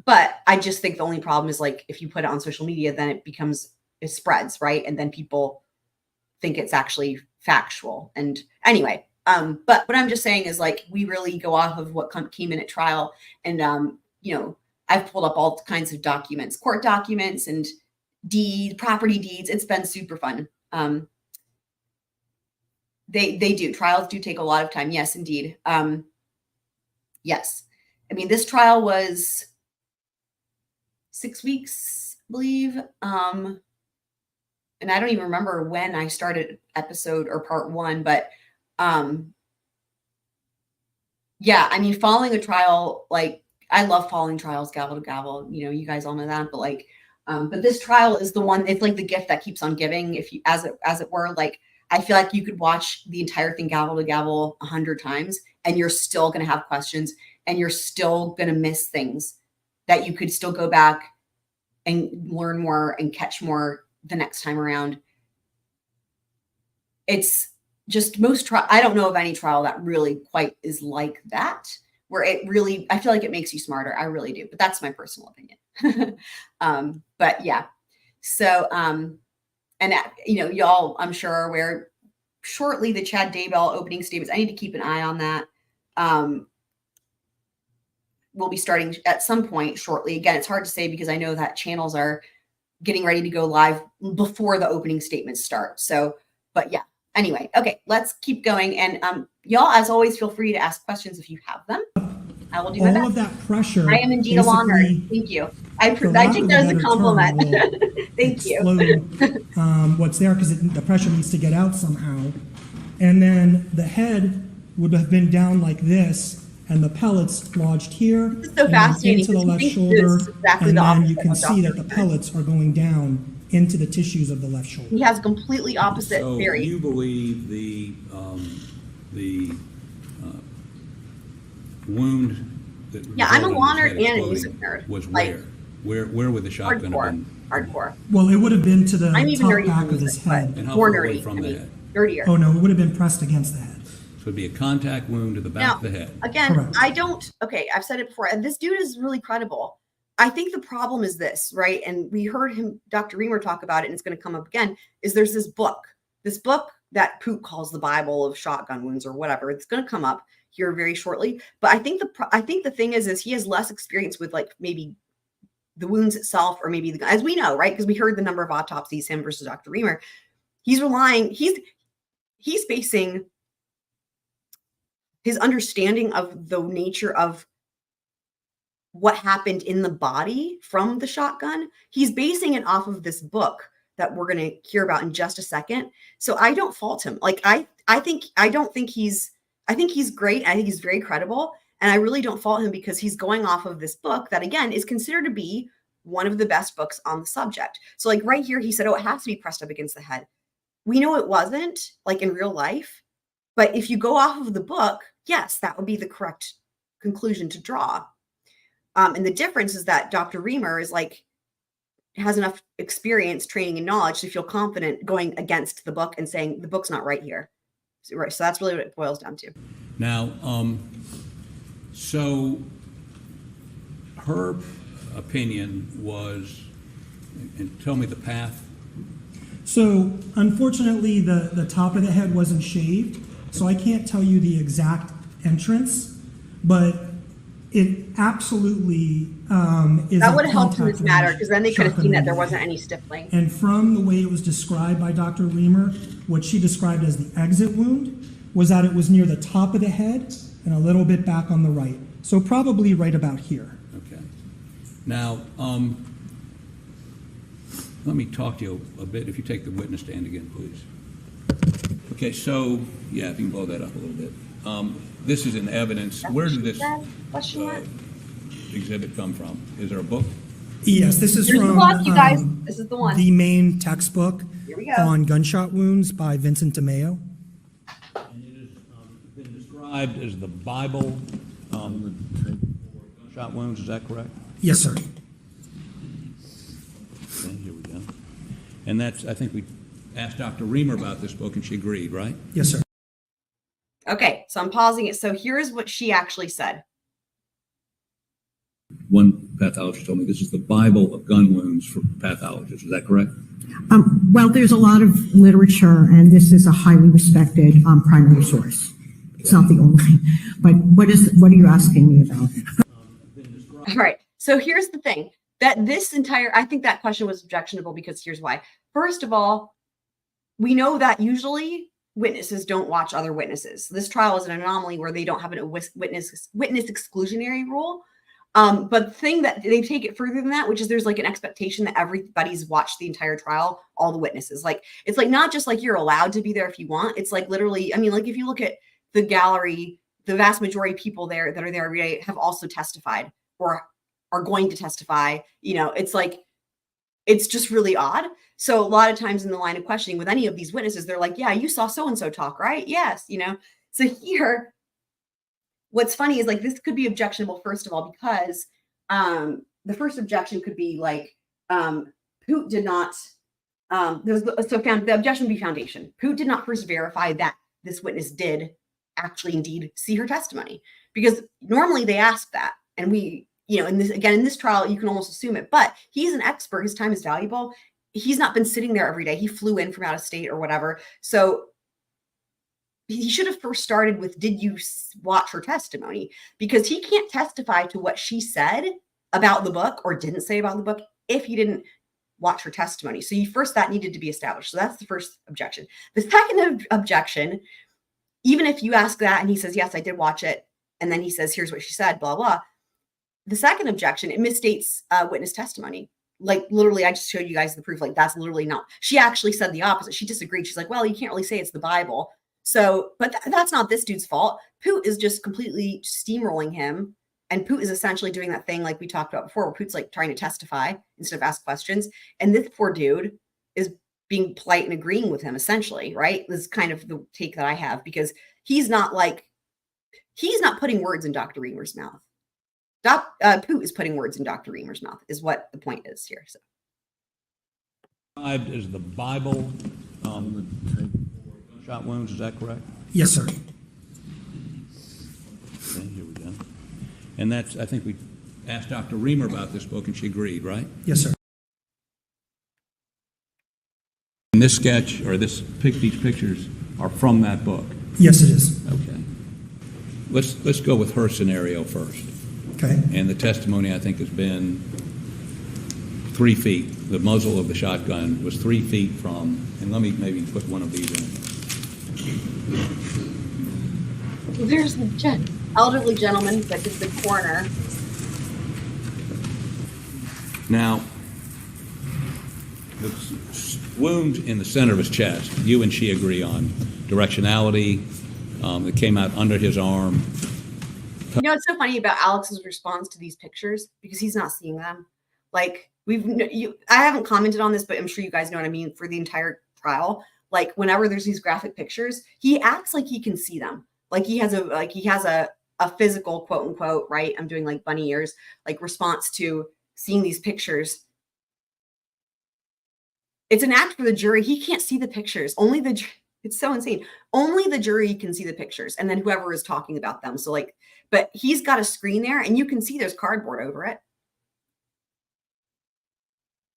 but I just think the only problem is like, if you put it on social media, then it spreads, right? And then people think it's actually factual. And anyway, but what I'm just saying is like, we really go off of what came in at trial. And, you know, I've pulled up all kinds of documents, court documents and property deeds. It's been super fun. Trials do take a lot of time. Yes, indeed. Yes. I mean, this trial was 6 weeks, I believe. And I don't even remember when I started episode or part 1, but yeah, I mean, following a trial, like, I love following trials, gavel to gavel. You know, you guys all know that, but like, but this trial is the one, it's like the gift that keeps on giving, if you, as it were. Like, I feel like you could watch the entire thing gavel to gavel 100 times and you're still going to have questions and you're still going to miss things that you could still go back and learn more and catch more the next time around. It's just I don't know of any trial that really quite is like that, where it really, I feel like it makes you smarter. I really do, but that's my personal opinion. But yeah, so, and you know, y'all, I'm sure are aware, shortly, the Chad Daybell opening statements, I need to keep an eye on that. We'll be starting at some point shortly. Again, it's hard to say because I know that channels are getting ready to go live before the opening statements start. So, but yeah, anyway, okay, let's keep going. And y'all, as always, feel free to ask questions if you have them. I will do my best. All of that pressure. I am indeed a law nerd. Thank you. I take that as a compliment. Thank you. What's there, because the pressure needs to get out somehow. And then the head would have been down like this, and the pellets lodged here, this is so fascinating, into the left shoulder, and then you can see that the pellets are going down into the tissues of the left shoulder. He has a completely opposite theory. So you believe the wound that I'm a law nerd and a music nerd. Was where? Where would the shotgun have been? Hardcore. Well, it would have been to the I'm even top nerdy back from of his music, head. And how far away from the head? Nerdier. Oh no, it would have been pressed against the head. So it'd be a contact wound to the back of the head. Again, Correct. I've said it before, and this dude is really credible. I think the problem is this, right? And we heard Dr. Reimer talk about it, and it's going to come up again, is there's this book that Poot calls the Bible of shotgun wounds or whatever. It's going to come up here very shortly. But I think the thing is he has less experience with like maybe the wounds itself, or maybe as we know, right? Because we heard the number of autopsies, him versus Dr. Reimer. He's basing his understanding of the nature of what happened in the body from the shotgun. He's basing it off of this book that we're going to hear about in just a second. So I don't fault him. Like, I think he's great. I think he's very credible. And I really don't fault him because he's going off of this book that, again, is considered to be one of the best books on the subject. So like right here, he said, oh, it has to be pressed up against the head. We know it wasn't, like in real life. But if you go off of the book, yes, that would be the correct conclusion to draw. And the difference is that Dr. Reimer has enough experience, training, and knowledge to feel confident going against the book and saying the book's not right here. So that's really what it boils down to. Now, so her opinion was, and tell me the path. So unfortunately, the top of the head wasn't shaved, so I can't tell you the exact entrance, but it absolutely is. That would have helped in this matter, because then they could have seen that there wasn't any stippling. And from the way it was described by Dr. Reimer, what she described as the exit wound was that it was near the top of the head and a little bit back on the right. So probably right about here. Okay. Now, let me talk to you a bit. If you take the witness stand again, please. Okay, so, yeah, if you can blow that up a little bit. This is in evidence. Where did this exhibit come from? Is there a book? Yes, this is from you guys. This is the one. The main textbook Here we go. on gunshot wounds by Vincent DeMeo. And it has been described as the Bible shot wounds. Is that correct? Yes, sir. Okay, here we go. And that's, I think we asked Dr. Reimer about this book, and she agreed, right? Yes, sir. Okay, so I'm pausing it. So here's what she actually said. One pathologist told me this is the Bible of gun wounds for pathologists. Is that correct? Well, there's a lot of literature, and this is a highly respected primary source. It's not the only. But what are you asking me about? All right. So here's the thing, that this entire, I think that question was objectionable because here's why. First of all, we know that usually witnesses don't watch other witnesses. This trial is an anomaly where they don't have a witness exclusionary rule. But the thing that they take it further than that, which is there's like an expectation that everybody's watched the entire trial, all the witnesses. Like, it's like not just like you're allowed to be there if you want. It's like literally, I mean, like if you look at the gallery, the vast majority of people there that are there every day have also testified or are going to testify. You know, it's like, it's just really odd. So a lot of times in the line of questioning with any of these witnesses, they're like, yeah, you saw so-and-so talk, right? Yes. You know, so here, what's funny is like, this could be objectionable, first of all, because the first objection could be like, Poot did not, the objection would be foundation. Poot did not first verify that this witness did actually indeed see her testimony, because normally they ask that. And we, you know, in this trial, you can almost assume it, but he's an expert. His time is valuable. He's not been sitting there every day. He flew in from out of state or whatever. So he should have first started with, did you watch her testimony? Because he can't testify to what she said about the book or didn't say about the book if he didn't watch her testimony. So that needed to be established. So that's the first objection. The second objection, even if you ask that and he says, yes, I did watch it, and then he says, here's what she said, blah, blah. The second objection, it misstates witness testimony. Like literally, I just showed you guys the proof. Like that's literally not, she actually said the opposite. She disagreed. She's like, well, you can't really say it's the Bible. So, but that's not this dude's fault. Poot is just completely steamrolling him. And Poot is essentially doing that thing like we talked about before, where Poot's like trying to testify instead of ask questions. And this poor dude is being polite and agreeing with him, essentially, right? This is kind of the take that I have, because he's not putting words in Dr. Reimer's mouth. Poot is putting words in Dr. Reimer's mouth, is what the point is here. So. Described as the Bible shot wounds, is that correct? Yes, sir. Okay, here we go. And that's, I think we asked Dr. Reimer about this book and she agreed, right? Yes, sir. And this sketch, or these pictures are from that book? Yes, it is. Okay. Let's go with her scenario first. Okay. And the testimony, I think, has been 3 feet. The muzzle of the shotgun was 3 feet from, and let me maybe put one of these in. Well, there's the elderly gentleman that is the coroner. Now, the wound in the center of his chest, you and she agree on directionality. It came out under his arm. You know, it's so funny about Alex's response to these pictures, because he's not seeing them. Like I haven't commented on this, but I'm sure you guys know what I mean. For the entire trial, like whenever there's these graphic pictures, he acts like he can see them. Like he has a physical, quote unquote, right? I'm doing like bunny ears, like response to seeing these pictures. It's an act for the jury. He can't see the pictures. It's so insane. Only the jury can see the pictures, and then whoever is talking about them. So like, but he's got a screen there and you can see there's cardboard over it.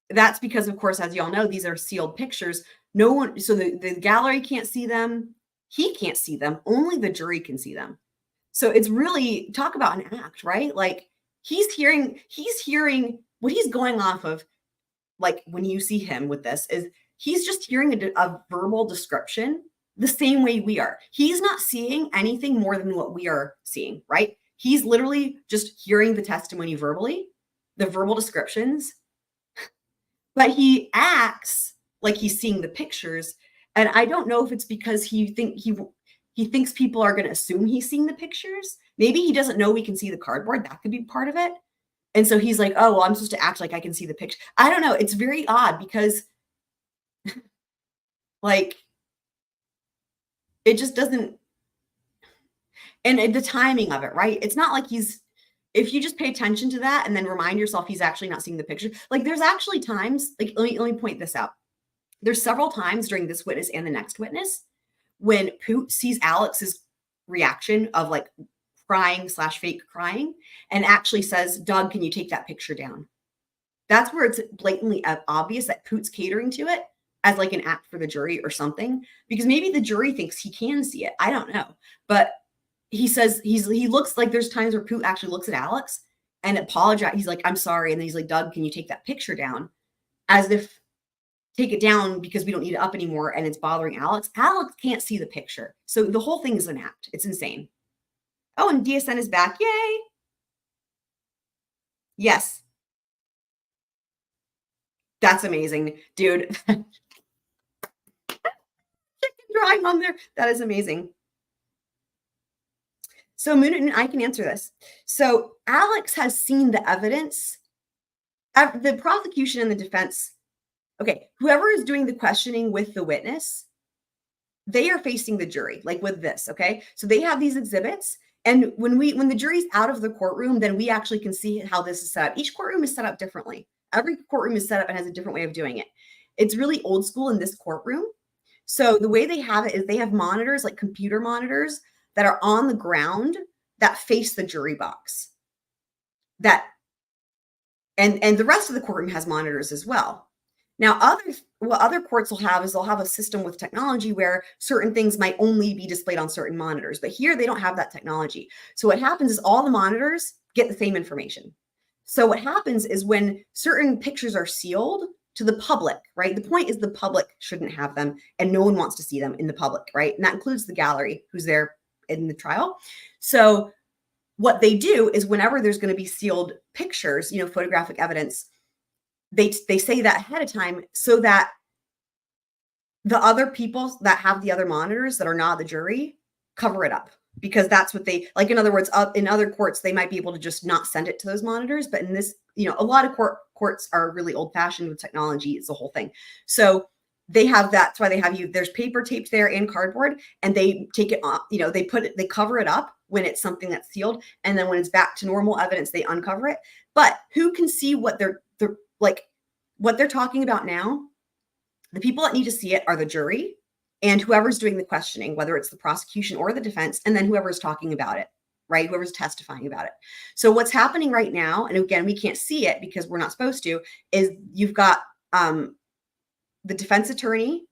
That's because, of course, as y'all know, these are sealed pictures. No one, so the gallery can't see them. He can't see them. Only the jury can see them. So it's really, talk about an act, right? Like he's hearing what he's going off of. Like when you see him with this, is he's just hearing a verbal description the same way we are. He's not seeing anything more than what we are seeing, right? He's literally just hearing the testimony verbally, the verbal descriptions, but he acts like he's seeing the pictures. And I don't know if it's because he thinks people are going to assume he's seeing the pictures. Maybe he doesn't know we can see the cardboard. That could be part of it. And so he's like, oh, well, I'm supposed to act like I can see the picture. I don't know. It's very odd because like, it just doesn't, and the timing of it, right? It's not like if you just pay attention to that and then remind yourself he's actually not seeing the picture. Like there's actually times, like, let me point this out. There's several times during this witness and the next witness when Poot sees Alex's reaction of like crying/fake crying and actually says, Doug, can you take that picture down? That's where it's blatantly obvious that Poot's catering to it as like an act for the jury or something, because maybe the jury thinks he can see it. I don't know. But he says he looks like there's times where Poot actually looks at Alex and apologize. He's like, I'm sorry. And then he's like, Doug, can you take that picture down? As if take it down because we don't need it up anymore and it's bothering Alex. Alex can't see the picture. So the whole thing is an act. It's insane. Oh, and DSN is back. Yay. Yes. That's amazing, dude. Chicken drawing on there. That is amazing. So Moon and I can answer this. So Alex has seen the evidence. The prosecution and the defense, okay, whoever is doing the questioning with the witness, they are facing the jury, like with this, okay? So they have these exhibits. And when the jury's out of the courtroom, then we actually can see how this is set up. Each courtroom is set up differently. Every courtroom is set up and has a different way of doing it. It's really old school in this courtroom. So the way they have it is they have monitors, like computer monitors, that are on the ground that face the jury box. And the rest of the courtroom has monitors as well. Now, what other courts will have is they'll have a system with technology where certain things might only be displayed on certain monitors. But here they don't have that technology. So what happens is all the monitors get the same information. So what happens is when certain pictures are sealed to the public, right? The point is the public shouldn't have them and no one wants to see them in the public, right? And that includes the gallery who's there in the trial. So what they do is whenever there's going to be sealed pictures, photographic evidence, they say that ahead of time so that the other people that have the other monitors that are not the jury cover it up, because that's what they like. In other words, in other courts, they might be able to just not send it to those monitors. But in this, a lot of courts are really old fashioned with technology. It's the whole thing. So they have that. That's why they have there's paper taped there and cardboard, and they take it off, they cover it up when it's something that's sealed. And then when it's back to normal evidence, they uncover it. But who can see what they're what they're talking about now? The people that need to see it are the jury and whoever's doing the questioning, whether it's the prosecution or the defense, and then whoever's talking about it, right? Whoever's testifying about it. So what's happening right now, and again, we can't see it because we're not supposed to, is you've got the defense attorney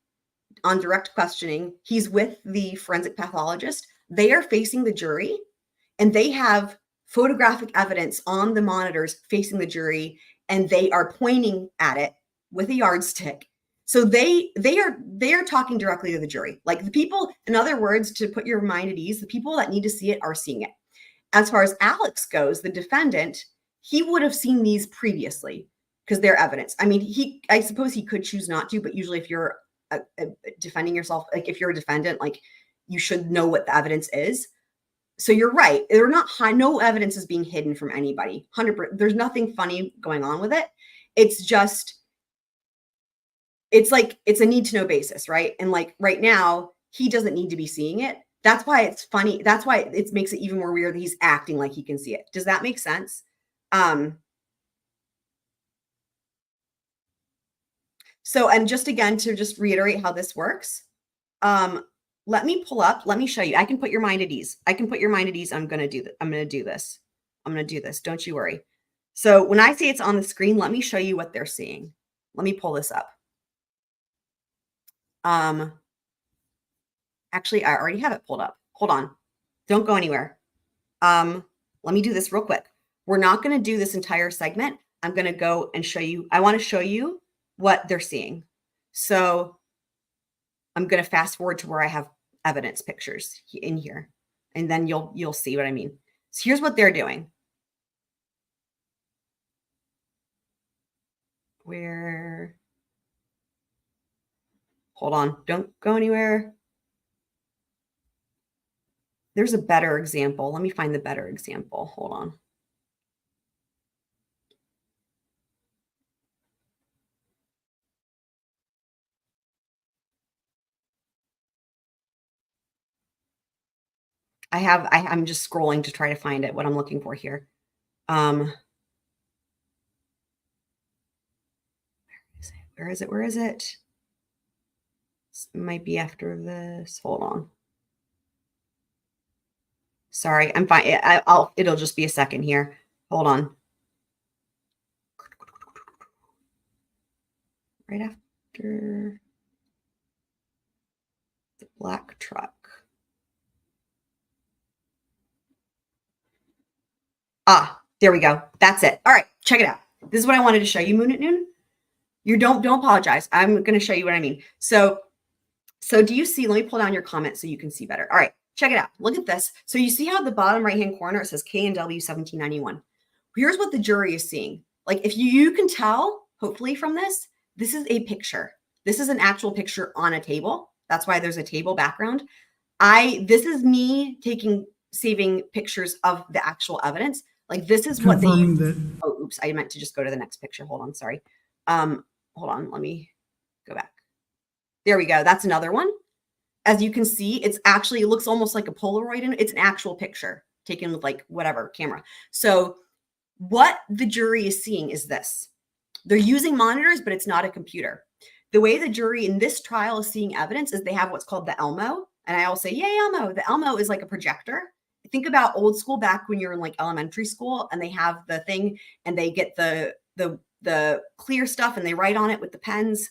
on direct questioning. He's with the forensic pathologist. They are facing the jury, and they have photographic evidence on the monitors facing the jury, and they are pointing at it with a yardstick. So they are talking directly to the jury. Like the people, in other words, to put your mind at ease, the people that need to see it are seeing it. As far as Alex goes, the defendant, he would have seen these previously because they're evidence. I mean, I suppose he could choose not to, but usually if you're defending yourself, like if you're a defendant, like you should know what the evidence is. So you're right. They're not no evidence is being hidden from anybody. 100%. There's nothing funny going on with it. It's just, it's like, it's a need to know basis, right? And like right now, he doesn't need to be seeing it. That's why it's funny. That's why it makes it even more weird that he's acting like he can see it. Does that make sense? So, and just again, to just reiterate how this works, let me pull up, let me show you. I can put your mind at ease. I can put your mind at ease. I'm going to do this. I'm going to do this. I'm going to do this. Don't you worry. So when I say it's on the screen, let me show you what they're seeing. Let me pull this up. Actually, I already have it pulled up. Hold on. Don't go anywhere. Let me do this real quick. We're not going to do this entire segment. I'm going to go and show you. I want to show you what they're seeing. So I'm going to fast forward to where I have evidence pictures in here, and then you'll see what I mean. So here's what they're doing. Hold on, don't go anywhere. There's a better example. Let me find the better example. Hold on. I'm just scrolling to try to find it, what I'm looking for here. Where is it? Where is it? This might be after this. Hold on. Sorry, I'm fine. It'll just be a second here. Hold on. Right after the black truck. There we go. That's it. All right, check it out. This is what I wanted to show you, Moon at Noon. You don't apologize. I'm going to show you what I mean. So do you see, let me pull down your comment so you can see better. All right, check it out. Look at this. So you see how at the bottom right-hand corner, it says K&W 1791. Here's what the jury is seeing. Like if you can tell, hopefully from this, this is a picture. This is an actual picture on a table. That's why there's a table background. This is me saving pictures of the actual evidence. Like this is what oh, oops, I meant to just go to the next picture. Hold on, sorry. Hold on, let me go back. There we go. That's another one. As you can see, it looks almost like a Polaroid, and it's an actual picture taken with like whatever camera. So what the jury is seeing is this. They're using monitors, but it's not a computer. The way the jury in this trial is seeing evidence is they have what's called the Elmo. And I always say, yay, Elmo. The Elmo is like a projector. Think about old school back when you're in like elementary school and they have the thing and they get the clear stuff and they write on it with the pens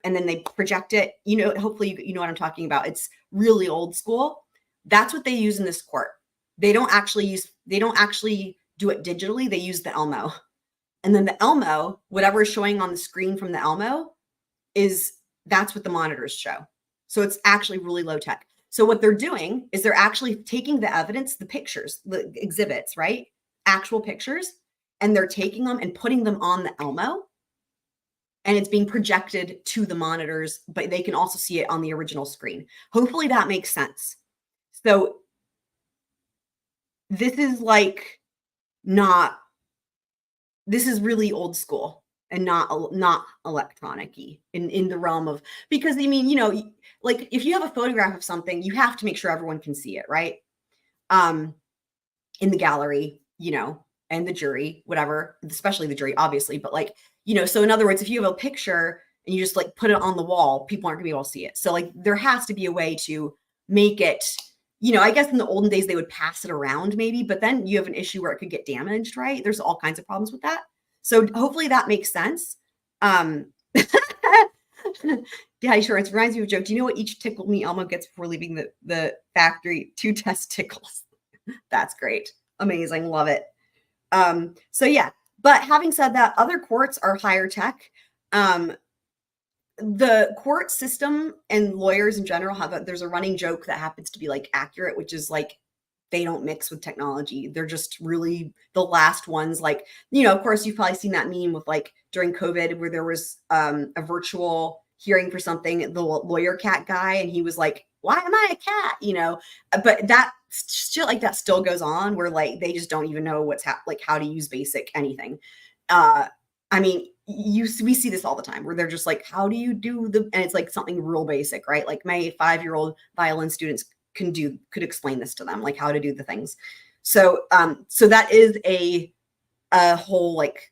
and then they project it. You know, hopefully you know what I'm talking about. It's really old school. That's what they use in this court. They don't actually do it digitally. They use the Elmo. And then the Elmo, whatever is showing on the screen from the Elmo that's what the monitors show. So it's actually really low tech. So what they're doing is they're actually taking the evidence, the pictures, the exhibits, right? Actual pictures, and they're taking them and putting them on the Elmo. And it's being projected to the monitors, but they can also see it on the original screen. Hopefully that makes sense. So this is this is really old school and not electronic-y in the realm of, because I mean, you know, like if you have a photograph of something, you have to make sure everyone can see it, right? In the gallery, you know, and the jury, whatever, especially the jury, obviously, but like, you know, so in other words, if you have a picture and you just like put it on the wall, people aren't gonna be able to see it. So like there has to be a way to make it, you know, I guess in the olden days they would pass it around maybe, but then you have an issue where it could get damaged, right? There's all kinds of problems with that. So hopefully that makes sense. Yeah, sure. It reminds me of a joke. Do you know what each tickled me Elmo gets before leaving the factory? 2 testicles. That's great. Amazing. Love it. So yeah, but having said that, other courts are higher tech. The court system and lawyers in general there's a running joke that happens to be like accurate, which is like, they don't mix with technology. They're just really the last ones. Like, you know, of course, you've probably seen that meme with like during COVID where there was a virtual hearing for something, the lawyer cat guy, and he was like, why am I a cat? You know, but that shit like that still goes on where like they just don't even know what's like how to use basic anything. I mean, we see this all the time where they're just like, how do you do and it's like something real basic, right? Like my 5-year-old violin students could explain this to them, like how to do the things. So so that is a whole like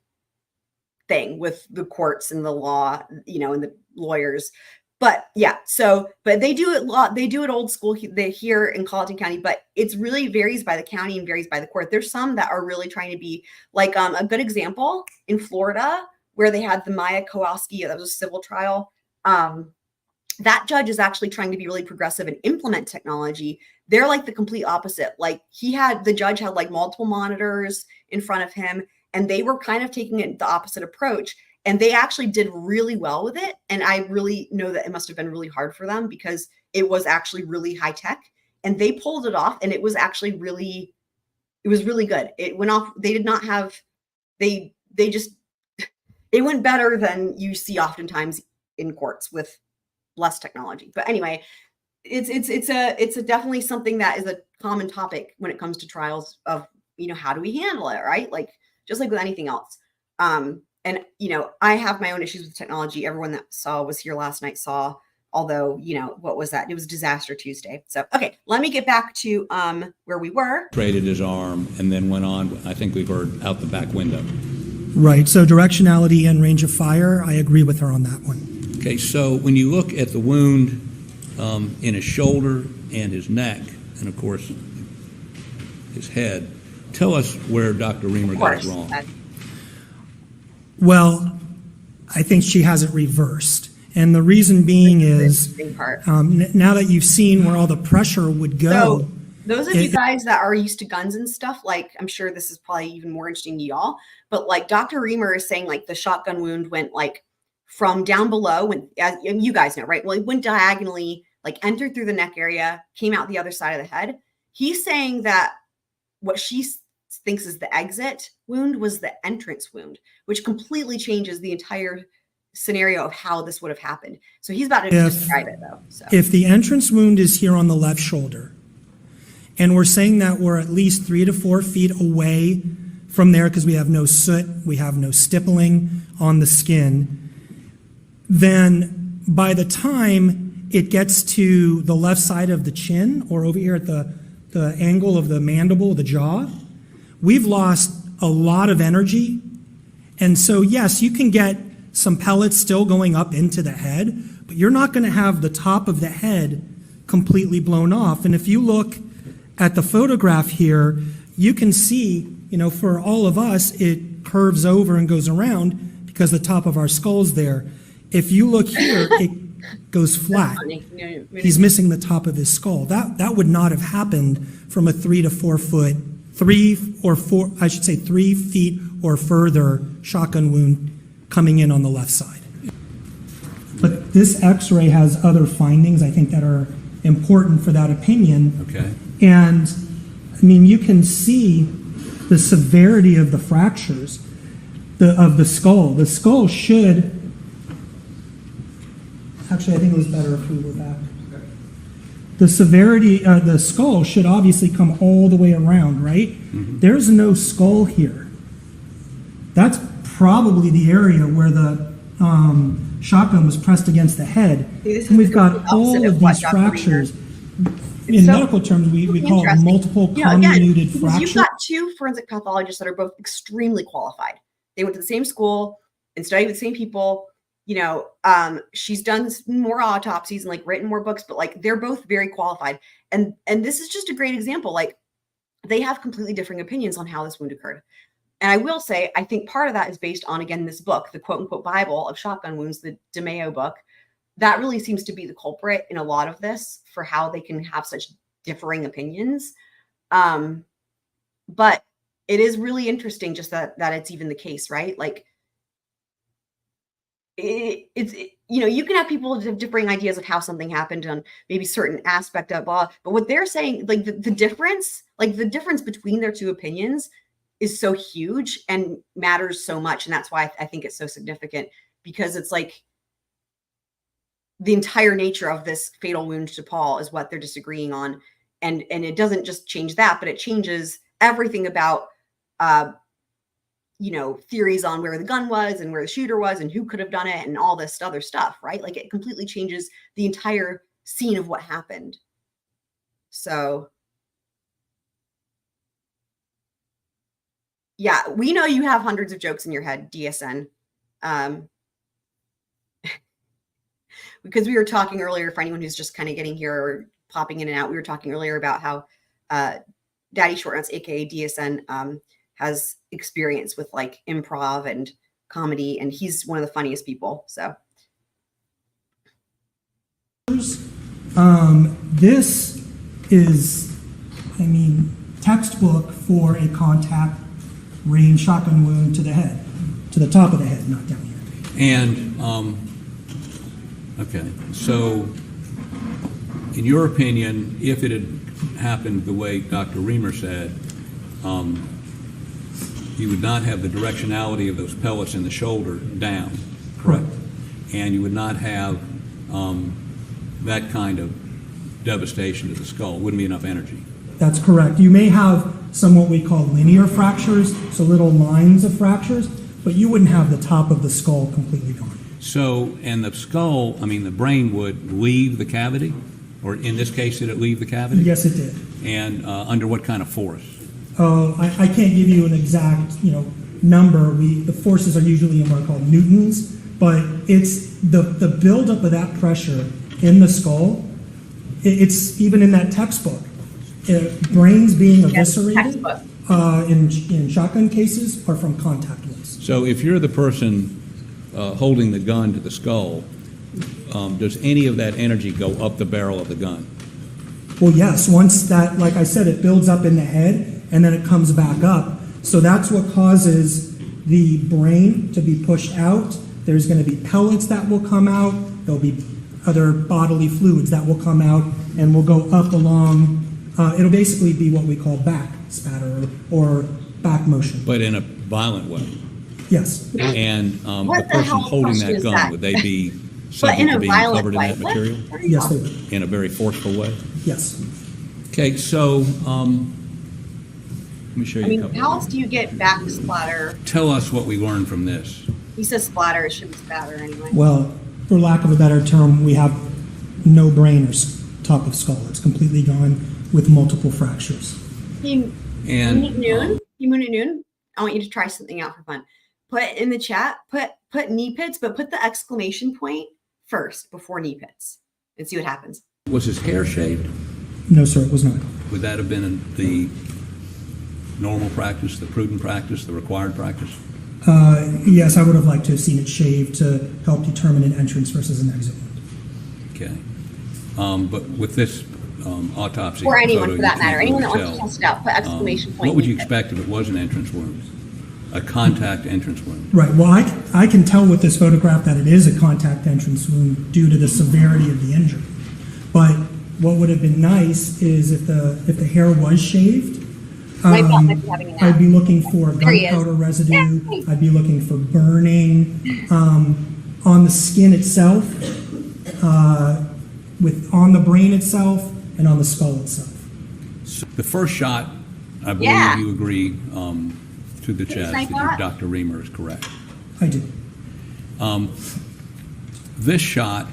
thing with the courts and the law, you know, and the lawyers. But yeah, but they do it old school here in Colleton County, but it's really varies by the county and varies by the court. There's some that are really trying to be like a good example in Florida where they had the Maya Kowalski, that was a civil trial. That judge is actually trying to be really progressive and implement technology. They're like the complete opposite. Like the judge had like multiple monitors in front of him and they were kind of taking it the opposite approach. And they actually did really well with it. And I really know that it must have been really hard for them because it was actually really high tech and they pulled it off. And it was actually really good. It went off. They did not have, it went better than you see oftentimes in courts with less technology. But anyway, it's definitely something that is a common topic when it comes to trials of, you know, how do we handle it, right? Like just like with anything else. And, you know, I have my own issues with technology. Everyone that was here last night saw, although, you know, what was that? It was Disaster Tuesday. So, okay, let me get back to where we were. Traded his arm and then went on, I think we've heard, out the back window. Right. So directionality and range of fire, I agree with her on that one. Okay, so when you look at the wound in his shoulder and his neck, and of course his head, tell us where Dr. Reimer got it wrong. Well, I think she has it reversed. And the reason being is, now that you've seen where all the pressure would go. Those of you guys that are used to guns and stuff, like, I'm sure this is probably even more interesting to y'all, but like Dr. Reimer is saying, like, the shotgun wound went like from down below, when, as you guys know, right? Well, it went diagonally, like entered through the neck area, came out the other side of the head. He's saying that what she thinks is the exit wound was the entrance wound, which completely changes the entire scenario of how this would have happened. So he's about to describe it though. So. If the entrance wound is here on the left shoulder, and we're saying that we're at least 3 to 4 feet away from there because we have no soot, we have no stippling on the skin, then by the time it gets to the left side of the chin or over here at the angle of the mandible, the jaw, we've lost a lot of energy. And so, yes, you can get some pellets still going up into the head, but you're not going to have the top of the head completely blown off. And if you look at the photograph here, you can see, you know, for all of us, it curves over and goes around because the top of our skull's there. If you look here, it goes flat. He's missing the top of his skull. That would not have happened from a 3 to 4 foot, 3 feet or further shotgun wound coming in on the left side. But this x-ray has other findings, I think, that are important for that opinion. Okay. And, I mean, you can see the severity of the fractures of the skull. The skull should... Actually, I think it was better if we were back. The severity, the skull should obviously come all the way around, right? Mm-hmm. There's no skull here. That's probably the area where the shotgun was pressed against the head. And we've got all of these fractures. In medical terms, we call it multiple convoluted fractures. You've got 2 forensic pathologists that are both extremely qualified. They went to the same school and studied with the same people. You know, she's done more autopsies and like written more books, but like they're both very qualified. And this is just a great example. Like they have completely differing opinions on how this wound occurred. And I will say, I think part of that is based on, again, this book, the quote unquote Bible of shotgun wounds, the DeMayo book. That really seems to be the culprit in a lot of this for how they can have such differing opinions. But it is really interesting just that it's even the case, right? Like, it's you know, you can have people have differing ideas of how something happened on maybe certain aspect of law, but what they're saying, like the difference between their 2 opinions is so huge and matters so much. And that's why I think it's so significant, because it's like the entire nature of this fatal wound to Paul is what they're disagreeing on. And it doesn't just change that, but it changes everything about you know, theories on where the gun was and where the shooter was and who could have done it and all this other stuff, right? Like it completely changes the entire scene of what happened. So, yeah, we know you have hundreds of jokes in your head, DSN. Because we were talking earlier, for anyone who's just kind of getting here or popping in and out, we were talking earlier about how Daddy Shortnuts, aka DSN, has experience with like improv and comedy, and he's one of the funniest people. So this is, I mean, textbook for a contact range shotgun wound to the head, to the top of the head, not down here. And okay, so in your opinion, if it had happened the way Dr. Reimer said, you would not have the directionality of those pellets in the shoulder down, correct? And you would not have that kind of devastation to the skull. Wouldn't be enough energy. That's correct. You may have some what we call linear fractures, so little lines of fractures, but you wouldn't have the top of the skull completely gone. So, and the skull, I mean, the brain would leave the cavity, or in this case, did it leave the cavity? Yes, it did. And under what kind of force? I can't give you an exact, you know, number. The forces are usually in what are called newtons, but it's the buildup of that pressure in the skull. It's even in that textbook. Brains being eviscerated in shotgun cases are from contact wounds. So if you're the person holding the gun to the skull, does any of that energy go up the barrel of the gun? Well, yes, once that, like I said, it builds up in the head and then it comes back up. So that's what causes the brain to be pushed out. There's going to be pellets that will come out. There'll be other bodily fluids that will come out and will go up along. It'll basically be what we call back spatter or back motion. But in a violent way. Yes. And What the the person hell holding question that is gun, that? would they be But in subject a to being violent covered in way. that What? material? What are you Yes, they talking would. In a very forceful way? Yes. Okay, so let me show you I a mean, couple. how else do you get back splatter? Tell us what we learned from this. He says splatter, it should be spatter anyway. Well, for lack of a better term, we have no brain or top of skull. It's completely gone with multiple fractures. He And Moon at noon. Moon at noon. I want you to try something out for fun. Put in the chat. Put knee pits, but put the exclamation point first before knee pits, and see what happens. was his hair shaved? No, sir, it was not. Would that have been the normal practice, the prudent practice, the required practice? Yes, I would have liked to have seen it shaved to help determine an entrance versus an exit wound. Okay. But with this autopsy Or anyone photo, for that you matter. can't Anyone really that wants to tell. test it out, put exclamation point. What would you knee pit. expect if it was an entrance wound? A contact entrance wound? Right. Well, I can tell with this photograph that it is a contact entrance wound due to the severity of the injury. But what would have been nice is if the hair was shaved, My belt might be having a nap. I'd be looking for There he is. gunpowder residue. Yay. I'd be looking for burning on the skin itself, on the brain itself, and on the skull itself. So the first shot, I believe Yeah. you agree to the chest snipe that that? Dr. Reimer is correct. I do. This shot,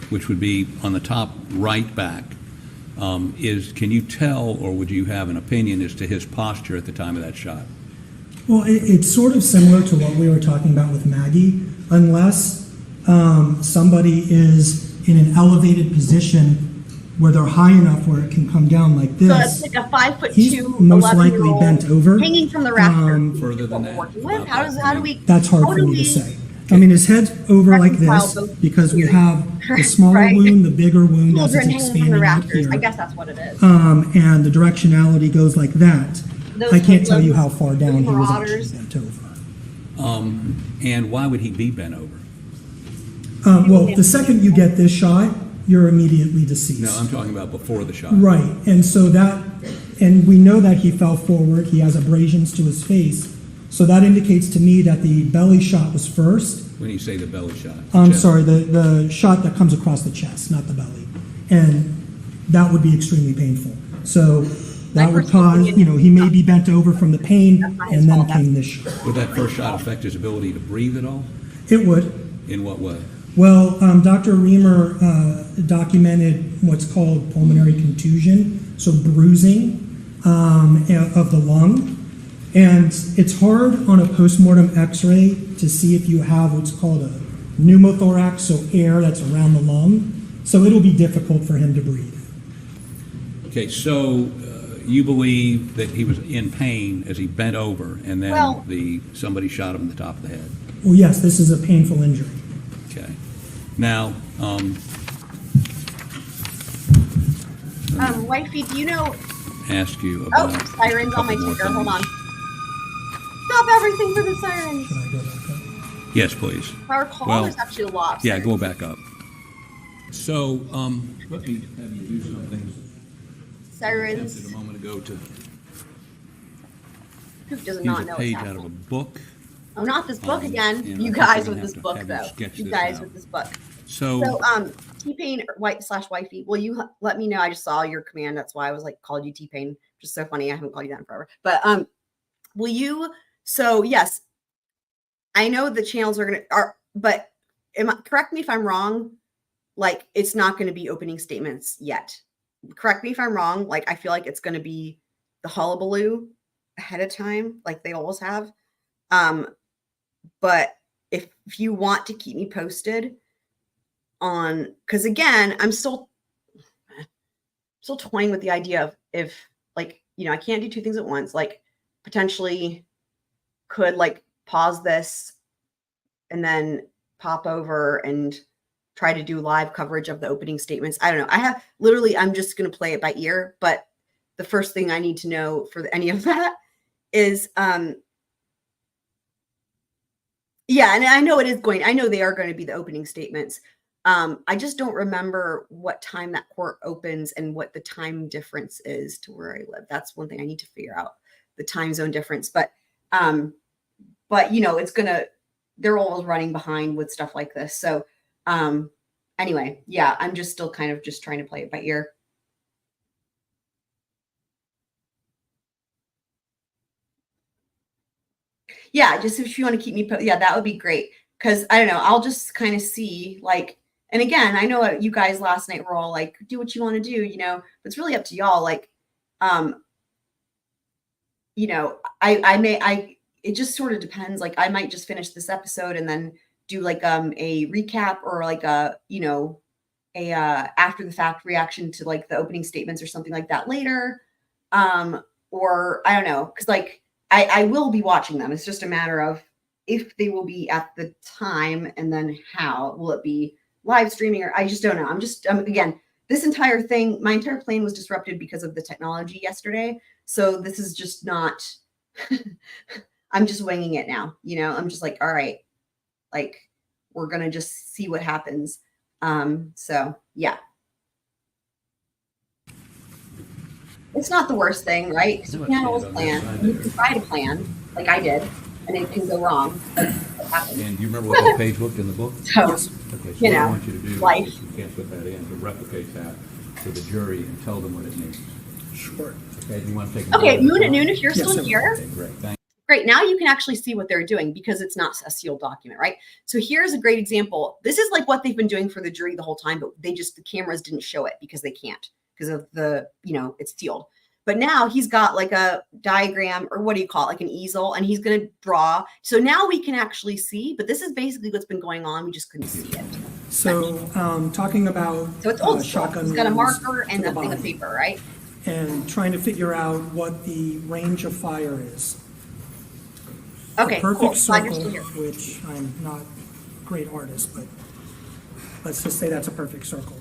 which would be on the top right back, can you tell, or would you have an opinion as to his posture at the time of that shot? Well, it's sort of similar to what we were talking about with Maggie, unless somebody is in an elevated position where they're high enough where it can come down like this. So it's like a 5'2", He's most likely 11-year-old bent over. hanging from the rafters. Further than that? Working with? How do we? That's hard how for do me to we- say. I mean, his head's over like reconcile this those because we theories? have the smaller Right. wound, the bigger wound as Children it's hanging from the expanding out rafters. here. I guess that's what it is. And the directionality goes like that. Those I can't tell you hoodlums, how far down he was marauders. actually bent over. And why would he be bent over? Well, the second you get this shot, you're immediately deceased. No, I'm talking about before the shot. Right, and so and we know that he fell forward, he has abrasions to his face, so that indicates to me that the belly shot was first. When you say the belly shot? I'm chest. sorry, the shot that comes across the chest, not the belly. And that would be extremely painful. So that would cause, he may be bent over from the pain, and then came this shot. Would that first shot affect his ability to breathe at all? It would. In what way? Well, Dr. Reimer documented what's called pulmonary contusion, so bruising of the lung. And it's hard on a postmortem x-ray to see if you have what's called a pneumothorax, so air that's around the lung. So it'll be difficult for him to breathe. Okay, so you believe that he was in pain as he bent over, and then Well- somebody shot him in the top of the head. Well, yes, this is a painful injury. Okay. Now, Wifey, do you know? ask you Oh, about sirens a on my couple more ticker. Hold on. things. Stop everything for the sirens. Should I go back up? Yes, please. If I recall, Well, there's actually a lot. Of Yeah, sirens. go back up. So, let me have you do something. Sirens. Attempted a moment ago to Who does use not a know page what's out of a happening? book. Oh, not this book and again. I You think guys we're with gonna this have to book, have you though. sketch You this guys out. with this book. So, So, T-Pain /wifey, will you let me know? I just saw your command. That's why I was like, called you T-Pain. Just so funny. I haven't called you that in forever. But, will you, so yes, I know the channels but correct me if I'm wrong. Like, it's not going to be opening statements yet. Correct me if I'm wrong. Like, I feel like it's going to be the hullabaloo ahead of time, like they always have. But if you want to keep me posted on, because again, I'm still toying with the idea of if, like, I can't do two things at once. Like, potentially could like pause this and then pop over and try to do live coverage of the opening statements. I don't know. I'm just going to play it by ear, but the first thing I need to know for any of that is, yeah, and I know I know they are going to be the opening statements. I just don't remember what time that court opens and what the time difference is to where I live. That's one thing I need to figure out, the time zone difference. But you know, they're all running behind with stuff like this. So anyway, yeah, I'm just still kind of just trying to play it by ear. Yeah, just if you want to keep me, yeah, that would be great. Because I don't know, I'll just kind of see, like, and again, I know you guys last night were all like, do what you want to do, you know, but it's really up to y'all. Like, you know, it just sort of depends. Like, I might just finish this episode and then do like a recap or like a, you know, a after the fact reaction to like the opening statements or something like that later. Or I don't know, because like I will be watching them. It's just a matter of if they will be at the time, and then how will it be live streaming, or I just don't know. I'm just again, this entire thing, my entire plan was disrupted because of the technology yesterday. So this is just not, I'm just winging it now. You know, I'm just like, all right, like we're going to just see what happens. So yeah. It's not the worst thing, right? Because you can't always plan. You can try to plan, like I did, and it can go wrong. And do you remember what that page looked in the book? So, okay, so you what know, I want you to do life. is you can't put that in, to replicate that to the jury and tell them what it means. Sure. Okay, do you want to take a Okay, Moon at Noon, if you're still here. Okay, great, thank you. Great, now you can actually see what they're doing because it's not a sealed document, right? So here's a great example. This is like what they've been doing for the jury the whole time, but the cameras didn't show it because they can't, because of the, you know, it's sealed. But now he's got like a diagram, or what do you call it, like an easel, and he's going to draw. So now we can actually see, but this is basically what's been going on. We just couldn't see it. So talking about so it's old shotgun. He's got a marker and a thing of paper, right? And trying to figure out what the range of fire is. Okay, a perfect cool. circle, which I'm not a great artist, but let's just say that's a perfect circle.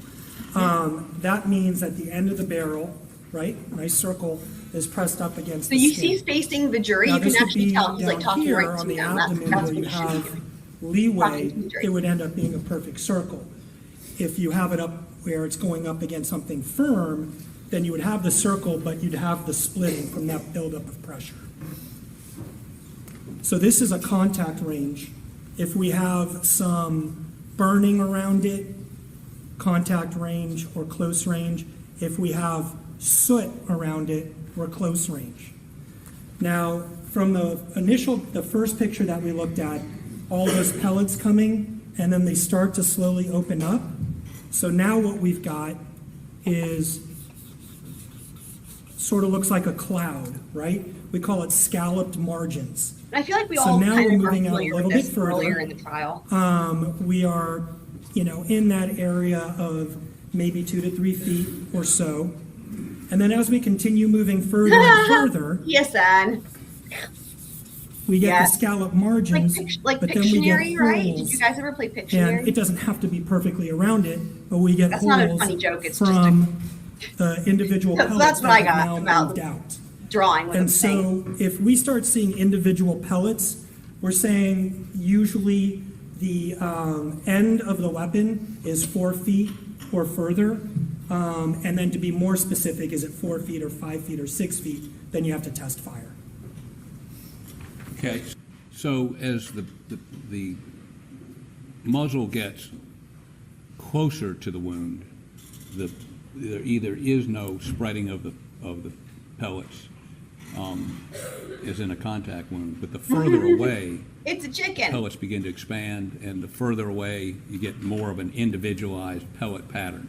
That means at the end of the barrel, right, nice circle, is pressed up against the So you skin. see facing the jury, Now, you can this would actually be tell he's like down talking here right on to the them. abdomen That's where what you you should be have doing. leeway, Talking to the jury. it would end up being a perfect circle. If you have it up where it's going up against something firm, then you would have the circle, but you'd have the splitting from that buildup of pressure. So this is a contact range. If we have some burning around it, contact range or close range. If we have soot around it, we're close range. Now, from the first picture that we looked at, all those pellets coming, and then they start to slowly open up. So now what we've got is sort of looks like a cloud, right? We call it scalloped margins. I feel like we So all now kind we're of are moving out a familiar little with bit this further. earlier in the trial. We are, you know, in that area of maybe 2 to 3 feet or so. And then as we continue moving further and further, Yes, Anne. we get Yes. the scallop margins, Like but then we get Pictionary, right? Did holes. you guys ever play Pictionary? And it doesn't have to be perfectly around it, but we get That's holes not a funny joke, it's just from the individual So pellets that's what that I have got now about moved out. drawing what I'm And saying. so if we start seeing individual pellets, we're saying usually the end of the weapon is 4 feet or further. And then to be more specific, is it 4 feet or 5 feet or 6 feet? Then you have to test fire. Okay, so as the muzzle gets closer to the wound, there either is no spreading of the pellets, as in a contact wound, but the further away, It's a chicken. pellets begin to expand, and the further away, you get more of an individualized pellet pattern.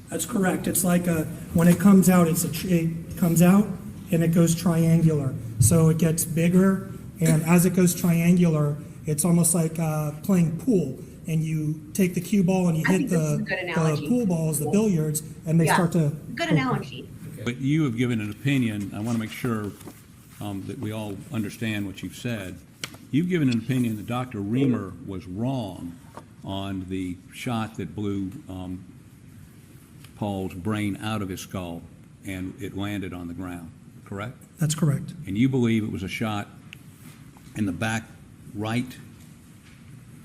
That's correct. It's like when it comes out, it comes out and it goes triangular. So it gets bigger, and as it goes triangular, it's almost like playing pool. And you take the cue ball and you I hit think this is a good the analogy. pool balls, the billiards, and they Yeah. start to. Good analogy. But you have given an opinion, I want to make sure that we all understand what you've said. You've given an opinion that Dr. Reimer was wrong on the shot that blew Paul's brain out of his skull, and it landed on the ground, correct? That's correct. And you believe it was a shot in the back right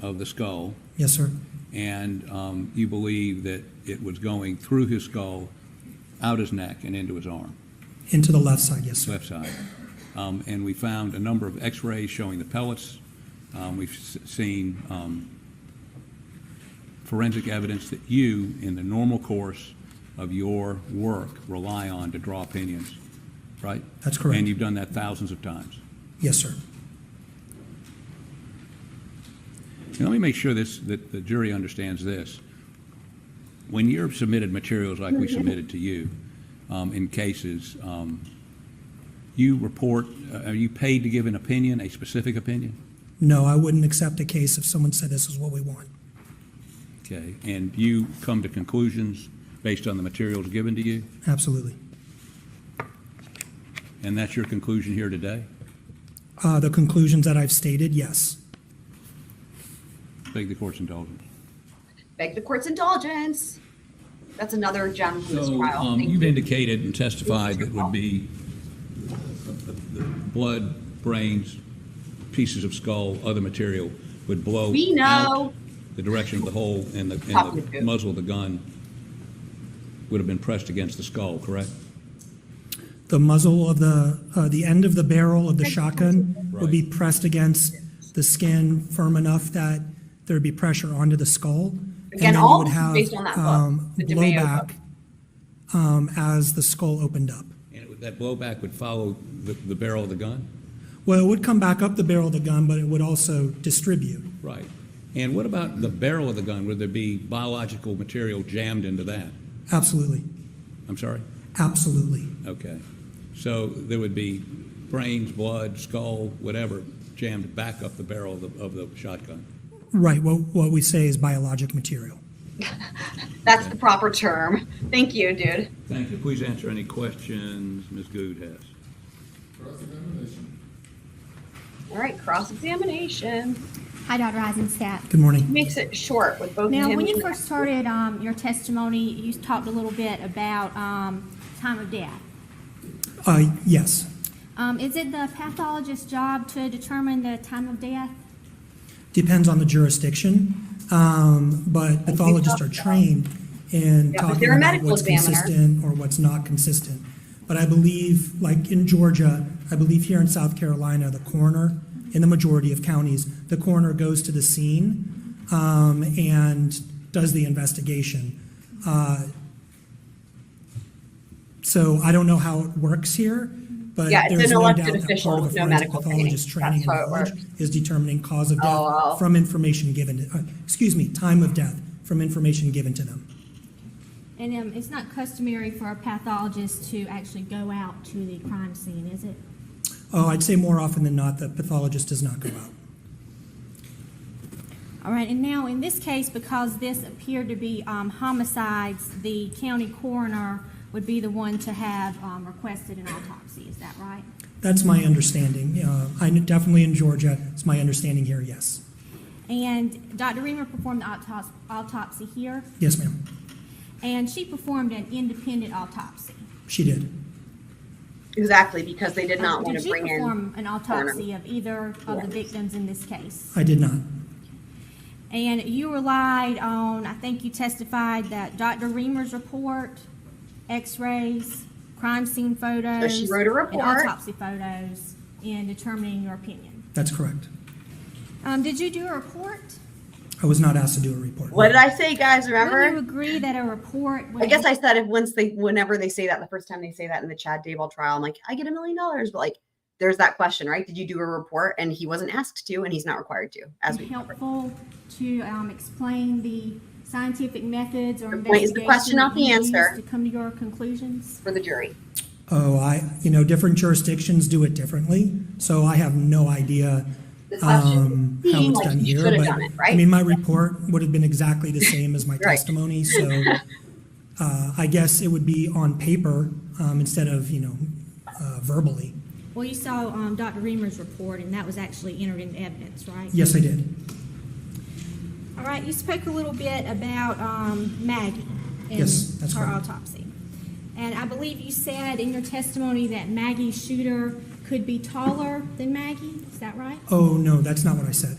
of the skull, Yes, sir. and you believe that it was going through his skull, out his neck, and into his arm, Into the left side, yes, sir. left side. And we found a number of x-rays showing the pellets. We've seen forensic evidence that you, in the normal course of your work, rely on to draw opinions, right? That's correct. And you've done that thousands of times. Yes, sir. Now, let me make sure that the jury understands this. When you're submitted materials like we submitted to you in cases, you report, are you paid to give an opinion, a specific opinion? No, I wouldn't accept a case if someone said this is what we want. Okay, and you come to conclusions based on the materials given to you? Absolutely. And that's your conclusion here today? The conclusions that I've stated, yes. Beg the court's indulgence. Beg the court's indulgence. That's another gem from this trial. Thank You've you. indicated and testified that would be the blood, brains, pieces of skull, other material would blow We know. out the direction of the hole, and the muzzle of the gun would have been pressed against the skull, correct? The muzzle of the end of the barrel of the shotgun would be pressed against the skin firm enough that there would be pressure onto the skull. Again, and then all you would have based on that book, the DeMeo blowback as the skull opened up. And that blowback would follow the barrel of the gun? Well, it would come back up the barrel of the gun, but it would also distribute. Right. And what about the barrel of the gun? Would there be biological material jammed into that? Absolutely. I'm sorry? Absolutely. Okay. So there would be brains, blood, skull, whatever, jammed back up the barrel of the shotgun. Right. What we say is biologic material. That's the proper term. Thank you, dude. Thank you. Please answer any questions Ms. Good has. Cross-examination. All right, cross-examination. Hi, Dr. Eisenstat. Good morning. Makes it short with both Now, him when you and- first started your testimony, you talked a little bit about time of death. Yes. Is it the pathologist's job to determine the time of death? Depends on the jurisdiction, but pathologists are trained in Yeah, but talking they're a about medical what's examiner. consistent or what's not consistent. But I believe, like in Georgia, I believe here in South Carolina, the coroner, in the majority of counties, the coroner goes to the scene and does the investigation. So I don't know how it works here, but Yeah, it's there's an no elected doubt that official part of with a no forensic medical pathologist training. training and That's how it knowledge works. is determining cause of death Oh, wow. from information given to, time of death from information given to them. And it's not customary for a pathologist to actually go out to the crime scene, is it? Oh, I'd say more often than not, the pathologist does not go out. All right, and now in this case, because this appeared to be homicides, the county coroner would be the one to have requested an autopsy. Is that right? That's my understanding. I definitely in Georgia, it's my understanding here, yes. And Dr. Reimer performed the autopsy here, Yes, ma'am. and she performed an independent autopsy. She did. Exactly, because they did not want Did to you bring in. perform an autopsy coroner. of either of the victims in this case? I did not. And you relied on, I think you testified that Dr. Reimer's report, x-rays, crime scene photos, So she wrote a report. and autopsy photos in determining your opinion. That's correct. Did you do a report? I was not asked to do a report. What did I say, guys? Will you Remember? agree that a report would I guess I said whenever they say that, the first time they say that in the Chad Daybell trial, I'm like, I get $1 million. But like, there's that question, right? Did you do a report? And he wasn't asked to, and he's not required to, as we covered. helpful to explain the scientific methods or The point is the investigation question, not that the you used answer. to come to your conclusions? For the jury. Oh, different jurisdictions do it differently, so I have no idea This how question seemed it's like done you here. should have But done it, right? I mean, my report would have been exactly the same as my Right. testimony, so I guess it would be on paper instead of verbally. Well, you saw Dr. Reimer's report, and that was actually entered into evidence, right? Yes, I did. All right, you spoke a little bit about Maggie and Yes, that's her correct. autopsy. And I believe you said in your testimony that Maggie's shooter could be taller than Maggie. Is that right? Oh, no, that's not what I said.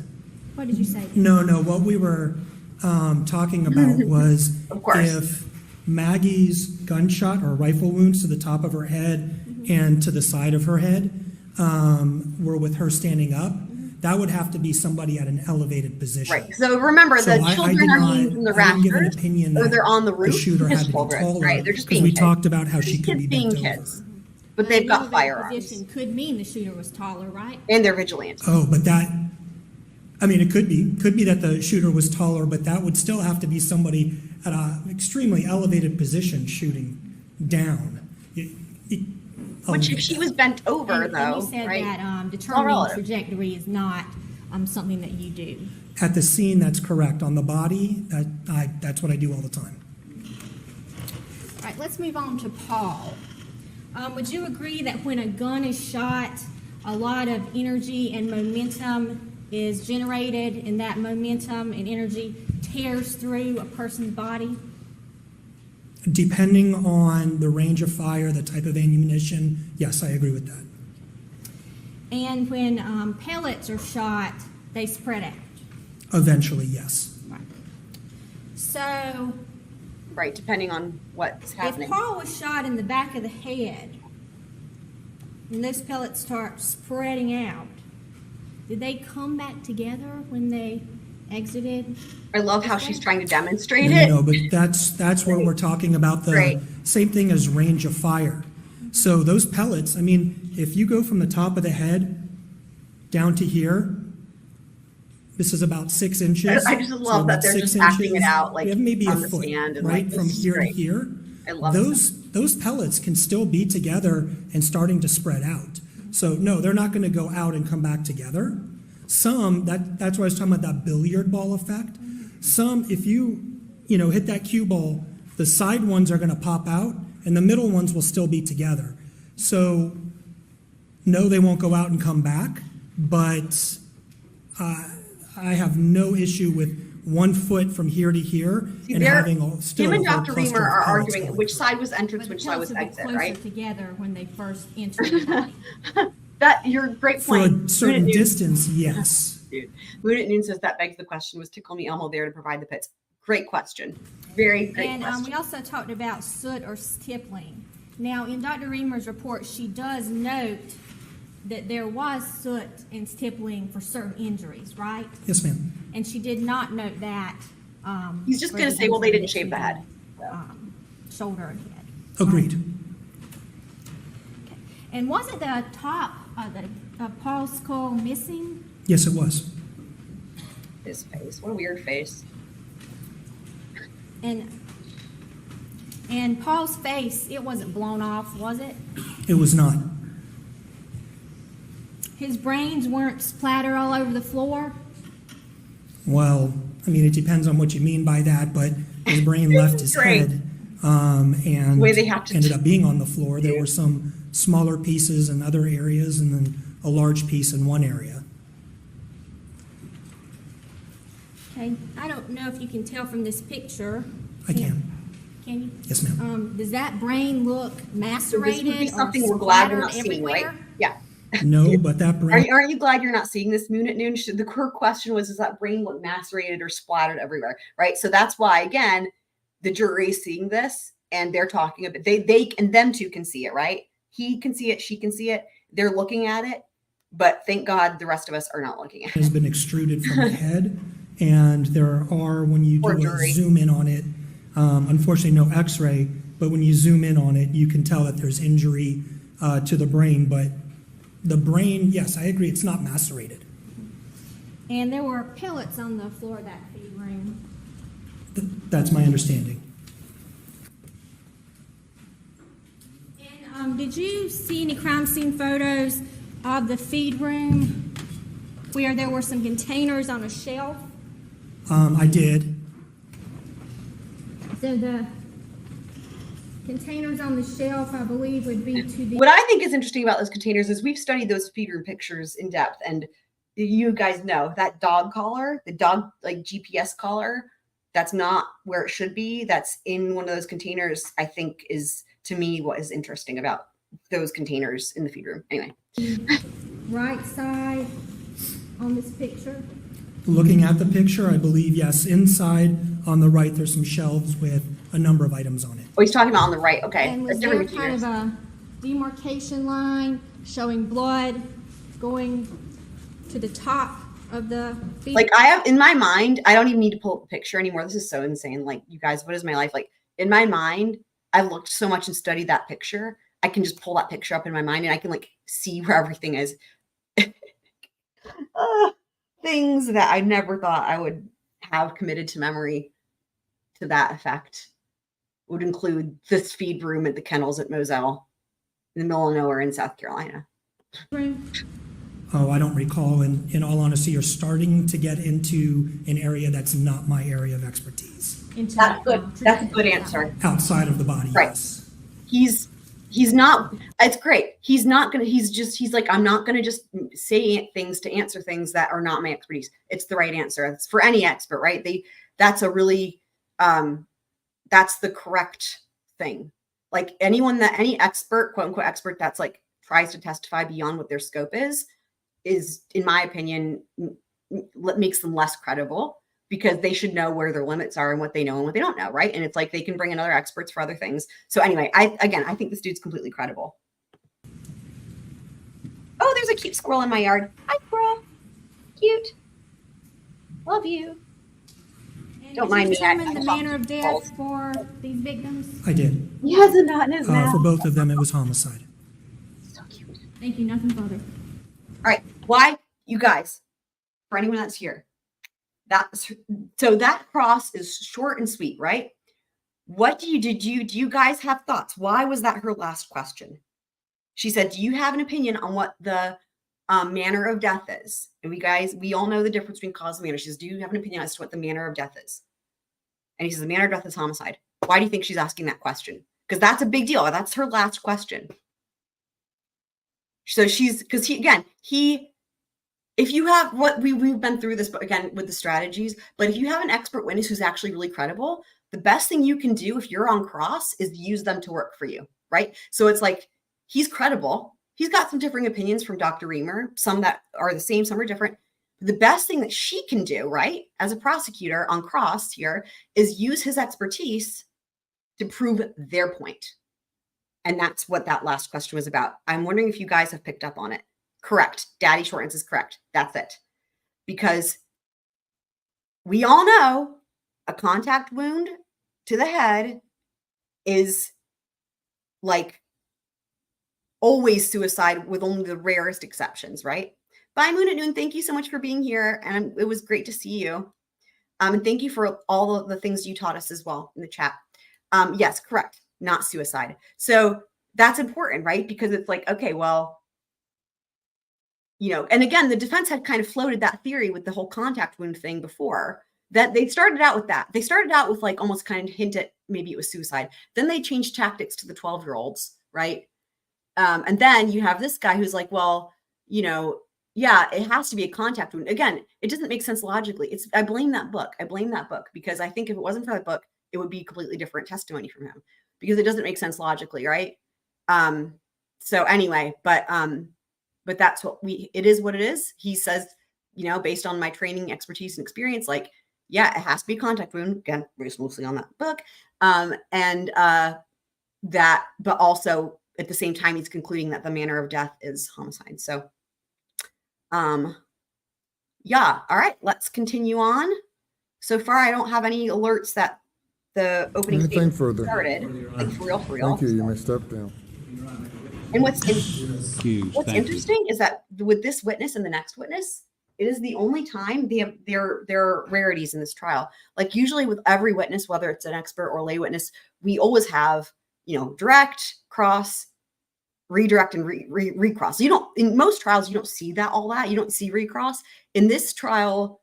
What did you say? No, what we were talking about was Of course. if Maggie's gunshot or rifle wounds to the top of her head and to the side of her head were with her standing up, that would have to be somebody at an elevated position. Right. So remember, So the I children did are not- hanging from the I didn't give an rafters, opinion or that they're on the the roof. shooter had to be Children, taller, right? They're just because being we kids. talked about how They're she just could be kids being bent over. kids, but they've got firearms Position could mean the shooter was taller, right? and they're vigilantes. Oh, but that, I mean, it could be that the shooter was taller, but that would still have to be somebody at an extremely elevated position shooting down. Which, if she was bent over, And though, you said right? that determining relative. trajectory is not something that you do. At the scene, that's correct. On the body, that's what I do all the time. All right, let's move on to Paul. Would you agree that when a gun is shot, a lot of energy and momentum is generated, and that momentum and energy tears through a person's body? Depending on the range of fire, the type of ammunition, yes, I agree with that. And when pellets are shot, they spread out. Eventually, yes. Right. So, Right, depending on what's happening. if Paul was shot in the back of the head, and those pellets start spreading out, did they come back together when they exited? I love how she's trying to demonstrate No, it. no, but that's what we're talking about, the Right. same thing as range of fire. So those pellets, I mean, if you go from the top of the head down to here, this is about 6 inches. I just So love about that they're 6 just acting it inches. out, like, We have maybe on a the foot, stand and, right, like, from this is here to great. here. I love Those pellets can still be together and starting to spread out. So no, they're not going to go out and come back together. Some, that's why I was talking about that billiard ball effect. Some, if you hit that cue ball, the side ones are going to pop out and the middle ones will still be together. So no, they won't go out and come back, but I have no issue with 1 foot from here to here and having still him and a whole Dr. cluster Reimer of are pellets arguing going which through. side was entrance, But which the side was pellets would be exit, closer right? together when they first entered the body. That, you're great For point. a certain Moon at Noon- distance, yes. Dude. Moon at Noon says that begs the question, was Tickle Me Elmo there to provide the pits? Great question. Very great And question. we also talked about soot or stippling. Now, in Dr. Reimer's report, she does note that there was soot and stippling for certain injuries, right? Yes, ma'am. And she did not note that. He's just for going the to say, well, they injury didn't shave the to head. shoulder and head. Agreed. And wasn't the top of Paul's skull missing? Yes, it was. His face. What a weird face. And Paul's face, it wasn't blown off, was it? It was not. His brains weren't splattered all over the floor? Well, I mean, it depends on what you mean by that, but his brain left his Great. head and Way they have to ended up being on the floor. There were some smaller pieces in other areas and then a large piece in one area. Okay, I don't know if you can tell from this picture. I can. Can you? Yes, ma'am. Does that brain look So macerated this would be something or we're glad we're splattered not seeing, right? everywhere? Yeah. No, but that brain, Aren't you glad you're not seeing this Moon at Noon? Her question was, does that brain look macerated or splattered everywhere? Right. So that's why, again, the jury is seeing this and they're talking about they and them two can see it, right? He can see it, she can see it, they're looking at it, but thank God the rest of us are not looking at it. has been extruded from the head, and there are, when you Poor do a jury. zoom in on it, unfortunately no x-ray, but when you zoom in on it, you can tell that there's injury to the brain, but the brain, yes, I agree, it's not macerated. And there were pellets on the floor of that feed room. That's my understanding. And did you see any crime scene photos of the feed room where there were some containers on a shelf? I did. So the containers on the shelf, I believe, would be to the... What I think is interesting about those containers is we've studied those feed room pictures in depth, and you guys know that dog collar, the dog like GPS collar, that's not where it should be. That's in one of those containers, I think is, to me, what is interesting about those containers in the feed room. Anyway. Right side on this picture. Looking at the picture, I believe, yes, inside on the right, there's some shelves with a number of items on it. Oh, he's talking about on the right. Okay. And was there kind of a demarcation line showing blood going to the top of the feed? Like I have in my mind, I don't even need to pull up a picture anymore. This is so insane. Like, you guys, what is my life? Like, in my mind, I've looked so much and studied that picture. I can just pull that picture up in my mind and I can like see where everything is. Things that I never thought I would have committed to memory to that effect would include this feed room at the kennels at Moselle in the middle of nowhere in South Carolina. Oh, I don't recall. In all honesty, you're starting to get into an area that's not my area of expertise. That's good. That's a good answer. Outside of the body, right. Yes. He's not, it's great. He's like, I'm not going to just say things to answer things that are not my expertise. It's the right answer. It's for any expert, right? That's a really, that's the correct thing. Like any expert, quote unquote expert, that's like tries to testify beyond what their scope is, in my opinion, makes them less credible, because they should know where their limits are and what they know and what they don't know, right? And it's like they can bring in other experts for other things. So anyway, I think this dude's completely credible. Oh, there's a cute squirrel in my yard. Hi, squirrel. Cute. Love you. And Don't mind me. Determine the manner of death for these victims? I did. He has a knot in his mouth. For both of them, it was homicide. So cute. Thank you. Nothing further. All right. Why, you guys, for anyone that's here, so that cross is short and sweet, right? What do you guys have thoughts? Why was that her last question? She said, do you have an opinion on what the manner of death is? And we all know the difference between cause and manner. She says, do you have an opinion as to what the manner of death is? And he says, the manner of death is homicide. Why do you think she's asking that question? Because that's a big deal. That's her last question. So if you have what we've been through this, but again, with the strategies, but if you have an expert witness who's actually really credible, the best thing you can do if you're on cross is use them to work for you, right? So it's like, he's credible. He's got some differing opinions from Dr. Reimer, some that are the same, some are different. The best thing that she can do, right, as a prosecutor on cross here, is use his expertise to prove their point. And that's what that last question was about. I'm wondering if you guys have picked up on it. Correct. Daddy Shortens is correct. That's it. Because we all know a contact wound to the head is like always suicide, with only the rarest exceptions, right? Bye, Moon at Noon. Thank you so much for being here. And it was great to see you. And thank you for all of the things you taught us as well in the chat. Yes, correct. Not suicide. So that's important, right? Because it's like, okay, well, and again, the defense had kind of floated that theory with the whole contact wound thing before, that they started out with that. They started out with like almost kind of hint at maybe it was suicide. Then they changed tactics to the 12-year-olds, right? And then you have this guy who's like, well, yeah, it has to be a contact wound. Again, it doesn't make sense logically. I blame that book. Because I think if it wasn't for that book, it would be completely different testimony from him, because it doesn't make sense logically, right? So anyway, but that's it is what it is. He says, based on my training, expertise, and experience, like, yeah, it has to be a contact wound. Again, based mostly on that book. But also at the same time, he's concluding that the manner of death is homicide. So, yeah. All right, let's continue on. So far, I don't have any alerts that the opening Anything statement further? Started. Like, for real. Thank you. You may step down. And what's interesting is that with this witness and the next witness, it is the only time there are rarities in this trial. Like usually with every witness, whether it's an expert or lay witness, we always have, direct, cross, redirect, and recross. In most trials, you don't see all that. You don't see recross. In this trial,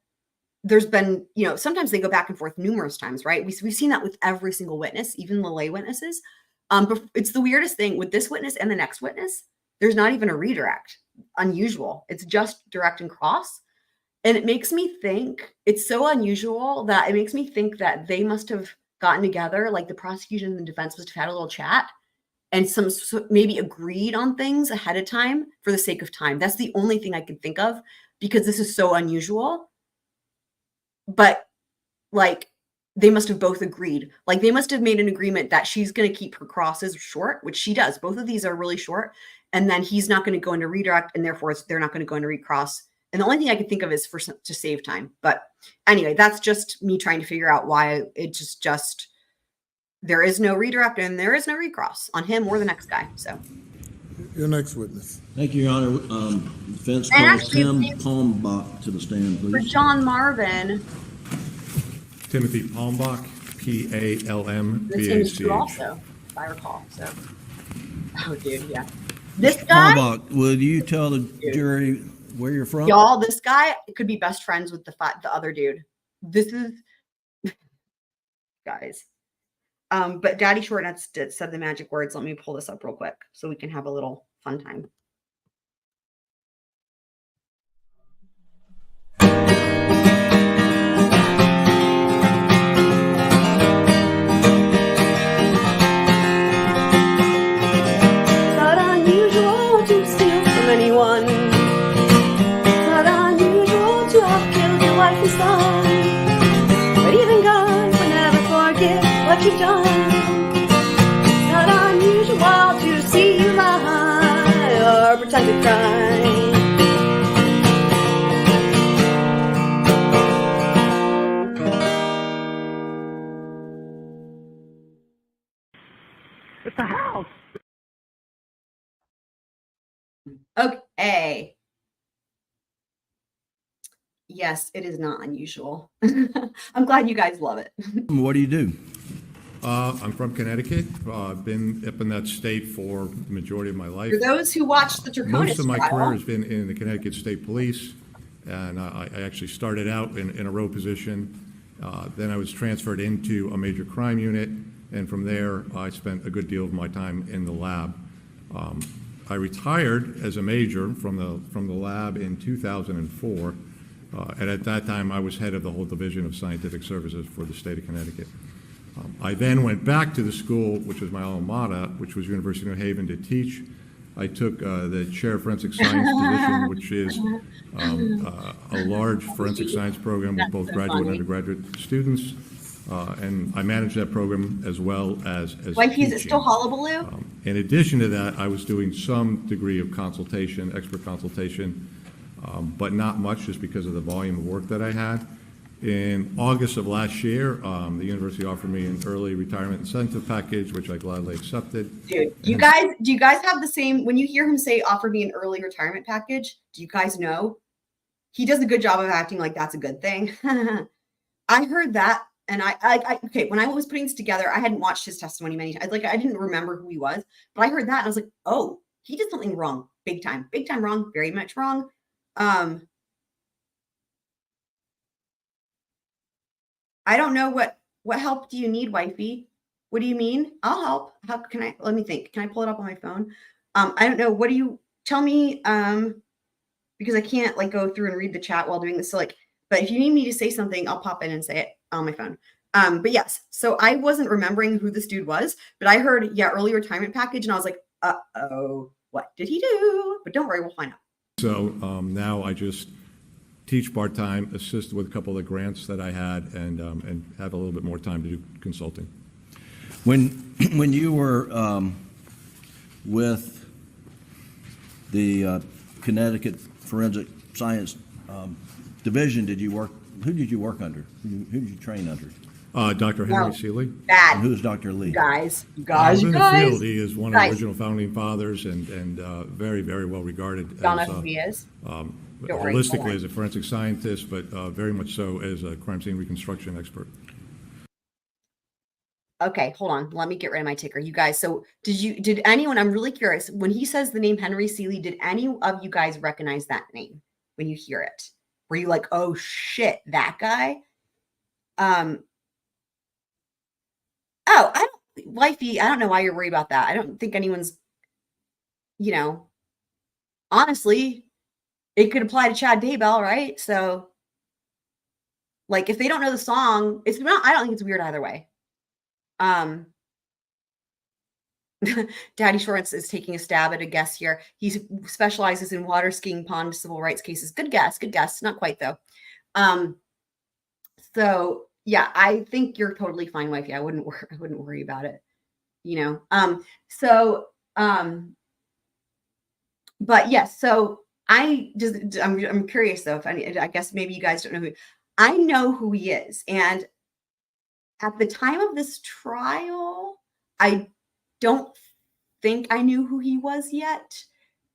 there's been, sometimes they go back and forth numerous times, right? We've seen that with every single witness, even the lay witnesses. But it's the weirdest thing with this witness and the next witness. There's not even a redirect. unusual. It's just direct and cross. And it makes me think, it's so unusual that it makes me think that they must have gotten together, like the prosecution and the defense must have had a little chat and maybe agreed on things ahead of time for the sake of time. That's the only thing I can think of, because this is so unusual. But like, they must have both agreed. Like, they must have made an agreement that she's going to keep her crosses short, which she does. Both of these are really short. And then he's not going to go into redirect, and therefore they're not going to go into recross. And the only thing I can think of is to save time. But anyway, that's just me trying to figure out why it just there is no redirect and there is no recross on him or the next guy. So Your next witness. Thank you, Your Honor. Defense And calls actually, Tim Palmbach to the stand, for please. John Marvin, Timothy Palmbach, the Palmbach. Tim also, if I recall. So, oh, dude, yeah. This guy, Palmbach, would you tell the jury where you're from? y'all, this guy could be best friends with the other dude. This is, guys. But Daddy Shortnuts said the magic words. Let me pull this up real quick so we can have a little fun time. Not unusual to steal from anyone. Not unusual to have killed your wife and son. But even God would never forget what you've done. It's not unusual to see you lie or pretend to cry. It's a house. Okay. Yes, it is not unusual. I'm glad you guys love it. What do you do? I'm from Connecticut. I've been up in that state for the majority of my life. For those who watched the Turconis Most of my trial, career has been in the Connecticut State Police, and I actually started out in a row position. Then I was transferred into a major crime unit, and from there I spent a good deal of my time in the lab. I retired as a major from the lab in 2004, and at that time I was head of the whole division of scientific services for the state of Connecticut. I then went back to the school, which was my alma mater, which was University of New Haven, to teach. I took the chair of forensic science position, which is a large forensic science program with both graduate and undergraduate students, and I managed that program as well as Wifey, is it teaching. still hullabaloo? In addition to that, I was doing some degree of consultation, expert consultation, but not much just because of the volume of work that I had. In August of last year, the university offered me an early retirement incentive package, which I gladly accepted. Dude, do you guys have the same, when you hear him say offer me an early retirement package, do you guys know? He does a good job of acting like that's a good thing. I heard that, and I okay, when I was putting this together, I hadn't watched his testimony many times. Like, I didn't remember who he was, but I heard that and I was like, oh, he did something wrong. Big time wrong, very much wrong. I don't know what help do you need, wifey? What do you mean? I'll help. How can I, let me think. Can I pull it up on my phone? I don't know. What do you tell me? Because I can't like go through and read the chat while doing this. So like, but if you need me to say something, I'll pop in and say it on my phone. But yes, so I wasn't remembering who this dude was, but I heard, yeah, early retirement package. And I was like, uh-oh, what did he do? But don't worry, we'll find out. So now I just teach part-time, assist with a couple of grants that I had, and have a little bit more time to do consulting. When you were with the Connecticut Forensic Science Division, who did you work under? Who did you train under? Dr. Henry Seeley. Bad. And who's Dr. Lee? Guys, In the field, he is one of the Guys. original founding fathers and very, very well regarded. Don't know as, who he is. Don't worry, holistically hold on. as a forensic scientist, but very much so as a crime scene reconstruction expert. Okay, hold on. Let me get rid of my ticker. You guys, so did anyone, I'm really curious, when he says the name Henry Seeley, did any of you guys recognize that name when you hear it? Were you like, oh shit, that guy? Wifey, I don't know why you're worried about that. I don't think anyone's, honestly, it could apply to Chad Daybell, right? So, like, if they don't know the song, it's not, I don't think it's weird either way. Daddy Shorts is taking a stab at a guess here. He specializes in water skiing, pond, civil rights cases. Good guess. Good guess. Not quite, though. So yeah, I think you're totally fine, wifey. I wouldn't worry about it, you know? But yes, so I'm curious though, I guess maybe you guys don't know I know who he is. And at the time of this trial, I don't think I knew who he was yet,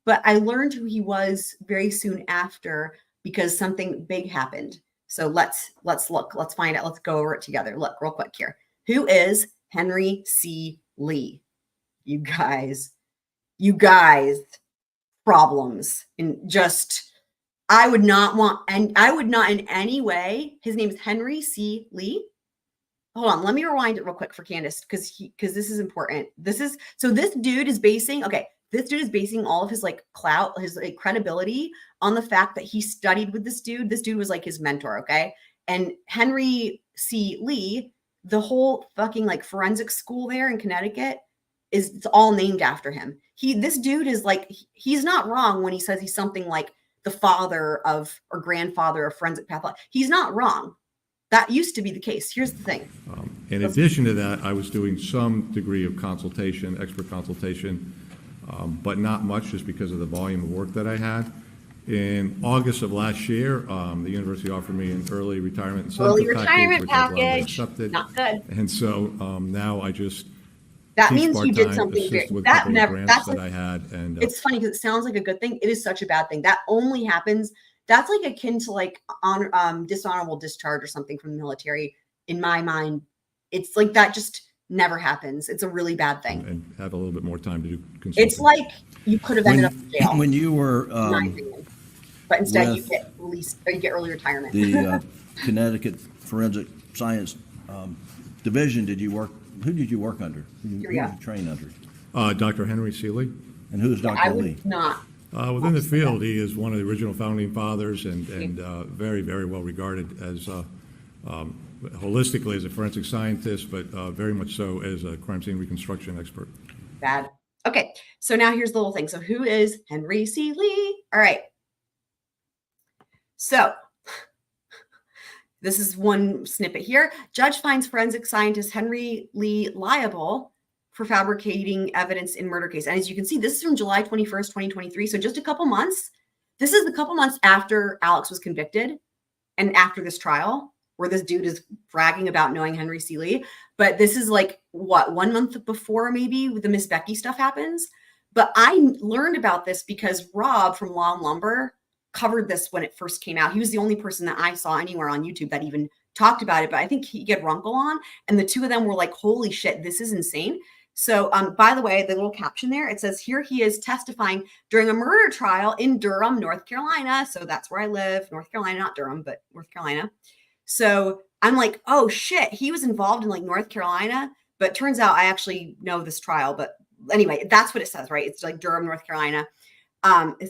but I learned who he was very soon after because something big happened. So let's look, let's find out. Let's go over it together. Look real quick here. Who is Henry C. Lee? You guys, problems. And just, I would not in any way, his name is Henry C. Lee. Hold on, let me rewind it real quick for Candace, because this is important. This dude is basing all of his like clout, his like credibility on the fact that he studied with this dude. This dude was like his mentor, okay? And Henry C. Lee, the whole fucking like forensic school there in Connecticut, it's all named after him. This dude is like, he's not wrong when he says he's something like the father of or grandfather of forensic pathology. He's not wrong. That used to be the case. Here's the thing. In addition to that, I was doing some degree of consultation, expert consultation, but not much just because of the volume of work that I had. In August of last year, the university offered me an early retirement package, not good. And so now I just that means you did something big. That never. That's that like, I had, and it's funny because it sounds like a good thing. It is such a bad thing. That only happens. That's like akin to like dishonorable discharge or something from the military. In my mind, it's like that just never happens. It's a really bad thing. And have a little bit more time to do consulting. It's like you could have ended up in jail. When you were, but instead you get released or you get early retirement. The Connecticut Forensic Science Division, who did you work under? Who did you train under? Dr. Henry C. Lee. And who is Dr. Lee? Not. Within the field, he is one of the original founding fathers and very, very well regarded as holistically as a forensic scientist, but very much so as a crime scene reconstruction expert. Bad. Okay, so now here's the little thing. So who is Henry C. Lee? All right. So this is one snippet here. Judge finds forensic scientist Henry Lee liable for fabricating evidence in murder case. And as you can see, this is from July 21st, 2023. So just a couple months. This is a couple months after Alex was convicted and after this trial where this dude is bragging about knowing Henry C. Lee. But this is like, what, 1 month before maybe the Miss Becky stuff happens. But I learned about this because Rob from Law and Lumber covered this when it first came out. He was the only person that I saw anywhere on YouTube that even talked about it. But I think he had Runkle on, and the two of them were like, holy shit, this is insane. So, by the way, the little caption there, it says, here he is testifying during a murder trial in Durham, North Carolina. So that's where I live, North Carolina, not Durham, but North Carolina. So I'm like, oh shit, he was involved in like North Carolina, but turns out I actually know this trial. But anyway, that's what it says, right? It's like Durham, North Carolina.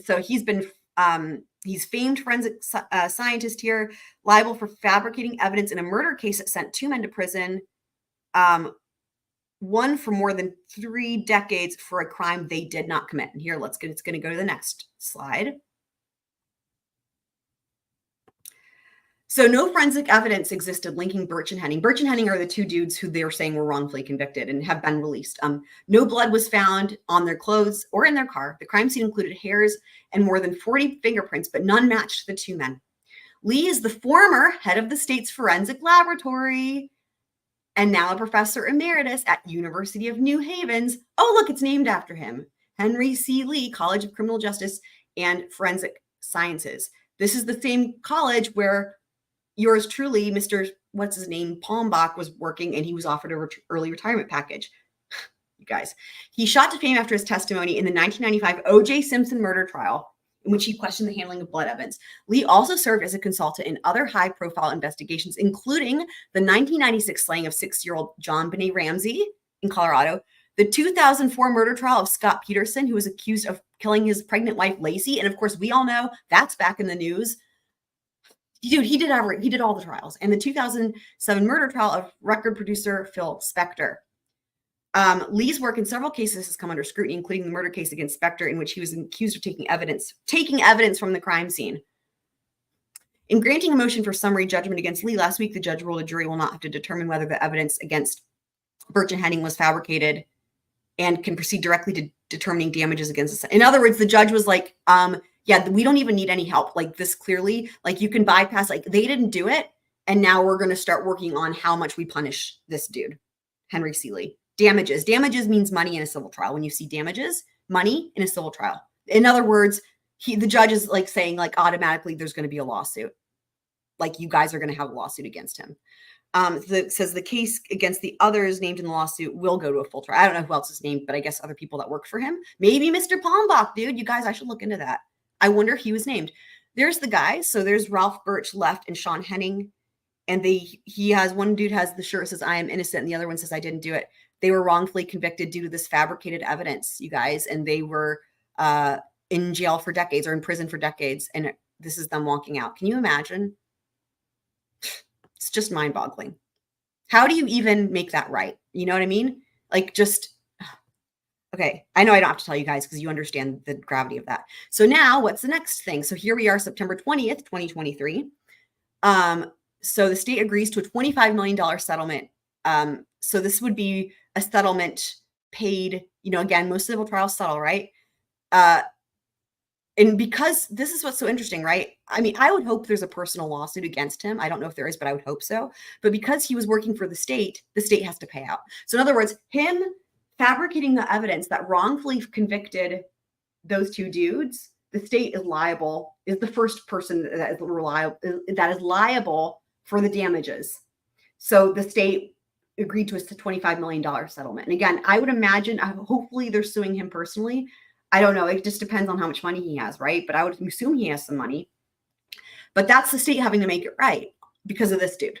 So he's been, he's famed forensic scientist here, liable for fabricating evidence in a murder case that sent 2 men to prison. One for more than 3 decades for a crime they did not commit. And here, it's going to go to the next slide. So no forensic evidence existed linking Birch and Henning. Birch and Henning are the two dudes who they were saying were wrongfully convicted and have been released. No blood was found on their clothes or in their car. The crime scene included hairs and more than 40 fingerprints, but none matched the 2 men. Lee is the former head of the state's forensic laboratory and now a professor emeritus at University of New Haven's. Oh, look, it's named after him. Henry C. Lee, College of Criminal Justice and Forensic Sciences. This is the same college where yours truly, Mr. What's his name, Palmbach, was working, and he was offered a early retirement package. You guys. He shot to fame after his testimony in the 1995 O.J. Simpson murder trial, in which he questioned the handling of blood evidence. Lee also served as a consultant in other high-profile investigations, including the 1996 slaying of 6-year-old John Benet Ramsey in Colorado, The 2004 murder trial of Scott Peterson, who was accused of killing his pregnant wife, Lacey. And of course, we all know that's back in the news. Dude, he did all the trials. And the 2007 murder trial of record producer Phil Spector. Lee's work in several cases has come under scrutiny, including the murder case against Spector, in which he was accused of taking evidence from the crime scene. In granting a motion for summary judgment against Lee last week, the judge ruled a jury will not have to determine whether the evidence against Birch and Henning was fabricated and can proceed directly to determining damages against the. In other words, the judge was like, yeah, we don't even need any help. Like this clearly, like you can bypass, like they didn't do it. And now we're going to start working on how much we punish this dude, Henry Seeley. Damages. Damages means money in a civil trial. When you see damages, money in a civil trial. In other words, the judge is like saying like automatically there's going to be a lawsuit. Like you guys are going to have a lawsuit against him. Says the case against the others named in the lawsuit will go to a full trial. I don't know who else is named, but I guess other people that work for him. Maybe Mr. Palmbach, dude. You guys, I should look into that. I wonder if he was named. There's the guys. So there's Ralph Birch left and Sean Henning. And one dude has the shirt that says I am innocent. And the other one says I didn't do it. They were wrongfully convicted due to this fabricated evidence, you guys. And they were in jail for decades or in prison for decades. And this is them walking out. Can you imagine? It's just mind boggling. How do you even make that right? You know what I mean? Like just, okay. I know I don't have to tell you guys because you understand the gravity of that. So now what's the next thing? So here we are, September 20th, 2023. So the state agrees to a $25 million settlement. So this would be a settlement paid, again, most civil trials settle, right? And because this is what's so interesting, right? I mean, I would hope there's a personal lawsuit against him. I don't know if there is, but I would hope so. But because he was working for the state has to pay out. So in other words, him fabricating the evidence that wrongfully convicted those two dudes, the state is the first person that is liable for the damages. So the state agreed to a $25 million settlement. And again, I would imagine, hopefully they're suing him personally. I don't know. It just depends on how much money he has, right? But I would assume he has some money. But that's the state having to make it right because of this dude,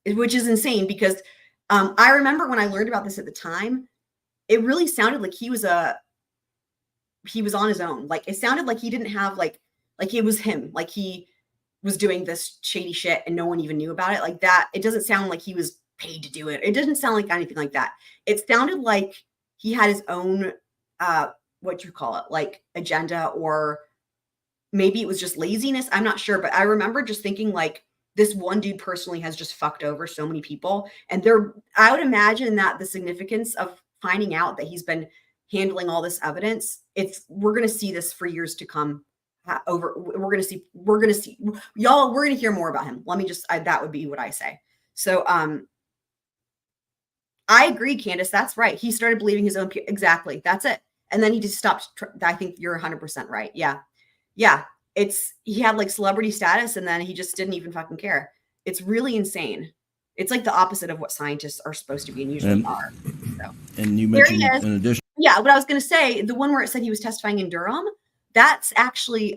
which is insane because I remember when I learned about this at the time, it really sounded like he was on his own. Like it sounded like he didn't have like it was him. Like he was doing this shady shit and no one even knew about it like that. It doesn't sound like he was paid to do it. It doesn't sound like anything like that. It sounded like he had his own, like agenda, or maybe it was just laziness. I'm not sure, but I remember just thinking like this one dude personally has just fucked over so many people. And I would imagine that the significance of finding out that he's been handling all this evidence, we're going to see this for years to come. We're going to see y'all, we're going to hear more about him. That would be what I say. So, I agree, Candace. That's right. He started believing his own. Exactly. That's it. And then he just stopped. I think you're 100% right. Yeah. Yeah. He had like celebrity status and then he just didn't even fucking care. It's really insane. It's like the opposite of what scientists are supposed to be and usually are. So. And you mentioned in addition. Yeah. What I was going to say, the one where it said he was testifying in Durham, that's actually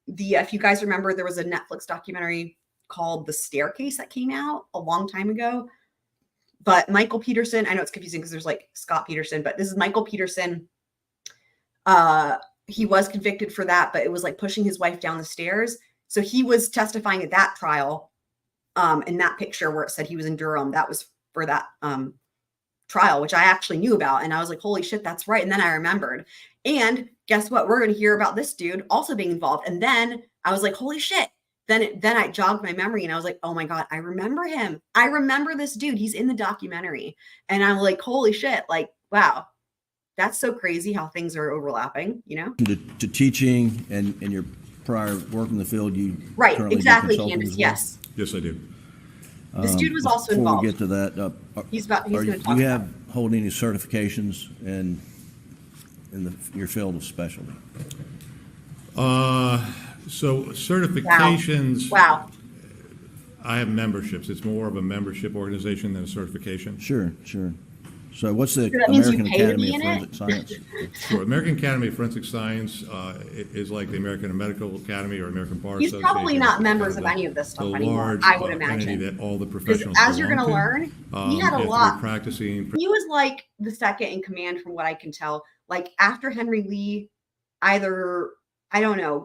if you guys remember, there was a Netflix documentary called The Staircase that came out a long time ago. But Michael Peterson, I know it's confusing because there's like Scott Peterson, but this is Michael Peterson. He was convicted for that, but it was like pushing his wife down the stairs. So he was testifying at that trial. In that picture where it said he was in Durham, that was for that trial, which I actually knew about. And I was like, holy shit, that's right. And then I remembered. And guess what? We're going to hear about this dude also being involved. And then I was like, holy shit. Then I jogged my memory and I was like, oh my God, I remember him. I remember this dude. He's in the documentary. And I'm like, holy shit. Like, wow, that's so crazy how things are overlapping, To teaching and your prior work in the field, you right, exactly, Candace, yes. Yes, I do. This dude was also before involved. We get to that, he's going to talk about hold any certifications in your field of specialty? So certifications. Wow. I have memberships. It's more of a membership organization than a certification. Sure. So what's the So that means you American pay to Academy be of in it? Forensic Science? Sure. American Academy of Forensic Science is like the American Medical Academy or American Bar He's Association. probably not members of The- any of this stuff the anymore, large, I would entity imagine. that all the Because professionals as you're going to belong learn, he had a you have to be lot. practicing. He was like the second in command from what I can tell. Like after Henry Lee, either, I don't know,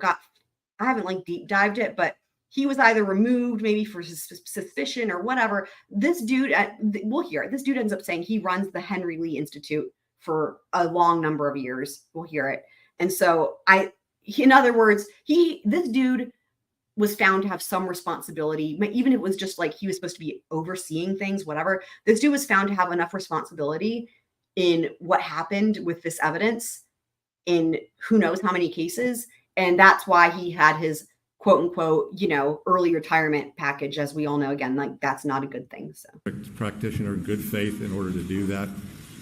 I haven't like deep dived it, but he was either removed maybe for suspicion or whatever. This dude, we'll hear it. This dude ends up saying he runs the Henry Lee Institute for a long number of years. We'll hear it. And so in other words, this dude was found to have some responsibility, even if it was just like he was supposed to be overseeing things, whatever. This dude was found to have enough responsibility in what happened with this evidence in who knows how many cases. And that's why he had his quote unquote, early retirement package, as we all know. Again, like that's not a good thing. So Practitioner in good faith in order to do that.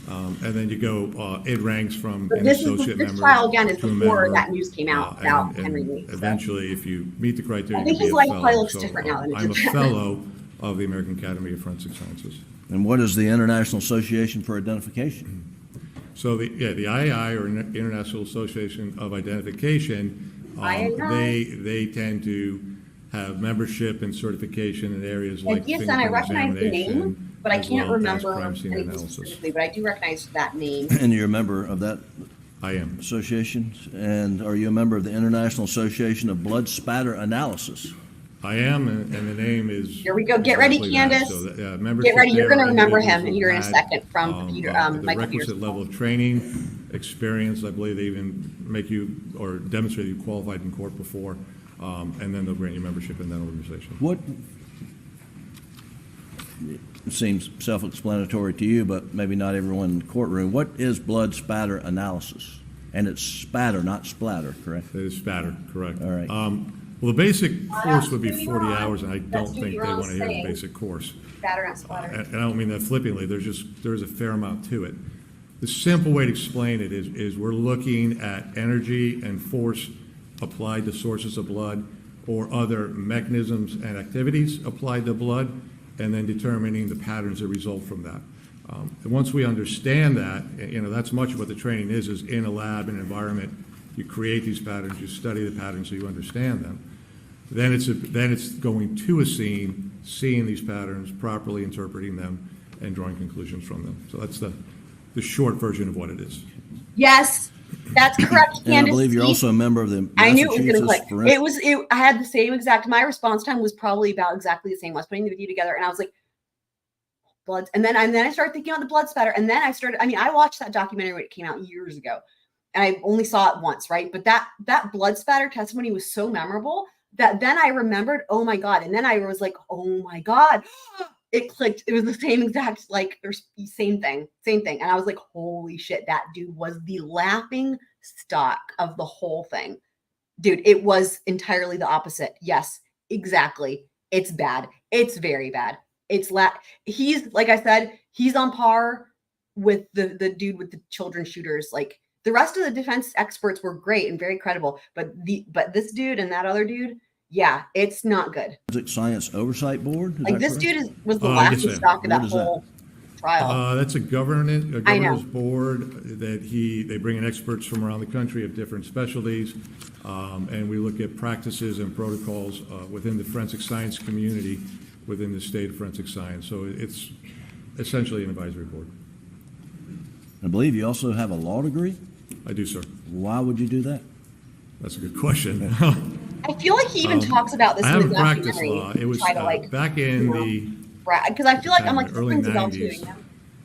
And then you go, it ranks from an this associate member. This trial again is to a before member, that news came out about and Henry Lee. So. Eventually, if you meet the criteria, I think you his can be life a probably fellow. looks different now than it I'm a did then. fellow of the American Academy of Forensic Sciences. And what is the International Association for Identification? So the IAI, or International Association of Identification, they tend to have membership and certification in areas like yes, and I fingerprint recognize the name, examination, but I as can't well as remember crime scene anything analysis. specifically, but I do recognize that name. And you're a member of that? I am. Association? And are you a member of the International Association of Blood Spatter Analysis? I am, and the name is. Here we go. Get ready, exactly that. Candace. So Get ready. You're going to remember him individuals here in a who've had, second from Peter. the Michael requisite Peters. level of training, experience. I believe they even make you or demonstrate you qualified in court before, and then they'll grant you membership in that organization. What it seems self-explanatory to you, but maybe not everyone in the courtroom. What is blood spatter analysis? And it's spatter, not splatter, correct? It is spatter, correct. All right. Well, the basic course would be 40 hours, and I don't think they want to hear the basic course. Spatter, not splatter. And I don't mean that flippantly. There's a fair amount to it. The simple way to explain it is we're looking at energy and force applied to sources of blood or other mechanisms and activities applied to blood, and then determining the patterns that result from that. And once we understand that, that's much of what the training is in a lab, an environment. You create these patterns, you study the patterns so you understand them. Then it's going to a scene, seeing these patterns, properly interpreting them, and drawing conclusions from them. So that's the short version of what it is. Yes, that's correct, Candace. And I believe you're also a member of the I knew it was going to Massachusetts click. I had the same exact. My response time was probably about exactly the same. I was putting the video together, and I was like, "Bloods," and then I started thinking about the blood spatter, and then I watched that documentary when it came out years ago, and I only saw it once, right? But that blood spatter testimony was so memorable that then I remembered, oh my God. And then I was like, oh my God, it clicked. It was the same exact, same thing. And I was like, holy shit, that dude was the laughing stock of the whole thing. Dude, it was entirely the opposite. Yes, exactly. It's bad. It's very bad. He's, like I said, he's on par with the dude with the children shooters. Like, the rest of the defense experts were great and very credible, but this dude and that other dude, yeah, it's not good. Forensic Science Oversight Board? Like, this dude was the laughing stock of that whole trial. That's a governor's board that they bring in experts from around the country of different specialties, and we look at practices and protocols within the forensic science community within the state of forensic science. So it's essentially an advisory board. I believe you also have a law degree? I do, sir. Why would you do that? That's a good question. I feel like he even talks about this I in the haven't practiced documentary. law. It was back in because I feel like I'm like early something's about too.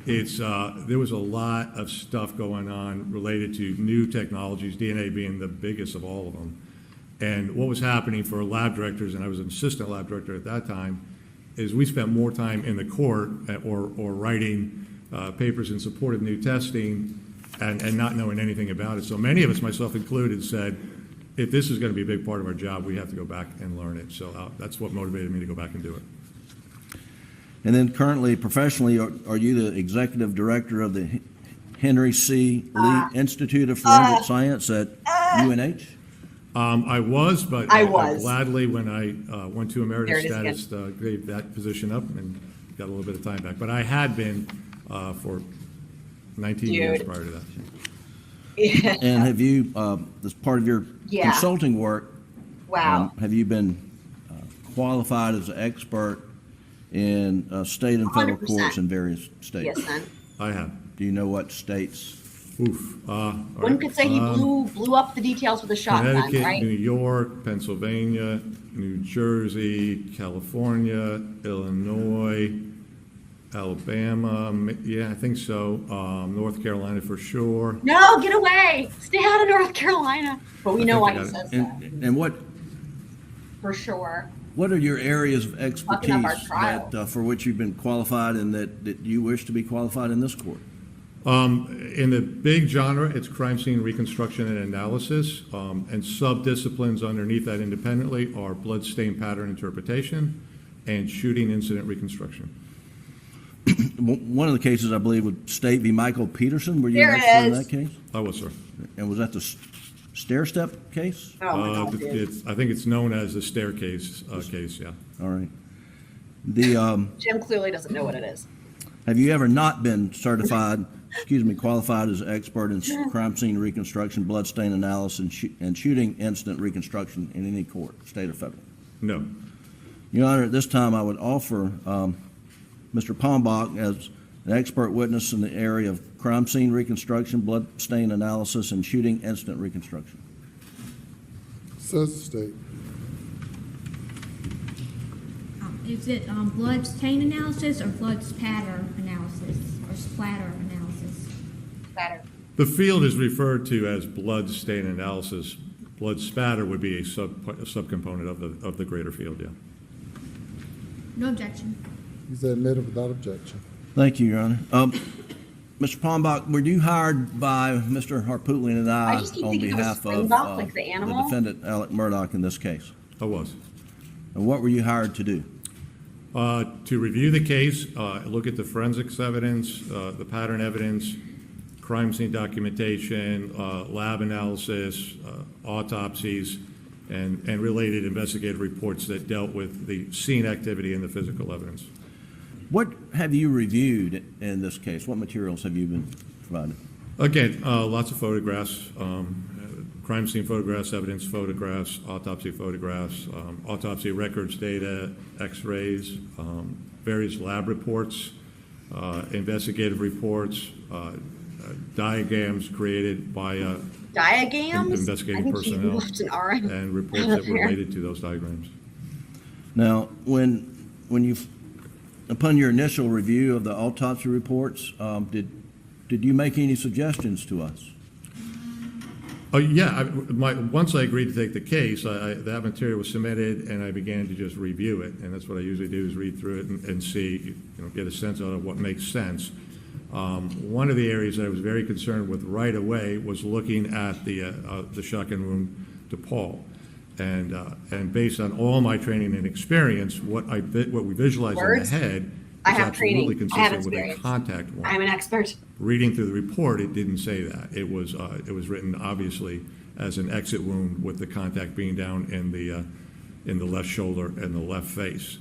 90s. There was a lot of stuff going on related to new technologies, DNA being the biggest of all of them. And what was happening for lab directors, and I was an assistant lab director at that time, is we spent more time in the court or writing papers in support of new testing and not knowing anything about it. So many of us, myself included, said, if this is going to be a big part of our job, we have to go back and learn it. So that's what motivated me to go back and do it. And then currently, professionally, are you the executive director of the Henry C. Lee Institute of Forensic Science at UNH? I was, but I gladly, when I went to emeritus status, gave that position up and got a little bit of time back. But I had been for 19 years Dude. prior to that. Yeah. And have you, as part of your Yeah. consulting work, Wow. have you been qualified as an expert in state and federal 100%. courts in various states? Yes, son. I have. Do you know what states? Oof. All One right. could say he blew up the details with a shotgun, Connecticut, right? New York, Pennsylvania, New Jersey, California, Illinois, Alabama, yeah, I think so. North Carolina for sure. No, get away! Stay out of North Carolina. But we know why he says that, And what for sure. what are your areas of Fucking expertise up our trial. that, for which you've been qualified and that you wish to be qualified in this court? In the big genre, it's crime scene reconstruction and analysis, and sub-disciplines underneath that independently are blood stain pattern interpretation and shooting incident reconstruction. One of the cases, I believe, would State v. Michael Peterson. Were you There an it expert in is. that case? I was, sir. And was that the stair-step case? Oh my God, dude. I think it's known as the staircase case, yeah. All right. The Jim clearly doesn't know what it is. have you ever not been certified, qualified as an expert in crime scene reconstruction, bloodstain analysis, and shooting incident reconstruction in any court, state or federal? No. Your Honor, at this time, I would offer Mr. Palmbach as an expert witness in the area of crime scene reconstruction, blood stain analysis, and shooting incident reconstruction. Says the state. Is it blood stain analysis or blood spatter analysis or splatter analysis? Better. The field is referred to as blood stain analysis. Blood spatter would be a subcomponent of the greater field, yeah. No objection. He's admitted without objection. Thank you, Your Honor. Mr. Palmbach, were you hired by Mr. Harpootlian and I just keep on thinking it was behalf of Springbok, like the animal. defendant, Alex Murdaugh, in this case? I was. And what were you hired to do? To review the case, look at the forensics evidence, the pattern evidence, crime scene documentation, lab analysis, autopsies, and related investigative reports that dealt with the scene activity and the physical evidence. What have you reviewed in this case? What materials have you been provided? Again, lots of photographs, crime scene photographs, evidence photographs, autopsy photographs, autopsy records data, x-rays, various lab reports, investigative reports, diagrams created by Diagrams? investigative I think personnel, he left an RM and reports that were related to those diagrams. Now, when you, upon your initial review of the autopsy reports, did you make any suggestions to us? Yeah, once I agreed to take the case, that material was submitted, and I began to just review it, and that's what I usually do, is read through it and see, get a sense out of what makes sense. One of the areas that I was very concerned with right away was looking at the shotgun wound to Paul, and based on all my training and experience, what we visualized in the head I is have absolutely training. I have consistent with a experience. contact wound. I'm an expert. Reading through the report, it didn't say that. It was written obviously as an exit wound with the contact being down in the left shoulder and the left face.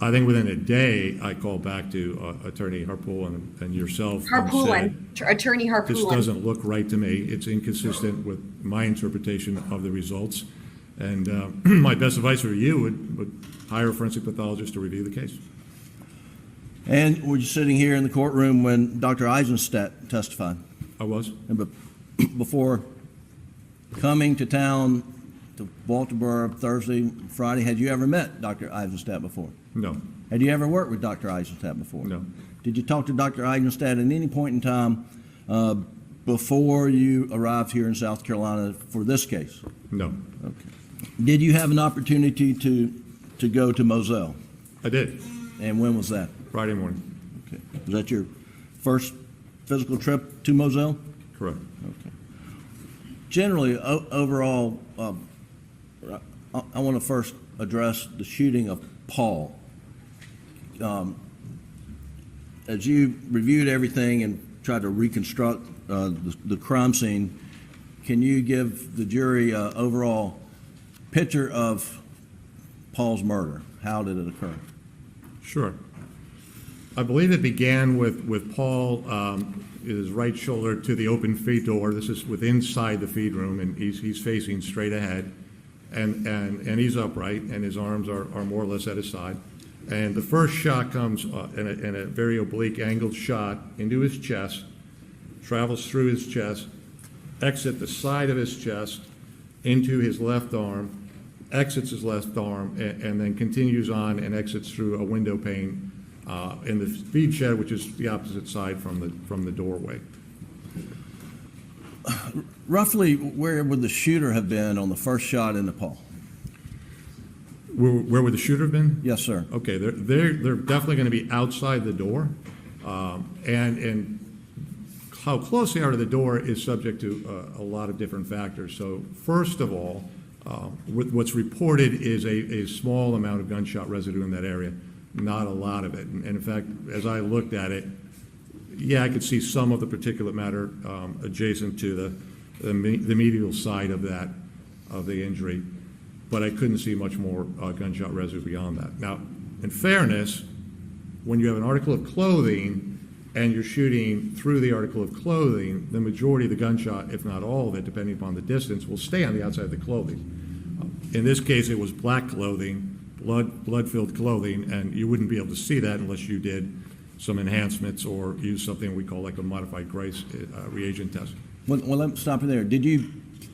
I think within a day, I called back to Attorney Harpootlian and yourself. Harpootlian, Attorney This Harpootlian. doesn't look right to me. It's inconsistent with my interpretation of the results. And my best advice for you would hire a forensic pathologist to review the case. And were you sitting here in the courtroom when Dr. Eisenstat testified? I was. And before coming to town to Walterboro Thursday, Friday, had you ever met Dr. Eisenstat before? No. Had you ever worked with Dr. Eisenstat before? No. Did you talk to Dr. Eisenstat at any point in time before you arrived here in South Carolina for this case? No. Okay. Did you have an opportunity to go to Moselle? I did. And when was that? Friday morning. Okay. Was that your first physical trip to Moselle? Correct. Okay. Generally, overall, I want to first address the shooting of Paul. As you reviewed everything and tried to reconstruct the crime scene, can you give the jury an overall picture of Paul's murder? How did it occur? Sure. I believe it began with Paul, his right shoulder to the open feed door. This is inside the feed room, and he's facing straight ahead, and he's upright, and his arms are more or less at his side. And the first shot comes in a very oblique angled shot into his chest, travels through his chest, exit the side of his chest into his left arm, exits his left arm, and then continues on and exits through a window pane in the feed shed, which is the opposite side from the doorway. Roughly, where would the shooter have been on the first shot into Paul? Where would the shooter have been? Yes, sir. Okay, they're definitely going to be outside the door, and how close they are to the door is subject to a lot of different factors. So first of all, what's reported is a small amount of gunshot residue in that area, not a lot of it. And in fact, as I looked at it, yeah, I could see some of the particulate matter adjacent to the medial side of the injury, but I couldn't see much more gunshot residue beyond that. Now, in fairness, when you have an article of clothing and you're shooting through the article of clothing, the majority of the gunshot, if not all of it, depending upon the distance, will stay on the outside of the clothing. In this case, it was black clothing, blood-filled clothing, and you wouldn't be able to see that unless you did some enhancements or use something we call like a modified Grace reagent test. Well, let me stop you there. Did you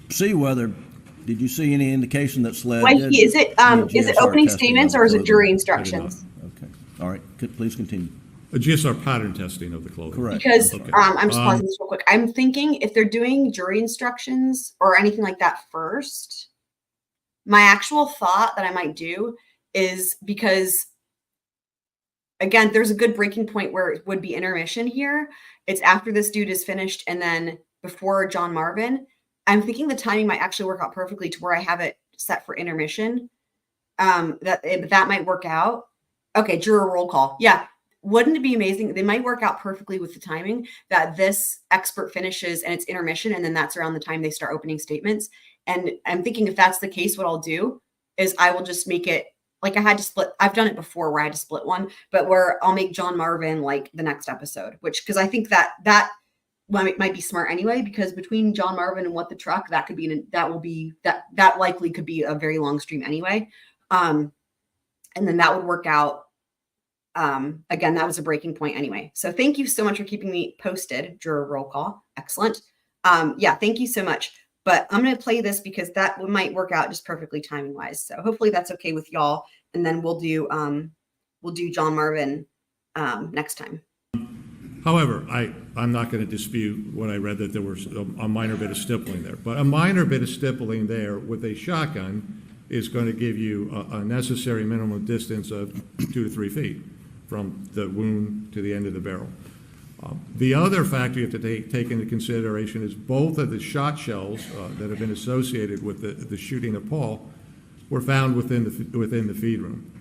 see any indication that SLED Wifey, is it opening statements or is it jury instructions? Okay. All right. Please continue. A GSR pattern testing of the clothing. Correct. Because Okay. I'm just pausing this real quick. I'm thinking if they're doing jury instructions or anything like that first, my actual thought that I might do is because, again, there's a good breaking point where it would be intermission here. It's after this dude is finished and then before John Marvin. I'm thinking the timing might actually work out perfectly to where I have it set for intermission. That might work out. Okay, juror roll call. Yeah. Wouldn't it be amazing? They might work out perfectly with the timing that this expert finishes and it's intermission, and then that's around the time they start opening statements. And I'm thinking if that's the case, what I'll do is I will just make it like I had to split. I've done it before where I had to split one, but where I'll make John Marvin like the next episode, because I think that might be smart anyway, because between John Marvin and What the Truck, that likely could be a very long stream anyway. And then that would work out. Again, that was a breaking point anyway. So thank you so much for keeping me posted. Juror roll call. Excellent. Yeah, thank you so much. But I'm going to play this because that might work out just perfectly timing wise. So hopefully that's okay with y'all. And then we'll do John Marvin next time. However, I'm not going to dispute what I read, that there was a minor bit of stippling there. But a minor bit of stippling there with a shotgun is going to give you a necessary minimum distance of 2 to 3 feet from the wound to the end of the barrel. The other factor you have to take into consideration is both of the shot shells that have been associated with the shooting of Paul were found within the feed room.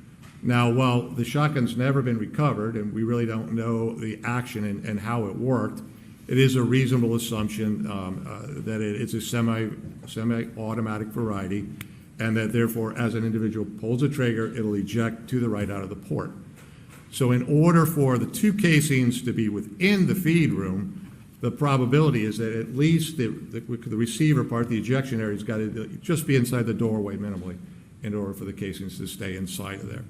Now, while the shotgun's never been recovered, and we really don't know the action and how it worked, it is a reasonable assumption that it's a semi-automatic variety, and that therefore, as an individual pulls a trigger, it'll eject to the right out of the port. So in order for the 2 casings to be within the feed room, the probability is that at least the receiver part, the ejection area, has got to just be inside the doorway minimally in order for the casings to stay inside of there.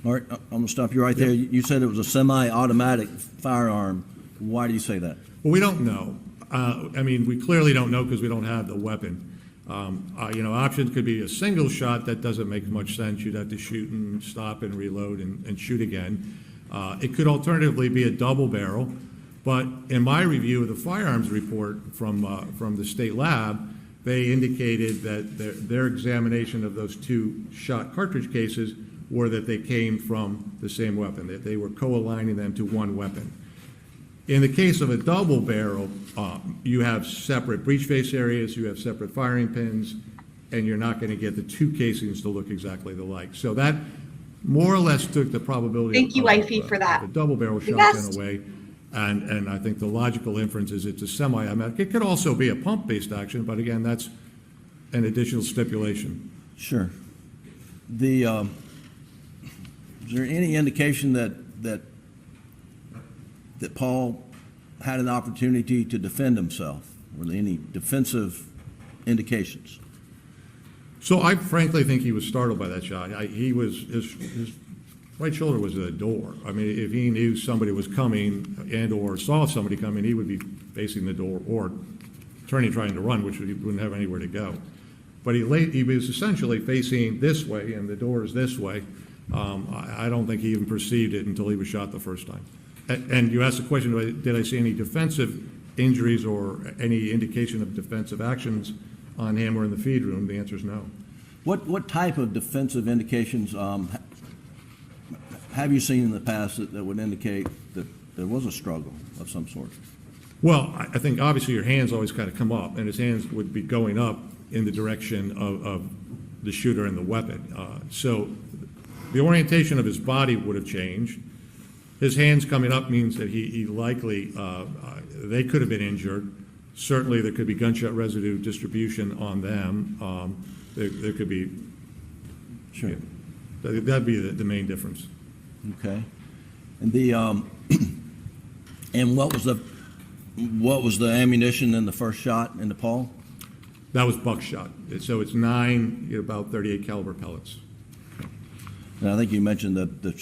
All right, I'm going to stop you right there. You said it was a semi-automatic firearm. Why do you say that? Well, we don't know. I mean, we clearly don't know because we don't have the weapon. Options could be a single shot. That doesn't make much sense. You'd have to shoot and stop and reload and shoot again. It could alternatively be a double barrel, but in my review of the firearms report from the state lab, they indicated that their examination of those 2 shot cartridge cases were that they came from the same weapon, that they were co-aligning them to one weapon. In the case of a double barrel, you have separate breech face areas, you have separate firing pins, and you're not going to get the 2 casings to look exactly alike. So that more or less took the probability Thank you, Wifey, for that. of a double barrel shotgun away. And I think the logical inference is it's a semi-automatic. It could also be a pump-based action, but again, that's an additional stipulation. Sure. Is there any indication that that Paul had an opportunity to defend himself? Were there any defensive indications? So I frankly think he was startled by that shot. His right shoulder was at a door. I mean, if he knew somebody was coming and or saw somebody coming, he would be facing the door or turning, trying to run, which he wouldn't have anywhere to go. But he was essentially facing this way, and the door is this way. I don't think he even perceived it until he was shot the first time. And you asked the question, did I see any defensive injuries or any indication of defensive actions on him or in the feed room? The answer is no. What type of defensive indications have you seen in the past that would indicate that there was a struggle of some sort? Well, I think obviously your hands always kind of come up, and his hands would be going up in the direction of the shooter and the weapon. So the orientation of his body would have changed. His hands coming up means that he likely, they could have been injured. Certainly there could be gunshot residue distribution on them. There could be, sure. That'd be the main difference. Okay. And the and what was the ammunition in the first shot into Paul? That was buckshot. So it's 9 about 38 caliber pellets. Now I think you mentioned that the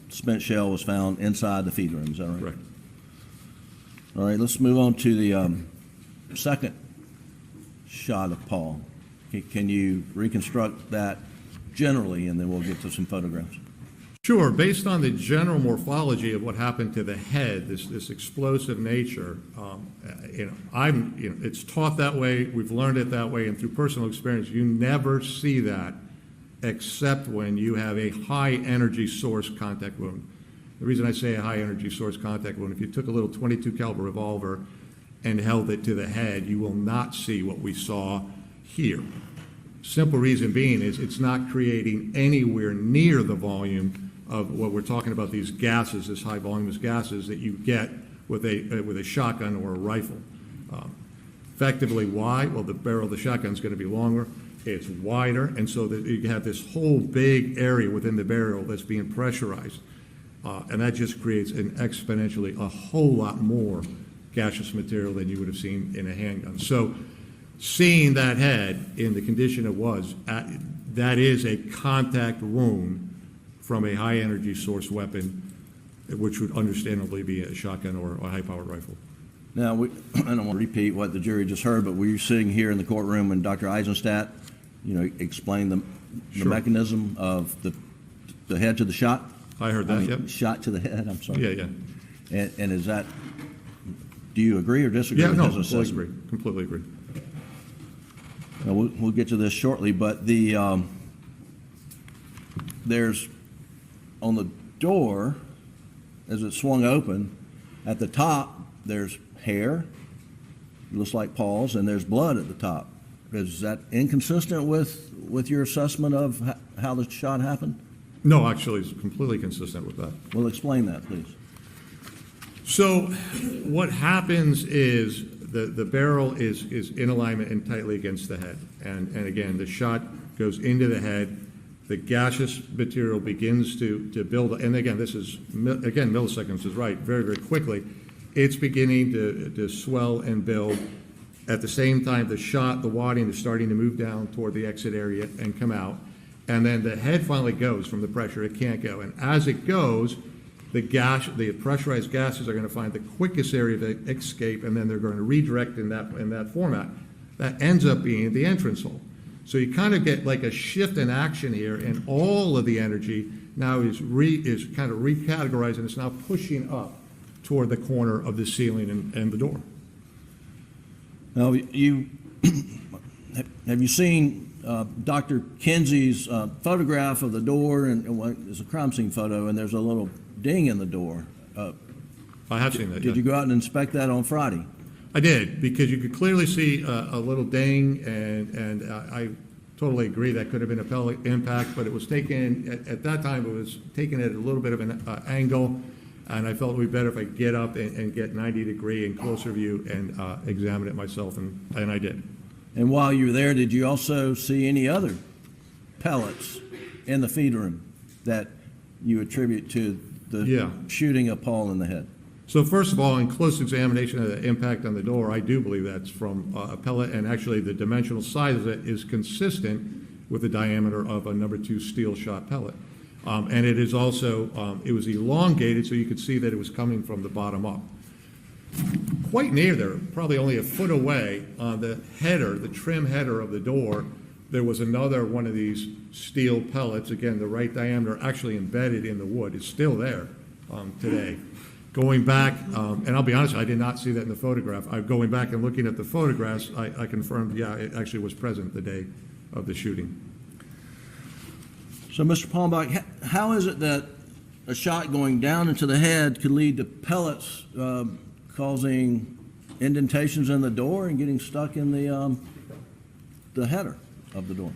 spent shell was found inside the feed room. Is that right? Correct. All right. Let's move on to the second shot of Paul. Can you reconstruct that generally, and then we'll get to some photographs? Sure. Based on the general morphology of what happened to the head, this explosive nature, it's taught that way. We've learned it that way, and through personal experience, you never see that except when you have a high energy source contact wound. The reason I say a high energy source contact wound, if you took a little .22 caliber revolver and held it to the head, you will not see what we saw here. Simple reason being is it's not creating anywhere near the volume of what we're talking about, these gases, this high voluminous gases that you get with a shotgun or a rifle. Effectively, why? Well, the barrel of the shotgun is going to be longer, it's wider, and so that you have this whole big area within the barrel that's being pressurized, and that just creates an exponentially a whole lot more gaseous material than you would have seen in a handgun. So seeing that head in the condition it was, that is a contact wound from a high-energy source weapon, which would understandably be a shotgun or a high-powered rifle. Now, I don't want to repeat what the jury just heard, but were you sitting here in the courtroom when Dr. Eisenstat, explained the Sure. mechanism of the head to the shot? I heard that, yep. Shot to the head, I'm sorry. Yeah. And is that, do you agree or disagree with his assessment? Completely agree. Now, we'll get to this shortly, but there's, on the door, as it swung open, at the top, there's hair, it looks like Paul's, and there's blood at the top. Is that inconsistent with your assessment of how the shot happened? No, actually, it's completely consistent with that. Well, explain that, please. So what happens is the barrel is in alignment and tightly against the head. And again, the shot goes into the head. The gaseous material begins to build. And again, this is, milliseconds is right, very, very quickly. It's beginning to swell and build. At the same time, the wadding is starting to move down toward the exit area and come out. And then the head finally goes from the pressure. It can't go. And as it goes, the pressurized gases are going to find the quickest area to escape, and then they're going to redirect in that format. That ends up being the entrance hole. So you kind of get like a shift in action here, and all of the energy now is kind of recategorized, and it's now pushing up toward the corner of the ceiling and the door. Now, have you seen Dr. Kinsey's photograph of the door? And it's a crime scene photo, and there's a little ding in the door. I have seen that. Did you go out and inspect that on Friday? I did, because you could clearly see a little ding, and I totally agree that could have been a pellet impact, but it was taken, at that time, it was taken at a little bit of an angle, and I felt it would be better if I get up and get 90-degree and closer view and examine it myself, and I did. And while you were there, did you also see any other pellets in the feed room that you attribute to the shooting of Paul in the head? So first of all, in close examination of the impact on the door, I do believe that's from appellate, and actually the dimensional size of it is consistent with the diameter of a number 2 steel shot pellet. And it is also, it was elongated, so you could see that it was coming from the bottom up. Quite near there, probably only a foot away, on the header, the trim header of the door, there was another one of these steel pellets, again, the right diameter, actually embedded in the wood. It's still there today. Going back, and I'll be honest, I did not see that in the photograph. Going back and looking at the photographs, I confirmed, yeah, it actually was present the day of the shooting. So, Mr. Palmbach, how is it that a shot going down into the head could lead to pellets causing indentations in the door and getting stuck in the header of the door?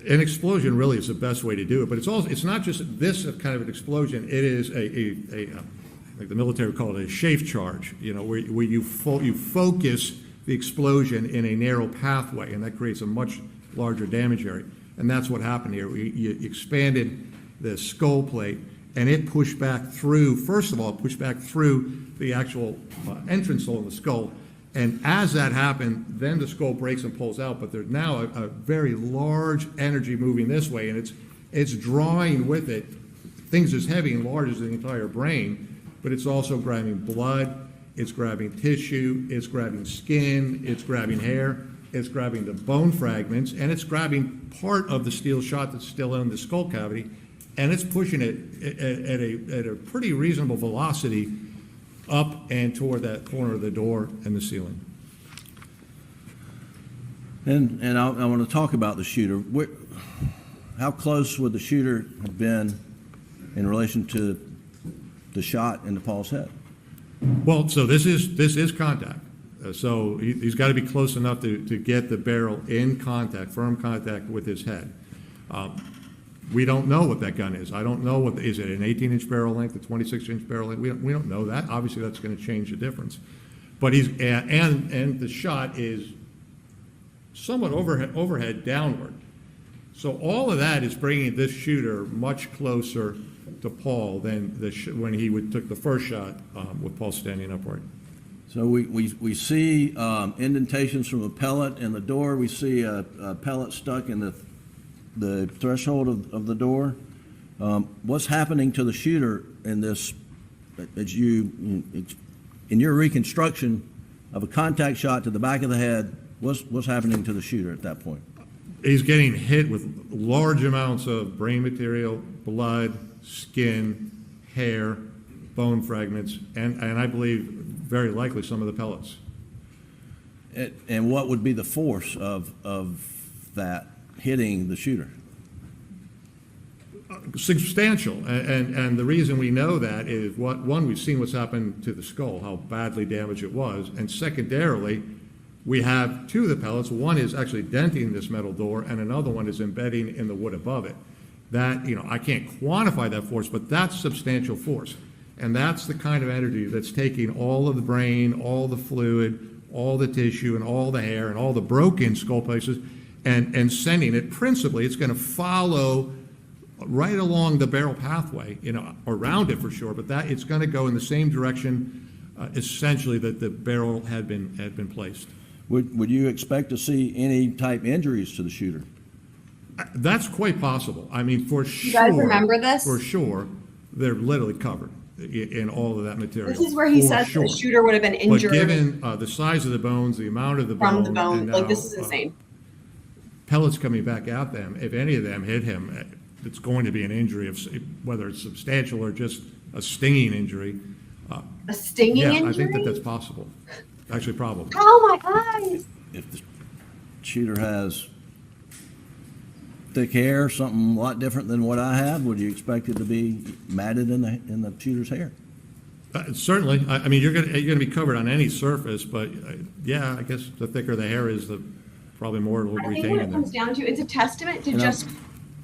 An explosion really is the best way to do it, but it's not just this kind of an explosion. It is a like the military would call it a chafe charge, where you focus the explosion in a narrow pathway, and that creates a much larger damage area. And that's what happened here. You expanded the skull plate, and it pushed back through, first of all, pushed back through the actual entrance hole in the skull. And as that happened, then the skull breaks and pulls out, but there's now a very large energy moving this way, and it's drawing with it things as heavy and large as the entire brain, but it's also grabbing blood, it's grabbing tissue, it's grabbing skin, it's grabbing hair, it's grabbing the bone fragments, and it's grabbing part of the steel shot that's still in the skull cavity, and it's pushing it at a pretty reasonable velocity up and toward that corner of the door and the ceiling. And I want to talk about the shooter. How close would the shooter have been in relation to the shot into Paul's head? Well, so this is contact. So he's got to be close enough to get the barrel in contact, firm contact with his head. We don't know what that gun is. I don't know is it an 18-inch barrel length, a 26-inch barrel length? We don't know that. Obviously, that's going to change the difference. But and the shot is somewhat overhead downward. So all of that is bringing this shooter much closer to Paul than when he took the first shot with Paul standing upright. So we see indentations from a pellet in the door. We see a pellet stuck in the threshold of the door. What's happening to the shooter in this, in your reconstruction of a contact shot to the back of the head, what's happening to the shooter at that point? He's getting hit with large amounts of brain material, blood, skin, hair, bone fragments, and I believe very likely some of the pellets. And what would be the force of that hitting the shooter? Substantial, and the reason we know that is one, we've seen what's happened to the skull, how badly damaged it was, and secondarily, we have two of the pellets. One is actually denting this metal door, and another one is embedding in the wood above it. That, I can't quantify that force, but that's substantial force, and that's the kind of energy that's taking all of the brain, all the fluid, all the tissue, and all the hair, and all the broken skull places, and sending it. Principally, it's going to follow right along the barrel pathway, around it for sure, but that it's going to go in the same direction, essentially, that the barrel had been placed. Would you expect to see any type injuries to the shooter? That's quite possible. I mean, for sure. You guys remember this? For sure, they're literally covered in all of that material. This is where he says the shooter would have been injured. But given the size of the bones, the amount of the from bone, the bone, and like now, this is insane. Pellets coming back at them, if any of them hit him, it's going to be an injury, whether it's substantial or just a stinging injury. A stinging injury? Yeah, I think that's possible. Actually, probably. Oh my eyes! If the shooter has thick hair, something a lot different than what I have, would you expect it to be matted in the shooter's hair? Certainly. I mean, you're going to be covered on any surface, but yeah, I guess the thicker the hair is, the probably more it will retain. I think what it comes down to, it's a testament to just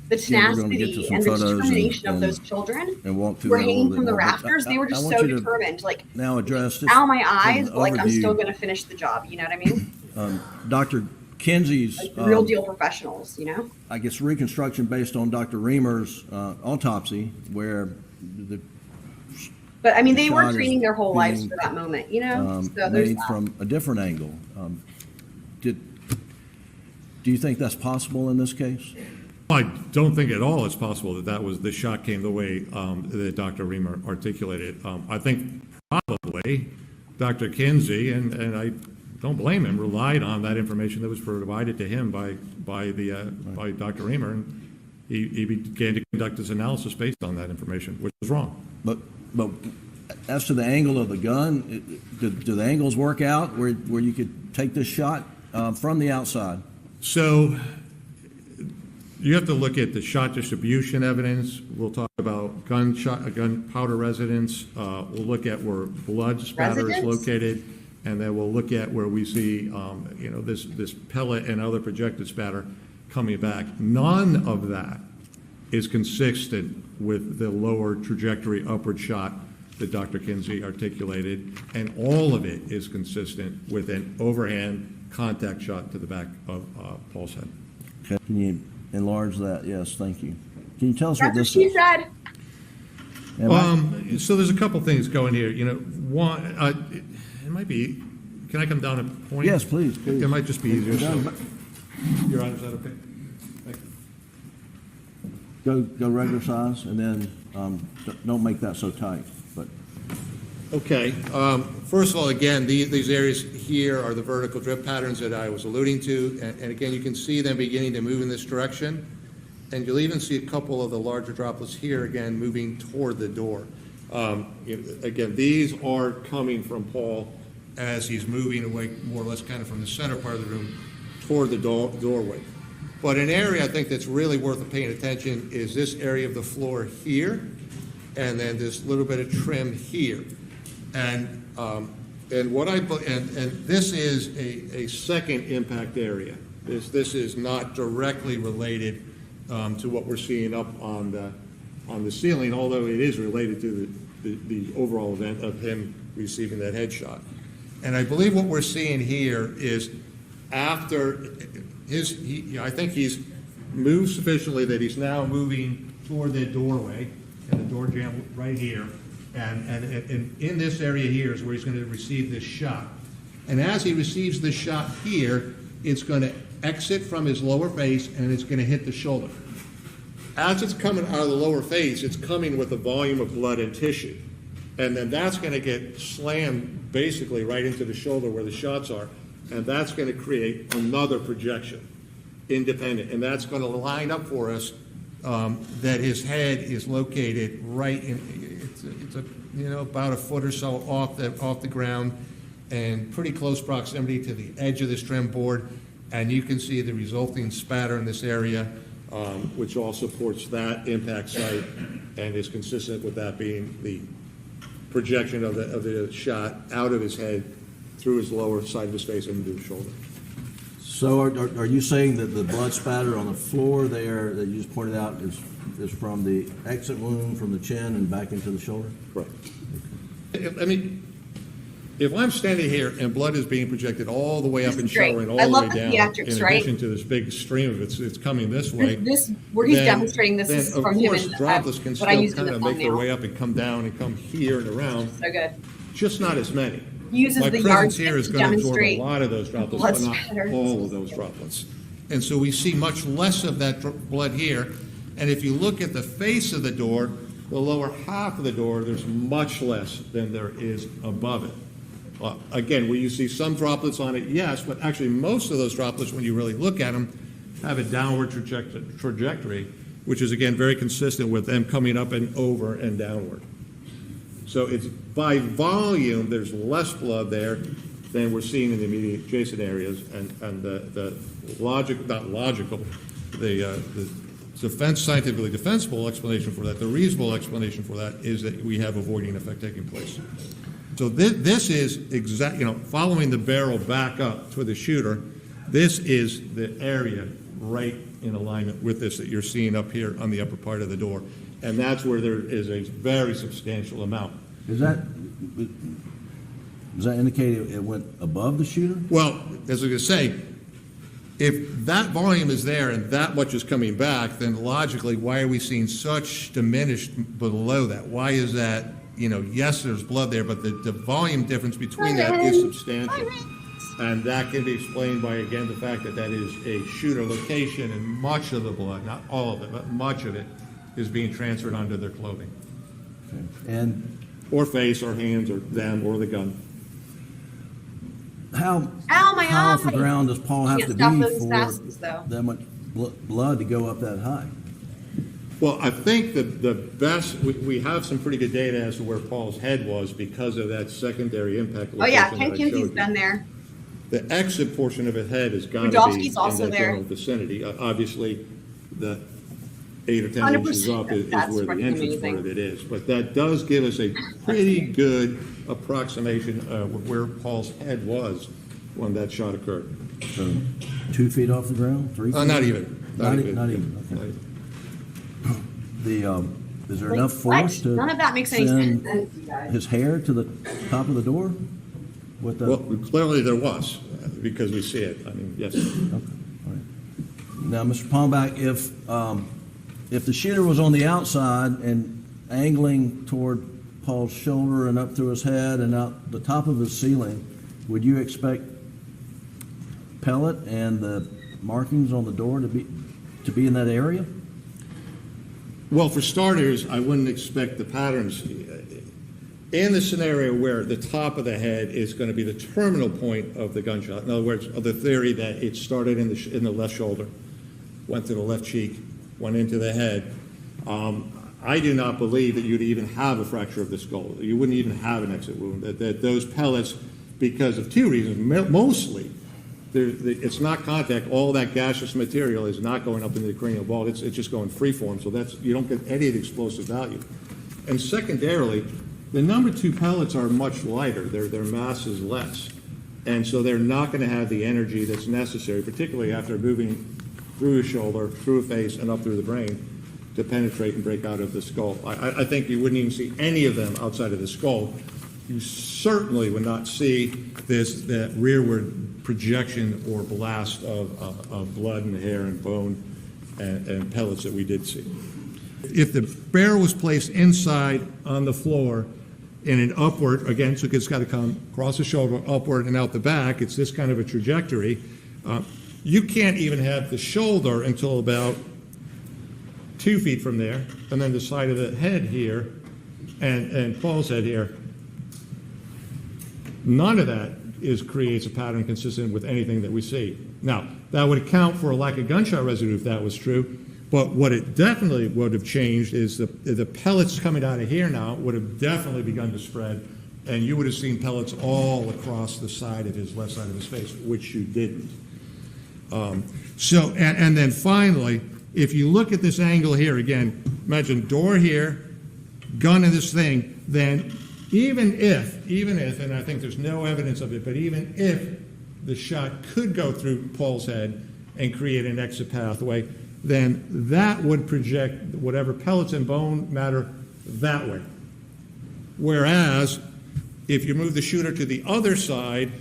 the tenacity and the determination of those children who were hanging from the rafters. They were just so determined. Like, now address this. Ow, my eyes, but like I'm still going to finish the job. You know what I mean? Dr. Kinsey's like real deal professionals. I guess reconstruction based on Dr. Reimer's autopsy, where the But I mean, they were shot is training their whole lives being, for that moment, you know? So there's made that. from a different angle. Do you think that's possible in this case? I don't think at all it's possible that the shot came the way that Dr. Reimer articulated. I think probably Dr. Kinsey, and I don't blame him, relied on that information that was provided to him by Dr. Reimer, and he began to conduct his analysis based on that information, which was wrong. But as to the angle of the gun, do the angles work out where you could take this shot from the outside? So you have to look at the shot distribution evidence. We'll talk about gunpowder residence. We'll look at where blood spatter is located, and then we'll look at where we see, this pellet and other projected spatter coming back. None of that is consistent with the lower trajectory upward shot that Dr. Kinsey articulated, and all of it is consistent with an overhand contact shot to the back of Paul's head. Okay. Can you enlarge that? Yes, thank you. Can you tell us what this she is? said. So there's a couple things going here. One, it might be, can I come down a point? Yes, please. It might just be easier. Your Honor, is that okay? Thank you. Go regular size, and then don't make that so tight. But okay. First of all, again, these areas here are the vertical drip patterns that I was alluding to, and again, you can see them beginning to move in this direction, and you'll even see a couple of the larger droplets here, again, moving toward the door. Again, these are coming from Paul as he's moving away more or less kind of from the center part of the room toward the doorway. But an area I think that's really worth paying attention is this area of the floor here, and then this little bit of trim here. And this is a second impact area. This is not directly related to what we're seeing up on the ceiling, although it is related to the overall event of him receiving that headshot. And I believe what we're seeing here is after I think he's moved sufficiently that he's now moving toward the doorway, and the door jamb right here. And in this area here is where he's going to receive this shot. And as he receives this shot here, it's going to exit from his lower face and it's going to hit the shoulder. As it's coming out of the lower face, it's coming with a volume of blood and tissue. And then that's going to get slammed basically right into the shoulder where the shots are. And that's going to create another projection, independent. And that's going to line up for us that his head is located right in, it's about a foot or so off the ground, and pretty close proximity to the edge of this trim board. And you can see the resulting spatter in this area, which all supports that impact site and is consistent with that being the projection of the shot out of his head through his lower side of his face and into the shoulder. So are you saying that the blood spatter on the floor there that you just pointed out is from the exit wound from the chin and back into the shoulder? Right. I mean, if I'm standing here and blood is being projected all the way up and showering all the way down, in addition to this big stream of it's coming this way. Where he's demonstrating this is from him. Of course, droplets can still kind of make their way up and come down and come here and around. So good. Just not as many. He uses My the presence yardstick here is to going to absorb a demonstrate lot of those droplets, blood but not spatter. all of those droplets. And so we see much less of that blood here. And if you look at the face of the door, the lower half of the door, there's much less than there is above it. Again, will you see some droplets on it? Yes, but actually most of those droplets, when you really look at them, have a downward trajectory, which is, again, very consistent with them coming up and over and downward. So it's by volume, there's less blood there than we're seeing in the immediate adjacent areas, and the scientifically defensible explanation for that, the reasonable explanation for that, is that we have a voiding effect taking place. So this is following the barrel back up to the shooter. This is the area right in alignment with this that you're seeing up here on the upper part of the door, and that's where there is a very substantial amount. Does that indicate it went above the shooter? Well, as I was going to say, if that volume is there and that much is coming back, then logically, why are we seeing such diminished below that? Why is that, yes, there's blood there, but the volume difference between that is substantial. And that can be explained by, again, the fact that that is a shooter location, and much of the blood, not all of it, but much of it, is being transferred onto their clothing. And or face, or hands, or them, or the gun. How my high off the eye. ground does Paul have Can't to stop be those for assassins, though. that much blood to go up that high? Well, I think that the best, we have some pretty good data as to where Paul's head was because of that secondary impact. Oh yeah, location Ken that I Kinsey's showed you. been there. The exit portion of his head has got to be Rudolski's in also that there. general vicinity. Obviously, the 8 or 10 inches 100%. up is That's where the freaking entrance amazing. part of it is. But that does give us a pretty good approximation of where Paul's head was when that shot occurred. So 2 feet off the ground, 3 feet? Not even. Not even. Okay. Not even. Is there Like, enough force what? to None of that makes any send sense, you guys. his hair to the top of the door? With the, Well, clearly there was, because we see it. I mean, yes. Okay. All right. Now, Mr. Palmbach, if the shooter was on the outside and angling toward Paul's shoulder and up through his head and out the top of his ceiling, would you expect pellet and the markings on the door to be in that area? Well, for starters, I wouldn't expect the patterns. In the scenario where the top of the head is going to be the terminal point of the gunshot, in other words, of the theory that it started in the left shoulder, went to the left cheek, went into the head, I do not believe that you'd even have a fracture of the skull. You wouldn't even have an exit wound. That those pellets, because of two reasons, mostly, it's not contact. All that gaseous material is not going up into the cranial ball. It's just going freeform. So you don't get any of the explosive value. And secondarily, the number 2 pellets are much lighter. Their mass is less, and so they're not going to have the energy that's necessary, particularly after moving through a shoulder, through a face, and up through the brain, to penetrate and break out of the skull. I think you wouldn't even see any of them outside of the skull. You certainly would not see that rearward projection or blast of blood and hair and bone and pellets that we did see. If the barrel was placed inside on the floor in an upward, again, so it's got to come across the shoulder, upward and out the back, it's this kind of a trajectory, you can't even have the shoulder until about 2 feet from there, and then the side of the head here, and Paul's head here. None of that creates a pattern consistent with anything that we see. Now, that would account for a lack of gunshot residue if that was true, but what it definitely would have changed is the pellets coming out of here now would have definitely begun to spread, and you would have seen pellets all across the side of his left side of his face, which you didn't. And then finally, if you look at this angle here, again, imagine door here, gun in this thing, then even if, and I think there's no evidence of it, but even if the shot could go through Paul's head and create an exit pathway, then that would project whatever pellets and bone matter that way. Whereas, if you move the shooter to the other side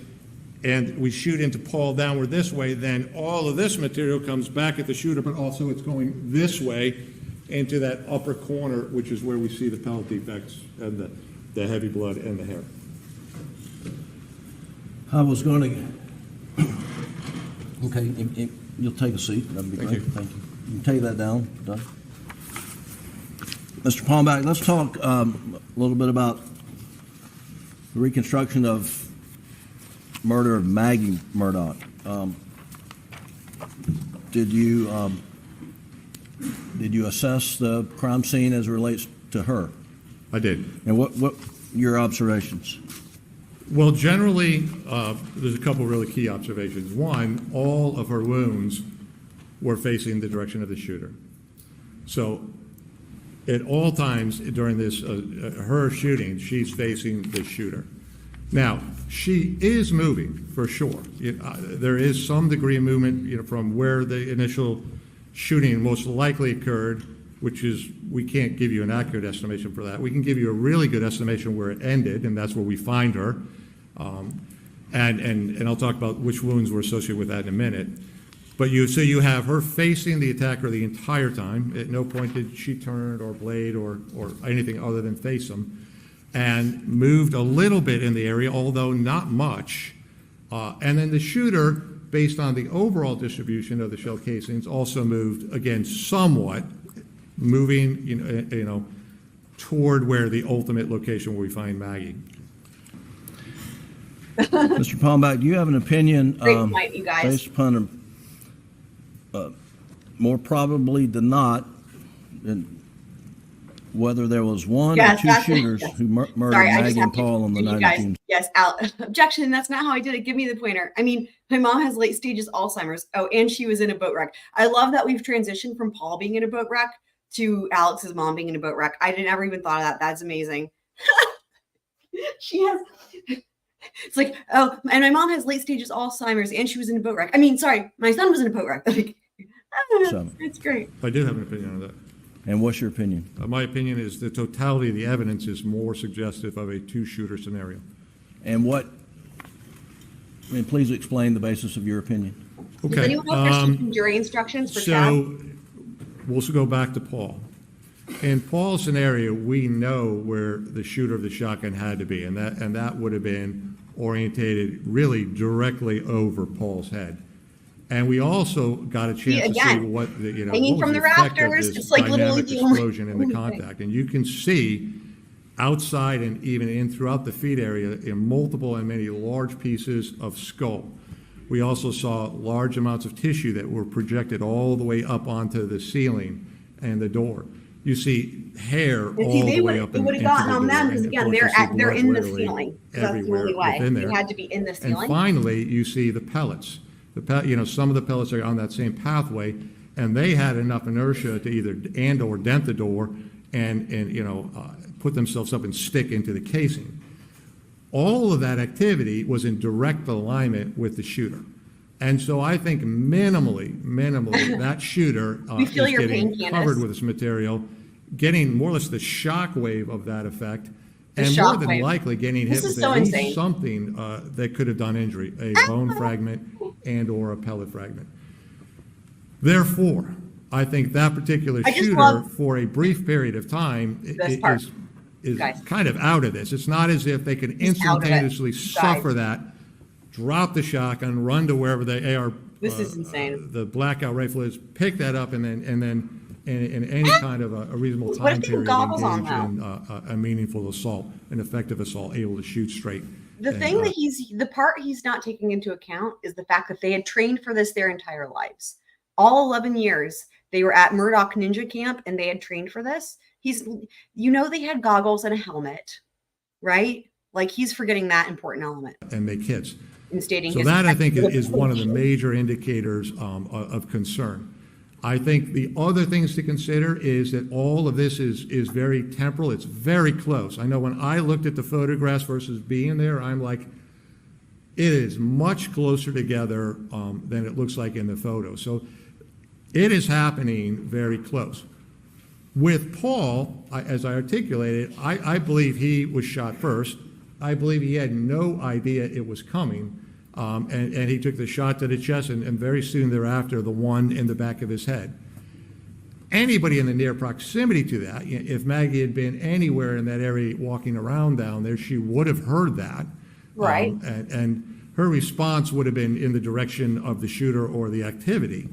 and we shoot into Paul downward this way, then all of this material comes back at the shooter, but also it's going this way into that upper corner, which is where we see the pellet defects and the heavy blood and the hair. I was going to. Okay, you'll take a seat. That'd be Thank great. you. Thank you. You can take that down, Doug. Mr. Palmbach, let's talk a little bit about the reconstruction of murder of Maggie Murdaugh. Did you assess the crime scene as it relates to her? I did. And what your observations? Well, generally, there's a couple really key observations. One, all of her wounds were facing the direction of the shooter. So at all times during this, her shooting, she's facing the shooter. Now, she is moving, for sure. There is some degree of movement, from where the initial shooting most likely occurred, which is, we can't give you an accurate estimation for that. We can give you a really good estimation where it ended, and that's where we find her. And I'll talk about which wounds were associated with that in a minute. But so you have her facing the attacker the entire time. At no point did she turn or blade or anything other than face him. and moved a little bit in the area, although not much. And then the shooter, based on the overall distribution of the shell casings, also moved, again, somewhat, moving, toward where the ultimate location where we find Maggie. Mr. Palmbach, do you have an opinion Great point, you guys. based upon more probably than not, whether there was one or two shooters who murdered Maggie and Paul on the night of June? Yes, objection. That's not how I did it. Give me the pointer. I mean, my mom has late stages Alzheimer's. Oh, and she was in a boat wreck. I love that we've transitioned from Paul being in a boat wreck to Alex's mom being in a boat wreck. I never even thought of that. That's amazing. She has. It's like, oh, and my mom has late stages Alzheimer's, and she was in a boat wreck. I mean, sorry, my son was in a boat wreck. Like, it's great. I do have an opinion on that. And what's your opinion? My opinion is the totality of the evidence is more suggestive of a two-shooter scenario. And please explain the basis of your opinion. Okay. Does anyone have questions from jury instructions for So we'll also go back to Paul. In Paul's scenario, we know where the shooter of the shotgun had to be, and that would have been orientated really directly over Paul's head. And we also got a chance to see what the hanging what from was the effect of rafters. this It's like literally dynamic the only explosion in the contact, and you can see outside and even in throughout the feet area in multiple and many large pieces of skull. We also saw large amounts of tissue that were projected all the way up onto the ceiling and the door. You see hair all the way up. They would have gotten on them because again, they're in the ceiling. That's the only way. It had to be in the ceiling. And finally, you see the pellets. Some of the pellets are on that same pathway, and they had enough inertia to either or dent the door and put themselves up and stick into the casing. All of that activity was in direct alignment with the shooter. And so I think minimally, that shooter is getting covered with this material, getting more or less the shock wave of that effect, and more than likely getting hit with at least something that could have done injury, a bone fragment and or a pellet fragment. Therefore, I think that particular shooter, for a brief period of time, is kind of out of this. It's not as if they can instantaneously suffer that, drop the shotgun, run to wherever they are. This is insane. The blackout rifle is, pick that up, and then in any kind of a reasonable time period, engage in a meaningful assault, an effective assault, able to shoot straight. The thing that the part he's not taking into account is the fact that they had trained for this their entire lives. All 11 years they were at Murdaugh Ninja Camp and they had trained for this. They had goggles and a helmet, right? Like he's forgetting that important element. And make hits. So that I think is one of the major indicators of concern. I think the other things to consider is that all of this is very temporal. It's very close. I know when I looked at the photographs versus being there, I'm like, it is much closer together than it looks like in the photo. So it is happening very close. With Paul, as I articulated, I believe he was shot first. I believe he had no idea it was coming. And he took the shot to the chest and very soon thereafter the one in the back of his head. Anybody in the near proximity to that, if Maggie had been anywhere in that area walking around down there, she would have heard that. Right. And her response would have been in the direction of the shooter or the activity,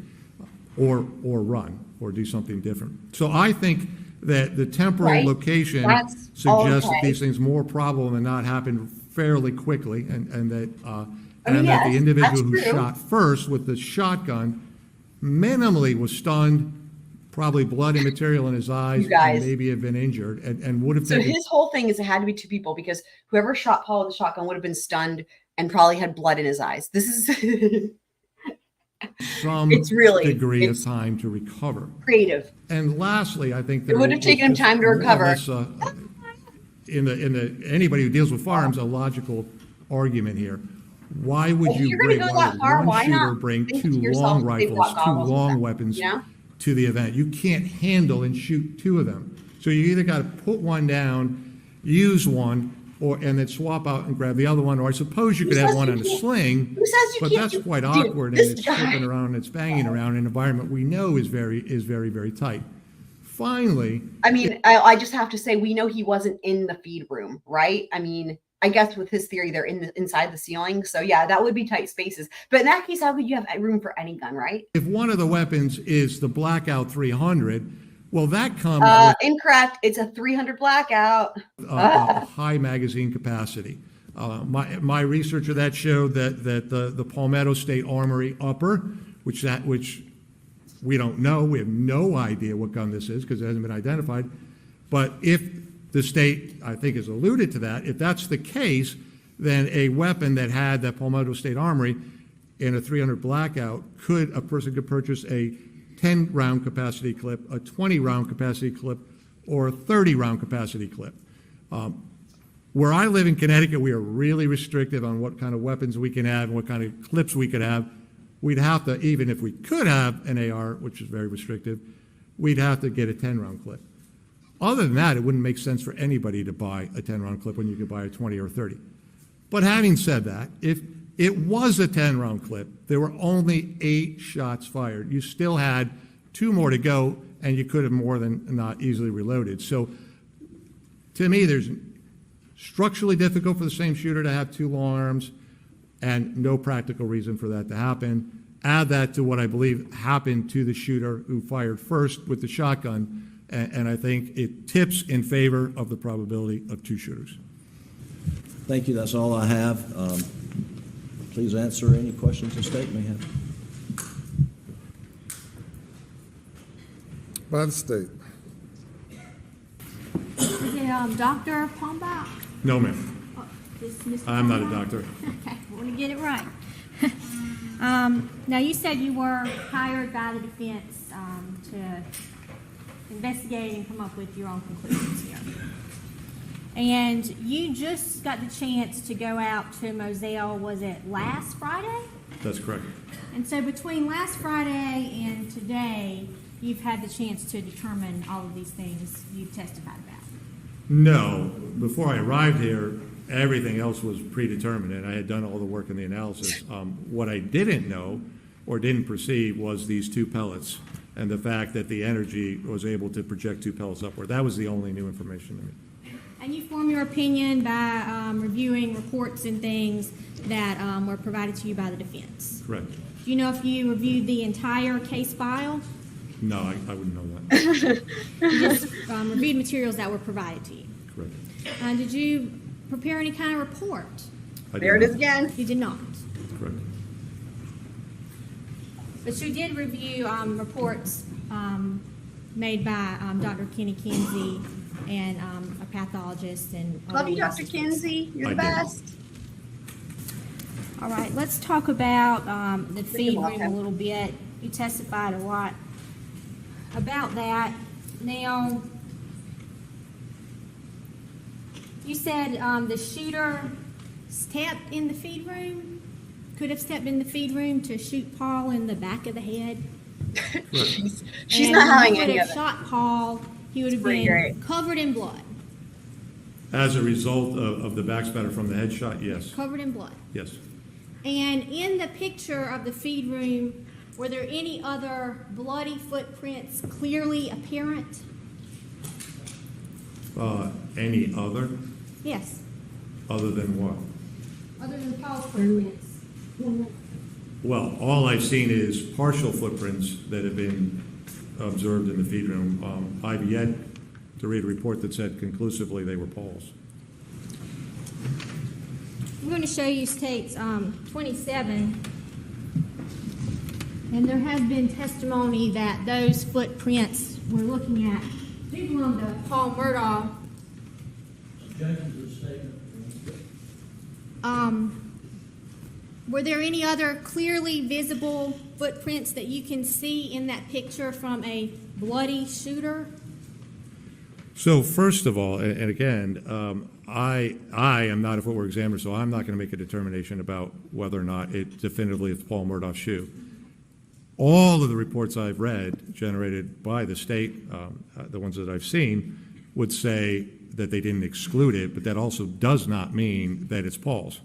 or run, or do something different. So I think that the temporal location suggests that these things more probable than not happen fairly quickly, and that that the individual who shot first with the shotgun minimally was stunned, probably blood and material in his eyes, and maybe have been injured, and would have. So his whole thing is it had to be two people because whoever shot Paul with the shotgun would have been stunned and probably had blood in his eyes. This is some degree of time to recover. Creative. And lastly, I think it would have taken him time to recover. In the anybody who deals with firearms, a logical argument here. Why would you bring one shooter bring two long rifles, two long weapons to the event? You can't handle and shoot two of them. So you either got to put one down, use one, and then swap out and grab the other one. Or I suppose you could have one on a sling, but that's quite awkward, and it's flipping around and it's banging around in an environment we know is very, very tight. finally, I mean, I just have to say, we know he wasn't in the feed room, right? I mean, I guess with his theory, they're inside the ceiling. So yeah, that would be tight spaces. But in that case, how could you have room for any gun, right? if one of the weapons is the Blackout 300, well, that comes with Incorrect. It's a 300 Blackout. a high magazine capacity. My research of that showed that the Palmetto State Armory upper, which we don't know, we have no idea what gun this is because it hasn't been identified. But if the state, I think, has alluded to that, if that's the case, then a weapon that had that Palmetto State Armory in a 300 Blackout, a person could purchase a 10-round capacity clip, a 20-round capacity clip, or a 30-round capacity clip. Where I live in Connecticut, we are really restrictive on what kind of weapons we can have and what kind of clips we could have. We'd have to, even if we could have an AR, which is very restrictive, we'd have to get a 10-round clip. Other than that, it wouldn't make sense for anybody to buy a 10-round clip when you could buy a 20 or 30. But having said that, if it was a 10-round clip, there were only 8 shots fired. You still had 2 more to go, and you could have more than not easily reloaded. So to me, there's structurally difficult for the same shooter to have 2 long arms and no practical reason for that to happen. Add that to what I believe happened to the shooter who fired first with the shotgun, and I think it tips in favor of the probability of 2 shooters. Thank you. That's all I have. Please answer any questions the state may have. By the state. Is it Dr. Palmbach? No, ma'am. I'm not a doctor. Okay, I want to get it right. Now, you said you were hired by the defense to investigate and come up with your own conclusions here. And you just got the chance to go out to Moselle, was it last Friday? That's correct. And so between last Friday and today, you've had the chance to determine all of these things you've testified about. No. Before I arrived here, everything else was predetermined, and I had done all the work in the analysis. What I didn't know or didn't perceive was these 2 pellets and the fact that the energy was able to project 2 pellets upward. That was the only new information to me. And you form your opinion by reviewing reports and things that were provided to you by the defense. Correct. Do you know if you reviewed the entire case file? No, I wouldn't know that. You just reviewed materials that were provided to you. Correct. Did you prepare any kind of report? There it is again. You did not. Correct. But you did review reports made by Dr. Kenny Kinsey and a pathologist. And Love you, Dr. Kinsey. You're the best. All right, let's talk about the feed room a little bit. You testified a lot about that. Now, you said the shooter stepped in the feed room, could have stepped in the feed room to shoot Paul in the back of the head. She's not having any of it. Shot Paul, he would have been covered in blood. As a result of the backspatter from the headshot, yes. Covered in blood. Yes. And in the picture of the feed room, were there any other bloody footprints clearly apparent? Any other? Yes. Other than what? Other than Paul's footprints. Well, all I've seen is partial footprints that have been observed in the feed room. I've yet to read a report that said conclusively they were Paul's. I'm going to show you states 27, and there has been testimony that those footprints we're looking at do belong to Paul Murdaugh. Were there any other clearly visible footprints that you can see in that picture from a bloody shooter? So first of all, and again, I am not a footwear examiner, so I'm not going to make a determination about whether or not it definitively is Paul Murdaugh's shoe. All of the reports I've read generated by the state, the ones that I've seen, would say that they didn't exclude it, but that also does not mean that it's Paul's.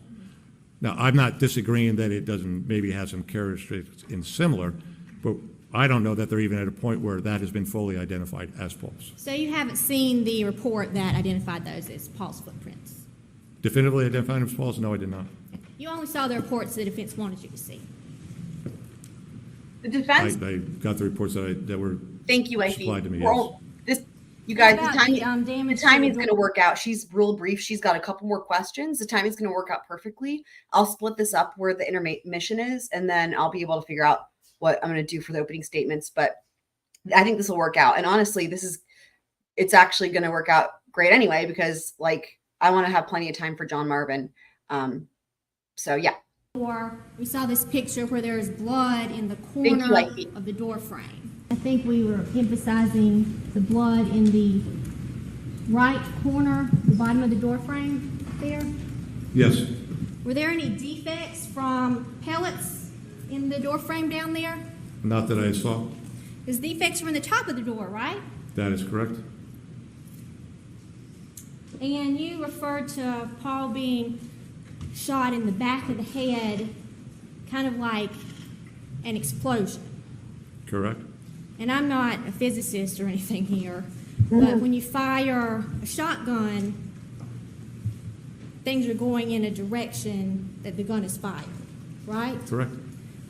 Now, I'm not disagreeing that it doesn't maybe have some characteristics in similar, but I don't know that they're even at a point where that has been fully identified as Paul's. So you haven't seen the report that identified those as Paul's footprints? Definitively identified as Paul's? No, I did not. You only saw the reports the defense wanted you to see. The defense. I got the reports that were Thank you, Ify. supplied to me. You guys, What the about timing damage is going to work out. She's real brief. She's got a couple more questions. The timing is going to work out perfectly. I'll split this up where the intermission is, and then I'll be able to figure out what I'm going to do for the opening statements. But I think this will work out. And honestly, it's actually going to work out great anyway, because like I want to have plenty of time for John Marvin. So yeah. We saw this picture where there is blood in the corner of the door frame. I think we were emphasizing the blood in the right corner, the bottom of the door frame there. Yes. Were there any defects from pellets in the door frame down there? Not that I saw. Because defects were in the top of the door, right? That is correct. And you referred to Paul being shot in the back of the head, kind of like an explosion. Correct. And I'm not a physicist or anything here, but when you fire a shotgun, things are going in a direction that the gun is fired, right? Correct.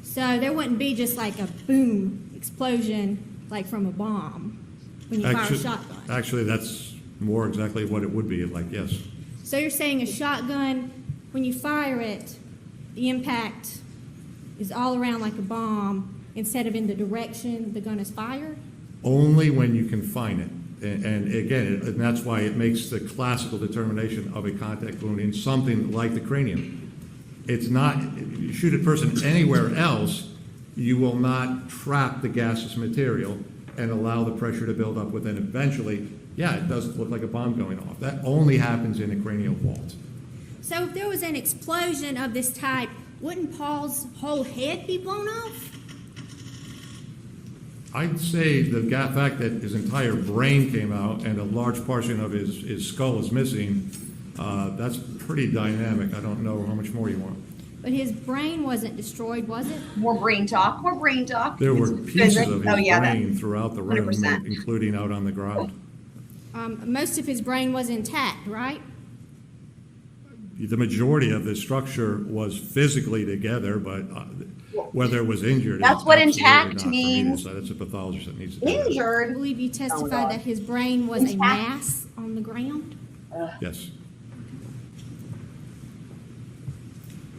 So there wouldn't be just like a boom explosion like from a bomb when you fire a shotgun. Actually, that's more exactly what it would be like, yes. So you're saying a shotgun, when you fire it, the impact is all around like a bomb instead of in the direction the gun is fired? Only when you confine it. And again, and that's why it makes the classical determination of a contact wound in something like the cranium. It's not, you shoot a person anywhere else, you will not trap the gaseous material and allow the pressure to build up within eventually, yeah, it does look like a bomb going off. That only happens in a cranial vault. So if there was an explosion of this type, wouldn't Paul's whole head be blown off? I'd say the fact that his entire brain came out and a large portion of his skull is missing, that's pretty dynamic. I don't know how much more you want. But his brain wasn't destroyed, was it? More brain talk. More brain talk. There were pieces of his brain throughout the room, 100%. Including out on the ground. Most of his brain was intact, right? The majority of the structure was physically together, but whether it was injured. That's what intact means. That's a pathologist that needs to do injured. I believe you testified that his brain was a mass on the ground. Yes.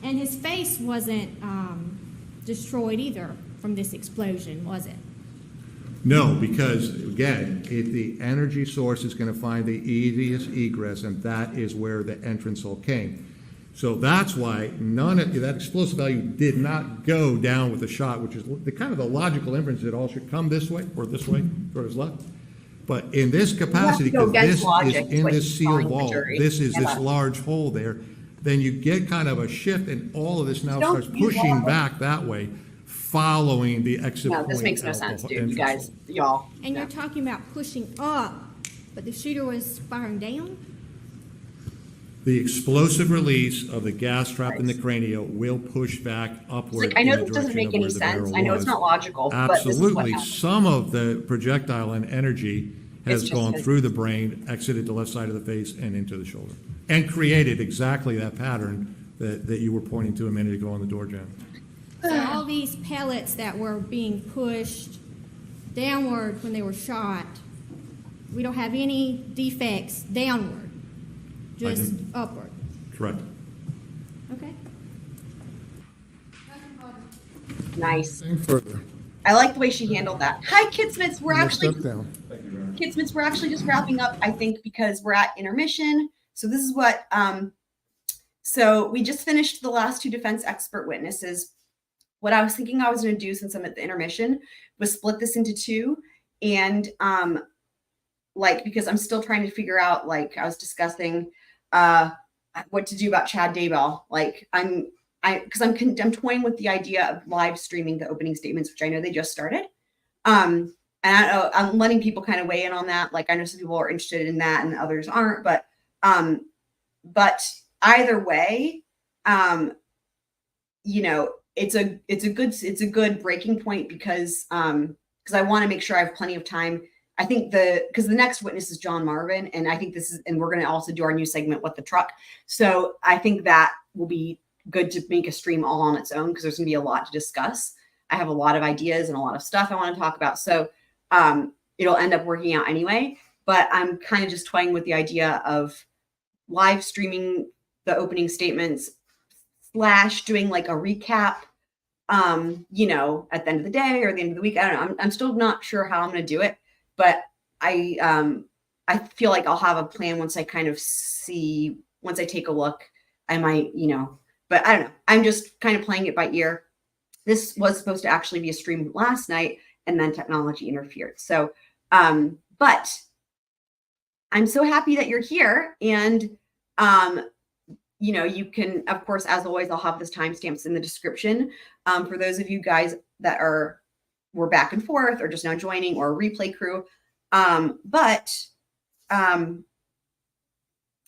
And his face wasn't destroyed either from this explosion, was it? No, because again, the energy source is going to find the easiest egress, and that is where the entrance hole came. So that's why none of that explosive value did not go down with the shot, which is the kind of the logical inference that all should come this way or this way or his left. But in this capacity, because this is in this seal wall, this is this large hole there, then you get kind of a shift, and all of this now starts pushing back that way, following the exit point. No, this makes no sense, dude. You guys, y'all. And you're talking about pushing up, but the shooter was firing down? The explosive release of the gas trap in the cranial will push back upward. Like, I know this doesn't make any sense. I know it's not logical. Absolutely. Some of the projectile and energy has gone through the brain, exited the left side of the face, and into the shoulder, and created exactly that pattern that you were pointing to a minute ago on the door jam. So all these pellets that were being pushed downward when they were shot, we don't have any defects downward, just upward. Correct. Okay. Nice. Further. I like the way she handled that. Hi, Kidsmiths. We're actually Kidsmiths, we're actually just wrapping up, I think, because we're at intermission. So this is what so we just finished the last two defense expert witnesses. What I was thinking I was going to do, since I'm at the intermission, was split this into two, and because I'm still trying to figure out, like I was discussing what to do about Chad Daybell. Like I'm toying with the idea of live streaming the opening statements, which I know they just started. And I'm letting people kind of weigh in on that. Like I know some people are interested in that and others aren't, but either way, it's a good breaking point, because because I want to make sure I have plenty of time. I think because the next witness is John Marvin, and I think and we're going to also do our new segment, What the Truck. So I think that will be good to make a stream all on its own, because there's going to be a lot to discuss. I have a lot of ideas and a lot of stuff I want to talk about. So it'll end up working out anyway, but I'm kind of just toying with the idea of live streaming the opening statements / doing like a recap, you know, at the end of the day or the end of the week. I don't know. I'm still not sure how I'm going to do it, but I feel like I'll have a plan once I kind of see, once I take a look, I might, you know, but I don't know. I'm just kind of playing it by ear. This was supposed to actually be a stream last night, and then technology interfered. So, but I'm so happy that you're here. And, you know, you can, of course, as always, I'll have this timestamps in the description. For those of you guys that were back and forth or just now joining, or a replay crew.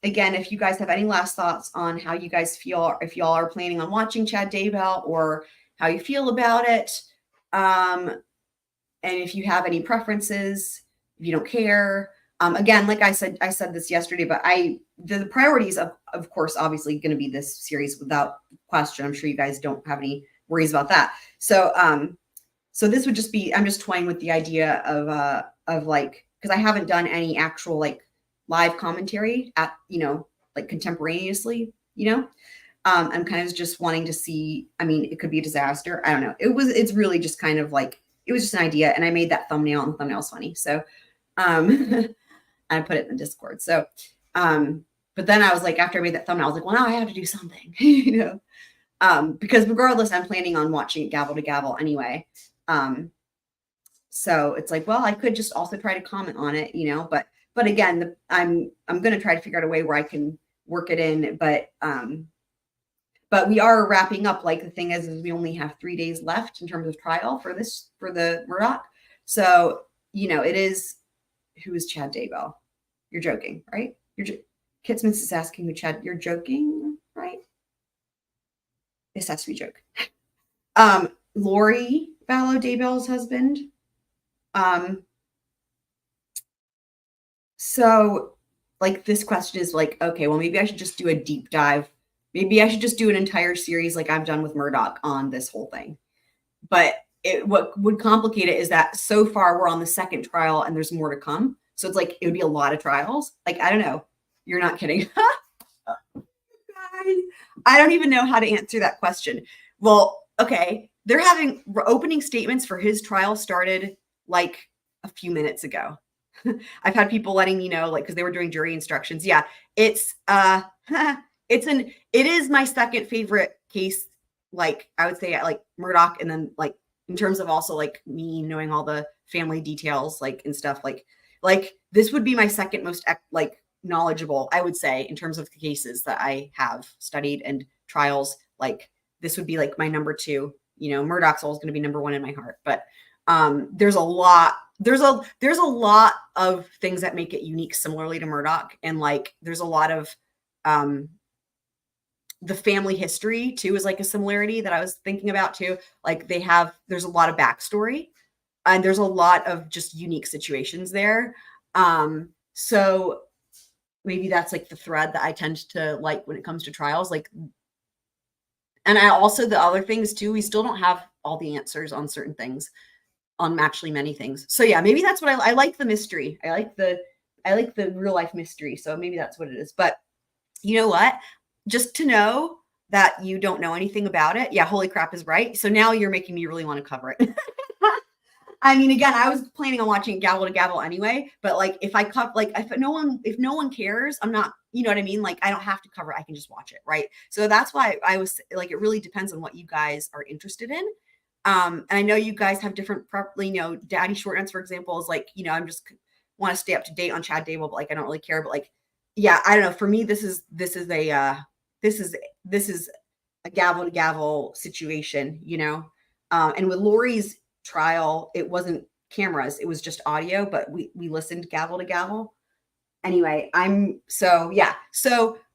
Again, if you guys have any last thoughts on how you guys feel, if y'all are planning on watching Chad Daybell, or how you feel about it, and if you have any preferences, if you don't care. Again, like I said this yesterday, but the priorities of course, obviously going to be this series without question. I'm sure you guys don't have any worries about that. So, so this would just be, I'm just toying with the idea of like, because I haven't done any actual like live commentary at, you know, like contemporaneously, you know. I'm kind of just wanting to see, I mean, it could be a disaster. I don't know. It's really just kind of like, it was just an idea, and I made that thumbnail, and the thumbnail's funny. So, I put it in the Discord. So, but then I was like, after I made that thumbnail, I was like, well, now I have to do something, you know, because regardless, I'm planning on watching it gavel to gavel anyway. So it's like, well, I could just also try to comment on it, you know, but again, I'm going to try to figure out a way where I can work it in, but we are wrapping up. Like, the thing is we only have 3 days left in terms of trial for the Murdaugh. So, you know, it is, who is Chad Daybell? You're joking, right? Kitsmans is asking who Chad, you're joking, right? This has to be a joke. Lori Vallow, Daybell's husband. So like, this question is like, okay, well, maybe I should just do a deep dive. Maybe I should just do an entire series like I've done with Murdaugh on this whole thing. But what would complicate it is that so far we're on the second trial and there's more to come. So it's like, it would be a lot of trials. Like, I don't know. You're not kidding. Guys, I don't even know how to answer that question. Well, okay. They're having opening statements for his trial started like a few minutes ago. I've had people letting me know, like, because they were doing jury instructions. Yeah, it is my second favorite case. Like, I would say like Murdaugh, and then like in terms of also like me knowing all the family details, like, and stuff, like this would be my second most like knowledgeable, I would say, in terms of the cases that I have studied and trials. Like, this would be like my number 2. You know, Murdaugh's always going to be number 1 in my heart, but there's a lot of things that make it unique similarly to Murdaugh. And like, there's a lot of the family history too is like a similarity that I was thinking about too. Like, there's a lot of backstory, and there's a lot of just unique situations there. So maybe that's like the thread that I tend to like when it comes to trials. Like, and I also, the other things too, we still don't have all the answers on certain things, on actually many things. So yeah, maybe that's what I like, the mystery. I like the real life mystery. So maybe that's what it is. But you know what? Just to know that you don't know anything about it. Yeah, holy crap is right. So now you're making me really want to cover it. I mean, again, I was planning on watching gavel to gavel anyway, but like, if no one cares, I'm not, you know what I mean? Like, I don't have to cover it. I can just watch it. Right. So that's why I was like, it really depends on what you guys are interested in. And I know you guys have different, you know, Daddy Short for example, is like, you know, I'm just want to stay up to date on Chad Daybell, but like, I don't really care. But like, yeah, I don't know. For me, this is a gavel to gavel situation, you know? And with Lori's trial, it wasn't cameras, it was just audio, but we listened gavel to gavel. Anyway, so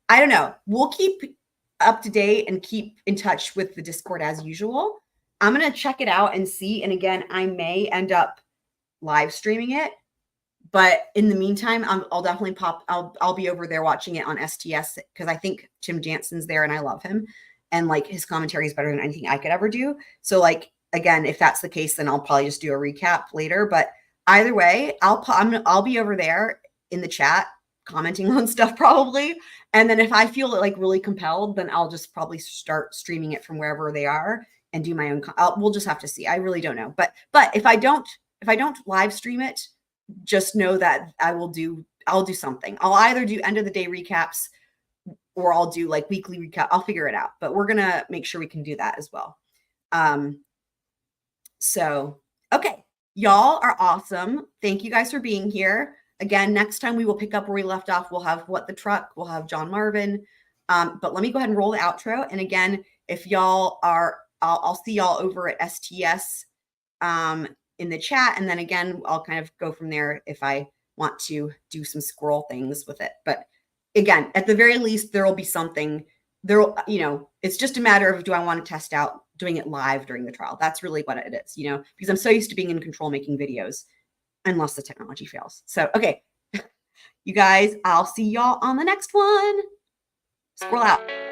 I don't know. We'll keep up to date and keep in touch with the Discord as usual. I'm going to check it out and see. And again, I may end up live streaming it. But in the meantime, I'll definitely I'll be over there watching it on STS because I think Tim Jansen's there and I love him. And like his commentary is better than anything I could ever do. So like, again, if that's the case, then I'll probably just do a recap later. But either way, I'll be over there in the chat commenting on stuff probably. And then if I feel like really compelled, then I'll just probably start streaming it from wherever they are and do my own. We'll just have to see. I really don't know. But if I don't live stream it, just know that I'll do something. I'll either do end of the day recaps or I'll do like weekly recap. I'll figure it out, but we're going to make sure we can do that as well. So, okay. Y'all are awesome. Thank you guys for being here. Again, next time we will pick up where we left off. We'll have What the Truck. We'll have John Marvin. But let me go ahead and roll the outro. And again, if y'all are, I'll see y'all over at STS in the chat. And then again, I'll kind of go from there if I want to do some squirrel things with it. But again, at the very least, there will be something there. It's just a matter of, do I want to test out doing it live during the trial? That's really what it is, because I'm so used to being in control making videos unless the technology fails. So, okay, you guys, I'll see y'all on the next one. Squirrel out.